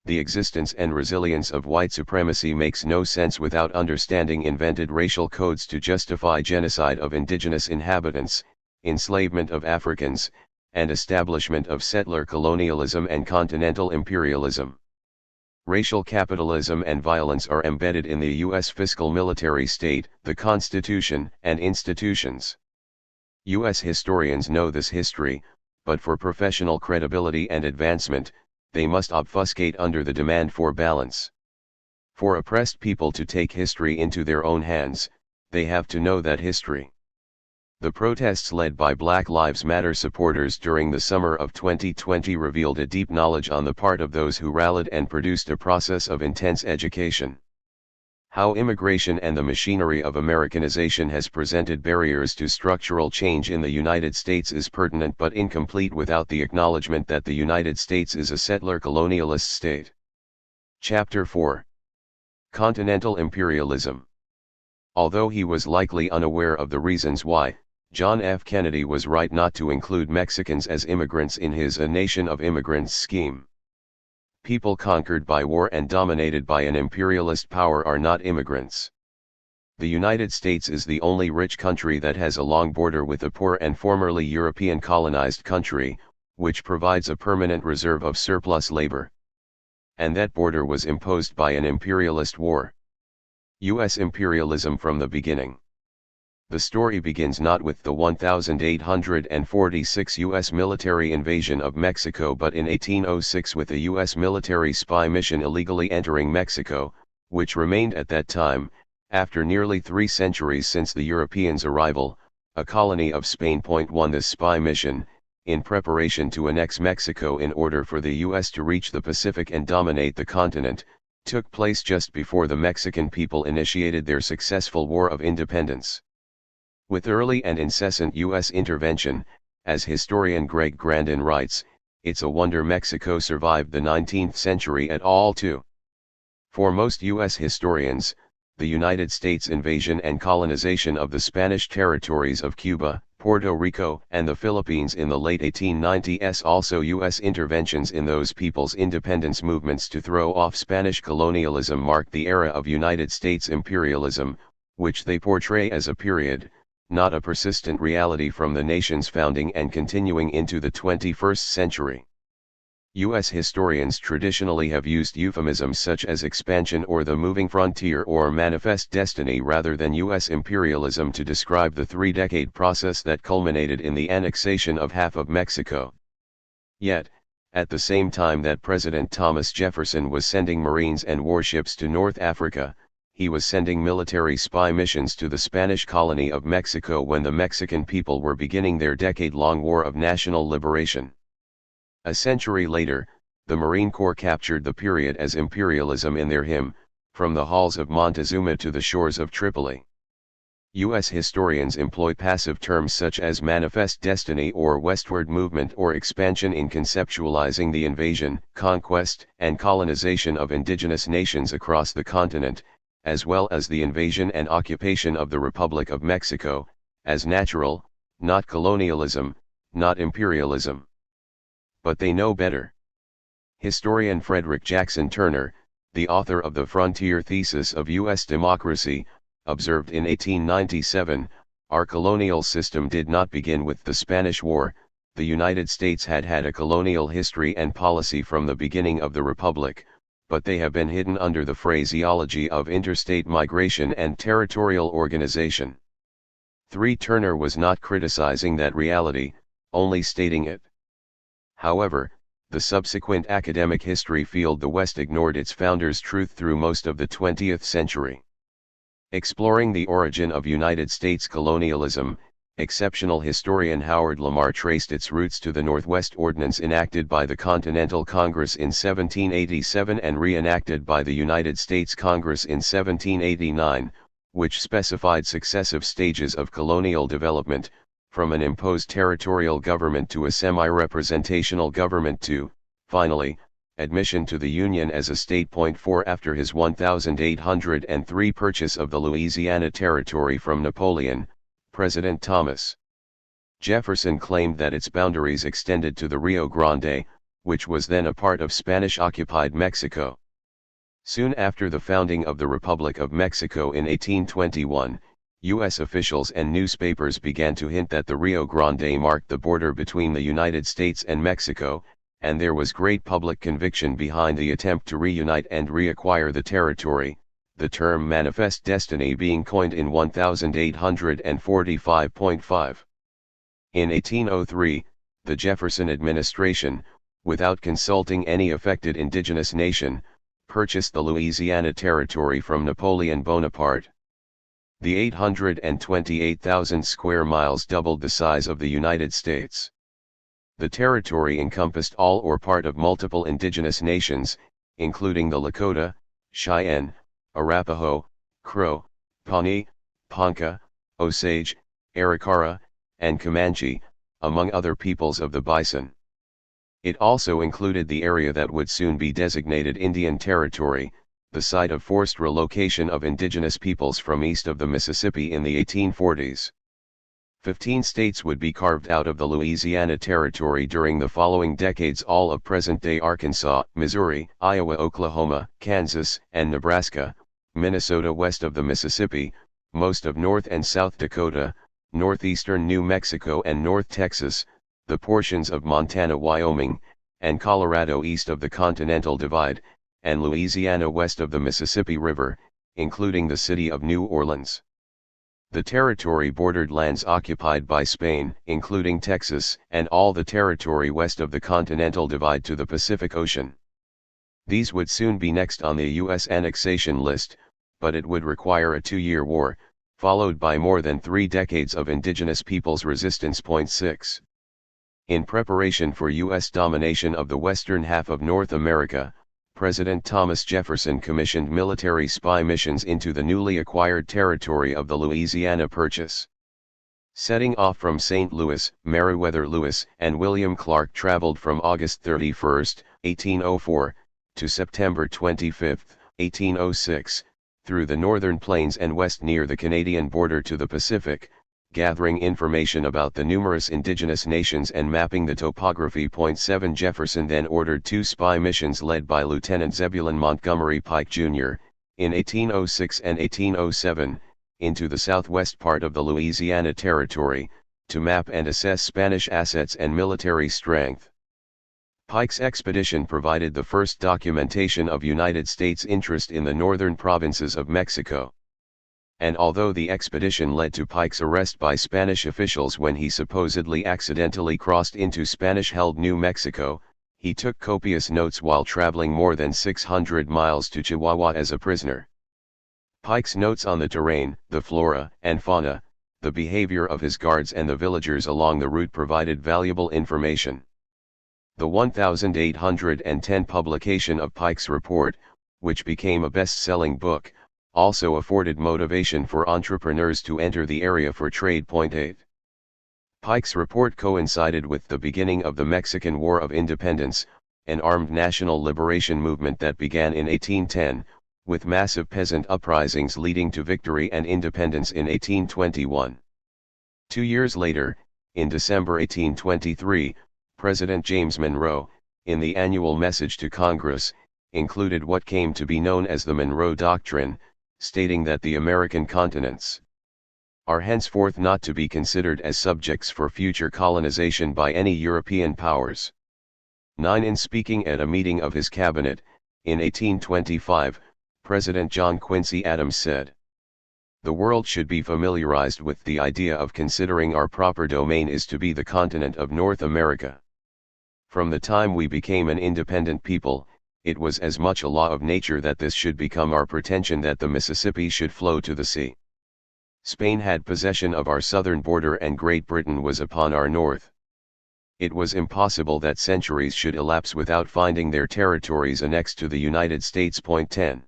The existence and resilience of white supremacy makes no sense without understanding invented racial codes to justify genocide of indigenous inhabitants, enslavement of Africans, and establishment of settler colonialism and continental imperialism. Racial capitalism and violence are embedded in the U.S. fiscal military state, the Constitution, and institutions. U.S. historians know this history, but for professional credibility and advancement, they must obfuscate under the demand for balance. For oppressed people to take history into their own hands, they have to know that history. The protests led by Black Lives Matter supporters during the summer of 2020 revealed a deep knowledge on the part of those who rallied and produced a process of intense education. How immigration and the machinery of Americanization has presented barriers to structural change in the United States is pertinent but incomplete without the acknowledgement that the United States is a settler colonialist state. Chapter 4. Continental Imperialism. Although he was likely unaware of the reasons why, John F. Kennedy was right not to include Mexicans as immigrants in his A Nation of Immigrants scheme. People conquered by war and dominated by an imperialist power are not immigrants. The United States is the only rich country that has a long border with a poor and formerly European colonized country, which provides a permanent reserve of surplus labor. And that border was imposed by an imperialist war. U.S. imperialism from the beginning. The story begins not with the 1846 U.S. military invasion of Mexico but in 1806 with a U.S. military spy mission illegally entering Mexico, which remained at that time, after nearly 3 centuries since the Europeans' arrival, a colony of Spain. 1 This spy mission, in preparation to annex Mexico in order for the U.S. to reach the Pacific and dominate the continent, took place just before the Mexican people initiated their successful War of Independence. With early and incessant U.S. intervention, as historian Greg Grandin writes, it's a wonder Mexico survived the 19th century at all too. For most U.S. historians, the United States invasion and colonization of the Spanish territories of Cuba, Puerto Rico, and the Philippines in the late 1890s, also U.S. interventions in those people's independence movements to throw off Spanish colonialism, marked the era of United States imperialism, which they portray as a period, not a persistent reality from the nation's founding and continuing into the 21st century. U.S. historians traditionally have used euphemisms such as expansion or the moving frontier or manifest destiny rather than U.S. imperialism to describe the 3-decade process that culminated in the annexation of half of Mexico. Yet, At the same time that President Thomas Jefferson was sending Marines and warships to North Africa, he was sending military spy missions to the Spanish colony of Mexico when the Mexican people were beginning their decade-long war of national liberation. A century later, the Marine Corps captured the period as imperialism in their hymn, from the halls of Montezuma to the shores of Tripoli. U.S. historians employ passive terms such as manifest destiny or westward movement or expansion in conceptualizing the invasion, conquest, and colonization of indigenous nations across the continent, as well as the invasion and occupation of the Republic of Mexico, as natural, not colonialism, not imperialism. But they know better. Historian Frederick Jackson Turner, the author of the Frontier Thesis of U.S. Democracy, observed in 1897, our colonial system did not begin with the Spanish War. The United States had had a colonial history and policy from the beginning of the Republic, but they have been hidden under the phraseology of interstate migration and territorial organization. Turner was not criticizing that reality, only stating it. However, the subsequent academic history field the West ignored its founders' truth through most of the 20th century. Exploring the origin of United States colonialism, exceptional historian Howard Lamar traced its roots to the Northwest Ordinance enacted by the Continental Congress in 1787 and reenacted by the United States Congress in 1789, which specified successive stages of colonial development, from an imposed territorial government to a semi-representational government to, finally, admission to the Union as a state. 4 After his 1803 purchase of the Louisiana Territory from Napoleon, President Thomas Jefferson claimed that its boundaries extended to the Rio Grande, which was then a part of Spanish-occupied Mexico. Soon after the founding of the Republic of Mexico in 1821, U.S. officials and newspapers began to hint that the Rio Grande marked the border between the United States and Mexico, and there was great public conviction behind the attempt to reunite and reacquire the territory, the term manifest destiny being coined in 1845.5. In 1803, the Jefferson administration, without consulting any affected indigenous nation, purchased the Louisiana Territory from Napoleon Bonaparte. The 828,000 square miles doubled the size of the United States. The territory encompassed all or part of multiple indigenous nations, including the Lakota, Cheyenne, Arapaho, Crow, Pawnee, Ponca, Osage, Arikara, and Comanche, among other peoples of the Bison. It also included the area that would soon be designated Indian Territory, the site of forced relocation of indigenous peoples from east of the Mississippi in the 1840s. 15 states would be carved out of the Louisiana Territory during the following decades, all of present-day Arkansas, Missouri, Iowa, Oklahoma, Kansas, and Nebraska, Minnesota west of the Mississippi, most of North and South Dakota, northeastern New Mexico and North Texas, the portions of Montana, Wyoming, and Colorado east of the Continental Divide, and Louisiana west of the Mississippi River, including the city of New Orleans. The territory bordered lands occupied by Spain, including Texas, and all the territory west of the Continental Divide to the Pacific Ocean. These would soon be next on the U.S. annexation list, but it would require a 2-year war, followed by more than 3 decades of indigenous peoples' resistance. 6. In preparation for U.S. domination of the western half of North America, President Thomas Jefferson commissioned military spy missions into the newly acquired territory of the Louisiana Purchase. Setting off from St. Louis, Meriwether Lewis and William Clark traveled from August 31, 1804, to September 25, 1806, through the northern plains and west near the Canadian border to the Pacific, gathering information about the numerous indigenous nations and mapping the topography. 7 Jefferson then ordered 2 spy missions led by Lieutenant Zebulon Montgomery Pike Jr., in 1806 and 1807, into the southwest part of the Louisiana Territory, to map and assess Spanish assets and military strength. Pike's expedition provided the first documentation of United States interest in the northern provinces of Mexico. And although the expedition led to Pike's arrest by Spanish officials when he supposedly accidentally crossed into Spanish-held New Mexico, he took copious notes while traveling more than 600 miles to Chihuahua as a prisoner. Pike's notes on the terrain, the flora and fauna, the behavior of his guards and the villagers along the route provided valuable information. The 1810 publication of Pike's report, which became a best-selling book, also afforded motivation for entrepreneurs to enter the area for trade. 8. Pike's report coincided with the beginning of the Mexican War of Independence, an armed national liberation movement that began in 1810, with massive peasant uprisings leading to victory and independence in 1821. 2 years later, in December 1823, President James Monroe, in the annual message to Congress, included what came to be known as the Monroe Doctrine, stating that the American continents are henceforth not to be considered as subjects for future colonization by any European powers. 9. In speaking at a meeting of his cabinet, in 1825, President John Quincy Adams said, "The world should be familiarized with the idea of considering our proper domain is to be the continent of North America. From the time we became an independent people, it was as much a law of nature that this should become our pretension that the Mississippi should flow to the sea. Spain had possession of our southern border and Great Britain was upon our north. It was impossible that centuries should elapse without finding their territories annexed to the United States. 10.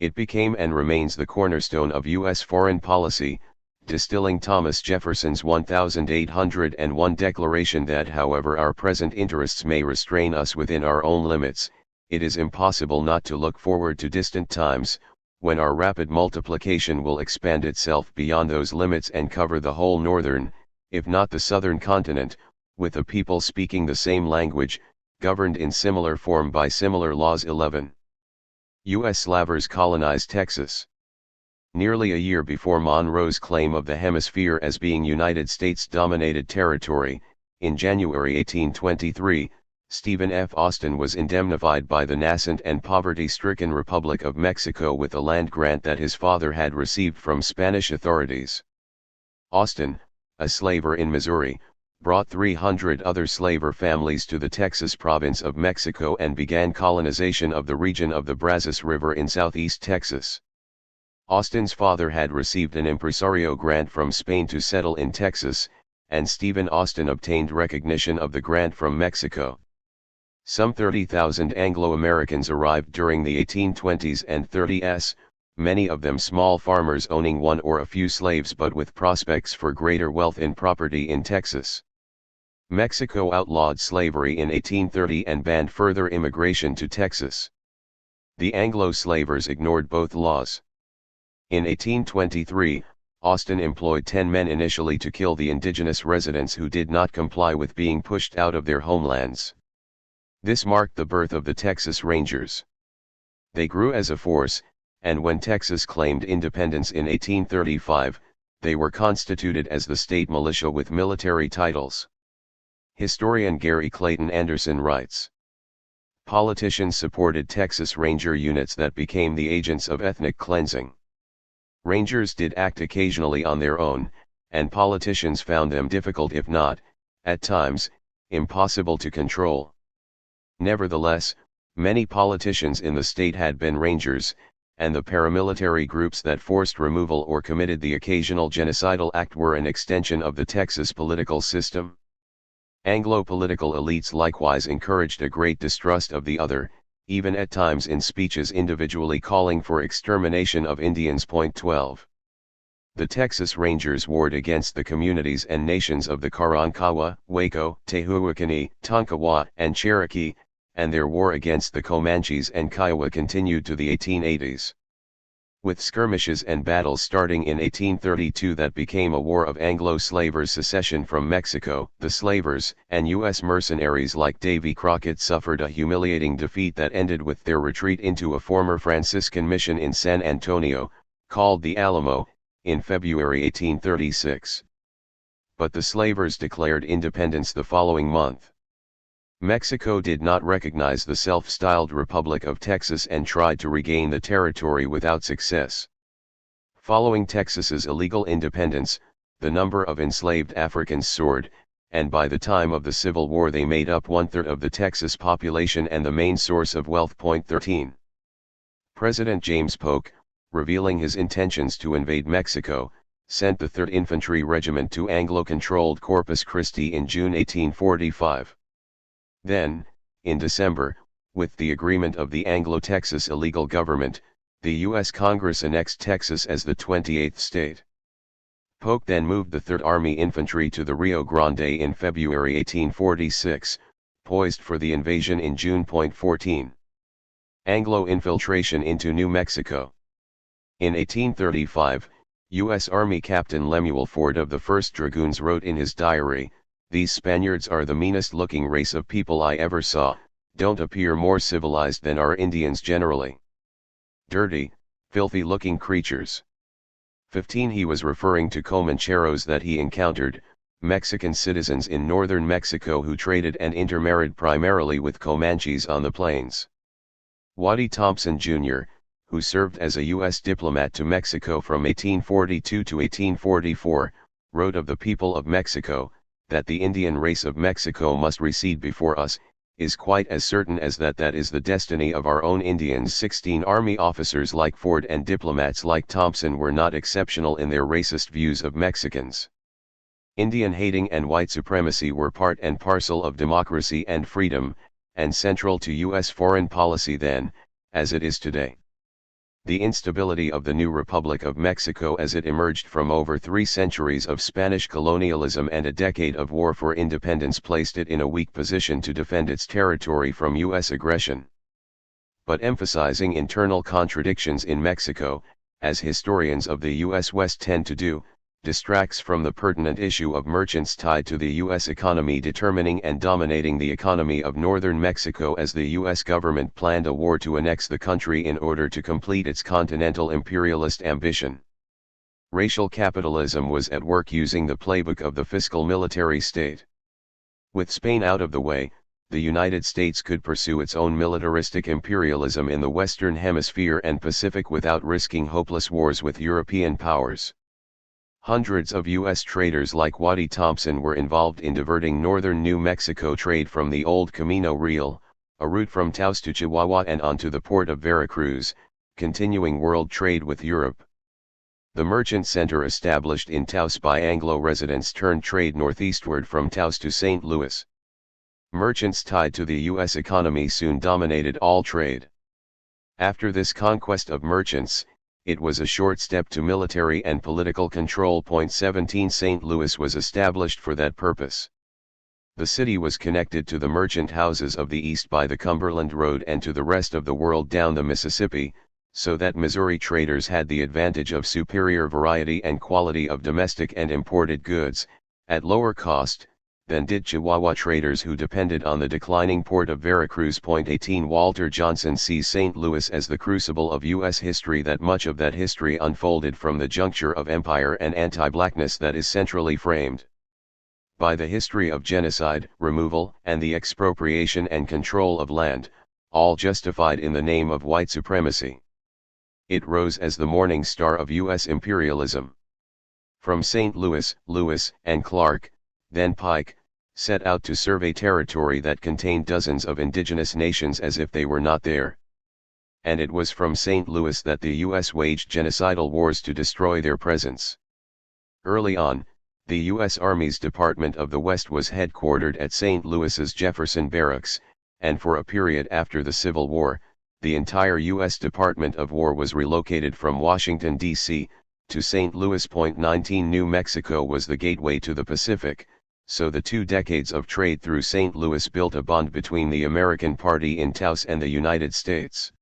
It became and remains the cornerstone of U.S. foreign policy, distilling Thomas Jefferson's 1801 declaration that however our present interests may restrain us within our own limits, it is impossible not to look forward to distant times, when our rapid multiplication will expand itself beyond those limits and cover the whole northern, if not the southern continent, with a people speaking the same language, governed in similar form by similar laws. 11. U.S. slavers colonized Texas. Nearly a year before Monroe's claim of the hemisphere as being United States-dominated territory, in January 1823, Stephen F. Austin was indemnified by the nascent and poverty-stricken Republic of Mexico with a land grant that his father had received from Spanish authorities. Austin, a slaver in Missouri, brought 300 other slaver families to the Texas province of Mexico and began colonization of the region of the Brazos River in southeast Texas. Austin's father had received an impresario grant from Spain to settle in Texas, and Stephen Austin obtained recognition of the grant from Mexico. Some 30,000 Anglo-Americans arrived during the 1820s and 30s, many of them small farmers owning one or a few slaves but with prospects for greater wealth in property in Texas. Mexico outlawed slavery in 1830 and banned further immigration to Texas. The Anglo-slavers ignored both laws. In 1823, Austin employed 10 men initially to kill the indigenous residents who did not comply with being pushed out of their homelands. This marked the birth of the Texas Rangers. They grew as a force, and when Texas claimed independence in 1835, they were constituted as the state militia with military titles. Historian Gary Clayton Anderson writes, "Politicians supported Texas Ranger units that became the agents of ethnic cleansing. Rangers did act occasionally on their own, and politicians found them difficult if not, at times, impossible to control. Nevertheless, many politicians in the state had been Rangers, and the paramilitary groups that forced removal or committed the occasional genocidal act were an extension of the Texas political system. Anglo political elites likewise encouraged a great distrust of the other, even at times in speeches individually calling for extermination of Indians. 12. The Texas Rangers warred against the communities and nations of the Karankawa, Waco, Tehuacani, Tonkawa, and Cherokee, and their war against the Comanches and Kiowa continued to the 1880s. With skirmishes and battles starting in 1832 that became a war of Anglo-slavers' secession from Mexico, the slavers and U.S. mercenaries like Davy Crockett suffered a humiliating defeat that ended with their retreat into a former Franciscan mission in San Antonio, called the Alamo, in February 1836. But the slavers declared independence the following month. Mexico did not recognize the self-styled Republic of Texas and tried to regain the territory without success. Following Texas's illegal independence, the number of enslaved Africans soared, and by the time of the Civil War they made up 1/3 of the Texas population and the main source of wealth. 13. President James Polk, revealing his intentions to invade Mexico, sent the 3rd Infantry Regiment to Anglo-controlled Corpus Christi in June 1845. Then, in December, with the agreement of the Anglo-Texas illegal government, the U.S. Congress annexed Texas as the 28th state. Polk then moved the 3rd Army Infantry to the Rio Grande in February 1846, poised for the invasion in June. 14. Anglo infiltration into New Mexico. In 1835, U.S. Army Captain Lemuel Ford of the 1st Dragoons wrote in his diary, "These Spaniards are the meanest looking race of people I ever saw, don't appear more civilized than our Indians generally. Dirty, filthy looking creatures." 15. He was referring to Comancheros that he encountered, Mexican citizens in northern Mexico who traded and intermarried primarily with Comanches on the plains. Waddy Thompson Jr., who served as a U.S. diplomat to Mexico from 1842 to 1844, wrote of the people of Mexico, that the Indian race of Mexico must recede before us, is quite as certain as that is the destiny of our own Indians. 16. Army officers like Ford and diplomats like Thompson were not exceptional in their racist views of Mexicans. Indian hating and white supremacy were part and parcel of democracy and freedom, and central to U.S. foreign policy then, as it is today. The instability of the new Republic of Mexico as it emerged from over 3 centuries of Spanish colonialism and a decade of war for independence placed it in a weak position to defend its territory from U.S. aggression. But emphasizing internal contradictions in Mexico, as historians of the U.S. West tend to do, distracts from the pertinent issue of merchants tied to the U.S. economy determining and dominating the economy of northern Mexico as the U.S. government planned a war to annex the country in order to complete its continental imperialist ambition. Racial capitalism was at work using the playbook of the fiscal military state. With Spain out of the way, the United States could pursue its own militaristic imperialism in the Western Hemisphere and Pacific without risking hopeless wars with European powers. Hundreds of U.S. traders like Waddy Thompson were involved in diverting northern New Mexico trade from the old Camino Real, a route from Taos to Chihuahua and onto the port of Veracruz, continuing world trade with Europe. The merchant center established in Taos by Anglo residents turned trade northeastward from Taos to St. Louis. Merchants tied to the U.S. economy soon dominated all trade. After this conquest of merchants, it was a short step to military and political control. 17. St. Louis was established for that purpose. The city was connected to the merchant houses of the East by the Cumberland Road and to the rest of the world down the Mississippi, so that Missouri traders had the advantage of superior variety and quality of domestic and imported goods, at lower cost, than did Chihuahua traders who depended on the declining port of Veracruz. 18. Walter Johnson sees St. Louis as the crucible of U.S. history, that much of that history unfolded from the juncture of empire and anti-blackness that is centrally framed by the history of genocide, removal, and the expropriation and control of land, all justified in the name of white supremacy. It rose as the morning star of U.S. imperialism. From St. Louis, Lewis and Clark, then Pike, set out to survey territory that contained dozens of indigenous nations as if they were not there. And it was from St. Louis that the U.S. waged genocidal wars to destroy their presence. Early on, the U.S. Army's Department of the West was headquartered at St. Louis's Jefferson Barracks, and for a period after the Civil War, the entire U.S. Department of War was relocated from Washington, D.C., to St. Louis. 19. New Mexico was the gateway to the Pacific, so the 2 decades of trade through St. Louis built a bond between the American Party in Taos and the United States.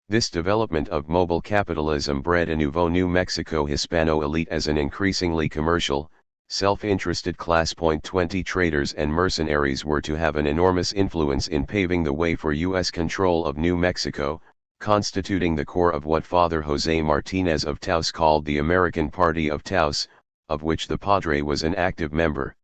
This development of mobile capitalism bred a nouveau New Mexico Hispano elite as an increasingly commercial, self-interested class. 20. Traders and mercenaries were to have an enormous influence in paving the way for U.S. control of New Mexico, constituting the core of what Father José Martínez of Taos called the American Party of Taos, of which the Padre was an active member.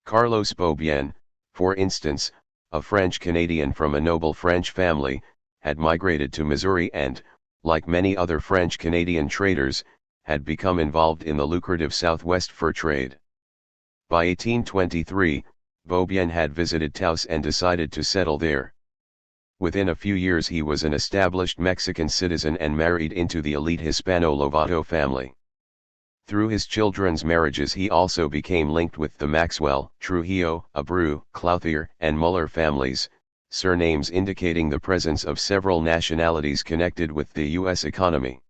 Carlos Beaubien, for instance, a French-Canadian from a noble French family, had migrated to Missouri and, like many other French-Canadian traders, had become involved in the lucrative Southwest fur trade. By 1823, Beaubien had visited Taos and decided to settle there. Within a few years he was an established Mexican citizen and married into the elite Hispano-Lovato family. Through his children's marriages he also became linked with the Maxwell, Trujillo, Abreu, Clouthier, and Muller families, surnames indicating the presence of several nationalities connected with the U.S. economy.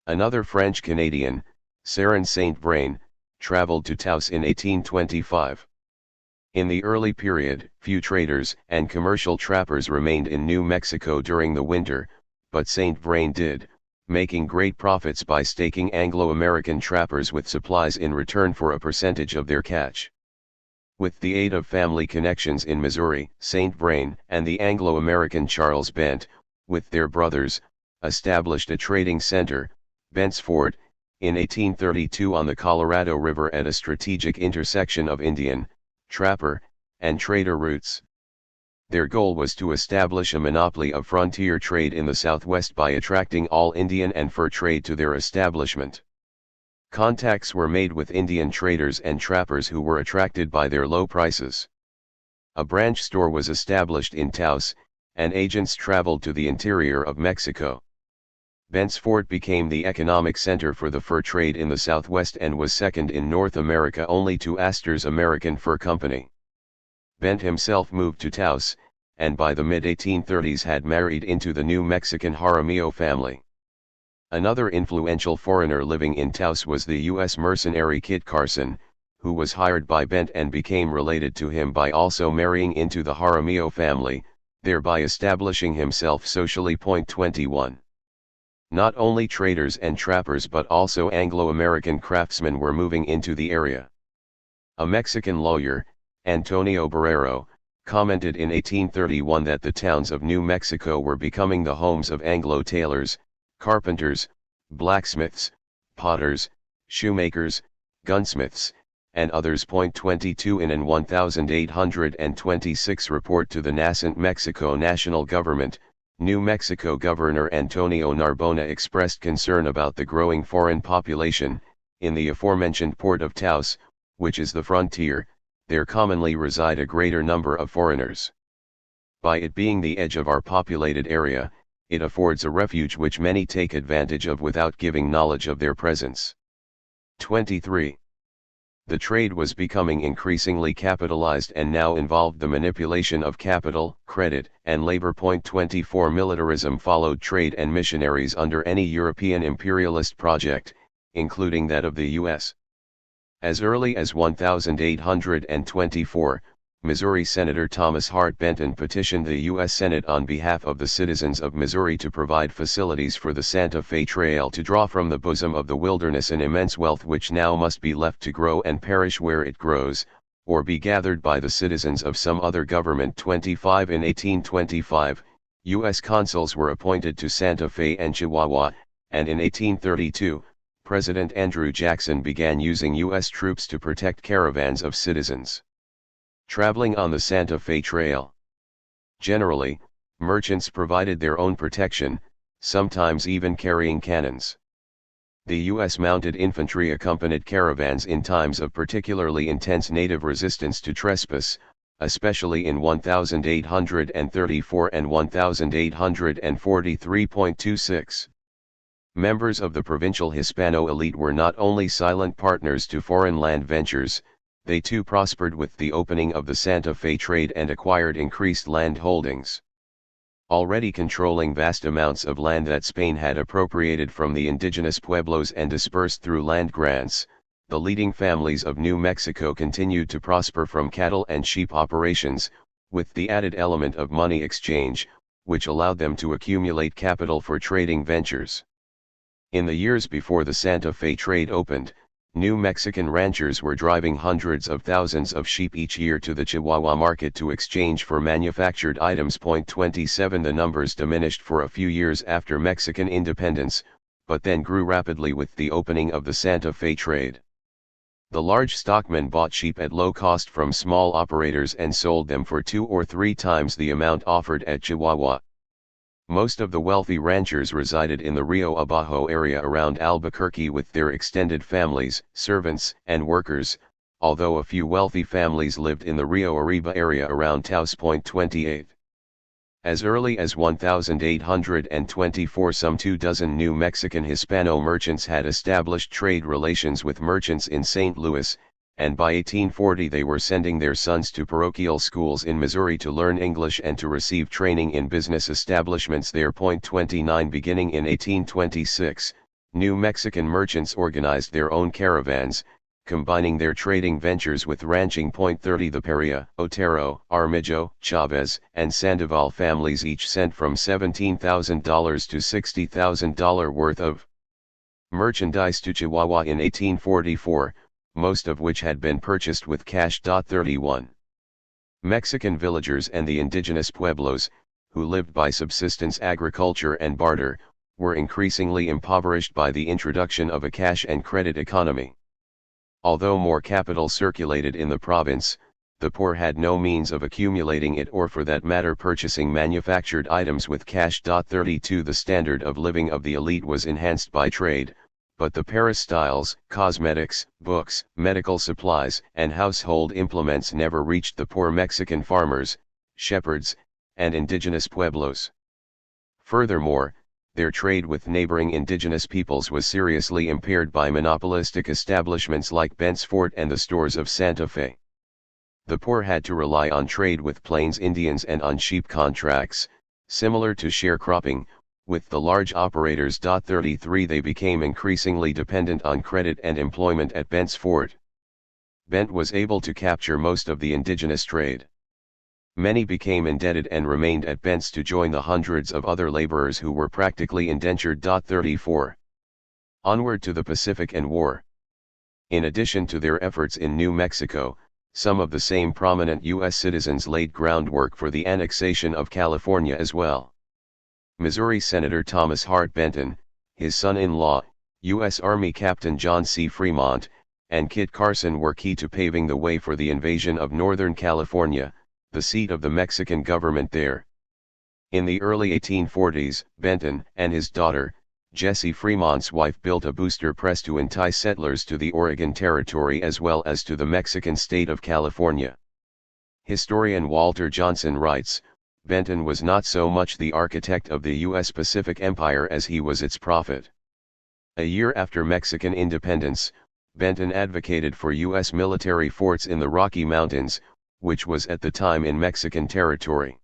Another French-Canadian, Sarin Saint-Vrain, traveled to Taos in 1825. In the early period, few traders and commercial trappers remained in New Mexico during the winter, but Saint-Vrain did, making great profits by staking Anglo-American trappers with supplies in return for a percentage of their catch. With the aid of family connections in Missouri, Saint-Vrain and the Anglo-American Charles Bent, with their brothers, established a trading center, Bent's Fort, in 1832 on the Colorado River at a strategic intersection of Indian, trapper, and trader routes. Their goal was to establish a monopoly of frontier trade in the Southwest by attracting all Indian and fur trade to their establishment. Contacts were made with Indian traders and trappers who were attracted by their low prices. A branch store was established in Taos, and agents traveled to the interior of Mexico. Bent's Fort became the economic center for the fur trade in the Southwest and was second in North America only to Astor's American Fur Company. Bent himself moved to Taos, and by the mid-1830s had married into the New Mexican Jaramillo family. Another influential foreigner living in Taos was the U.S. mercenary Kit Carson, who was hired by Bent and became related to him by also marrying into the Jaramillo family, thereby establishing himself socially. 21. Not only traders and trappers but also Anglo-American craftsmen were moving into the area. A Mexican lawyer, Antonio Barrero, commented in 1831 that the towns of New Mexico were becoming the homes of Anglo tailors, carpenters, blacksmiths, potters, shoemakers, gunsmiths, and others. 22 In an 1826 report to the nascent Mexico national government, New Mexico Governor Antonio Narbona expressed concern about the growing foreign population. In the aforementioned port of Taos, which is the frontier, there commonly reside a greater number of foreigners. By it being the edge of our populated area, it affords a refuge which many take advantage of without giving knowledge of their presence. 23. The trade was becoming increasingly capitalized and now involved the manipulation of capital, credit, and labor. 24 Militarism followed trade and missionaries under any European imperialist project, including that of the U.S. As early as 1824, Missouri Senator Thomas Hart Benton petitioned the U.S. Senate on behalf of the citizens of Missouri to provide facilities for the Santa Fe Trail to draw from the bosom of the wilderness an immense wealth which now must be left to grow and perish where it grows, or be gathered by the citizens of some other government. 25 In 1825, U.S. consuls were appointed to Santa Fe and Chihuahua, and in 1832, President Andrew Jackson began using U.S. troops to protect caravans of citizens traveling on the Santa Fe Trail. Generally, merchants provided their own protection, sometimes even carrying cannons. The U.S. mounted infantry accompanied caravans in times of particularly intense native resistance to trespass, especially in 1834 and 1843.26. Members of the provincial Hispano elite were not only silent partners to foreign land ventures, they too prospered with the opening of the Santa Fe trade and acquired increased land holdings. Already controlling vast amounts of land that Spain had appropriated from the indigenous pueblos and dispersed through land grants, the leading families of New Mexico continued to prosper from cattle and sheep operations, with the added element of money exchange, which allowed them to accumulate capital for trading ventures. In the years before the Santa Fe trade opened, New Mexican ranchers were driving hundreds of thousands of sheep each year to the Chihuahua market to exchange for manufactured items. 27 The numbers diminished for a few years after Mexican independence, but then grew rapidly with the opening of the Santa Fe trade. The large stockmen bought sheep at low cost from small operators and sold them for 2 or 3 times the amount offered at Chihuahua. Most of the wealthy ranchers resided in the Rio Abajo area around Albuquerque with their extended families, servants, and workers, although a few wealthy families lived in the Rio Arriba area around Taos Point 28. As early as 1824 some 24 New Mexican Hispano merchants had established trade relations with merchants in St. Louis, and by 1840 they were sending their sons to parochial schools in Missouri to learn English and to receive training in business establishments there. 29 Beginning in 1826, New Mexican merchants organized their own caravans, combining their trading ventures with ranching. 30 The Perea, Otero, Armijo, Chavez, and Sandoval families each sent from $17,000 to $60,000 worth of merchandise to Chihuahua in 1844, most of which had been purchased with cash. 31 Mexican villagers and the indigenous pueblos, who lived by subsistence agriculture and barter, were increasingly impoverished by the introduction of a cash and credit economy. Although more capital circulated in the province, the poor had no means of accumulating it or for that matter purchasing manufactured items with cash. 32 The standard of living of the elite was enhanced by trade, but the peristyles, cosmetics, books, medical supplies, and household implements never reached the poor Mexican farmers, shepherds, and indigenous pueblos. Furthermore, their trade with neighboring indigenous peoples was seriously impaired by monopolistic establishments like Bent's Fort and the stores of Santa Fe. The poor had to rely on trade with Plains Indians and on sheep contracts, similar to sharecropping, with the large operators. 33 They became increasingly dependent on credit and employment at Bent's Fort. Bent was able to capture most of the indigenous trade. Many became indebted and remained at Bent's to join the hundreds of other laborers who were practically indentured. 34 Onward to the Pacific and war. In addition to their efforts in New Mexico, some of the same prominent U.S. citizens laid groundwork for the annexation of California as well. Missouri Senator Thomas Hart Benton, his son-in-law, U.S. Army Captain John C. Fremont, and Kit Carson were key to paving the way for the invasion of Northern California, the seat of the Mexican government there. In the early 1840s, Benton and his daughter, Jessie Fremont's wife, built a booster press to entice settlers to the Oregon Territory as well as to the Mexican state of California. Historian Walter Johnson writes, Benton was not so much the architect of the U.S. Pacific Empire as he was its prophet. A year after Mexican independence, Benton advocated for U.S. military forts in the Rocky Mountains, which was at the time in Mexican territory.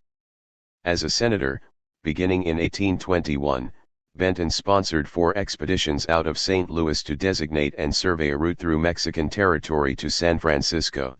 As a senator, beginning in 1821, Benton sponsored 4 expeditions out of St. Louis to designate and survey a route through Mexican territory to San Francisco.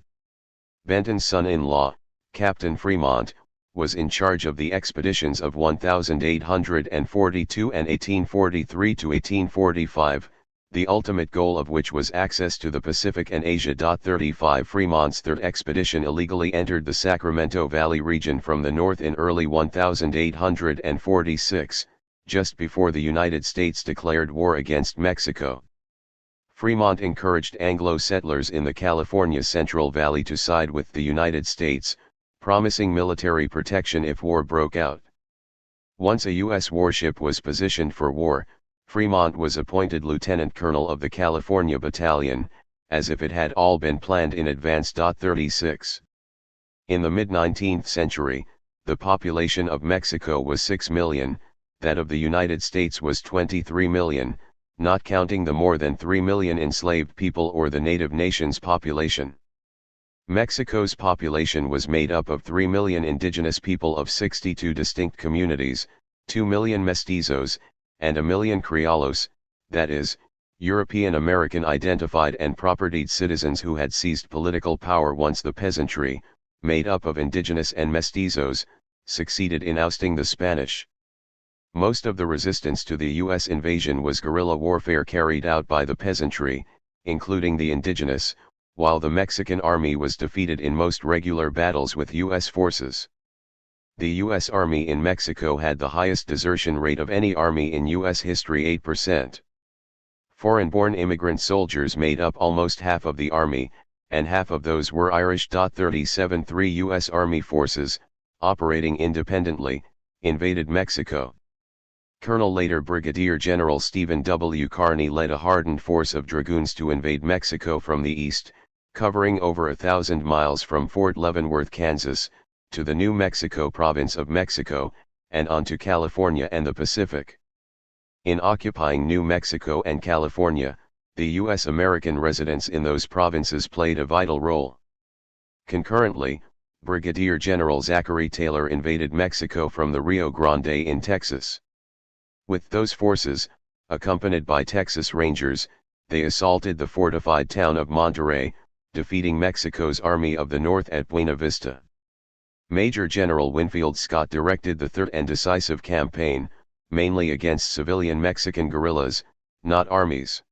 Benton's son-in-law, Captain Fremont, was in charge of the expeditions of 1842 and 1843 to 1845, the ultimate goal of which was access to the Pacific and Asia. 35 Fremont's third expedition illegally entered the Sacramento Valley region from the north in early 1846, just before the United States declared war against Mexico. Fremont encouraged Anglo settlers in the California Central Valley to side with the United States, promising military protection if war broke out. Once a U.S. warship was positioned for war, Fremont was appointed lieutenant colonel of the California Battalion, as if it had all been planned in advance. 36 In the mid-19th century, the population of Mexico was 6 million, that of the United States was 23 million, not counting the more than 3 million enslaved people or the native nations' population. Mexico's population was made up of 3 million indigenous people of 62 distinct communities, 2 million mestizos, and 1 million criollos, that is, European American identified and propertied citizens who had seized political power once the peasantry, made up of indigenous and mestizos, succeeded in ousting the Spanish. Most of the resistance to the U.S. invasion was guerrilla warfare carried out by the peasantry, including the indigenous, while the Mexican army was defeated in most regular battles with U.S. forces. The U.S. Army in Mexico had the highest desertion rate of any army in U.S. history, 8%. Foreign-born immigrant soldiers made up almost half of the army, and half of those were Irish. 37 3 U.S. Army forces, operating independently, invaded Mexico. Colonel later Brigadier General Stephen W. Kearny led a hardened force of dragoons to invade Mexico from the east, covering over 1,000 miles from Fort Leavenworth, Kansas, to the New Mexico province of Mexico, and on to California and the Pacific. In occupying New Mexico and California, the U.S. American residents in those provinces played a vital role. Concurrently, Brigadier General Zachary Taylor invaded Mexico from the Rio Grande in Texas. With those forces, accompanied by Texas Rangers, they assaulted the fortified town of Monterrey, defeating Mexico's Army of the North at Buena Vista. Major General Winfield Scott directed the third and decisive campaign, mainly against civilian Mexican guerrillas, not armies.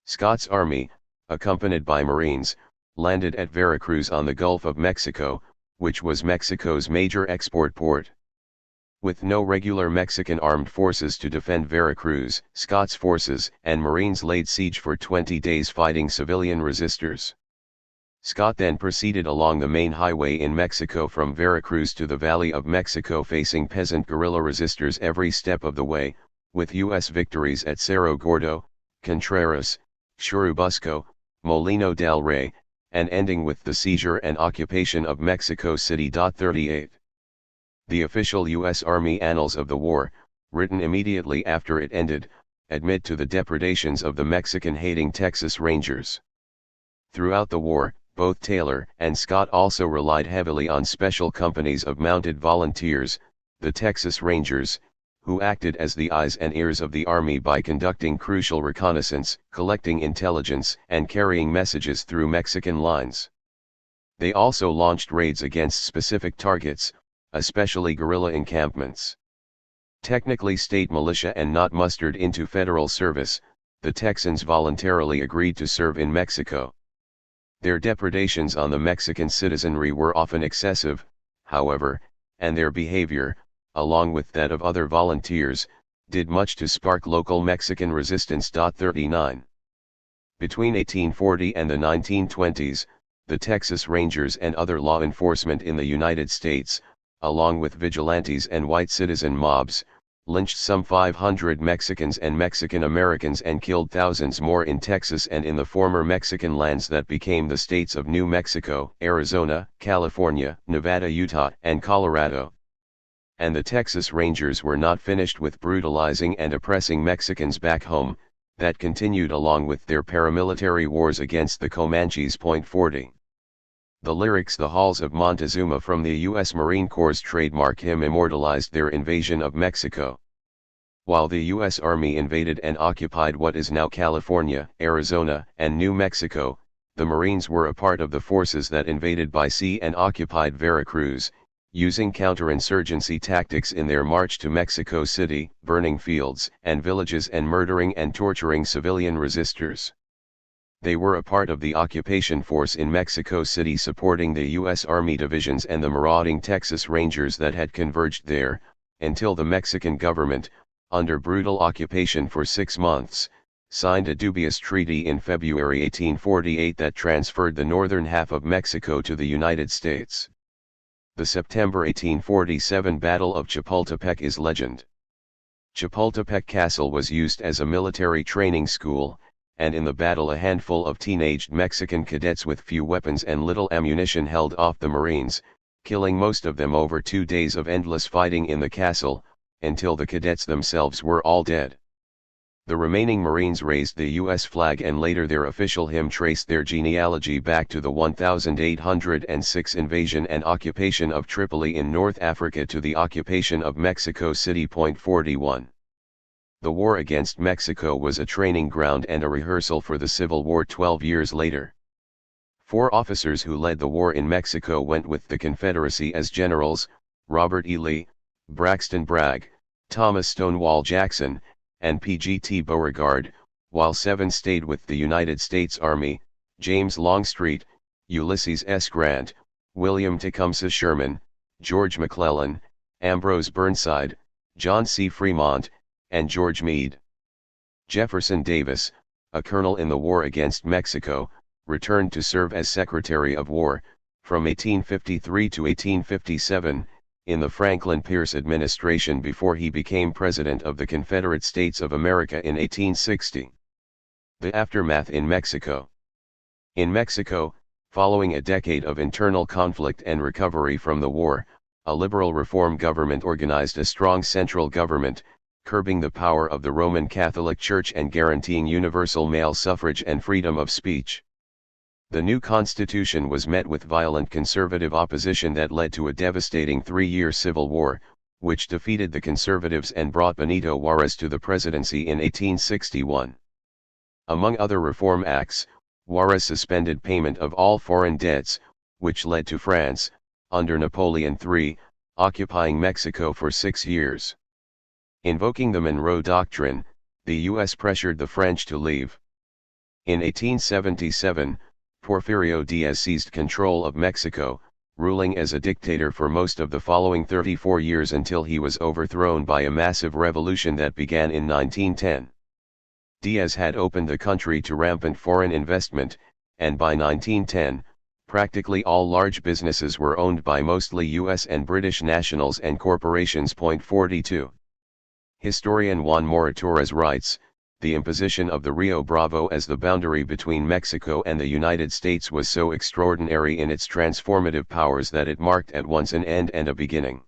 Scott's army, accompanied by Marines, landed at Veracruz on the Gulf of Mexico, which was Mexico's major export port. With no regular Mexican armed forces to defend Veracruz, Scott's forces and Marines laid siege for 20 days fighting civilian resistors. Scott then proceeded along the main highway in Mexico from Veracruz to the Valley of Mexico facing peasant guerrilla resistors every step of the way, with U.S. victories at Cerro Gordo, Contreras, Churubusco, Molino del Rey, and ending with the seizure and occupation of Mexico City. 38. The official U.S. Army annals of the war, written immediately after it ended, admit to the depredations of the Mexican-hating Texas Rangers. Throughout the war, both Taylor and Scott also relied heavily on special companies of mounted volunteers, the Texas Rangers, who acted as the eyes and ears of the army by conducting crucial reconnaissance, collecting intelligence, and carrying messages through Mexican lines. They also launched raids against specific targets, especially guerrilla encampments. Technically state militia and not mustered into federal service, the Texans voluntarily agreed to serve in Mexico. Their depredations on the Mexican citizenry were often excessive, however, and their behavior, along with that of other volunteers, did much to spark local Mexican resistance. 39. Between 1840 and the 1920s, the Texas Rangers and other law enforcement in the United States, along with vigilantes and white citizen mobs, lynched some 500 Mexicans and Mexican Americans and killed thousands more in Texas and in the former Mexican lands that became the states of New Mexico, Arizona, California, Nevada, Utah, and Colorado. And the Texas Rangers were not finished with brutalizing and oppressing Mexicans back home, that continued along with their paramilitary wars against the Comanches. 40. The lyrics "The Halls of Montezuma" from the U.S. Marine Corps' trademark hymn immortalized their invasion of Mexico. While the U.S. Army invaded and occupied what is now California, Arizona, and New Mexico, the Marines were a part of the forces that invaded by sea and occupied Veracruz, using counterinsurgency tactics in their march to Mexico City, burning fields and villages and murdering and torturing civilian resistors. They were a part of the occupation force in Mexico City supporting the U.S. Army divisions and the marauding Texas Rangers that had converged there, until the Mexican government, under brutal occupation for 6 months, signed a dubious treaty in February 1848 that transferred the northern half of Mexico to the United States. The September 1847 Battle of Chapultepec is legend. Chapultepec Castle was used as a military training school, and in the battle a handful of teenaged Mexican cadets with few weapons and little ammunition held off the Marines, killing most of them over 2 days of endless fighting in the castle, until the cadets themselves were all dead. The remaining Marines raised the U.S. flag and later their official hymn traced their genealogy back to the 1806 invasion and occupation of Tripoli in North Africa to the occupation of Mexico City. 41. The war against Mexico was a training ground and a rehearsal for the Civil War 12 years later. 4 officers who led the war in Mexico went with the Confederacy as generals: Robert E. Lee, Braxton Bragg, Thomas Stonewall Jackson, and P.G.T. Beauregard, while 7 stayed with the United States Army: James Longstreet, Ulysses S. Grant, William Tecumseh Sherman, George McClellan, Ambrose Burnside, John C. Fremont, and George Meade. Jefferson Davis, a colonel in the war against Mexico, returned to serve as Secretary of War, from 1853 to 1857, in the Franklin Pierce administration before he became President of the Confederate States of America in 1860. The aftermath in Mexico. In Mexico, Following a decade of internal conflict and recovery from the war, a liberal reform government organized a strong central government, curbing the power of the Roman Catholic Church and guaranteeing universal male suffrage and freedom of speech. The new constitution was met with violent conservative opposition that led to a devastating 3-year civil war, which defeated the conservatives and brought Benito Juárez to the presidency in 1861. Among other reform acts, Juárez suspended payment of all foreign debts, which led to France, under Napoleon III, occupying Mexico for 6 years. Invoking the Monroe Doctrine, the U.S. pressured the French to leave. In 1877, Porfirio Díaz seized control of Mexico, ruling as a dictator for most of the following 34 years until he was overthrown by a massive revolution that began in 1910. Díaz had opened the country to rampant foreign investment, and by 1910, practically all large businesses were owned by mostly U.S. and British nationals and corporations. 42. Historian Juan Mora Torres writes, the imposition of the Rio Bravo as the boundary between Mexico and the United States was so extraordinary in its transformative powers that it marked at once an end and a beginning.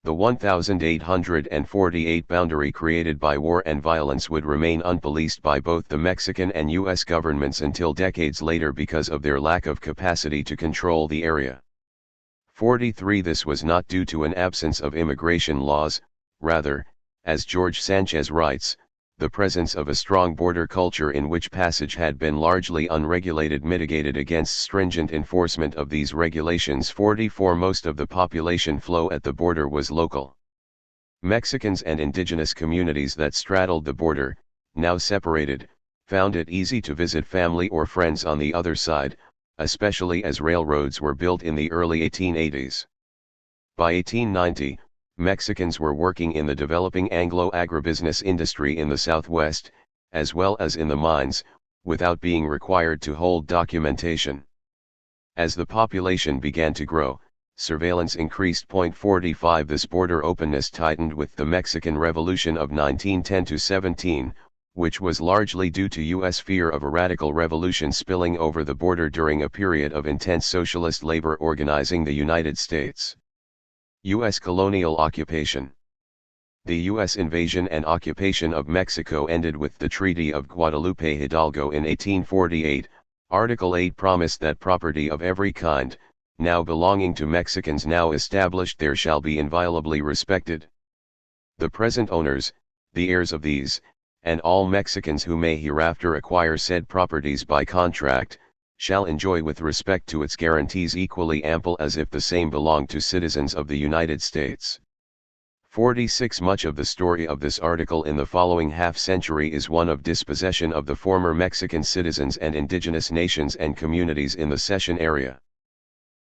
The 1848 boundary created by war and violence would remain unpoliced by both the Mexican and U.S. governments until decades later because of their lack of capacity to control the area. 43. This was not due to an absence of immigration laws, rather, as George Sanchez writes, the presence of a strong border culture in which passage had been largely unregulated mitigated against stringent enforcement of these regulations. 44. Most of the population flow at the border was local. Mexicans and indigenous communities that straddled the border, now separated, found it easy to visit family or friends on the other side, especially as railroads were built in the early 1880s. By 1890, Mexicans were working in the developing Anglo-agribusiness industry in the Southwest, as well as in the mines, without being required to hold documentation. As the population began to grow, surveillance increased. 45. This border openness tightened with the Mexican Revolution of 1910-17, which was largely due to U.S. fear of a radical revolution spilling over the border during a period of intense socialist labor organizing the United States. U.S. colonial occupation. The U.S. invasion and occupation of Mexico ended with the Treaty of Guadalupe Hidalgo in 1848. Article 8 promised that property of every kind, now belonging to Mexicans now established there shall be inviolably respected. The present owners, the heirs of these, and all Mexicans who may hereafter acquire said properties by contract, shall enjoy with respect to its guarantees equally ample as if the same belonged to citizens of the United States. 46. Much of the story of this article in the following half-century is one of dispossession of the former Mexican citizens and indigenous nations and communities in the cession area.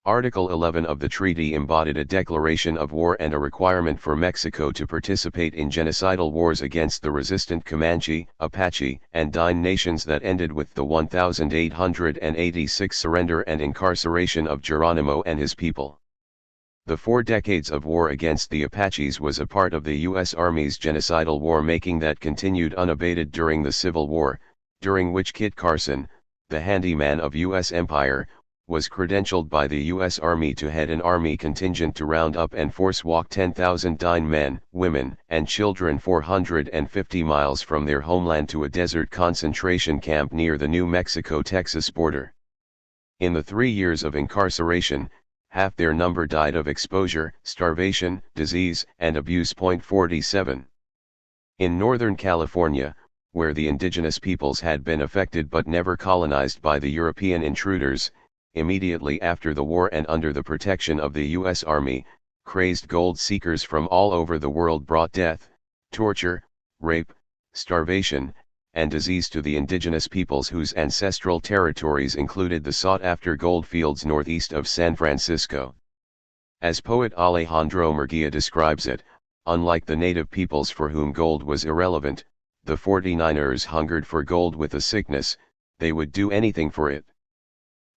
Article 11 of the treaty embodied a declaration of war and a requirement for Mexico to participate in genocidal wars against the resistant Comanche, Apache, and Dine nations that ended with the 1886 surrender and incarceration of Geronimo and his people. The 4 decades of war against the Apaches was a part of the U.S. Army's genocidal war-making that continued unabated during the Civil War, during which Kit Carson, the handyman of U.S. Empire, was credentialed by the U.S. Army to head an army contingent to round up and force walk 10,000 Dine men, women, and children 450 miles from their homeland to a desert concentration camp near the New Mexico-Texas border. In the 3 years of incarceration, half their number died of exposure, starvation, disease, and abuse. 47. In Northern California, where the indigenous peoples had been affected but never colonized by the European intruders, immediately after the war and under the protection of the U.S. Army, crazed gold seekers from all over the world brought death, torture, rape, starvation, and disease to the indigenous peoples whose ancestral territories included the sought-after gold fields northeast of San Francisco. As poet Alejandro Murguia describes it, unlike the native peoples for whom gold was irrelevant, the 49ers hungered for gold with a sickness, they would do anything for it.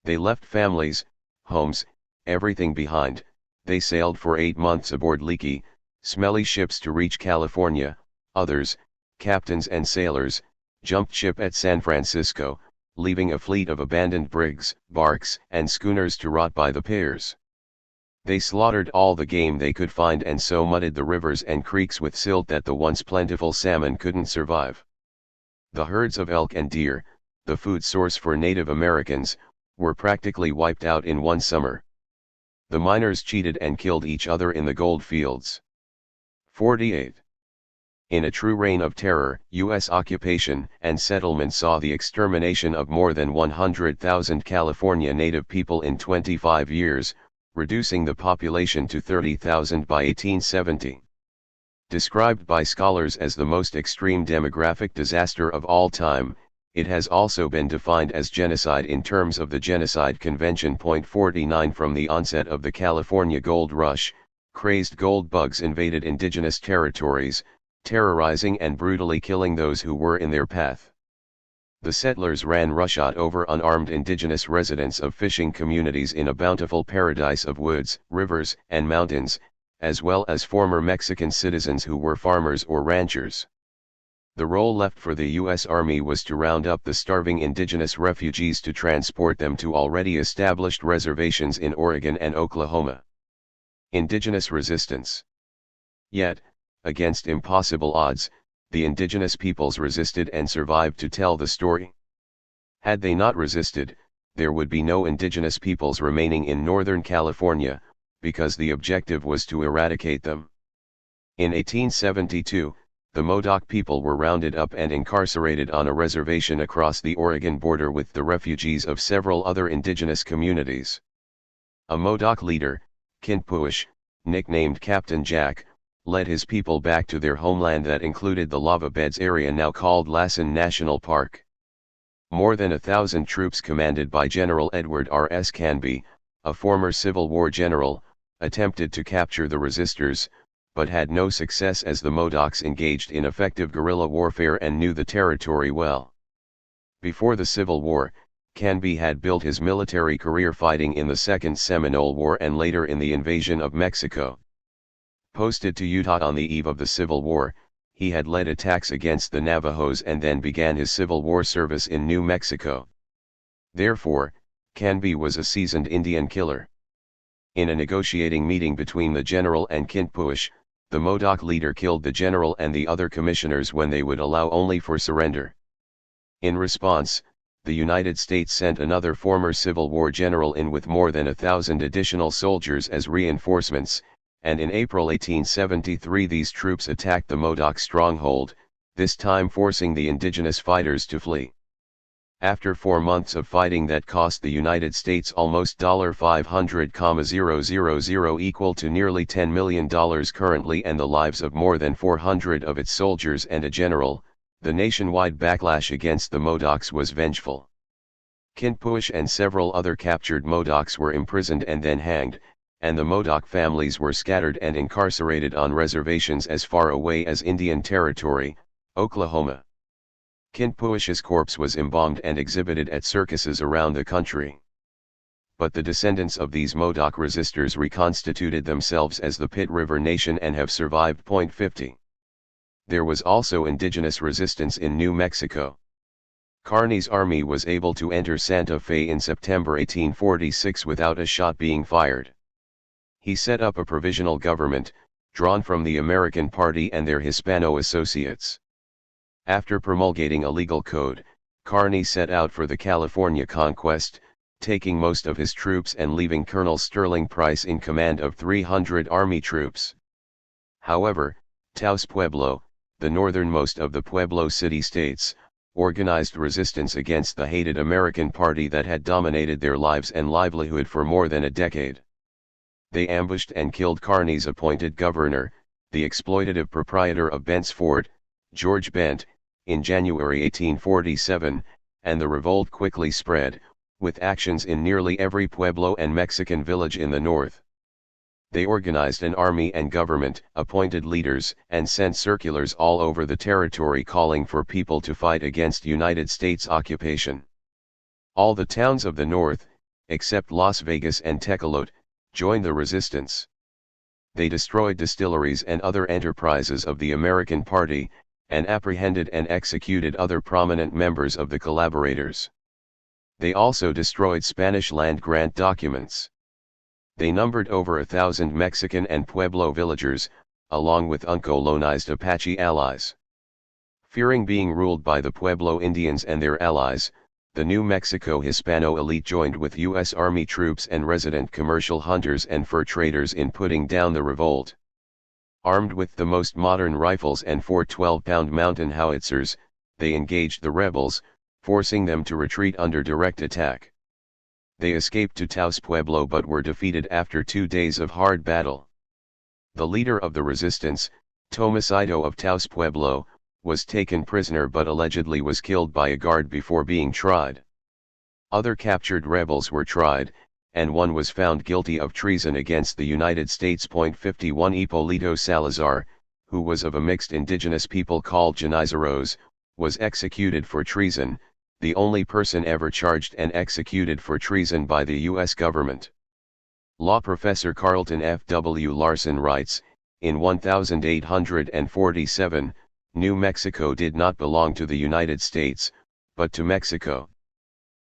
They left families, homes, everything behind. They sailed for 8 months aboard leaky, smelly ships to reach California. Others, captains and sailors, jumped ship at San Francisco, leaving a fleet of abandoned brigs, barks, and schooners to rot by the pairs. They slaughtered all the game they could find and so muddied the rivers and creeks with silt that the once plentiful salmon couldn't survive. The herds of elk and deer, the food source for Native Americans, were practically wiped out in one summer. The miners cheated and killed each other in the gold fields. 48. In a true reign of terror, U.S. occupation and settlement saw the extermination of more than 100,000 California Native people in 25 years, reducing the population to 30,000 by 1870. Described by scholars as the most extreme demographic disaster of all time, it has also been defined as genocide in terms of the Genocide Convention. 49 From the onset of the California Gold Rush, crazed gold bugs invaded indigenous territories, terrorizing and brutally killing those who were in their path. The settlers ran roughshod over unarmed indigenous residents of fishing communities in a bountiful paradise of woods, rivers, and mountains, as well as former Mexican citizens who were farmers or ranchers. The role left for the U.S. Army was to round up the starving indigenous refugees to transport them to already established reservations in Oregon and Oklahoma. Indigenous resistance. Yet, against impossible odds, the indigenous peoples resisted and survived to tell the story. Had they not resisted, there would be no indigenous peoples remaining in Northern California, because the objective was to eradicate them. In 1872, the Modoc people were rounded up and incarcerated on a reservation across the Oregon border with the refugees of several other indigenous communities. A Modoc leader, Kinpuish, nicknamed Captain Jack, led his people back to their homeland that included the lava beds area now called Lassen National Park. More than 1,000 troops commanded by General Edward R. S. Canby, a former Civil War general, attempted to capture the resistors, but had no success as the Modocs engaged in effective guerrilla warfare and knew the territory well. Before the Civil War, Canby had built his military career fighting in the Second Seminole War and later in the invasion of Mexico. Posted to Utah on the eve of the Civil War, he had led attacks against the Navajos and then began his Civil War service in New Mexico. Therefore, Canby was a seasoned Indian killer. In a negotiating meeting between the general and Kinpuish, the Modoc leader killed the general and the other commissioners when they would allow only for surrender. In response, the United States sent another former Civil War general in with more than 1,000 additional soldiers as reinforcements, and in April 1873 these troops attacked the Modoc stronghold, this time forcing the indigenous fighters to flee. After 4 months of fighting that cost the United States almost $500,000 equal to nearly $10 million currently and the lives of more than 400 of its soldiers and a general, the nationwide backlash against the Modocs was vengeful. Kinpuish and several other captured Modocs were imprisoned and then hanged, and the Modoc families were scattered and incarcerated on reservations as far away as Indian Territory, Oklahoma. Kinpuish's corpse was embalmed and exhibited at circuses around the country. But the descendants of these Modoc resistors reconstituted themselves as the Pit River Nation and have survived. 50. There was also indigenous resistance in New Mexico. Kearny's army was able to enter Santa Fe in September 1846 without a shot being fired. He set up a provisional government, drawn from the American Party and their Hispano associates. After promulgating a legal code, Kearny set out for the California conquest, taking most of his troops and leaving Colonel Sterling Price in command of 300 army troops. However, Taos Pueblo, the northernmost of the Pueblo City states, organized resistance against the hated American Party that had dominated their lives and livelihood for more than a decade. They ambushed and killed Kearny's appointed governor, the exploitative proprietor of Bent's Fort, George Bent, in January 1847, and the revolt quickly spread, with actions in nearly every Pueblo and Mexican village in the north. They organized an army and government, appointed leaders, and sent circulars all over the territory calling for people to fight against United States occupation. All the towns of the north, except Las Vegas and Tecolote, joined the resistance. They destroyed distilleries and other enterprises of the American Party, and apprehended and executed other prominent members of the collaborators. They also destroyed Spanish land grant documents. They numbered over 1,000 Mexican and Pueblo villagers, along with uncolonized Apache allies. Fearing being ruled by the Pueblo Indians and their allies, the New Mexico Hispano elite joined with U.S. Army troops and resident commercial hunters and fur traders in putting down the revolt. Armed with the most modern rifles and 4 12-pound mountain howitzers, they engaged the rebels, forcing them to retreat under direct attack. They escaped to Taos Pueblo but were defeated after 2 days of hard battle. The leader of the resistance, Tomasito of Taos Pueblo, was taken prisoner but allegedly was killed by a guard before being tried. Other captured rebels were tried, and one was found guilty of treason against the United States. 51 Hipólito Salazar, who was of a mixed indigenous people called Janizaros, was executed for treason, the only person ever charged and executed for treason by the U.S. government. Law professor Carlton F. W. Larson writes, in 1847, New Mexico did not belong to the United States, but to Mexico.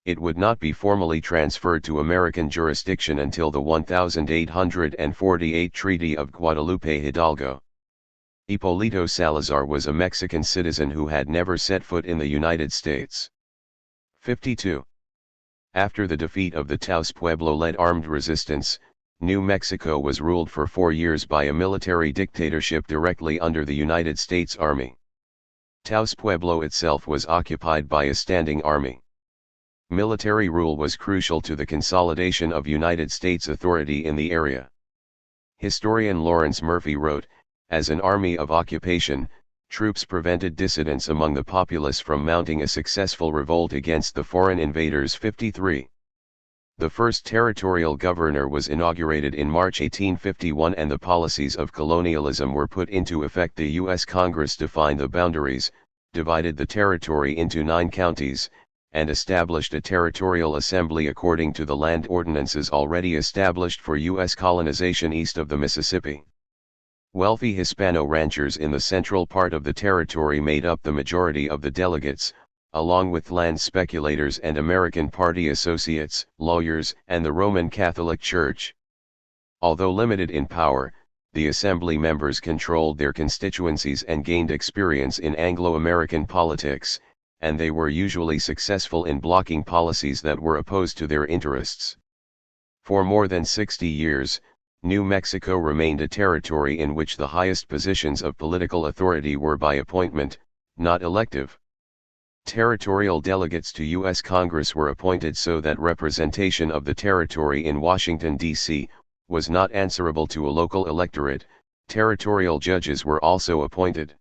It would not be formally transferred to American jurisdiction until the 1848 Treaty of Guadalupe Hidalgo. Hipólito Salazar was a Mexican citizen who had never set foot in the United States. 52. After the defeat of the Taos Pueblo-led armed resistance, New Mexico was ruled for 4 years by a military dictatorship directly under the United States Army. Taos Pueblo itself was occupied by a standing army. Military rule was crucial to the consolidation of United States authority in the area. Historian Lawrence Murphy wrote, as an army of occupation, troops prevented dissidents among the populace from mounting a successful revolt against the foreign invaders. 53. The first territorial governor was inaugurated in March 1851 and the policies of colonialism were put into effect. The U.S. Congress defined the boundaries, divided the territory into 9 counties, and established a territorial assembly according to the land ordinances already established for U.S. colonization east of the Mississippi. Wealthy Hispano ranchers in the central part of the territory made up the majority of the delegates, along with land speculators and American party associates, lawyers, and the Roman Catholic Church. Although limited in power, the assembly members controlled their constituencies and gained experience in Anglo-American politics, and they were usually successful in blocking policies that were opposed to their interests. For more than 60 years, New Mexico remained a territory in which the highest positions of political authority were by appointment, not elective. Territorial delegates to U.S. Congress were appointed so that representation of the territory in Washington, D.C., was not answerable to a local electorate. Territorial judges were also appointed.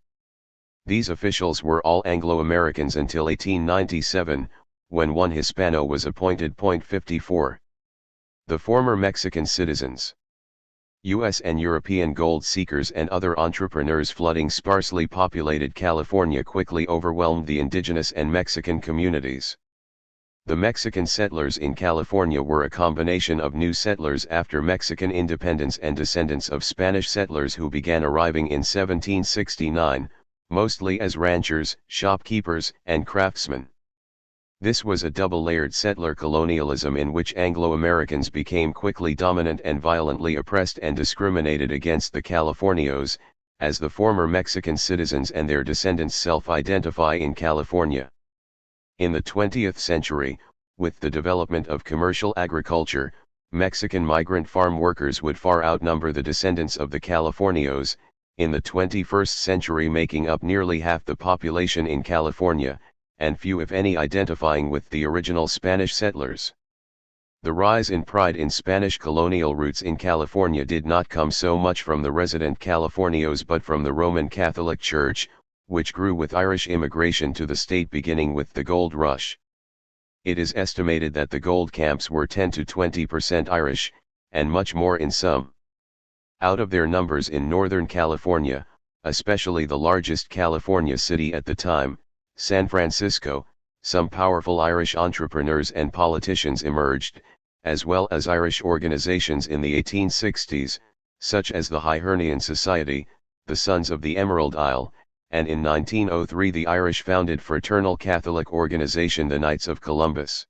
These officials were all Anglo-Americans until 1897, when one Hispano was appointed. 54. The former Mexican citizens. U.S. and European gold seekers and other entrepreneurs flooding sparsely populated California quickly overwhelmed the indigenous and Mexican communities. The Mexican settlers in California were a combination of new settlers after Mexican independence and descendants of Spanish settlers who began arriving in 1769, mostly as ranchers, shopkeepers, and craftsmen. This was a double-layered settler colonialism in which Anglo-Americans became quickly dominant and violently oppressed and discriminated against the Californios, as the former Mexican citizens and their descendants self-identify in California. In the 20th century, with the development of commercial agriculture, Mexican migrant farm workers would far outnumber the descendants of the Californios, in the 21st century making up nearly half the population in California, and few if any identifying with the original Spanish settlers. The rise in pride in Spanish colonial roots in California did not come so much from the resident Californios but from the Roman Catholic Church, which grew with Irish immigration to the state beginning with the gold rush. It is estimated that the gold camps were 10 to 20% Irish, and much more in some. Out of their numbers in Northern California, especially the largest California city at the time, San Francisco, some powerful Irish entrepreneurs and politicians emerged, as well as Irish organizations in the 1860s, such as the Hibernian Society, the Sons of the Emerald Isle, and in 1903 the Irish founded fraternal Catholic organization the Knights of Columbus.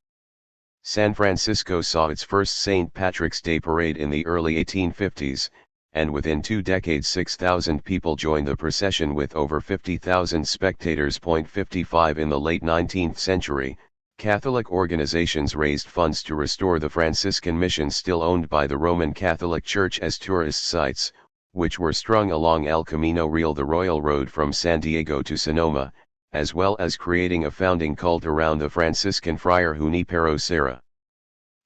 San Francisco saw its first St. Patrick's Day parade in the early 1850s, and within 2 decades 6,000 people joined the procession with over 50,000 spectators. 55 In the late 19th century, Catholic organizations raised funds to restore the Franciscan missions still owned by the Roman Catholic Church as tourist sites, which were strung along El Camino Real, the Royal Road from San Diego to Sonoma, as well as creating a founding cult around the Franciscan friar Junipero Serra,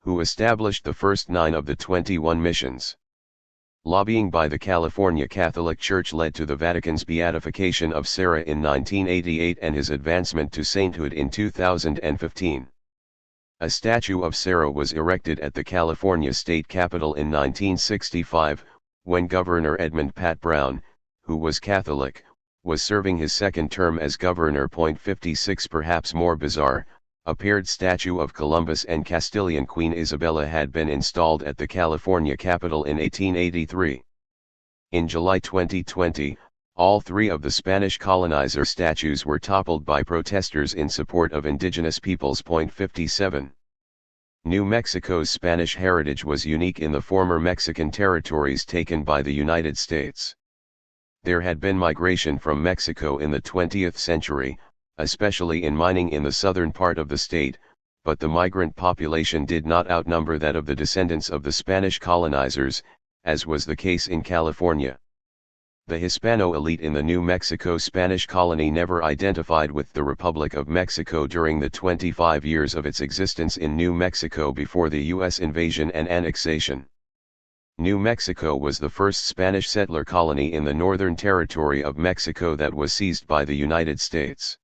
who established the first 9 of the 21 missions. Lobbying by the California Catholic Church led to the Vatican's beatification of Serra in 1988 and his advancement to sainthood in 2015. A statue of Serra was erected at the California State Capitol in 1965, when Governor Edmund Pat Brown, who was Catholic, was serving his second term as governor. 56 Perhaps more bizarre, a paired statue of Columbus and Castilian Queen Isabella had been installed at the California Capitol in 1883. In July 2020, all 3 of the Spanish colonizer statues were toppled by protesters in support of indigenous peoples. 57. New Mexico's Spanish heritage was unique in the former Mexican territories taken by the United States. There had been migration from Mexico in the 20th century, especially in mining in the southern part of the state, but the migrant population did not outnumber that of the descendants of the Spanish colonizers, as was the case in California. The Hispano elite in the New Mexico Spanish colony never identified with the Republic of Mexico during the 25 years of its existence in New Mexico before the U.S. invasion and annexation. New Mexico was the first Spanish settler colony in the Northern Territory of Mexico that was seized by the United States.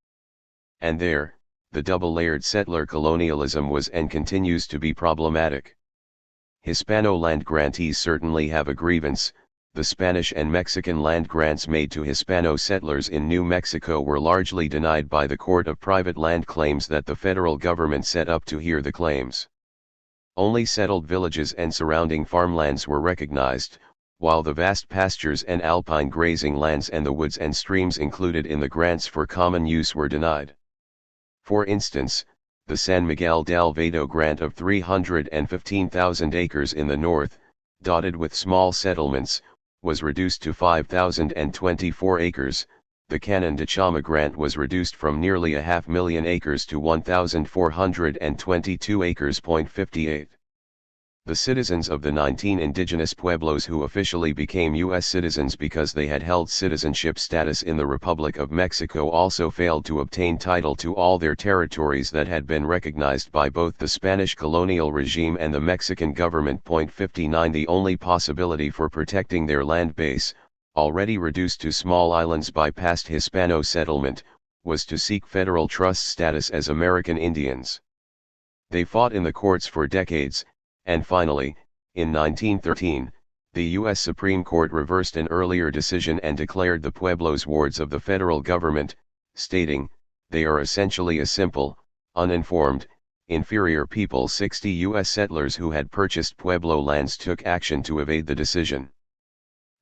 And there, the double-layered settler colonialism was and continues to be problematic. Hispano land grantees certainly have a grievance. The Spanish and Mexican land grants made to Hispano settlers in New Mexico were largely denied by the Court of Private Land Claims that the federal government set up to hear the claims. Only settled villages and surrounding farmlands were recognized, while the vast pastures and alpine grazing lands and the woods and streams included in the grants for common use were denied. For instance, the San Miguel del Vado grant of 315,000 acres in the north, dotted with small settlements, was reduced to 5,024 acres. The Canon de Chama grant was reduced from nearly 500,000 acres to 1,422 acres. 58. The citizens of the 19 indigenous pueblos who officially became U.S. citizens because they had held citizenship status in the Republic of Mexico also failed to obtain title to all their territories that had been recognized by both the Spanish colonial regime and the Mexican government. 59. The only possibility for protecting their land base, already reduced to small islands by past Hispano settlement, was to seek federal trust status as American Indians. They fought in the courts for decades, and finally, in 1913, the U.S. Supreme Court reversed an earlier decision and declared the Pueblos wards of the federal government, stating, "They are essentially a simple, uninformed, inferior people." 60 U.S. settlers who had purchased Pueblo lands took action to evade the decision.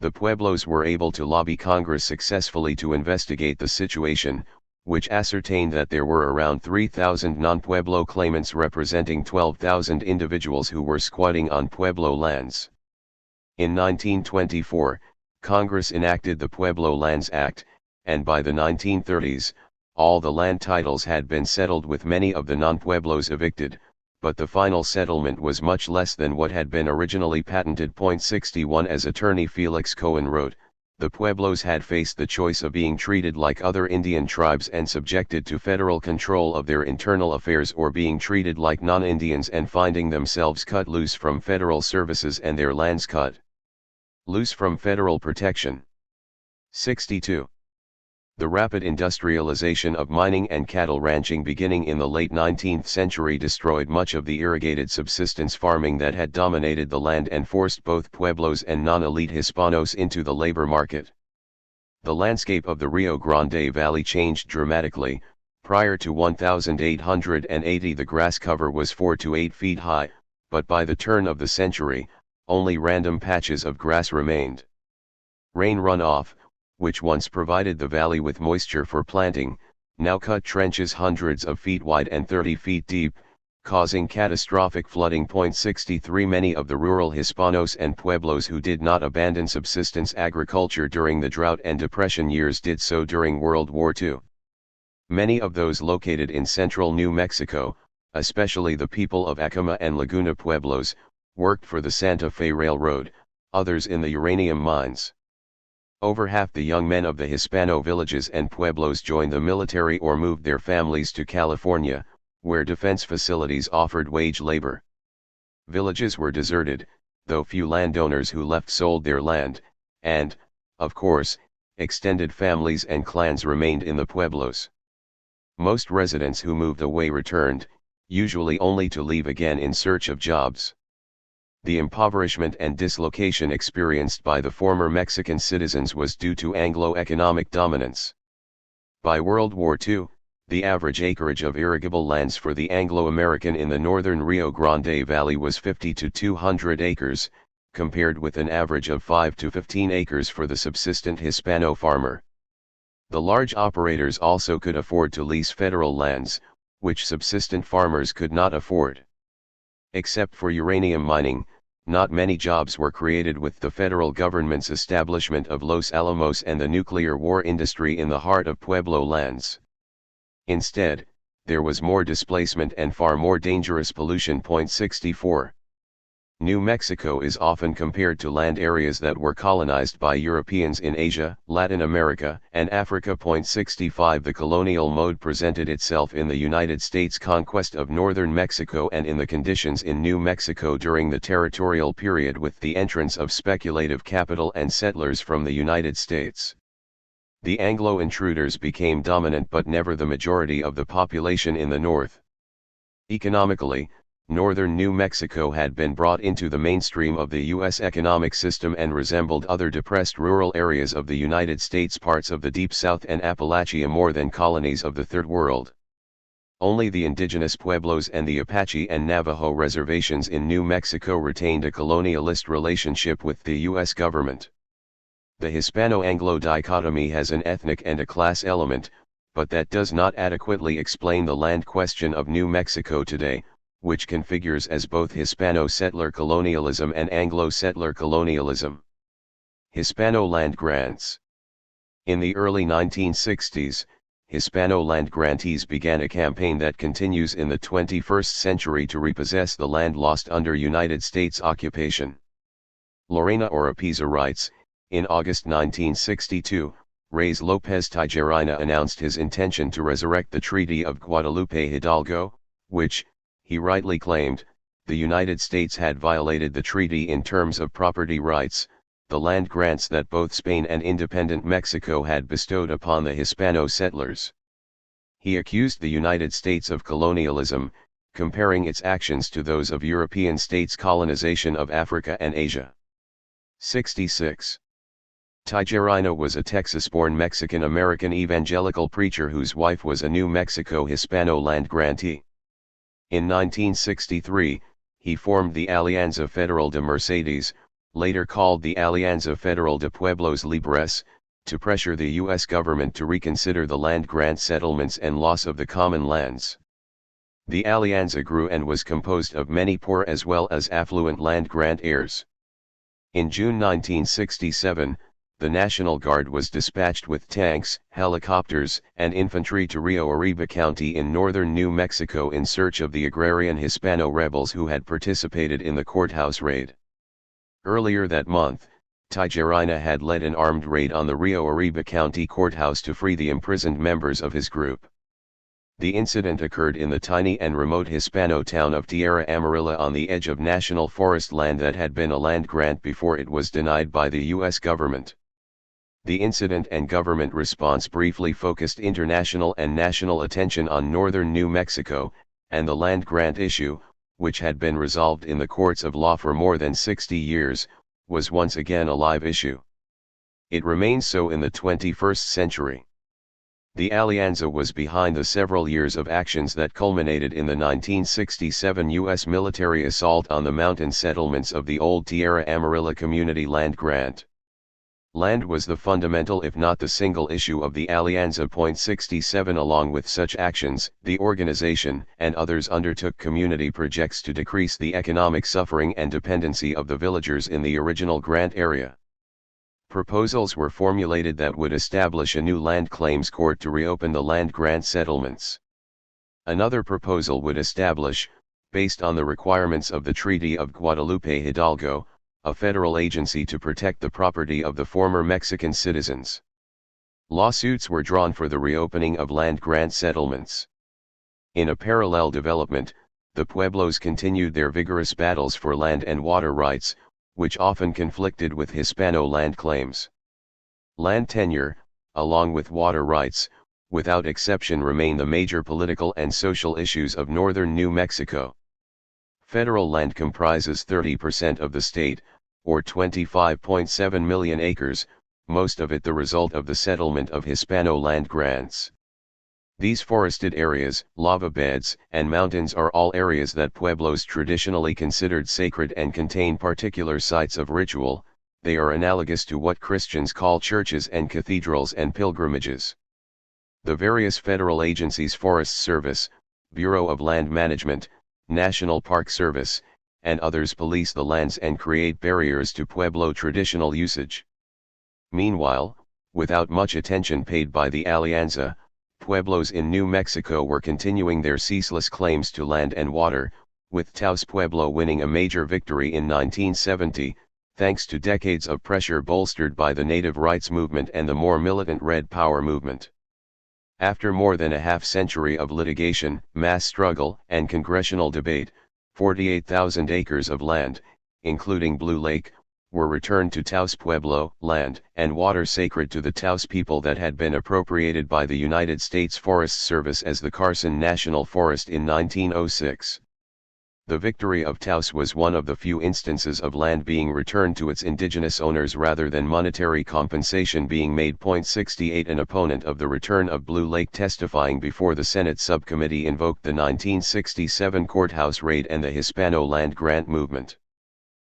The Pueblos were able to lobby Congress successfully to investigate the situation, which ascertained that there were around 3,000 non-Pueblo claimants representing 12,000 individuals who were squatting on Pueblo lands. In 1924, Congress enacted the Pueblo Lands Act, and by the 1930s, all the land titles had been settled with many of the non-Pueblos evicted, but the final settlement was much less than what had been originally patented. 61 As attorney Felix Cohen wrote, the Pueblos had faced the choice of being treated like other Indian tribes and subjected to federal control of their internal affairs, or being treated like non-Indians and finding themselves cut loose from federal services and their lands cut loose from federal protection. 62. The rapid industrialization of mining and cattle ranching beginning in the late 19th century destroyed much of the irrigated subsistence farming that had dominated the land and forced both Pueblos and non-elite Hispanos into the labor market. The landscape of the Rio Grande Valley changed dramatically. Prior to 1880 the grass cover was 4 to 8 feet high, but by the turn of the century, only random patches of grass remained. Rain runoff, which once provided the valley with moisture for planting, now cut trenches hundreds of feet wide and 30 feet deep, causing catastrophic flooding. 63 Many of the rural Hispanos and pueblos who did not abandon subsistence agriculture during the drought and depression years did so during World War II. Many of those located in central New Mexico, especially the people of Acoma and Laguna Pueblos, worked for the Santa Fe Railroad, others in the uranium mines. Over half the young men of the Hispano villages and pueblos joined the military or moved their families to California, where defense facilities offered wage labor. Villages were deserted, though few landowners who left sold their land, and, of course, extended families and clans remained in the pueblos. Most residents who moved away returned, usually only to leave again in search of jobs. The impoverishment and dislocation experienced by the former Mexican citizens was due to Anglo economic dominance. By World War II, the average acreage of irrigable lands for the Anglo-American in the northern Rio Grande Valley was 50 to 200 acres, compared with an average of 5 to 15 acres for the subsistent Hispano farmer. The large operators also could afford to lease federal lands, which subsistent farmers could not afford. Except for uranium mining, not many jobs were created with the federal government's establishment of Los Alamos and the nuclear war industry in the heart of Pueblo lands. Instead, there was more displacement and far more dangerous pollution. 64. New Mexico is often compared to land areas that were colonized by Europeans in Asia, Latin America, and Africa. 65 The colonial mode presented itself in the United States' conquest of northern Mexico and in the conditions in New Mexico during the territorial period with the entrance of speculative capital and settlers from the United States. The Anglo intruders became dominant but never the majority of the population in the north. Economically, northern New Mexico had been brought into the mainstream of the U.S. economic system and resembled other depressed rural areas of the United States, parts of the Deep South and Appalachia more than colonies of the Third World. Only the indigenous Pueblos and the Apache and Navajo reservations in New Mexico retained a colonialist relationship with the U.S. government. The Hispano-Anglo dichotomy has an ethnic and a class element, but that does not adequately explain the land question of New Mexico today, which configures as both Hispano-settler colonialism and Anglo-settler colonialism. Hispano land grants. In the early 1960s, Hispano land grantees began a campaign that continues in the 21st century to repossess the land lost under United States occupation. Lorena Oropeza writes, in August 1962, Reyes López Tijerina announced his intention to resurrect the Treaty of Guadalupe Hidalgo, which, he rightly claimed, the United States had violated the treaty in terms of property rights, the land grants that both Spain and independent Mexico had bestowed upon the Hispano settlers. He accused the United States of colonialism, comparing its actions to those of European states' colonization of Africa and Asia. 66. Tijerina was a Texas-born Mexican-American evangelical preacher whose wife was a New Mexico Hispano land grantee. In 1963, he formed the Alianza Federal de Mercedes, later called the Alianza Federal de Pueblos Libres, to pressure the U.S. government to reconsider the land grant settlements and loss of the common lands. The Alianza grew and was composed of many poor as well as affluent land grant heirs. In June 1967, the National Guard was dispatched with tanks, helicopters, and infantry to Rio Arriba County in northern New Mexico in search of the agrarian Hispano rebels who had participated in the courthouse raid. Earlier that month, Tijerina had led an armed raid on the Rio Arriba County courthouse to free the imprisoned members of his group. The incident occurred in the tiny and remote Hispano town of Tierra Amarilla on the edge of national forest land that had been a land grant before it was denied by the U.S. government. The incident and government response briefly focused international and national attention on northern New Mexico, and the land grant issue, which had been resolved in the courts of law for more than 60 years, was once again a live issue. It remains so in the 21st century. The Alianza was behind the several years of actions that culminated in the 1967 U.S. military assault on the mountain settlements of the old Tierra Amarilla Community Land Grant. Land was the fundamental if not the single issue of the Alianza. 67 Along with such actions, the organization and others undertook community projects to decrease the economic suffering and dependency of the villagers in the original grant area. Proposals were formulated that would establish a new land claims court to reopen the land grant settlements. Another proposal would establish, based on the requirements of the Treaty of Guadalupe Hidalgo, a federal agency to protect the property of the former Mexican citizens. Lawsuits were drawn for the reopening of land grant settlements. In a parallel development, the Pueblos continued their vigorous battles for land and water rights, which often conflicted with Hispano land claims. Land tenure, along with water rights, without exception remain the major political and social issues of northern New Mexico. Federal land comprises 30% of the state, or 25.7 million acres, most of it the result of the settlement of Hispano land grants. These forested areas, lava beds, and mountains are all areas that Pueblos traditionally considered sacred and contain particular sites of ritual. They are analogous to what Christians call churches and cathedrals and pilgrimages. The various federal agencies, Forest Service, Bureau of Land Management, National Park Service, and others police the lands and create barriers to Pueblo traditional usage. Meanwhile, without much attention paid by the Alianza, Pueblos in New Mexico were continuing their ceaseless claims to land and water, with Taos Pueblo winning a major victory in 1970, thanks to decades of pressure bolstered by the native rights movement and the more militant Red Power movement. After more than a half-century of litigation, mass struggle, and congressional debate, 48,000 acres of land, including Blue Lake, were returned to Taos Pueblo, land and water sacred to the Taos people that had been appropriated by the United States Forest Service as the Carson National Forest in 1906. The victory of Taos was one of the few instances of land being returned to its indigenous owners rather than monetary compensation being made. 68 An opponent of the return of Blue Lake testifying before the Senate subcommittee invoked the 1967 courthouse raid and the Hispano land grant movement.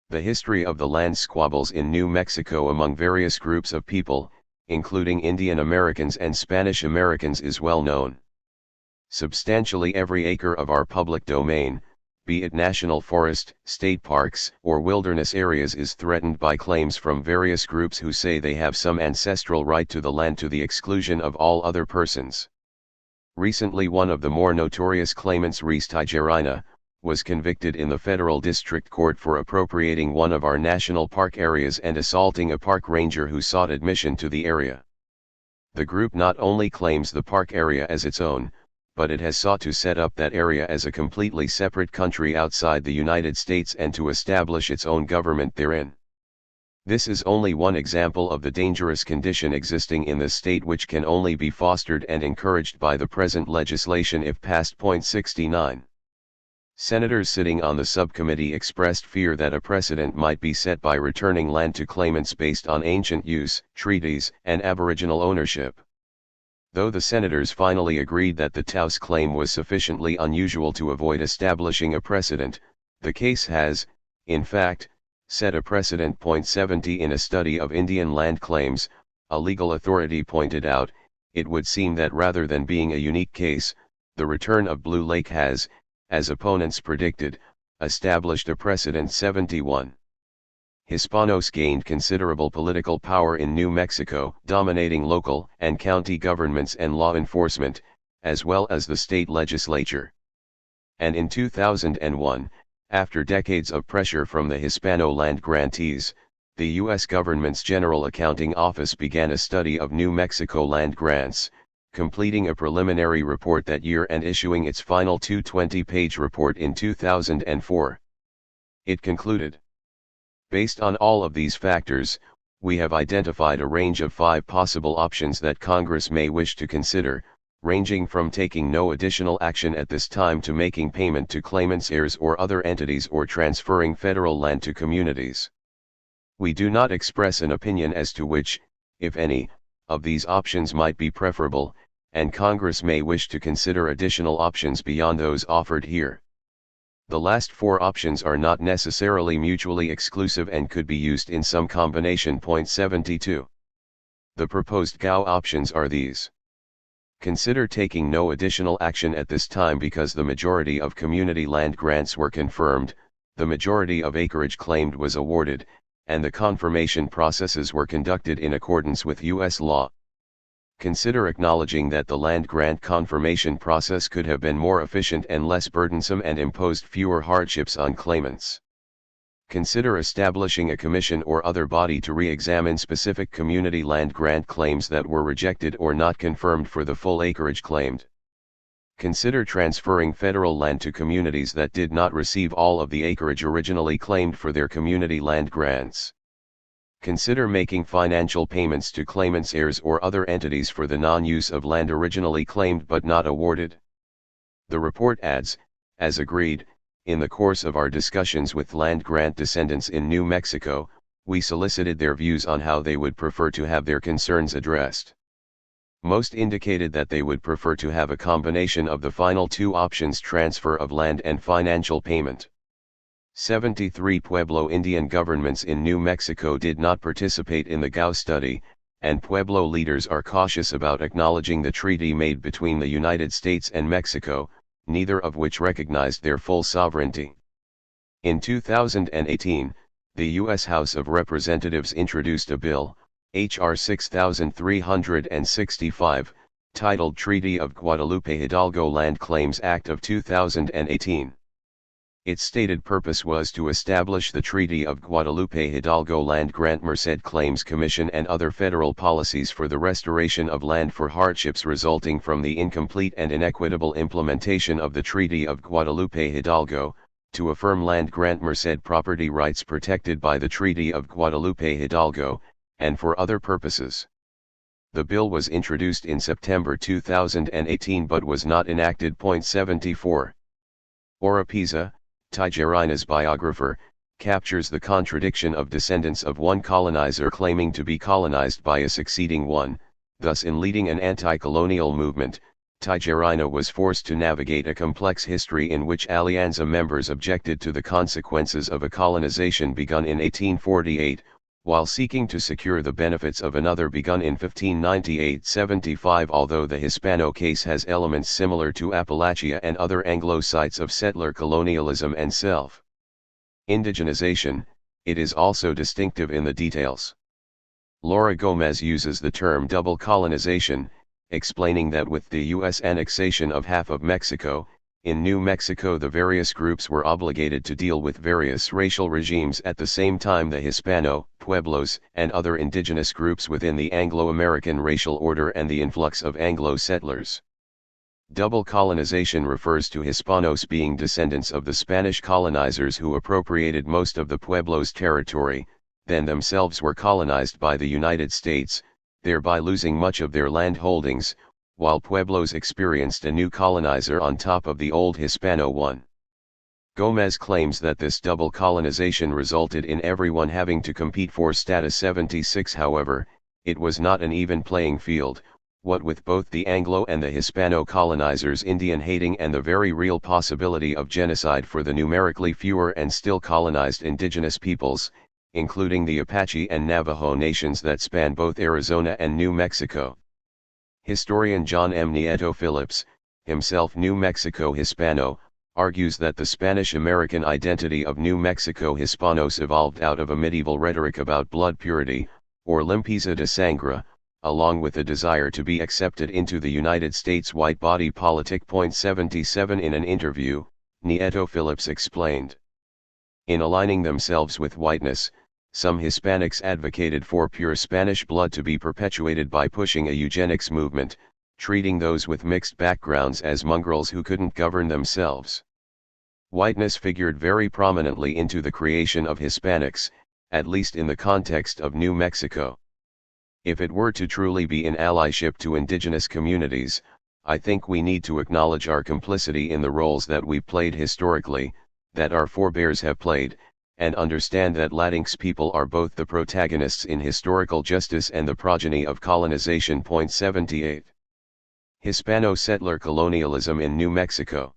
The history of the land squabbles in New Mexico among various groups of people, including Indian Americans and Spanish Americans, is well known. Substantially every acre of our public domain, be it national forest, state parks, or wilderness areas, is threatened by claims from various groups who say they have some ancestral right to the land to the exclusion of all other persons. Recently, one of the more notorious claimants, Reese Tijerina, was convicted in the federal district court for appropriating one of our national park areas and assaulting a park ranger who sought admission to the area. The group not only claims the park area as its own, but it has sought to set up that area as a completely separate country outside the United States and to establish its own government therein. This is only one example of the dangerous condition existing in the state, which can only be fostered and encouraged by the present legislation if passed. 69. Senators sitting on the subcommittee expressed fear that a precedent might be set by returning land to claimants based on ancient use, treaties, and aboriginal ownership. Though the senators finally agreed that the Taos claim was sufficiently unusual to avoid establishing a precedent, the case has, in fact, set a precedent. 70 In a study of Indian land claims, a legal authority pointed out, it would seem that rather than being a unique case, the return of Blue Lake has, as opponents predicted, established a precedent. 71. Hispanos gained considerable political power in New Mexico, dominating local and county governments and law enforcement, as well as the state legislature. And in 2001, after decades of pressure from the Hispano land grantees, the U.S. government's General Accounting Office began a study of New Mexico land grants, completing a preliminary report that year and issuing its final 220-page report in 2004. It concluded, "Based on all of these factors, we have identified a range of 5 possible options that Congress may wish to consider, ranging from taking no additional action at this time to making payment to claimants' heirs or other entities or transferring federal land to communities. We do not express an opinion as to which, if any, of these options might be preferable, and Congress may wish to consider additional options beyond those offered here. The last four options are not necessarily mutually exclusive and could be used in some combination. 72. The proposed GAO options are these. Consider taking no additional action at this time because the majority of community land grants were confirmed, the majority of acreage claimed was awarded, and the confirmation processes were conducted in accordance with U.S. law. Consider acknowledging that the land grant confirmation process could have been more efficient and less burdensome and imposed fewer hardships on claimants. Consider establishing a commission or other body to re-examine specific community land grant claims that were rejected or not confirmed for the full acreage claimed. Consider transferring federal land to communities that did not receive all of the acreage originally claimed for their community land grants. Consider making financial payments to claimants' heirs or other entities for the non-use of land originally claimed but not awarded. The report adds, as agreed, in the course of our discussions with land grant descendants in New Mexico, we solicited their views on how they would prefer to have their concerns addressed. Most indicated that they would prefer to have a combination of the final two options: transfer of land and financial payment. 73 Pueblo Indian governments in New Mexico did not participate in the GAO study, and Pueblo leaders are cautious about acknowledging the treaty made between the United States and Mexico, neither of which recognized their full sovereignty. In 2018, the U.S. House of Representatives introduced a bill, H.R. 6365, titled Treaty of Guadalupe Hidalgo Land Claims Act of 2018. Its stated purpose was to establish the Treaty of Guadalupe Hidalgo Land Grant Merced Claims Commission and other federal policies for the restoration of land for hardships resulting from the incomplete and inequitable implementation of the Treaty of Guadalupe Hidalgo, to affirm land grant merced property rights protected by the Treaty of Guadalupe Hidalgo, and for other purposes. The bill was introduced in September 2018 but was not enacted. 74. Ortiz, Tijerina's biographer, captures the contradiction of descendants of one colonizer claiming to be colonized by a succeeding one. Thus, in leading an anti-colonial movement, Tijerina was forced to navigate a complex history in which Alianza members objected to the consequences of a colonization begun in 1848, while seeking to secure the benefits of another begun in 1598-75. Although the Hispano case has elements similar to Appalachia and other Anglo sites of settler colonialism and self-indigenization, it is also distinctive in the details. Laura Gomez uses the term double colonization, explaining that with the U.S. annexation of half of Mexico, in New Mexico the various groups were obligated to deal with various racial regimes at the same time: the Hispano, Pueblos, and other indigenous groups within the Anglo-American racial order and the influx of Anglo settlers. Double colonization refers to Hispanos being descendants of the Spanish colonizers who appropriated most of the Pueblos' territory, then themselves were colonized by the United States, thereby losing much of their land holdings, while Pueblos experienced a new colonizer on top of the old Hispano one. Gomez claims that this double colonization resulted in everyone having to compete for status. 76 However, it was not an even playing field, what with both the Anglo and the Hispano colonizers Indian hating and the very real possibility of genocide for the numerically fewer and still colonized indigenous peoples, including the Apache and Navajo nations that span both Arizona and New Mexico. Historian John M. Nieto Phillips, himself New Mexico Hispano, argues that the Spanish-American identity of New Mexico Hispanos evolved out of a medieval rhetoric about blood purity, or limpieza de sangre, along with a desire to be accepted into the United States white body politic. 77 In an interview, Nieto Phillips explained, in aligning themselves with whiteness, some Hispanics advocated for pure Spanish blood to be perpetuated by pushing a eugenics movement, treating those with mixed backgrounds as mongrels who couldn't govern themselves. Whiteness figured very prominently into the creation of Hispanics, at least in the context of New Mexico. If it were to truly be in allyship to indigenous communities, I think we need to acknowledge our complicity in the roles that we played historically, that our forebears have played, and understand that Latinx people are both the protagonists in historical justice and the progeny of colonization. 78. Hispano settler colonialism in New Mexico.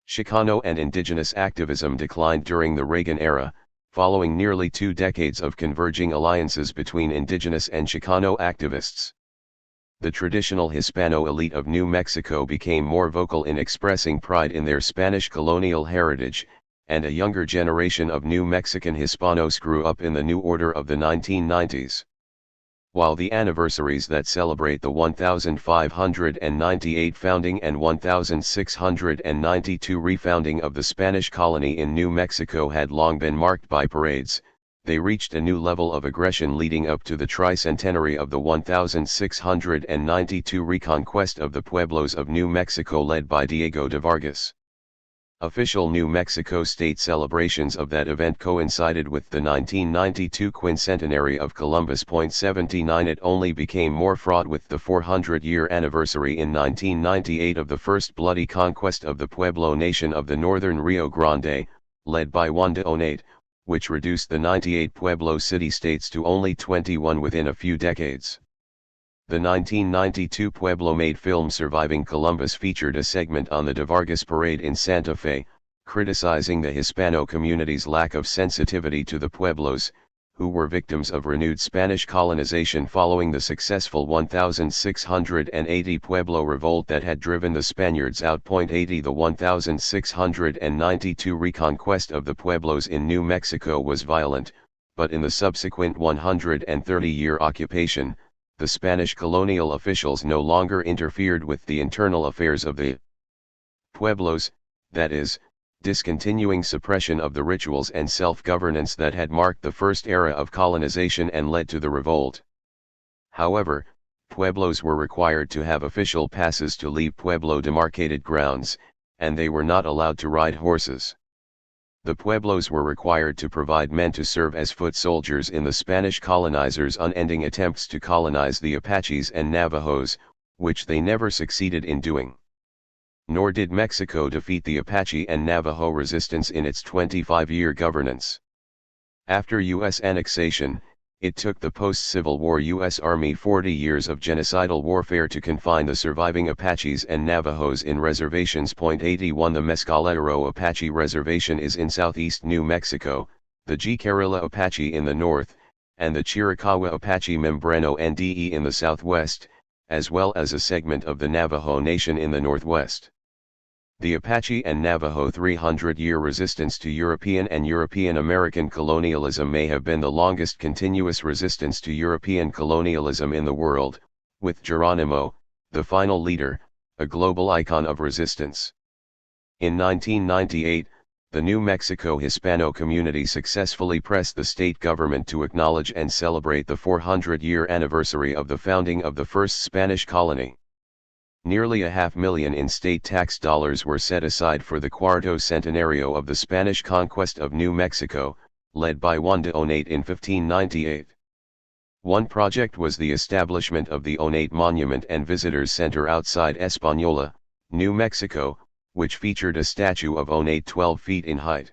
Chicano and indigenous activism declined during the Reagan era, following nearly 2 decades of converging alliances between indigenous and Chicano activists. The traditional Hispano elite of New Mexico became more vocal in expressing pride in their Spanish colonial heritage, and a younger generation of New Mexican Hispanos grew up in the new order of the 1990s. While the anniversaries that celebrate the 1598 founding and 1692 refounding of the Spanish colony in New Mexico had long been marked by parades, they reached a new level of aggression leading up to the tricentenary of the 1692 reconquest of the pueblos of New Mexico led by Diego de Vargas. Official New Mexico state celebrations of that event coincided with the 1992 quincentenary of Columbus. 79 It only became more fraught with the 400-year anniversary in 1998 of the first bloody conquest of the Pueblo Nation of the northern Rio Grande, led by Juan de Oñate, which reduced the 98 Pueblo city-states to only 21 within a few decades. The 1992 Pueblo-made film Surviving Columbus featured a segment on the de Vargas parade in Santa Fe, criticizing the Hispano community's lack of sensitivity to the Pueblos, who were victims of renewed Spanish colonization following the successful 1680 Pueblo revolt that had driven the Spaniards out. 80 The 1692 reconquest of the Pueblos in New Mexico was violent, but in the subsequent 130-year occupation, the Spanish colonial officials no longer interfered with the internal affairs of the Pueblos, that is, discontinuing suppression of the rituals and self-governance that had marked the first era of colonization and led to the revolt. However, Pueblos were required to have official passes to leave Pueblo demarcated grounds, and they were not allowed to ride horses. The Pueblos were required to provide men to serve as foot soldiers in the Spanish colonizers' unending attempts to colonize the Apaches and Navajos, which they never succeeded in doing. Nor did Mexico defeat the Apache and Navajo resistance in its 25-year governance. After U.S. annexation, it took the post-Civil War U.S. Army 40 years of genocidal warfare to confine the surviving Apaches and Navajos in reservations. 81 The Mescalero Apache Reservation is in southeast New Mexico, the Jicarilla Apache in the north, and the Chiricahua Apache Membrano Nde in the southwest, as well as a segment of the Navajo Nation in the northwest. The Apache and Navajo 300-year resistance to European and European-American colonialism may have been the longest continuous resistance to European colonialism in the world, with Geronimo, the final leader, a global icon of resistance. In 1998, the New Mexico Hispano community successfully pressed the state government to acknowledge and celebrate the 400-year anniversary of the founding of the first Spanish colony. Nearly $500,000 in state tax dollars were set aside for the Cuarto Centenario of the Spanish conquest of New Mexico, led by Juan de Oñate in 1598. One project was the establishment of the Oñate Monument and Visitors Center outside Española, New Mexico, which featured a statue of Oñate 12 feet in height.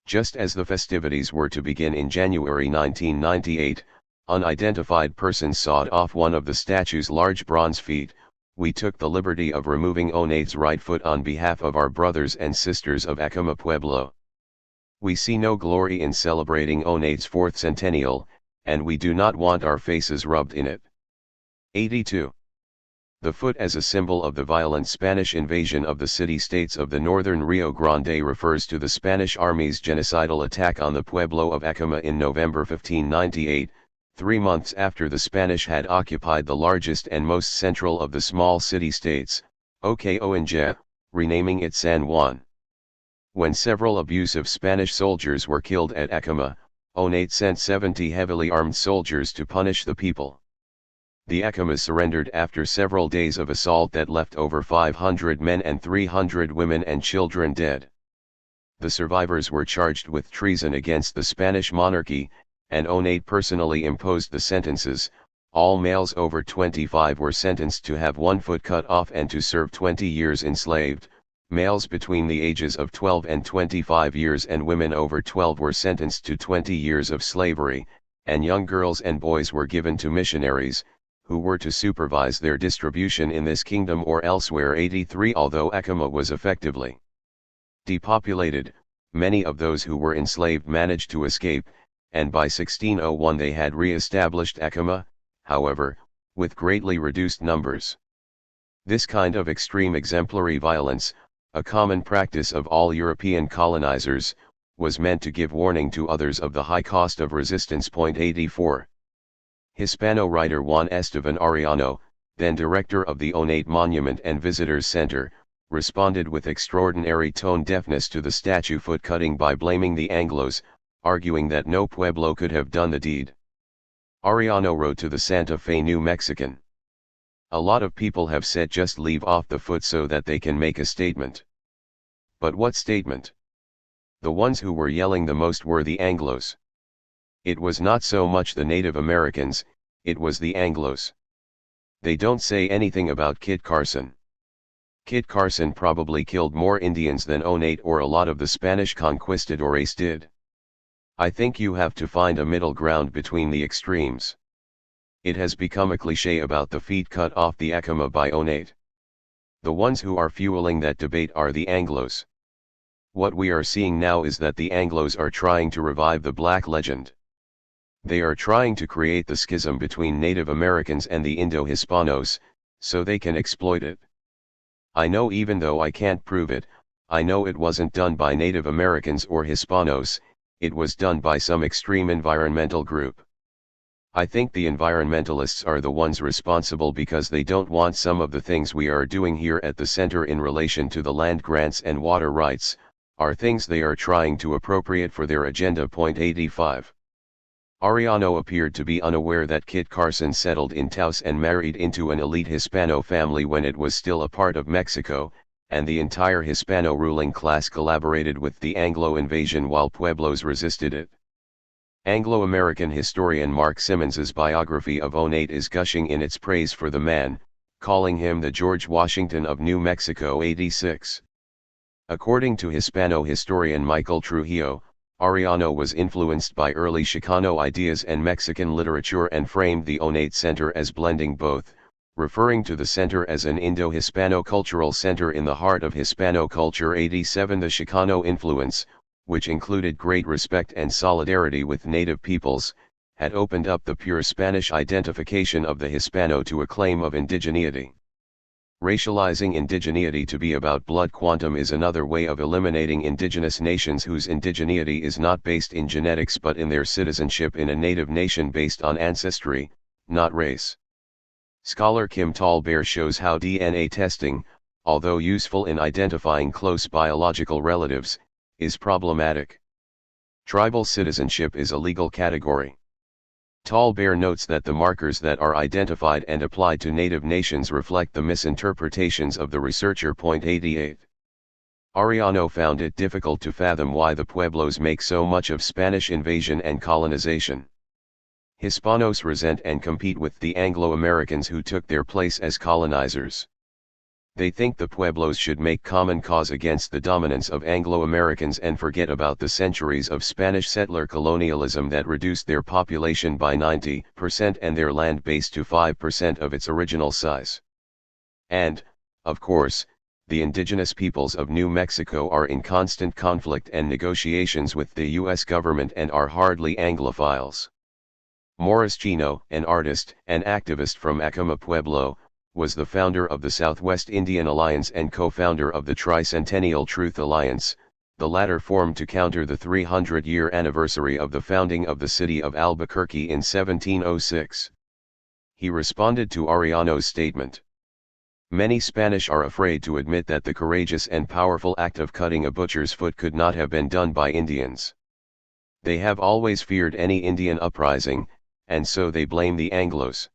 Just as the festivities were to begin in January 1998, unidentified persons sawed off one of the statue's large bronze feet. We took the liberty of removing Oñate's right foot on behalf of our brothers and sisters of Acoma Pueblo. We see no glory in celebrating Oñate's 4th centennial, and we do not want our faces rubbed in it. 82. The foot as a symbol of the violent Spanish invasion of the city-states of the northern Rio Grande refers to the Spanish Army's genocidal attack on the Pueblo of Acoma in November 1598, 3 months after the Spanish had occupied the largest and most central of the small city-states, Ocoinje, renaming it San Juan. When several abusive Spanish soldiers were killed at Acoma, Oñate sent 70 heavily armed soldiers to punish the people. The Acomas surrendered after several days of assault that left over 500 men and 300 women and children dead. The survivors were charged with treason against the Spanish monarchy, and Oñate personally imposed the sentences. All males over 25 were sentenced to have one foot cut off and to serve 20 years enslaved. Males between the ages of 12 and 25 years and women over 12 were sentenced to 20 years of slavery, and young girls and boys were given to missionaries, who were to supervise their distribution in this kingdom or elsewhere. 83 Although Acoma was effectively Depopulated, many of those who were enslaved managed to escape, and by 1601 they had re-established Acoma, however, with greatly reduced numbers. This kind of extreme exemplary violence, a common practice of all European colonizers, was meant to give warning to others of the high cost of resistance. 84. Hispano writer Juan Esteban Arellano, then director of the Oneate Monument and Visitors Center, responded with extraordinary tone deafness to the statue foot-cutting by blaming the Anglos, arguing that no Pueblo could have done the deed. Arellano wrote to the Santa Fe New Mexican. A lot of people have said just leave off the foot so that they can make a statement. But what statement? The ones who were yelling the most were the Anglos. It was not so much the Native Americans, it was the Anglos. They don't say anything about Kit Carson. Kit Carson probably killed more Indians than Oneate or a lot of the Spanish conquistadores did. I think you have to find a middle ground between the extremes. It has become a cliché about the feet cut off the Acoma by Oneate. The ones who are fueling that debate are the Anglos. What we are seeing now is that the Anglos are trying to revive the black legend. They are trying to create the schism between Native Americans and the Indo-Hispanos, so they can exploit it. I know, even though I can't prove it, I know it wasn't done by Native Americans or Hispanos, it was done by some extreme environmental group. I think the environmentalists are the ones responsible because they don't want some of the things we are doing here at the center in relation to the land grants and water rights, are things they are trying to appropriate for their agenda. 85. Arellano appeared to be unaware that Kit Carson settled in Taos and married into an elite Hispano family when it was still a part of Mexico, and the entire Hispano ruling class collaborated with the Anglo invasion while Pueblos resisted it. Anglo-American historian Mark Simmons's biography of Oneate is gushing in its praise for the man, calling him the George Washington of New Mexico. 86. According to Hispano historian Michael Trujillo, Arellano was influenced by early Chicano ideas and Mexican literature and framed the Oneate Center as blending both, referring to the center as an Indo-Hispano cultural center in the heart of Hispano culture. 87. The Chicano influence, which included great respect and solidarity with native peoples, had opened up the pure Spanish identification of the Hispano to a claim of indigeneity. Racializing indigeneity to be about blood quantum is another way of eliminating indigenous nations whose indigeneity is not based in genetics but in their citizenship in a native nation based on ancestry, not race. Scholar Kim Tallbear shows how DNA testing, although useful in identifying close biological relatives, is problematic. Tribal citizenship is a legal category. Tallbear notes that the markers that are identified and applied to native nations reflect the misinterpretations of the researcher. 88. Arellano found it difficult to fathom why the Pueblos make so much of Spanish invasion and colonization. Hispanos resent and compete with the Anglo-Americans who took their place as colonizers. They think the Pueblos should make common cause against the dominance of Anglo-Americans and forget about the centuries of Spanish settler colonialism that reduced their population by 90% and their land base to 5% of its original size. And, of course, the indigenous peoples of New Mexico are in constant conflict and negotiations with the U.S. government and are hardly Anglophiles. Morris Chino, an artist and activist from Acoma Pueblo, was the founder of the Southwest Indian Alliance and co-founder of the Tricentennial Truth Alliance, the latter formed to counter the 300-year anniversary of the founding of the city of Albuquerque in 1706. He responded to Arellano's statement. Many Spanish are afraid to admit that the courageous and powerful act of cutting a butcher's foot could not have been done by Indians. They have always feared any Indian uprising, and so they blame the Anglos.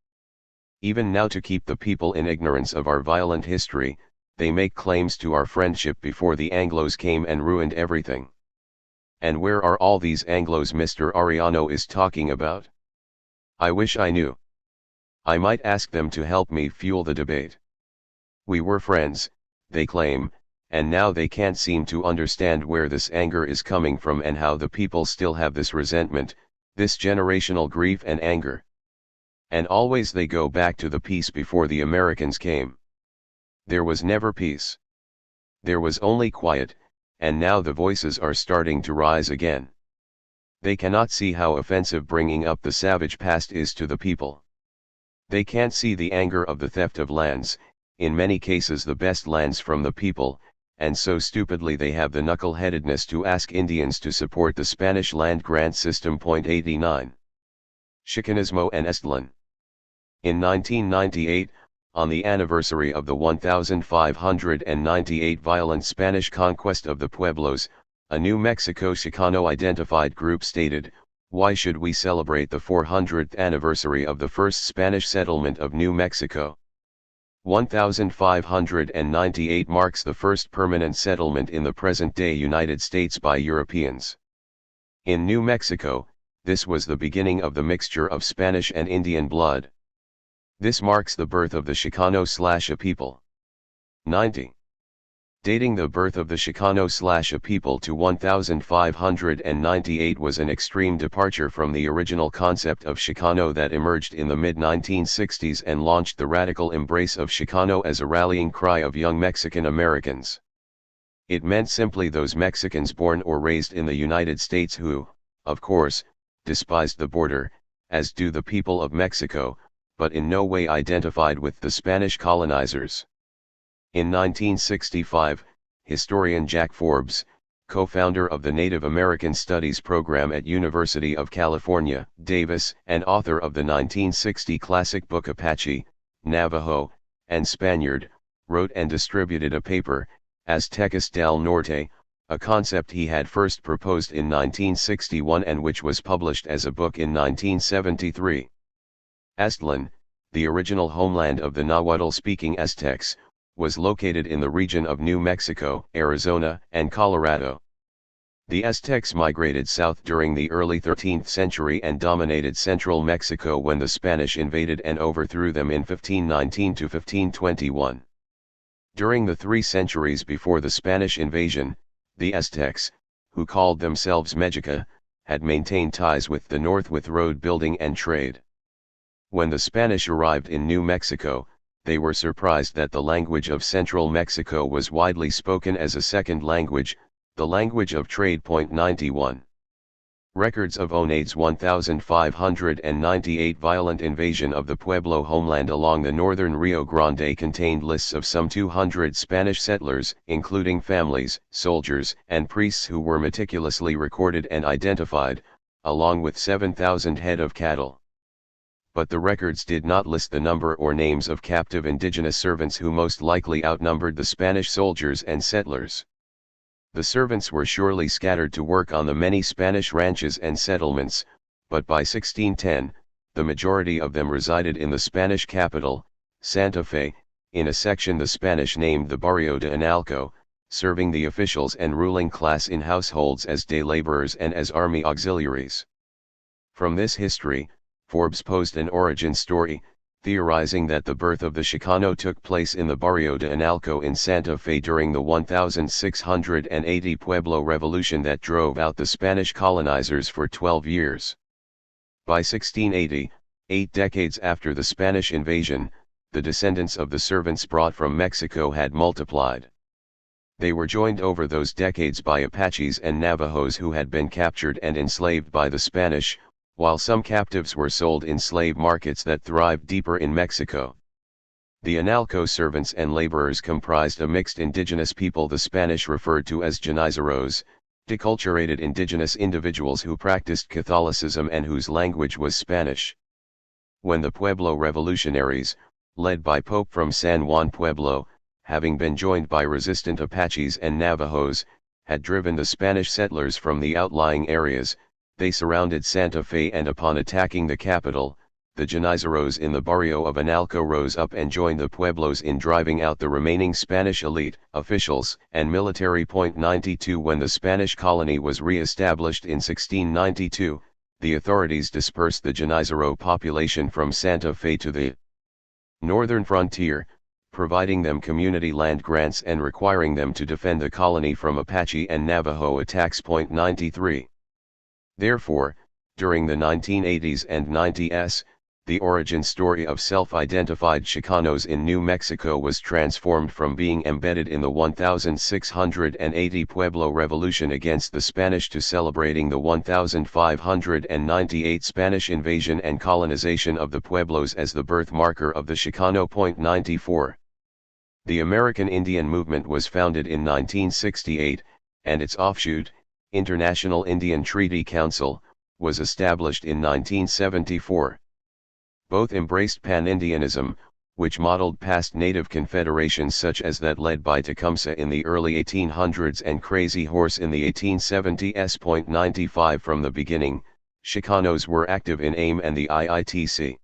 Even now, to keep the people in ignorance of our violent history, they make claims to our friendship before the Anglos came and ruined everything. And where are all these Anglos Mr. Arellano is talking about? I wish I knew. I might ask them to help me fuel the debate. We were friends, they claim, and now they can't seem to understand where this anger is coming from and how the people still have this resentment, this generational grief and anger. And always they go back to the peace before the Americans came. There was never peace. There was only quiet, and now the voices are starting to rise again. They cannot see how offensive bringing up the savage past is to the people. They can't see the anger of the theft of lands, in many cases the best lands from the people, and so stupidly they have the knuckle-headedness to ask Indians to support the Spanish land grant system. 89. Chicanismo en Estlan. In 1998, on the anniversary of the 1598 violent Spanish conquest of the Pueblos, a New Mexico Chicano-identified group stated, "Why should we celebrate the 400th anniversary of the first Spanish settlement of New Mexico? 1598 marks the first permanent settlement in the present-day United States by Europeans. In New Mexico, this was the beginning of the mixture of Spanish and Indian blood. This marks the birth of the Chicano/a people." 90. Dating the birth of the Chicano/a people to 1598 was an extreme departure from the original concept of Chicano that emerged in the mid-1960s and launched the radical embrace of Chicano as a rallying cry of young Mexican Americans. It meant simply those Mexicans born or raised in the United States who, of course, despised the border, as do the people of Mexico, but in no way identified with the Spanish colonizers. In 1965, historian Jack Forbes, co-founder of the Native American Studies program at University of California, Davis, and author of the 1960 classic book Apache, Navajo, and Spaniard, wrote and distributed a paper, Aztecas del Norte, a concept he had first proposed in 1961 and which was published as a book in 1973. Aztlan, the original homeland of the Nahuatl-speaking Aztecs, was located in the region of New Mexico, Arizona, and Colorado. The Aztecs migrated south during the early 13th century and dominated central Mexico when the Spanish invaded and overthrew them in 1519 to 1521. During the 3 centuries before the Spanish invasion, the Aztecs, who called themselves Mexica, had maintained ties with the north with road building and trade. When the Spanish arrived in New Mexico, they were surprised that the language of central Mexico was widely spoken as a second language, the language of trade. 91. Records of Onade's 1598 violent invasion of the Pueblo homeland along the northern Rio Grande contained lists of some 200 Spanish settlers, including families, soldiers, and priests who were meticulously recorded and identified, along with 7,000 head of cattle. But the records did not list the number or names of captive indigenous servants who most likely outnumbered the Spanish soldiers and settlers. The servants were surely scattered to work on the many Spanish ranches and settlements, but by 1610, the majority of them resided in the Spanish capital, Santa Fe, in a section the Spanish named the Barrio de Analco, serving the officials and ruling class in households as day laborers and as army auxiliaries. From this history, Forbes posed an origin story, theorizing that the birth of the Chicano took place in the Barrio de Analco in Santa Fe during the 1680 Pueblo Revolution that drove out the Spanish colonizers for 12 years. By 1680, 8 decades after the Spanish invasion, the descendants of the servants brought from Mexico had multiplied. They were joined over those decades by Apaches and Navajos who had been captured and enslaved by the Spanish, while some captives were sold in slave markets that thrived deeper in Mexico. The Analco servants and laborers comprised a mixed indigenous people the Spanish referred to as Janizaros, deculturated indigenous individuals who practiced Catholicism and whose language was Spanish. When the Pueblo revolutionaries, led by Pope from San Juan Pueblo, having been joined by resistant Apaches and Navajos, had driven the Spanish settlers from the outlying areas, they surrounded Santa Fe and upon attacking the capital, the Janizaros in the Barrio of Analco rose up and joined the Pueblos in driving out the remaining Spanish elite, officials, and military. 92 When the Spanish colony was re-established in 1692, the authorities dispersed the Janizaro population from Santa Fe to the northern frontier, providing them community land grants and requiring them to defend the colony from Apache and Navajo attacks. 93. Therefore, during the 1980s and 90s, The origin story of self-identified Chicanos in New Mexico was transformed from being embedded in the 1680 Pueblo Revolution against the Spanish to celebrating the 1598 Spanish invasion and colonization of the Pueblos as the birth marker of the Chicano. 94. The American Indian movement was founded in 1968, and its offshoot, International Indian Treaty Council, was established in 1974. Both embraced pan-Indianism, which modeled past native confederations such as that led by Tecumseh in the early 1800s and Crazy Horse in the 1870s. 95 From the beginning, Chicanos were active in AIM and the IITC.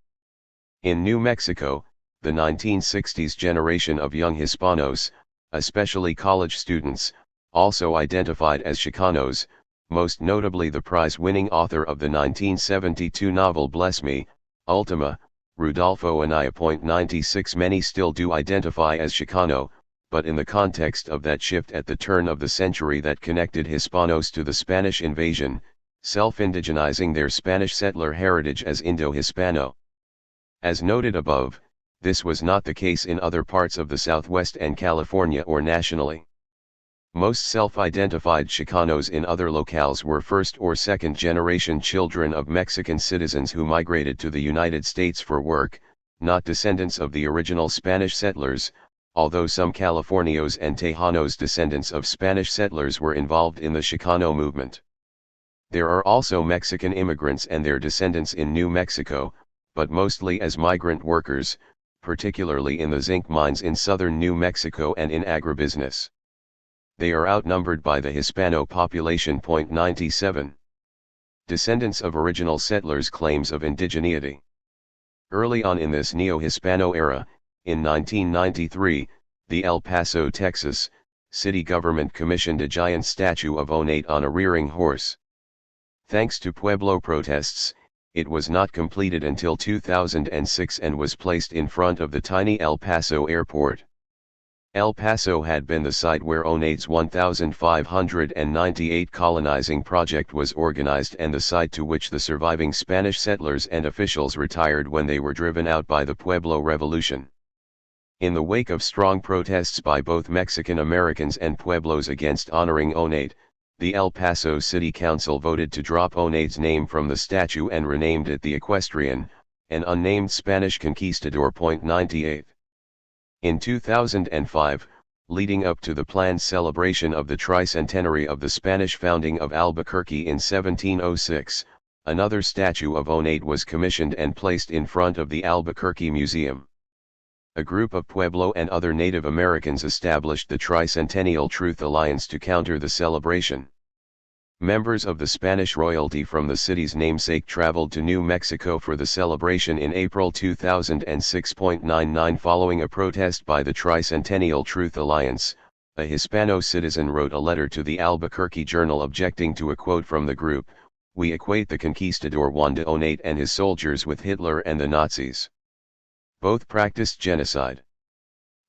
In New Mexico, the 1960s generation of young Hispanos, especially college students, also identified as Chicanos, most notably the prize-winning author of the 1972 novel Bless Me, Ultima, Rudolfo Anaya. 96 Many still do identify as Chicano, but in the context of that shift at the turn of the century that connected Hispanos to the Spanish invasion, self-indigenizing their Spanish settler heritage as Indo-Hispano. As noted above, this was not the case in other parts of the Southwest and California or nationally. Most self-identified Chicanos in other locales were first or second generation children of Mexican citizens who migrated to the United States for work, not descendants of the original Spanish settlers, although some Californios and Tejanos descendants of Spanish settlers were involved in the Chicano movement. There are also Mexican immigrants and their descendants in New Mexico, but mostly as migrant workers, particularly in the zinc mines in southern New Mexico and in agribusiness. They are outnumbered by the Hispano population. 97. Descendants of original settlers' claims of indigeneity. Early on in this Neo-Hispano era, in 1993, the El Paso, Texas, city government commissioned a giant statue of Onate on a rearing horse. Thanks to Pueblo protests, it was not completed until 2006 and was placed in front of the tiny El Paso airport. El Paso had been the site where Onate's 1598 colonizing project was organized and the site to which the surviving Spanish settlers and officials retired when they were driven out by the Pueblo Revolution. In the wake of strong protests by both Mexican Americans and Pueblos against honoring Onate, the El Paso City Council voted to drop Onate's name from the statue and renamed it the Equestrian, an unnamed Spanish conquistador. 98. In 2005, leading up to the planned celebration of the tricentenary of the Spanish founding of Albuquerque in 1706, another statue of Onate was commissioned and placed in front of the Albuquerque Museum. A group of Pueblo and other Native Americans established the Tricentennial Truth Alliance to counter the celebration. Members of the Spanish royalty from the city's namesake traveled to New Mexico for the celebration in April 2006. 99 Following a protest by the Tricentennial Truth Alliance, a Hispano citizen wrote a letter to the Albuquerque Journal objecting to a quote from the group, "We equate the conquistador Juan de Onate and his soldiers with Hitler and the Nazis. Both practiced genocide."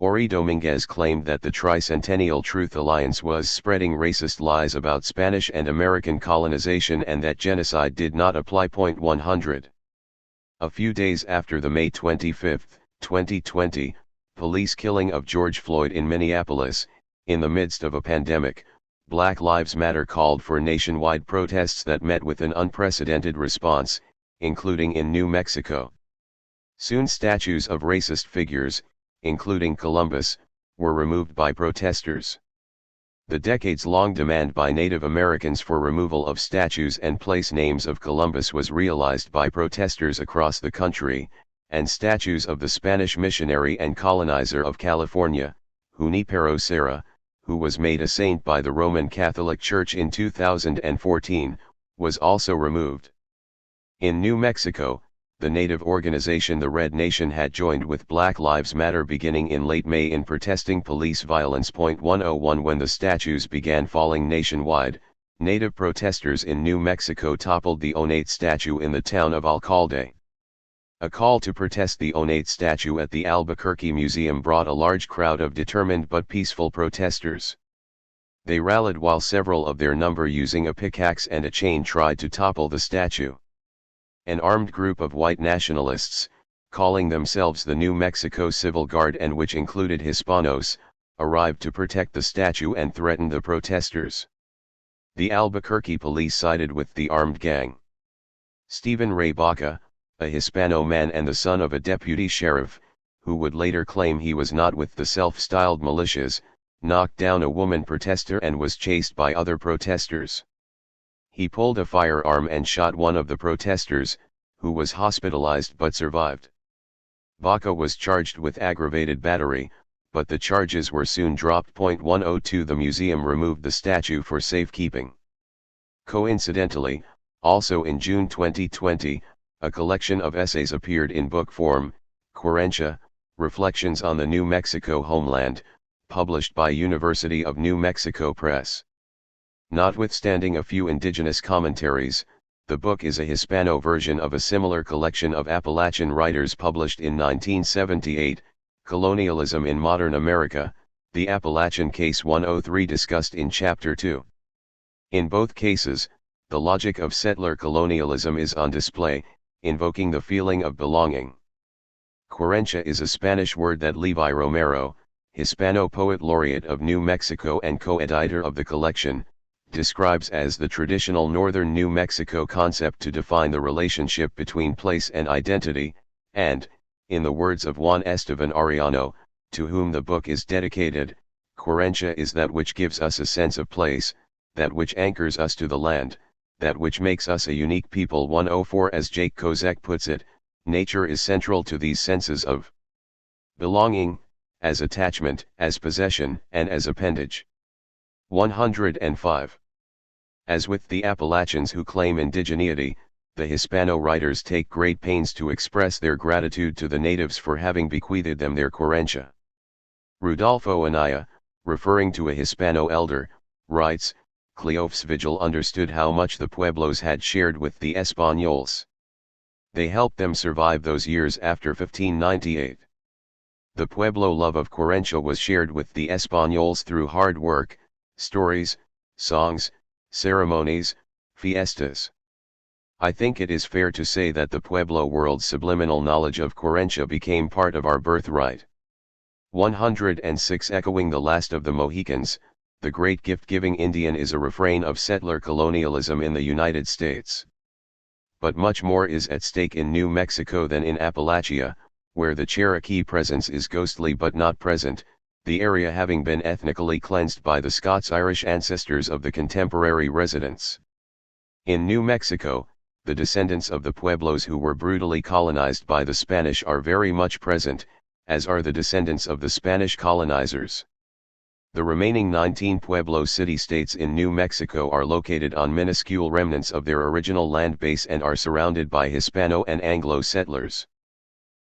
Ori Dominguez claimed that the Tricentennial Truth Alliance was spreading racist lies about Spanish and American colonization and that genocide did not apply. 100. A few days after the May 25, 2020, police killing of George Floyd in Minneapolis, in the midst of a pandemic, Black Lives Matter called for nationwide protests that met with an unprecedented response, including in New Mexico. Soon statues of racist figures, including Columbus, were removed by protesters. The decades-long demand by Native Americans for removal of statues and place names of Columbus was realized by protesters across the country, and statues of the Spanish missionary and colonizer of California, Junipero Serra, who was made a saint by the Roman Catholic Church in 2014, was also removed. In New Mexico, the Native organization The Red Nation had joined with Black Lives Matter beginning in late May in protesting police violence. 101 When the statues began falling nationwide, Native protesters in New Mexico toppled the Onate statue in the town of Alcalde. A call to protest the Onate statue at the Albuquerque Museum brought a large crowd of determined but peaceful protesters. They rallied while several of their number using a pickaxe and a chain tried to topple the statue. An armed group of white nationalists, calling themselves the New Mexico Civil Guard and which included Hispanos, arrived to protect the statue and threatened the protesters. The Albuquerque police sided with the armed gang. Stephen Ray Baca, a Hispano man and the son of a deputy sheriff, who would later claim he was not with the self-styled militias, knocked down a woman protester and was chased by other protesters. He pulled a firearm and shot one of the protesters, who was hospitalized but survived. Baca was charged with aggravated battery, but the charges were soon dropped. 102 The museum removed the statue for safekeeping. Coincidentally, also in June 2020, a collection of essays appeared in book form, Querencia, Reflections on the New Mexico Homeland, published by University of New Mexico Press. Notwithstanding a few indigenous commentaries, the book is a Hispano version of a similar collection of Appalachian writers published in 1978, Colonialism in Modern America, the Appalachian Case 103 discussed in Chapter 2. In both cases, the logic of settler colonialism is on display, invoking the feeling of belonging. Querencia is a Spanish word that Levi Romero, Hispano poet laureate of New Mexico and co-editor of the collection, describes as the traditional northern New Mexico concept to define the relationship between place and identity, and, in the words of Juan Esteban Arellano, to whom the book is dedicated, Querencia is that which gives us a sense of place, that which anchors us to the land, that which makes us a unique people. 104 As Jake Kozek puts it, nature is central to these senses of belonging, as attachment, as possession, and as appendage. 105. As with the Appalachians who claim indigeneity, the Hispano writers take great pains to express their gratitude to the natives for having bequeathed them their Querencia. Rudolfo Anaya, referring to a Hispano elder, writes, Cleof's Vigil understood how much the Pueblos had shared with the Españoles. They helped them survive those years after 1598. The Pueblo love of Querencia was shared with the Españoles through hard work, stories, songs, ceremonies, fiestas. I think it is fair to say that the Pueblo world's subliminal knowledge of Querencia became part of our birthright. 106 Echoing the last of the Mohicans, the great gift-giving Indian is a refrain of settler colonialism in the United States. But much more is at stake in New Mexico than in Appalachia, where the Cherokee presence is ghostly but not present, the area having been ethnically cleansed by the Scots-Irish ancestors of the contemporary residents. In New Mexico, the descendants of the Pueblos who were brutally colonized by the Spanish are very much present, as are the descendants of the Spanish colonizers. The remaining 19 Pueblo city-states in New Mexico are located on minuscule remnants of their original land base and are surrounded by Hispano and Anglo settlers.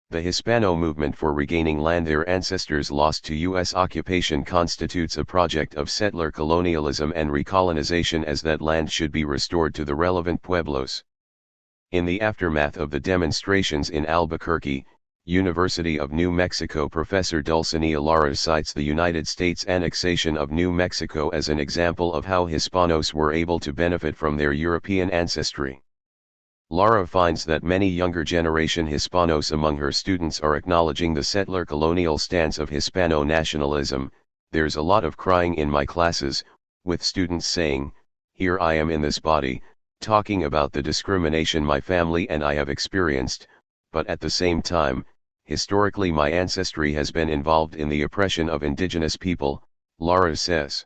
The Hispano movement for regaining land their ancestors lost to U.S. occupation constitutes a project of settler colonialism and recolonization, as that land should be restored to the relevant Pueblos. In the aftermath of the demonstrations in Albuquerque, University of New Mexico professor Dulcinea Lara cites the United States annexation of New Mexico as an example of how Hispanos were able to benefit from their European ancestry. Lara finds that many younger generation Hispanos among her students are acknowledging the settler colonial stance of Hispano nationalism. There's a lot of crying in my classes, with students saying, "Here I am in this body, talking about the discrimination my family and I have experienced, but at the same time, historically my ancestry has been involved in the oppression of indigenous people," Lara says.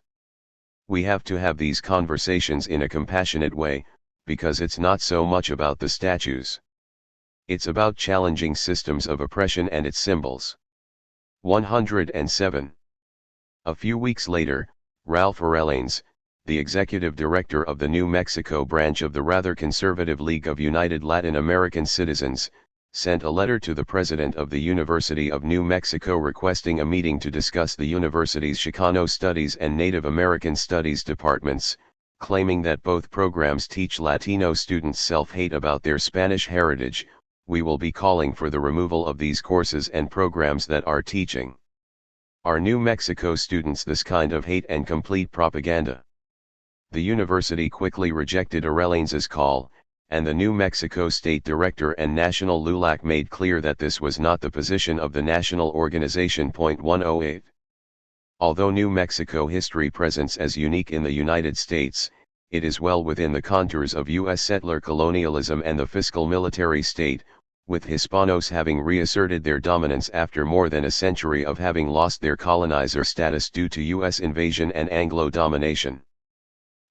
We have to have these conversations in a compassionate way, because it's not so much about the statues. It's about challenging systems of oppression and its symbols. 107. A few weeks later, Ralph Arellanes, the executive director of the New Mexico branch of the rather conservative League of United Latin American Citizens, sent a letter to the president of the University of New Mexico requesting a meeting to discuss the university's Chicano Studies and Native American Studies departments, claiming that both programs teach Latino students self-hate about their Spanish heritage. We will be calling for the removal of these courses and programs that are teaching our New Mexico students this kind of hate and complete propaganda. The university quickly rejected Arellanes's call, and the New Mexico State Director and National LULAC made clear that this was not the position of the National Organization. 108. Although New Mexico history presents as unique in the United States, it is well within the contours of U.S. settler colonialism and the fiscal military state, with Hispanos having reasserted their dominance after more than a century of having lost their colonizer status due to U.S. invasion and Anglo domination.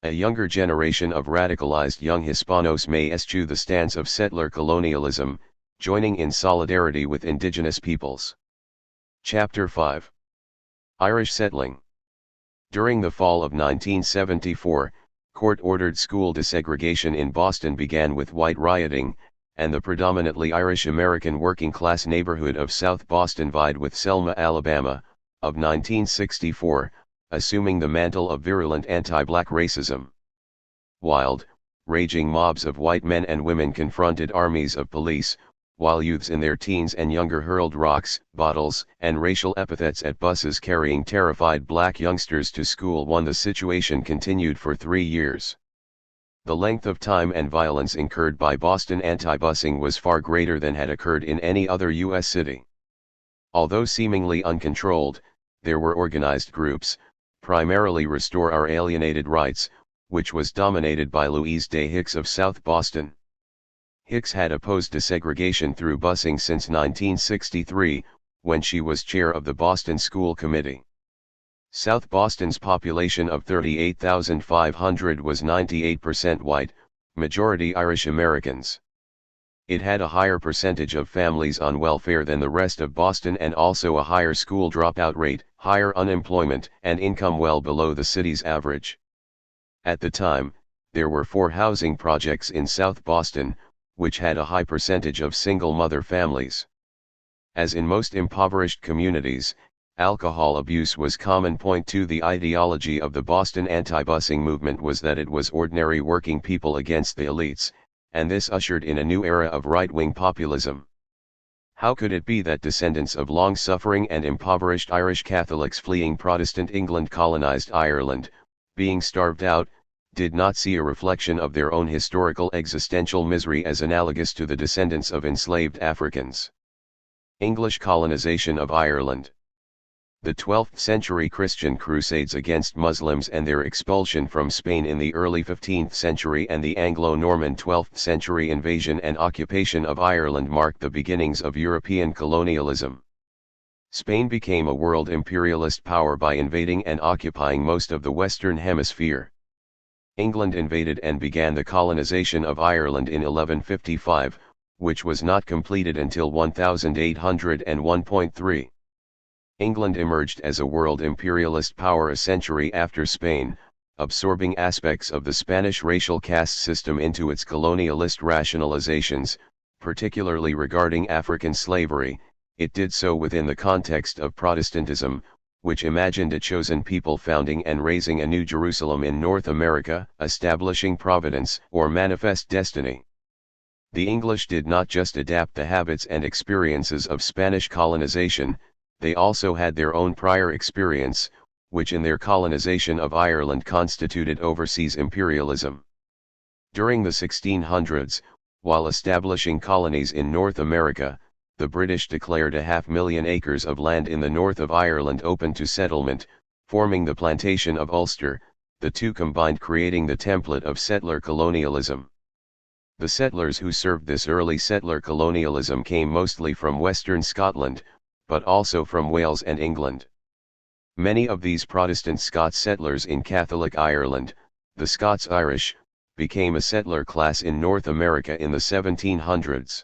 A younger generation of radicalized young Hispanos may eschew the stance of settler colonialism, joining in solidarity with indigenous peoples. Chapter 5. Irish Settling. During the fall of 1974, court-ordered school desegregation in Boston began with white rioting, and the predominantly Irish-American working-class neighborhood of South Boston vied with Selma, Alabama, of 1964, assuming the mantle of virulent anti-black racism. Wild, raging mobs of white men and women confronted armies of police, while youths in their teens and younger hurled rocks, bottles, and racial epithets at buses carrying terrified black youngsters to school. The situation continued for 3 years. The length of time and violence incurred by Boston anti-busing was far greater than had occurred in any other U.S. city. Although seemingly uncontrolled, there were organized groups, primarily Restore Our Alienated Rights, which was dominated by Louise Day Hicks of South Boston. Hicks had opposed desegregation through busing since 1963, when she was chair of the Boston School Committee. South Boston's population of 38,500 was 98% white, majority Irish Americans. It had a higher percentage of families on welfare than the rest of Boston and also a higher school dropout rate, higher unemployment, and income well below the city's average. At the time, there were 4 housing projects in South Boston, which had a high percentage of single-mother families. As in most impoverished communities, alcohol abuse was common. 2 The ideology of the Boston anti-busing movement was that it was ordinary working people against the elites, and this ushered in a new era of right-wing populism. How could it be that descendants of long-suffering and impoverished Irish Catholics fleeing Protestant England colonized Ireland, being starved out, did not see a reflection of their own historical existential misery as analogous to the descendants of enslaved Africans? English colonization of Ireland. The 12th century Christian crusades against Muslims and their expulsion from Spain in the early 15th century and the Anglo-Norman 12th century invasion and occupation of Ireland marked the beginnings of European colonialism. Spain became a world imperialist power by invading and occupying most of the Western Hemisphere. England invaded and began the colonization of Ireland in 1155, which was not completed until 1801.3. England emerged as a world imperialist power a century after Spain, absorbing aspects of the Spanish racial caste system into its colonialist rationalizations, particularly regarding African slavery. It did so within the context of Protestantism, which imagined a chosen people founding and raising a new Jerusalem in North America, establishing providence or manifest destiny. The English did not just adapt the habits and experiences of Spanish colonization, they also had their own prior experience, which in their colonization of Ireland constituted overseas imperialism. During the 1600s, while establishing colonies in North America, the British declared 500,000 acres of land in the north of Ireland open to settlement, forming the plantation of Ulster, the two combined creating the template of settler colonialism. The settlers who served this early settler colonialism came mostly from western Scotland, but also from Wales and England. Many of these Protestant Scots settlers in Catholic Ireland, the Scots-Irish, became a settler class in North America in the 1700s.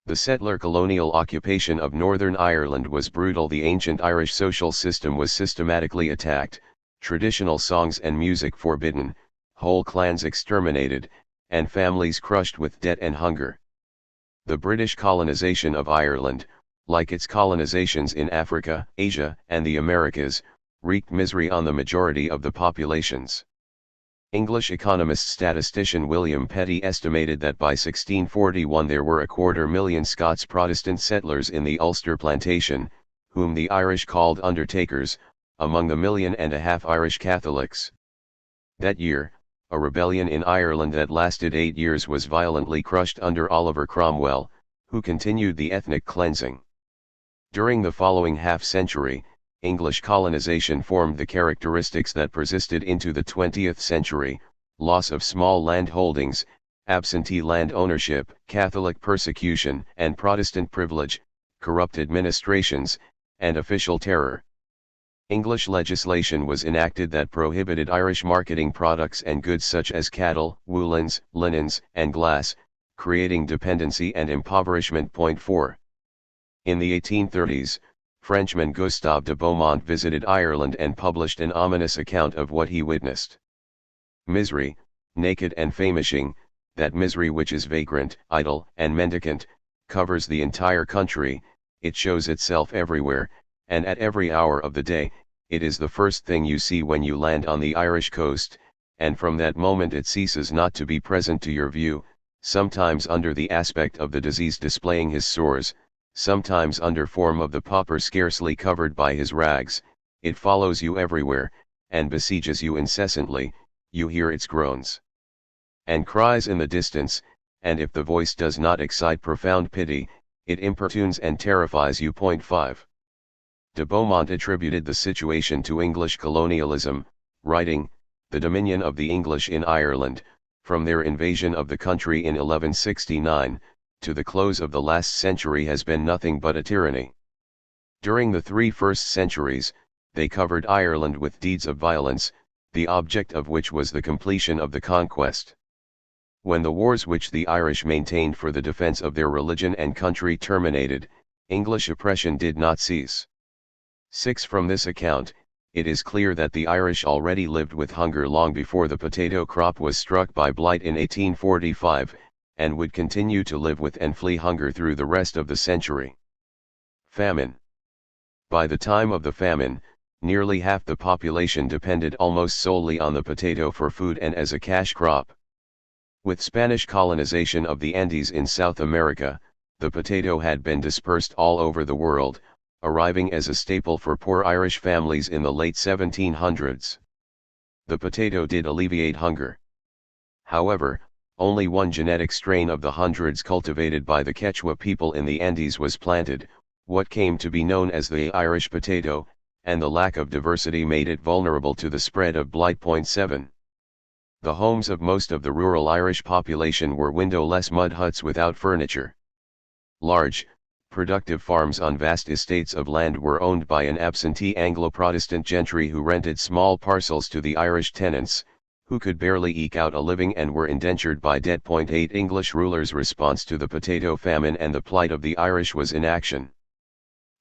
The settler colonial occupation of Northern Ireland was brutal. The ancient Irish social system was systematically attacked, traditional songs and music forbidden, whole clans exterminated, and families crushed with debt and hunger. The British colonization of Ireland, like its colonizations in Africa, Asia, and the Americas, wreaked misery on the majority of the populations. English economist-statistician William Petty estimated that by 1641 there were 250,000 Scots Protestant settlers in the Ulster plantation, whom the Irish called undertakers, among the 1.5 million Irish Catholics. That year, a rebellion in Ireland that lasted 8 years was violently crushed under Oliver Cromwell, who continued the ethnic cleansing. During the following half-century, English colonization formed the characteristics that persisted into the 20th century: loss of small land holdings, absentee land ownership, Catholic persecution and Protestant privilege, corrupt administrations, and official terror. English legislation was enacted that prohibited Irish marketing products and goods such as cattle, woolens, linens, and glass, creating dependency and impoverishment. 4. In the 1830s, Frenchman Gustave de Beaumont visited Ireland and published an ominous account of what he witnessed. Misery, naked and famishing, that misery which is vagrant, idle, and mendicant, covers the entire country, it shows itself everywhere, and at every hour of the day, it is the first thing you see when you land on the Irish coast, and from that moment it ceases not to be present to your view, sometimes under the aspect of the disease displaying his sores, sometimes under form of the pauper scarcely covered by his rags. It follows you everywhere, and besieges you incessantly. You hear its groans and cries in the distance, and if the voice does not excite profound pity, it importunes and terrifies you. 5. De Beaumont attributed the situation to English colonialism, writing, "The dominion of the English in Ireland, from their invasion of the country in 1169, to the close of the last century has been nothing but a tyranny. During the 3 first centuries, they covered Ireland with deeds of violence, the object of which was the completion of the conquest. When the wars which the Irish maintained for the defense of their religion and country terminated, English oppression did not cease." 6. From this account, it is clear that the Irish already lived with hunger long before the potato crop was struck by blight in 1845, and would continue to live with and flee hunger through the rest of the century. Famine. By the time of the famine, nearly half the population depended almost solely on the potato for food and as a cash crop. With Spanish colonization of the Andes in South America, the potato had been dispersed all over the world, arriving as a staple for poor Irish families in the late 1700s. The potato did alleviate hunger. However, only one genetic strain of the hundreds cultivated by the Quechua people in the Andes was planted, what came to be known as the Irish potato, and the lack of diversity made it vulnerable to the spread of blight. 7. The homes of most of the rural Irish population were windowless mud huts without furniture. Large, productive farms on vast estates of land were owned by an absentee Anglo-Protestant gentry who rented small parcels to the Irish tenants, who could barely eke out a living and were indentured by debt. 8. English rulers' response to the potato famine and the plight of the Irish was inaction.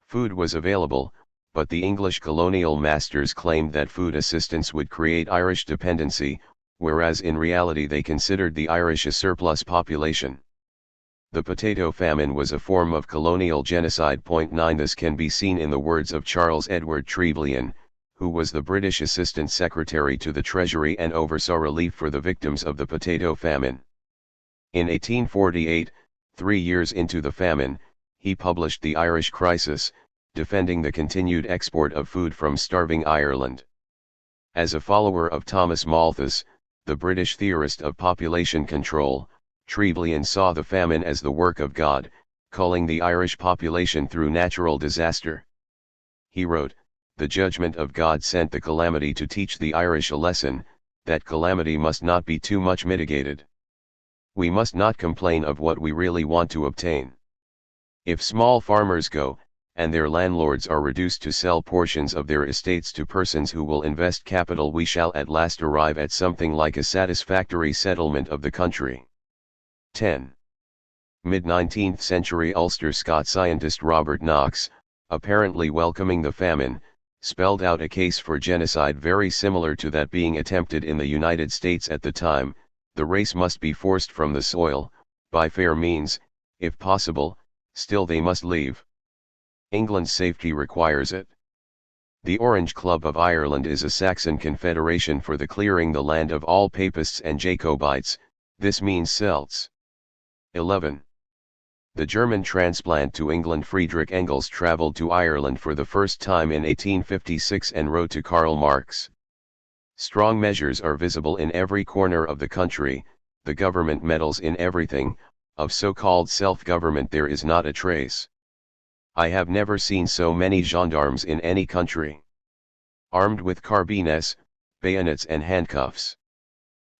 Food was available, but the English colonial masters claimed that food assistance would create Irish dependency, whereas in reality they considered the Irish a surplus population. The potato famine was a form of colonial genocide. 9. This can be seen in the words of Charles Edward Trevelyan, who was the British Assistant Secretary to the Treasury and oversaw relief for the victims of the potato famine. In 1848, 3 years into the famine, he published The Irish Crisis, defending the continued export of food from starving Ireland. As a follower of Thomas Malthus, the British theorist of population control, Trevelyan saw the famine as the work of God, culling the Irish population through natural disaster. He wrote, "The judgment of God sent the calamity to teach the Irish a lesson, that calamity must not be too much mitigated. We must not complain of what we really want to obtain. If small farmers go, and their landlords are reduced to sell portions of their estates to persons who will invest capital, we shall at last arrive at something like a satisfactory settlement of the country." 10. Mid-19th century Ulster Scot scientist Robert Knox, apparently welcoming the famine, spelled out a case for genocide very similar to that being attempted in the United States at the time. The race must be forced from the soil, by fair means, if possible, still they must leave. England's safety requires it. The Orange Club of Ireland is a Saxon confederation for the clearing the land of all Papists and Jacobites, this means Celts. 11. The German transplant to England Friedrich Engels travelled to Ireland for the first time in 1856 and wrote to Karl Marx. Strong measures are visible in every corner of the country, the government meddles in everything, of so-called self-government there is not a trace. I have never seen so many gendarmes in any country. Armed with carbines, bayonets and handcuffs.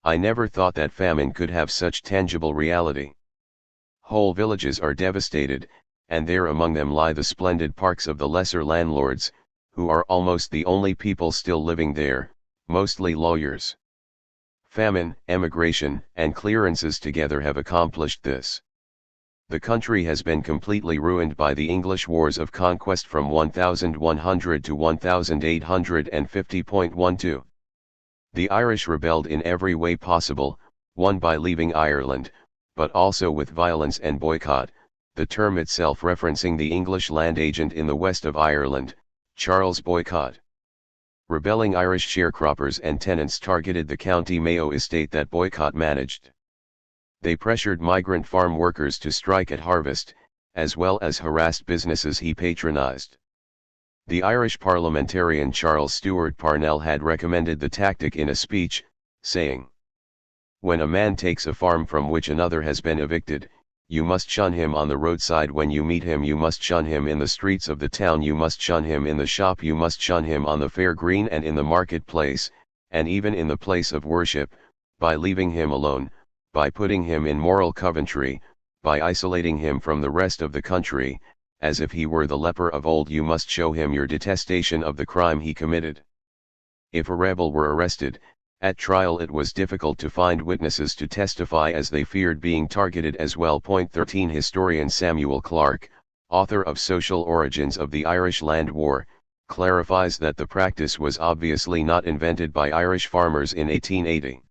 I never thought that famine could have such tangible reality. Whole villages are devastated, and there among them lie the splendid parks of the lesser landlords, who are almost the only people still living there, mostly lawyers. Famine, emigration, and clearances together have accomplished this. The country has been completely ruined by the English wars of conquest from 1100 to 1850.12. The Irish rebelled in every way possible, one by leaving Ireland, but also with violence and boycott, the term itself referencing the English land agent in the west of Ireland, Charles Boycott. Rebelling Irish sharecroppers and tenants targeted the County Mayo estate that Boycott managed. They pressured migrant farm workers to strike at harvest, as well as harassed businesses he patronized. The Irish parliamentarian Charles Stewart Parnell had recommended the tactic in a speech, saying, "When a man takes a farm from which another has been evicted, you must shun him on the roadside. When you meet him you must shun him in the streets of the town, you must shun him in the shop, you must shun him on the fair green and in the marketplace, and even in the place of worship, by leaving him alone, by putting him in moral coventry, by isolating him from the rest of the country, as if he were the leper of old. You must show him your detestation of the crime he committed." If a rebel were arrested, at trial it was difficult to find witnesses to testify as they feared being targeted as well. 13 Historian Samuel Clarke, author of Social Origins of the Irish Land War, clarifies that the practice was obviously not invented by Irish farmers in 1880.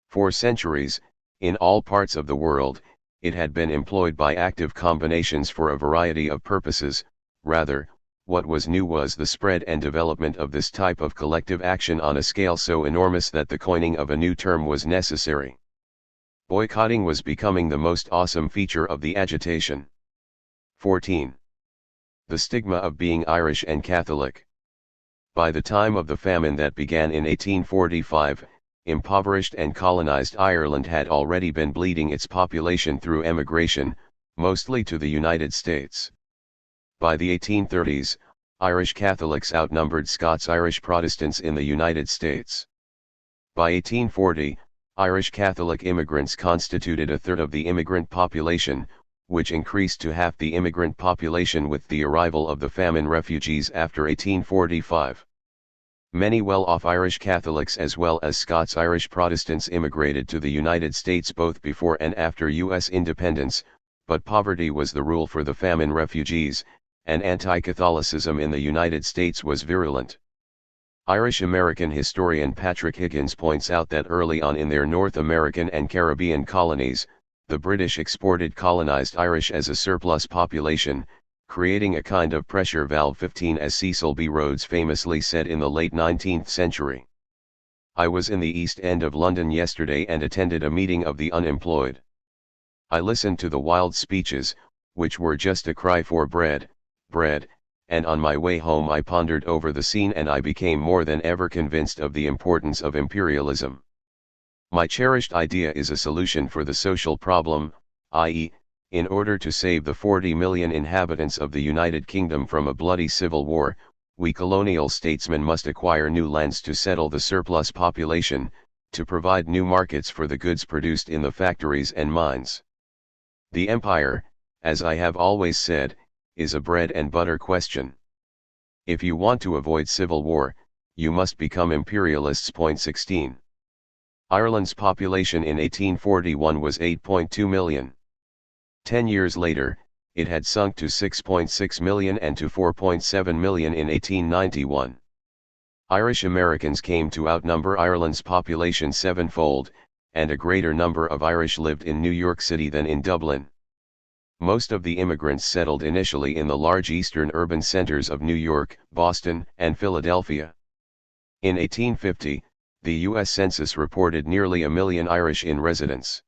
For centuries, in all parts of the world, it had been employed by active combinations for a variety of purposes. Rather, what was new was the spread and development of this type of collective action on a scale so enormous that the coining of a new term was necessary. Boycotting was becoming the most awesome feature of the agitation. 14. The stigma of being Irish and Catholic. By the time of the famine that began in 1845, impoverished and colonized Ireland had already been bleeding its population through emigration, mostly to the United States. By the 1830s, Irish Catholics outnumbered Scots-Irish Protestants in the United States. By 1840, Irish Catholic immigrants constituted a third of the immigrant population, which increased to half the immigrant population with the arrival of the famine refugees after 1845. Many well-off Irish Catholics as well as Scots-Irish Protestants immigrated to the United States both before and after U.S. independence, but poverty was the rule for the famine refugees, and anti-Catholicism in the United States was virulent. Irish-American historian Patrick Higgins points out that early on in their North American and Caribbean colonies, the British exported colonized Irish as a surplus population, creating a kind of pressure valve. 15 As Cecil B. Rhodes famously said in the late 19th century, "I was in the East End of London yesterday and attended a meeting of the unemployed. I listened to the wild speeches, which were just a cry for bread, bread, and on my way home I pondered over the scene and I became more than ever convinced of the importance of imperialism. My cherished idea is a solution for the social problem, i.e., in order to save the 40 million inhabitants of the United Kingdom from a bloody civil war, we colonial statesmen must acquire new lands to settle the surplus population, to provide new markets for the goods produced in the factories and mines. The empire, as I have always said, is a bread and butter question. If you want to avoid civil war, you must become imperialists." 16. Ireland's population in 1841 was 8.2 million. 10 years later, it had sunk to 6.6 million and to 4.7 million in 1891. Irish Americans came to outnumber Ireland's population sevenfold, and a greater number of Irish lived in New York City than in Dublin. Most of the immigrants settled initially in the large eastern urban centers of New York, Boston, and Philadelphia. In 1850, the U.S. Census reported nearly 1 million Irish in residence.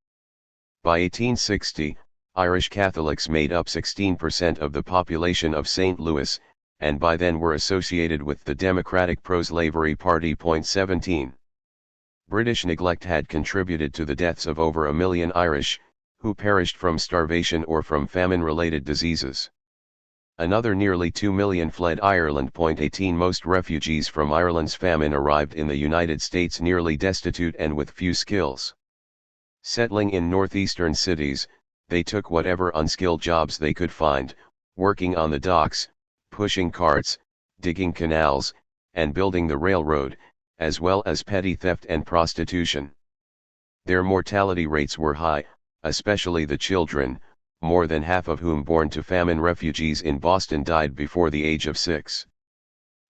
By 1860, Irish Catholics made up 16% of the population of St. Louis, and by then were associated with the Democratic pro-slavery party. 17. British neglect had contributed to the deaths of over 1 million Irish, who perished from starvation or from famine-related diseases. Another nearly 2 million fled Ireland. 18 Most refugees from Ireland's famine arrived in the United States nearly destitute and with few skills. Settling in northeastern cities, they took whatever unskilled jobs they could find, working on the docks, pushing carts, digging canals, and building the railroad, as well as petty theft and prostitution. Their mortality rates were high, especially the children, more than half of whom born to famine refugees in Boston died before the age of 6.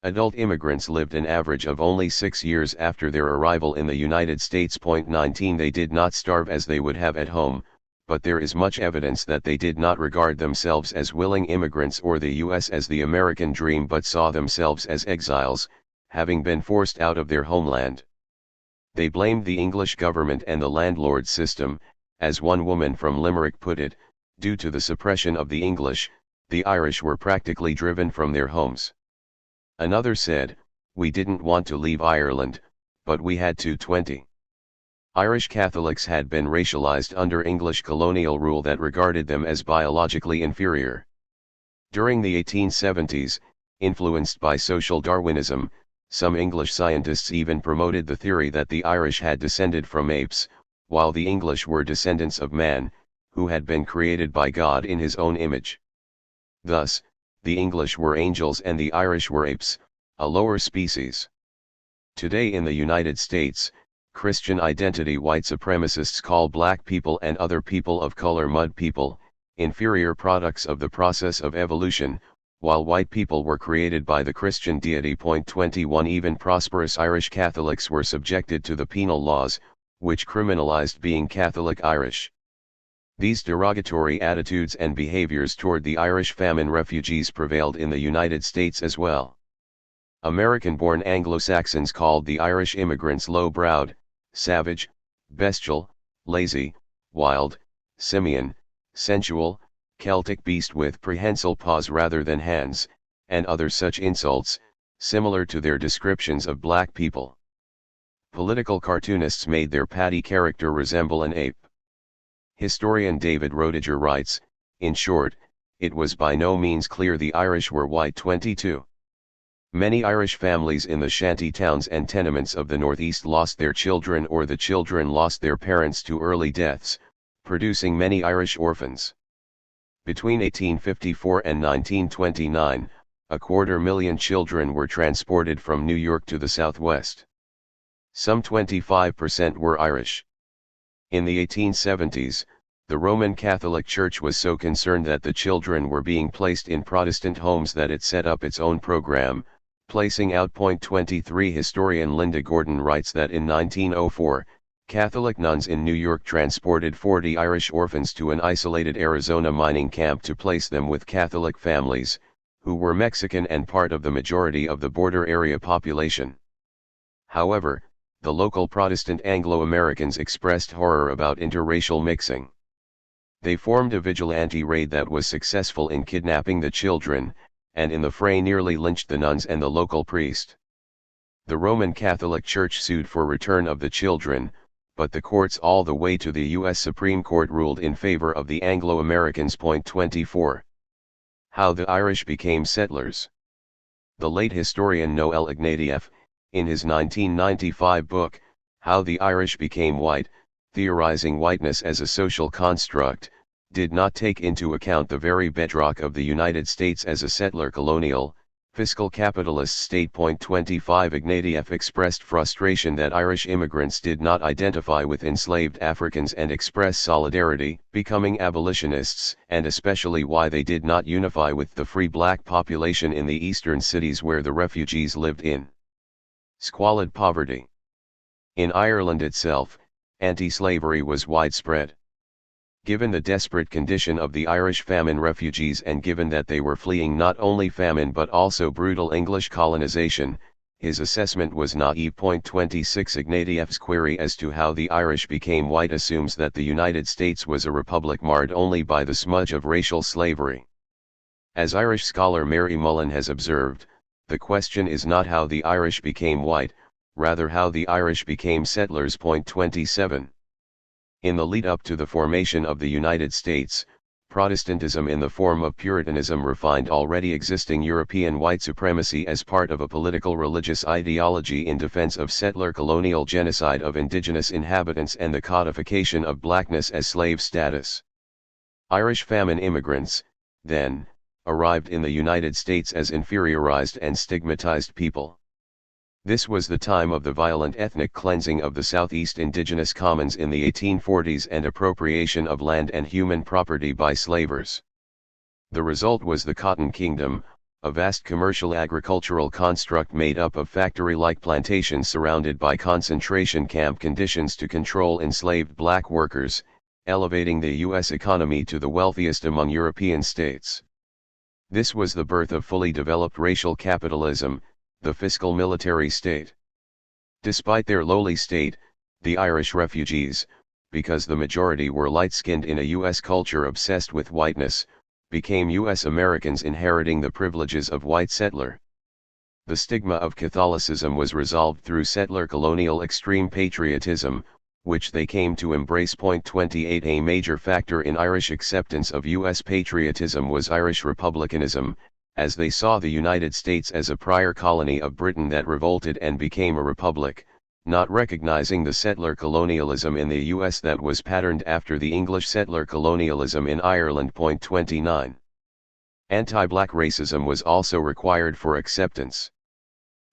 Adult immigrants lived an average of only 6 years after their arrival in the United States. 19 They did not starve as they would have at home, but there is much evidence that they did not regard themselves as willing immigrants or the U.S. as the American dream, but saw themselves as exiles, having been forced out of their homeland. They blamed the English government and the landlord system, as one woman from Limerick put it, due to the suppression of the English, the Irish were practically driven from their homes. Another said, "We didn't want to leave Ireland, but we had to." 20. Irish Catholics had been racialized under English colonial rule that regarded them as biologically inferior. During the 1870s, influenced by social Darwinism, some English scientists even promoted the theory that the Irish had descended from apes, while the English were descendants of man, who had been created by God in his own image. Thus, the English were angels and the Irish were apes, a lower species. Today in the United States, Christian identity white supremacists call black people and other people of color mud people, inferior products of the process of evolution, while white people were created by the Christian deity. 21 Even prosperous Irish Catholics were subjected to the penal laws, which criminalized being Catholic Irish. These derogatory attitudes and behaviors toward the Irish famine refugees prevailed in the United States as well. American-born Anglo-Saxons called the Irish immigrants low-browed, savage, bestial, lazy, wild, simian, sensual, Celtic beast with prehensile paws rather than hands, and other such insults, similar to their descriptions of black people. Political cartoonists made their Paddy character resemble an ape. Historian David Roediger writes, in short, it was by no means clear the Irish were white. 22. Many Irish families in the shanty towns and tenements of the Northeast lost their children or the children lost their parents to early deaths, producing many Irish orphans. Between 1854 and 1929, 250,000 children were transported from New York to the Southwest. Some 25% were Irish. In the 1870s, the Roman Catholic Church was so concerned that the children were being placed in Protestant homes that it set up its own program, placing out. 23 Historian Linda Gordon writes that in 1904, Catholic nuns in New York transported 40 Irish orphans to an isolated Arizona mining camp to place them with Catholic families, who were Mexican and part of the majority of the border area population. However, the local Protestant Anglo-Americans expressed horror about interracial mixing. They formed a vigilante raid that was successful in kidnapping the children, and in the fray nearly lynched the nuns and the local priest. The Roman Catholic Church sued for return of the children, but the courts all the way to the U.S. Supreme Court ruled in favor of the Anglo-Americans. 24. How the Irish became settlers. The late historian Noel Ignatieff, in his 1995 book, How the Irish Became White, theorizing whiteness as a social construct, did not take into account the very bedrock of the United States as a settler colonial, fiscal capitalist state. 25 Ignatieff expressed frustration that Irish immigrants did not identify with enslaved Africans and express solidarity, becoming abolitionists, and especially why they did not unify with the free black population in the eastern cities where the refugees lived in squalid poverty. In Ireland itself, anti-slavery was widespread. Given the desperate condition of the Irish famine refugees and given that they were fleeing not only famine but also brutal English colonization, his assessment was naive. 26 Ignatieff's query as to how the Irish became white assumes that the United States was a republic marred only by the smudge of racial slavery. As Irish scholar Mary Mullen has observed, the question is not how the Irish became white, rather how the Irish became settlers. 27. In the lead-up to the formation of the United States, Protestantism in the form of Puritanism refined already existing European white supremacy as part of a political religious ideology in defense of settler colonial genocide of indigenous inhabitants and the codification of blackness as slave status. Irish famine immigrants, then, arrived in the United States as inferiorized and stigmatized people. This was the time of the violent ethnic cleansing of the Southeast indigenous commons in the 1840s and appropriation of land and human property by slavers. The result was the Cotton Kingdom, a vast commercial agricultural construct made up of factory-like plantations surrounded by concentration camp conditions to control enslaved black workers, elevating the U.S. economy to the wealthiest among European states. This was the birth of fully developed racial capitalism, the fiscal military state. Despite their lowly state, the Irish refugees, because the majority were light-skinned in a U.S. culture obsessed with whiteness, became U.S. Americans inheriting the privileges of white settler. The stigma of Catholicism was resolved through settler colonial extreme patriotism, which they came to embrace. 28. A major factor in Irish acceptance of U.S. patriotism was Irish republicanism, as they saw the United States as a prior colony of Britain that revolted and became a republic, not recognizing the settler colonialism in the U.S. that was patterned after the English settler colonialism in Ireland. 29. Anti-black racism was also required for acceptance.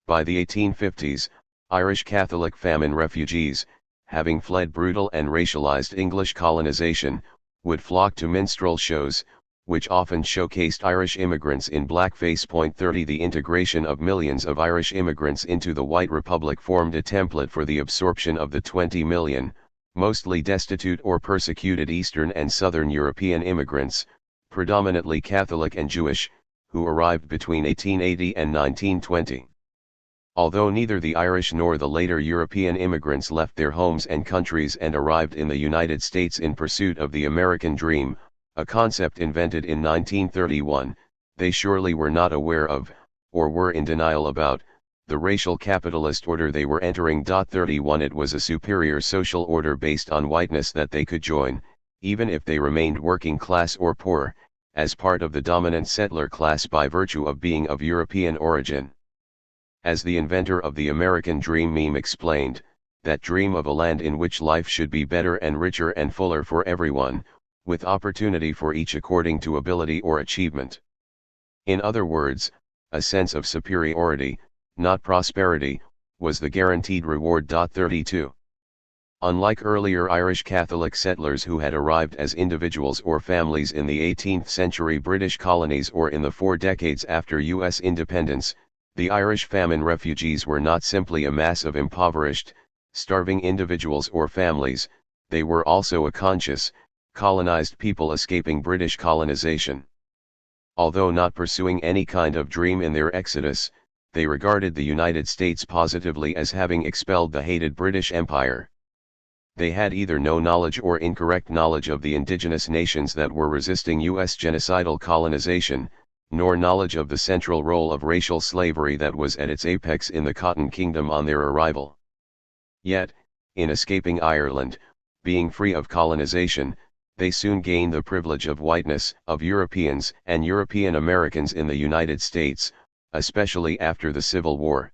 By the 1850s, Irish Catholic famine refugees, having fled brutal and racialized English colonization, would flock to minstrel shows, which often showcased Irish immigrants in blackface. 30. The integration of millions of Irish immigrants into the white republic formed a template for the absorption of the 20 million, mostly destitute or persecuted Eastern and Southern European immigrants, predominantly Catholic and Jewish, who arrived between 1880 and 1920. Although neither the Irish nor the later European immigrants left their homes and countries and arrived in the United States in pursuit of the American dream, a concept invented in 1931, they surely were not aware of, or were in denial about, the racial capitalist order they were entering. 31. It was a superior social order based on whiteness that they could join, even if they remained working class or poor, as part of the dominant settler class by virtue of being of European origin. As the inventor of the American dream meme explained, that dream of a land in which life should be better and richer and fuller for everyone, with opportunity for each according to ability or achievement. In other words, a sense of superiority, not prosperity, was the guaranteed reward. 32. Unlike earlier Irish Catholic settlers who had arrived as individuals or families in the 18th century British colonies or in the 4 decades after U.S. independence, the Irish famine refugees were not simply a mass of impoverished, starving individuals or families, they were also a conscious, colonized people escaping British colonization. Although not pursuing any kind of dream in their exodus, they regarded the United States positively as having expelled the hated British Empire. They had either no knowledge or incorrect knowledge of the indigenous nations that were resisting U.S. genocidal colonization, nor knowledge of the central role of racial slavery that was at its apex in the Cotton Kingdom on their arrival. Yet, in escaping Ireland, being free of colonization, they soon gained the privilege of whiteness, of Europeans and European Americans in the United States, especially after the Civil War.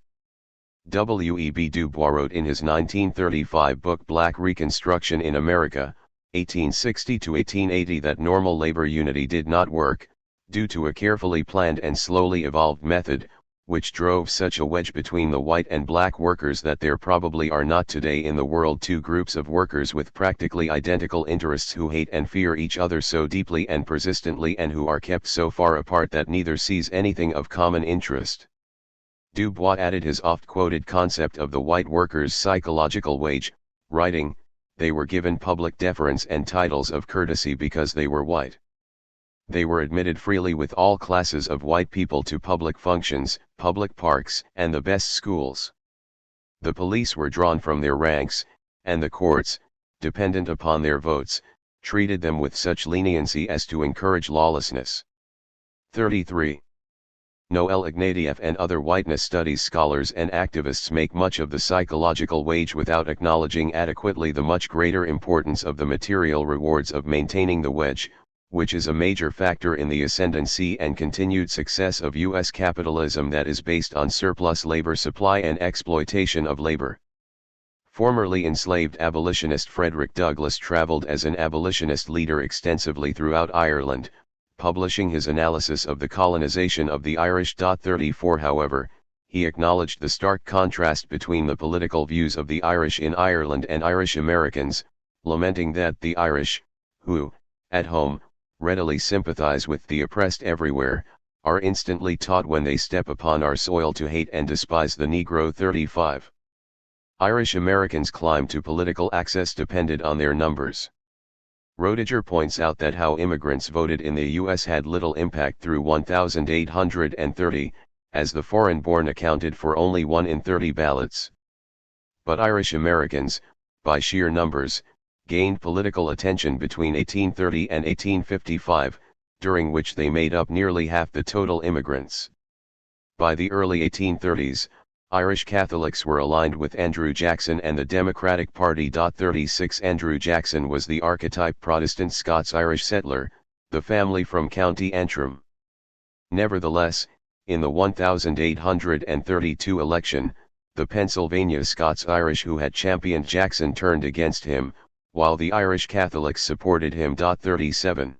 W.E.B. Du Bois wrote in his 1935 book Black Reconstruction in America, 1860–1880 that normal labor unity did not work, due to a carefully planned and slowly evolved method, which drove such a wedge between the white and black workers that there probably are not today in the world two groups of workers with practically identical interests who hate and fear each other so deeply and persistently and who are kept so far apart that neither sees anything of common interest. Du Bois added his oft-quoted concept of the white worker's psychological wage, writing, "They were given public deference and titles of courtesy because they were white. They were admitted freely with all classes of white people to public functions, public parks, and the best schools. The police were drawn from their ranks, and the courts, dependent upon their votes, treated them with such leniency as to encourage lawlessness." 33. Noel Ignatieff and other whiteness studies scholars and activists make much of the psychological wage without acknowledging adequately the much greater importance of the material rewards of maintaining the wedge, which is a major factor in the ascendancy and continued success of U.S. capitalism that is based on surplus labor supply and exploitation of labor. Formerly enslaved abolitionist Frederick Douglass traveled as an abolitionist leader extensively throughout Ireland, publishing his analysis of the colonization of the Irish. 34 However, he acknowledged the stark contrast between the political views of the Irish in Ireland and Irish Americans, lamenting that the Irish, who, at home, readily sympathize with the oppressed everywhere, are instantly taught when they step upon our soil to hate and despise the Negro. 35. Irish Americans' climb to political access depended on their numbers. Roediger points out that how immigrants voted in the U.S. had little impact through 1830, as the foreign-born accounted for only 1 in 30 ballots. But Irish Americans, by sheer numbers, gained political attention between 1830 and 1855, during which they made up nearly half the total immigrants. By the early 1830s, Irish Catholics were aligned with Andrew Jackson and the Democratic Party. 36 Andrew Jackson was the archetype Protestant Scots-Irish settler, the family from County Antrim. Nevertheless, in the 1832 election, the Pennsylvania Scots-Irish who had championed Jackson turned against him, while the Irish Catholics supported him. 37.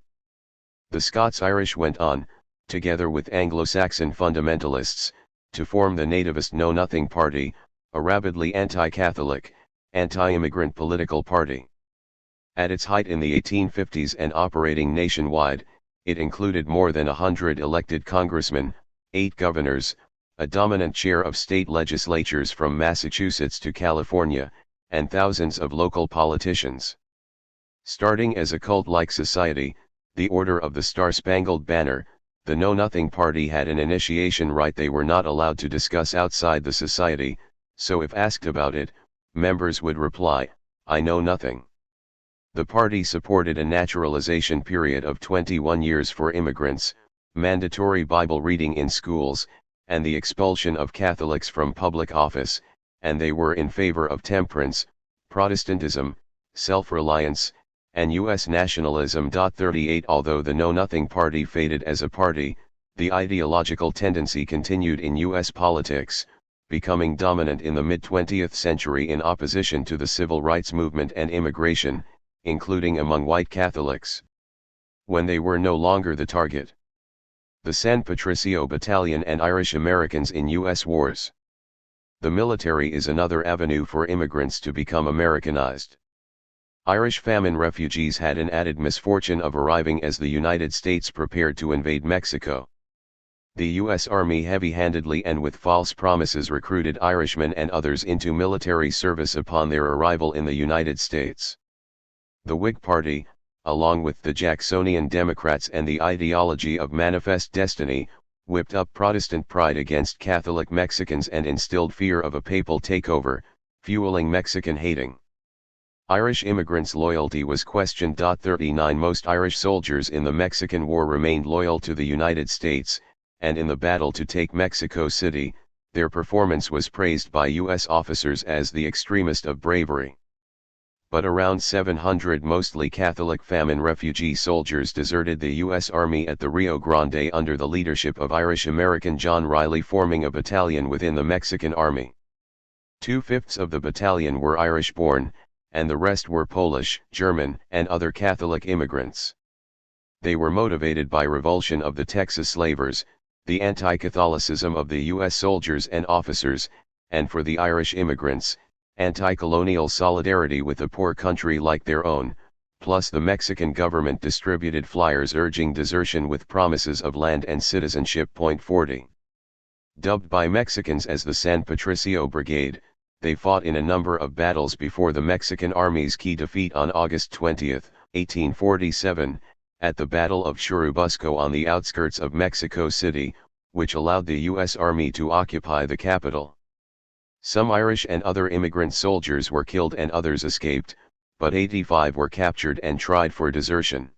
The Scots-Irish went on, together with Anglo-Saxon fundamentalists, to form the nativist Know Nothing Party, a rabidly anti-Catholic, anti-immigrant political party. At its height in the 1850s and operating nationwide, it included more than 100 elected congressmen, 8 governors, a dominant share of state legislatures from Massachusetts to California, and thousands of local politicians. Starting as a cult-like society, the Order of the Star-Spangled Banner, the Know Nothing Party had an initiation rite they were not allowed to discuss outside the society, so if asked about it, members would reply, "I know nothing." The party supported a naturalization period of 21 years for immigrants, mandatory Bible reading in schools, and the expulsion of Catholics from public office, and they were in favor of temperance, Protestantism, self-reliance, and U.S. nationalism. 38 Although the Know Nothing Party faded as a party, the ideological tendency continued in U.S. politics, becoming dominant in the mid-20th century in opposition to the civil rights movement and immigration, including among white Catholics. When they were no longer the target. The San Patricio Battalion and Irish Americans in U.S. wars. The military is another avenue for immigrants to become Americanized. Irish famine refugees had an added misfortune of arriving as the United States prepared to invade Mexico. The U.S. Army heavy-handedly and with false promises recruited Irishmen and others into military service upon their arrival in the United States. The Whig Party, along with the Jacksonian Democrats and the ideology of manifest destiny, whipped up Protestant pride against Catholic Mexicans and instilled fear of a papal takeover, fueling Mexican hating. Irish immigrants' loyalty was questioned. 39 Most Irish soldiers in the Mexican War remained loyal to the United States, and in the battle to take Mexico City, their performance was praised by U.S. officers as the extremest of bravery. But around 700 mostly Catholic famine refugee soldiers deserted the U.S. Army at the Rio Grande under the leadership of Irish-American John Riley, forming a battalion within the Mexican Army. 2/5 of the battalion were Irish-born, and the rest were Polish, German, and other Catholic immigrants. They were motivated by revulsion of the Texas slavers, the anti-Catholicism of the U.S. soldiers and officers, and for the Irish immigrants, anti-colonial solidarity with a poor country like their own, plus the Mexican government distributed flyers urging desertion with promises of land and citizenship. 40. Dubbed by Mexicans as the San Patricio Brigade, they fought in a number of battles before the Mexican Army's key defeat on August 20, 1847, at the Battle of Churubusco on the outskirts of Mexico City, which allowed the U.S. Army to occupy the capital. Some Irish and other immigrant soldiers were killed and others escaped, but 85 were captured and tried for desertion.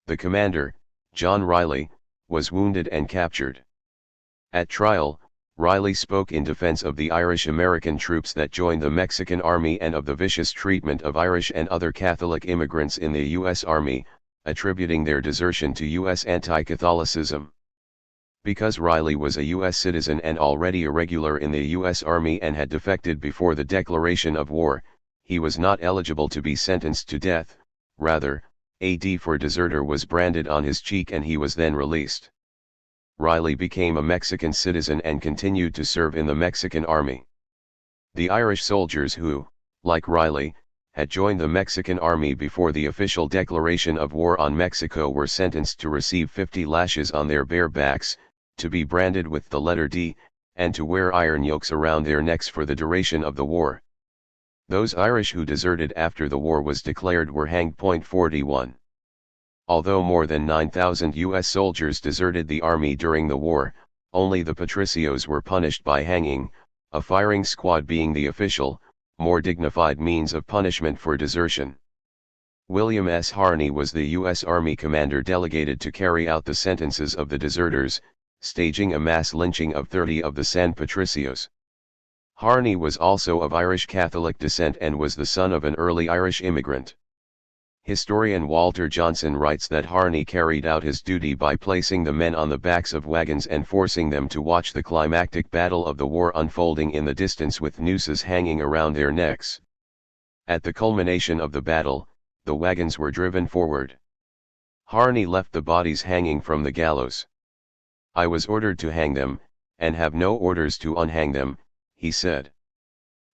The commander, John Riley, was wounded and captured. At trial, Riley spoke in defense of the Irish American troops that joined the Mexican Army and of the vicious treatment of Irish and other Catholic immigrants in the U.S. Army, attributing their desertion to U.S. anti-Catholicism. Because Riley was a U.S. citizen and already a regular in the U.S. Army and had defected before the declaration of war, he was not eligible to be sentenced to death. Rather, a D for deserter was branded on his cheek and he was then released. Riley became a Mexican citizen and continued to serve in the Mexican Army. The Irish soldiers who, like Riley, had joined the Mexican Army before the official declaration of war on Mexico were sentenced to receive 50 lashes on their bare backs, to be branded with the letter D, and to wear iron yokes around their necks for the duration of the war. Those Irish who deserted after the war was declared were hanged. 41. Although more than 9,000 U.S. soldiers deserted the army during the war, only the patricios were punished by hanging, a firing squad being the official, more dignified means of punishment for desertion. William S. Harney was the U.S. Army commander delegated to carry out the sentences of the deserters, staging a mass lynching of 30 of the San Patricios. Harney was also of Irish Catholic descent and was the son of an early Irish immigrant. Historian Walter Johnson writes that Harney carried out his duty by placing the men on the backs of wagons and forcing them to watch the climactic battle of the war unfolding in the distance with nooses hanging around their necks. At the culmination of the battle, the wagons were driven forward. Harney left the bodies hanging from the gallows. "I was ordered to hang them, and have no orders to unhang them," he said.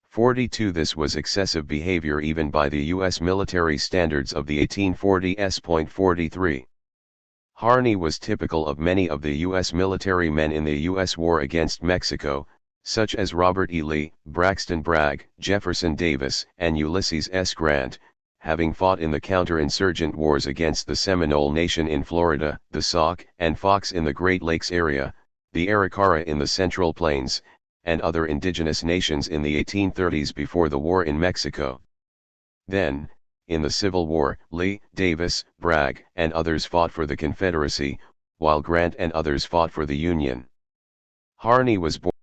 42. This was excessive behavior even by the U.S. military standards of the 1840s. 43. Harney was typical of many of the U.S. military men in the U.S. war against Mexico, such as Robert E. Lee, Braxton Bragg, Jefferson Davis, and Ulysses S. Grant, having fought in the counterinsurgent wars against the Seminole Nation in Florida, the Sauk and Fox in the Great Lakes area, the Arikara in the Central Plains, and other indigenous nations in the 1830s before the war in Mexico. Then, in the Civil War, Lee, Davis, Bragg, and others fought for the Confederacy, while Grant and others fought for the Union. Harney was born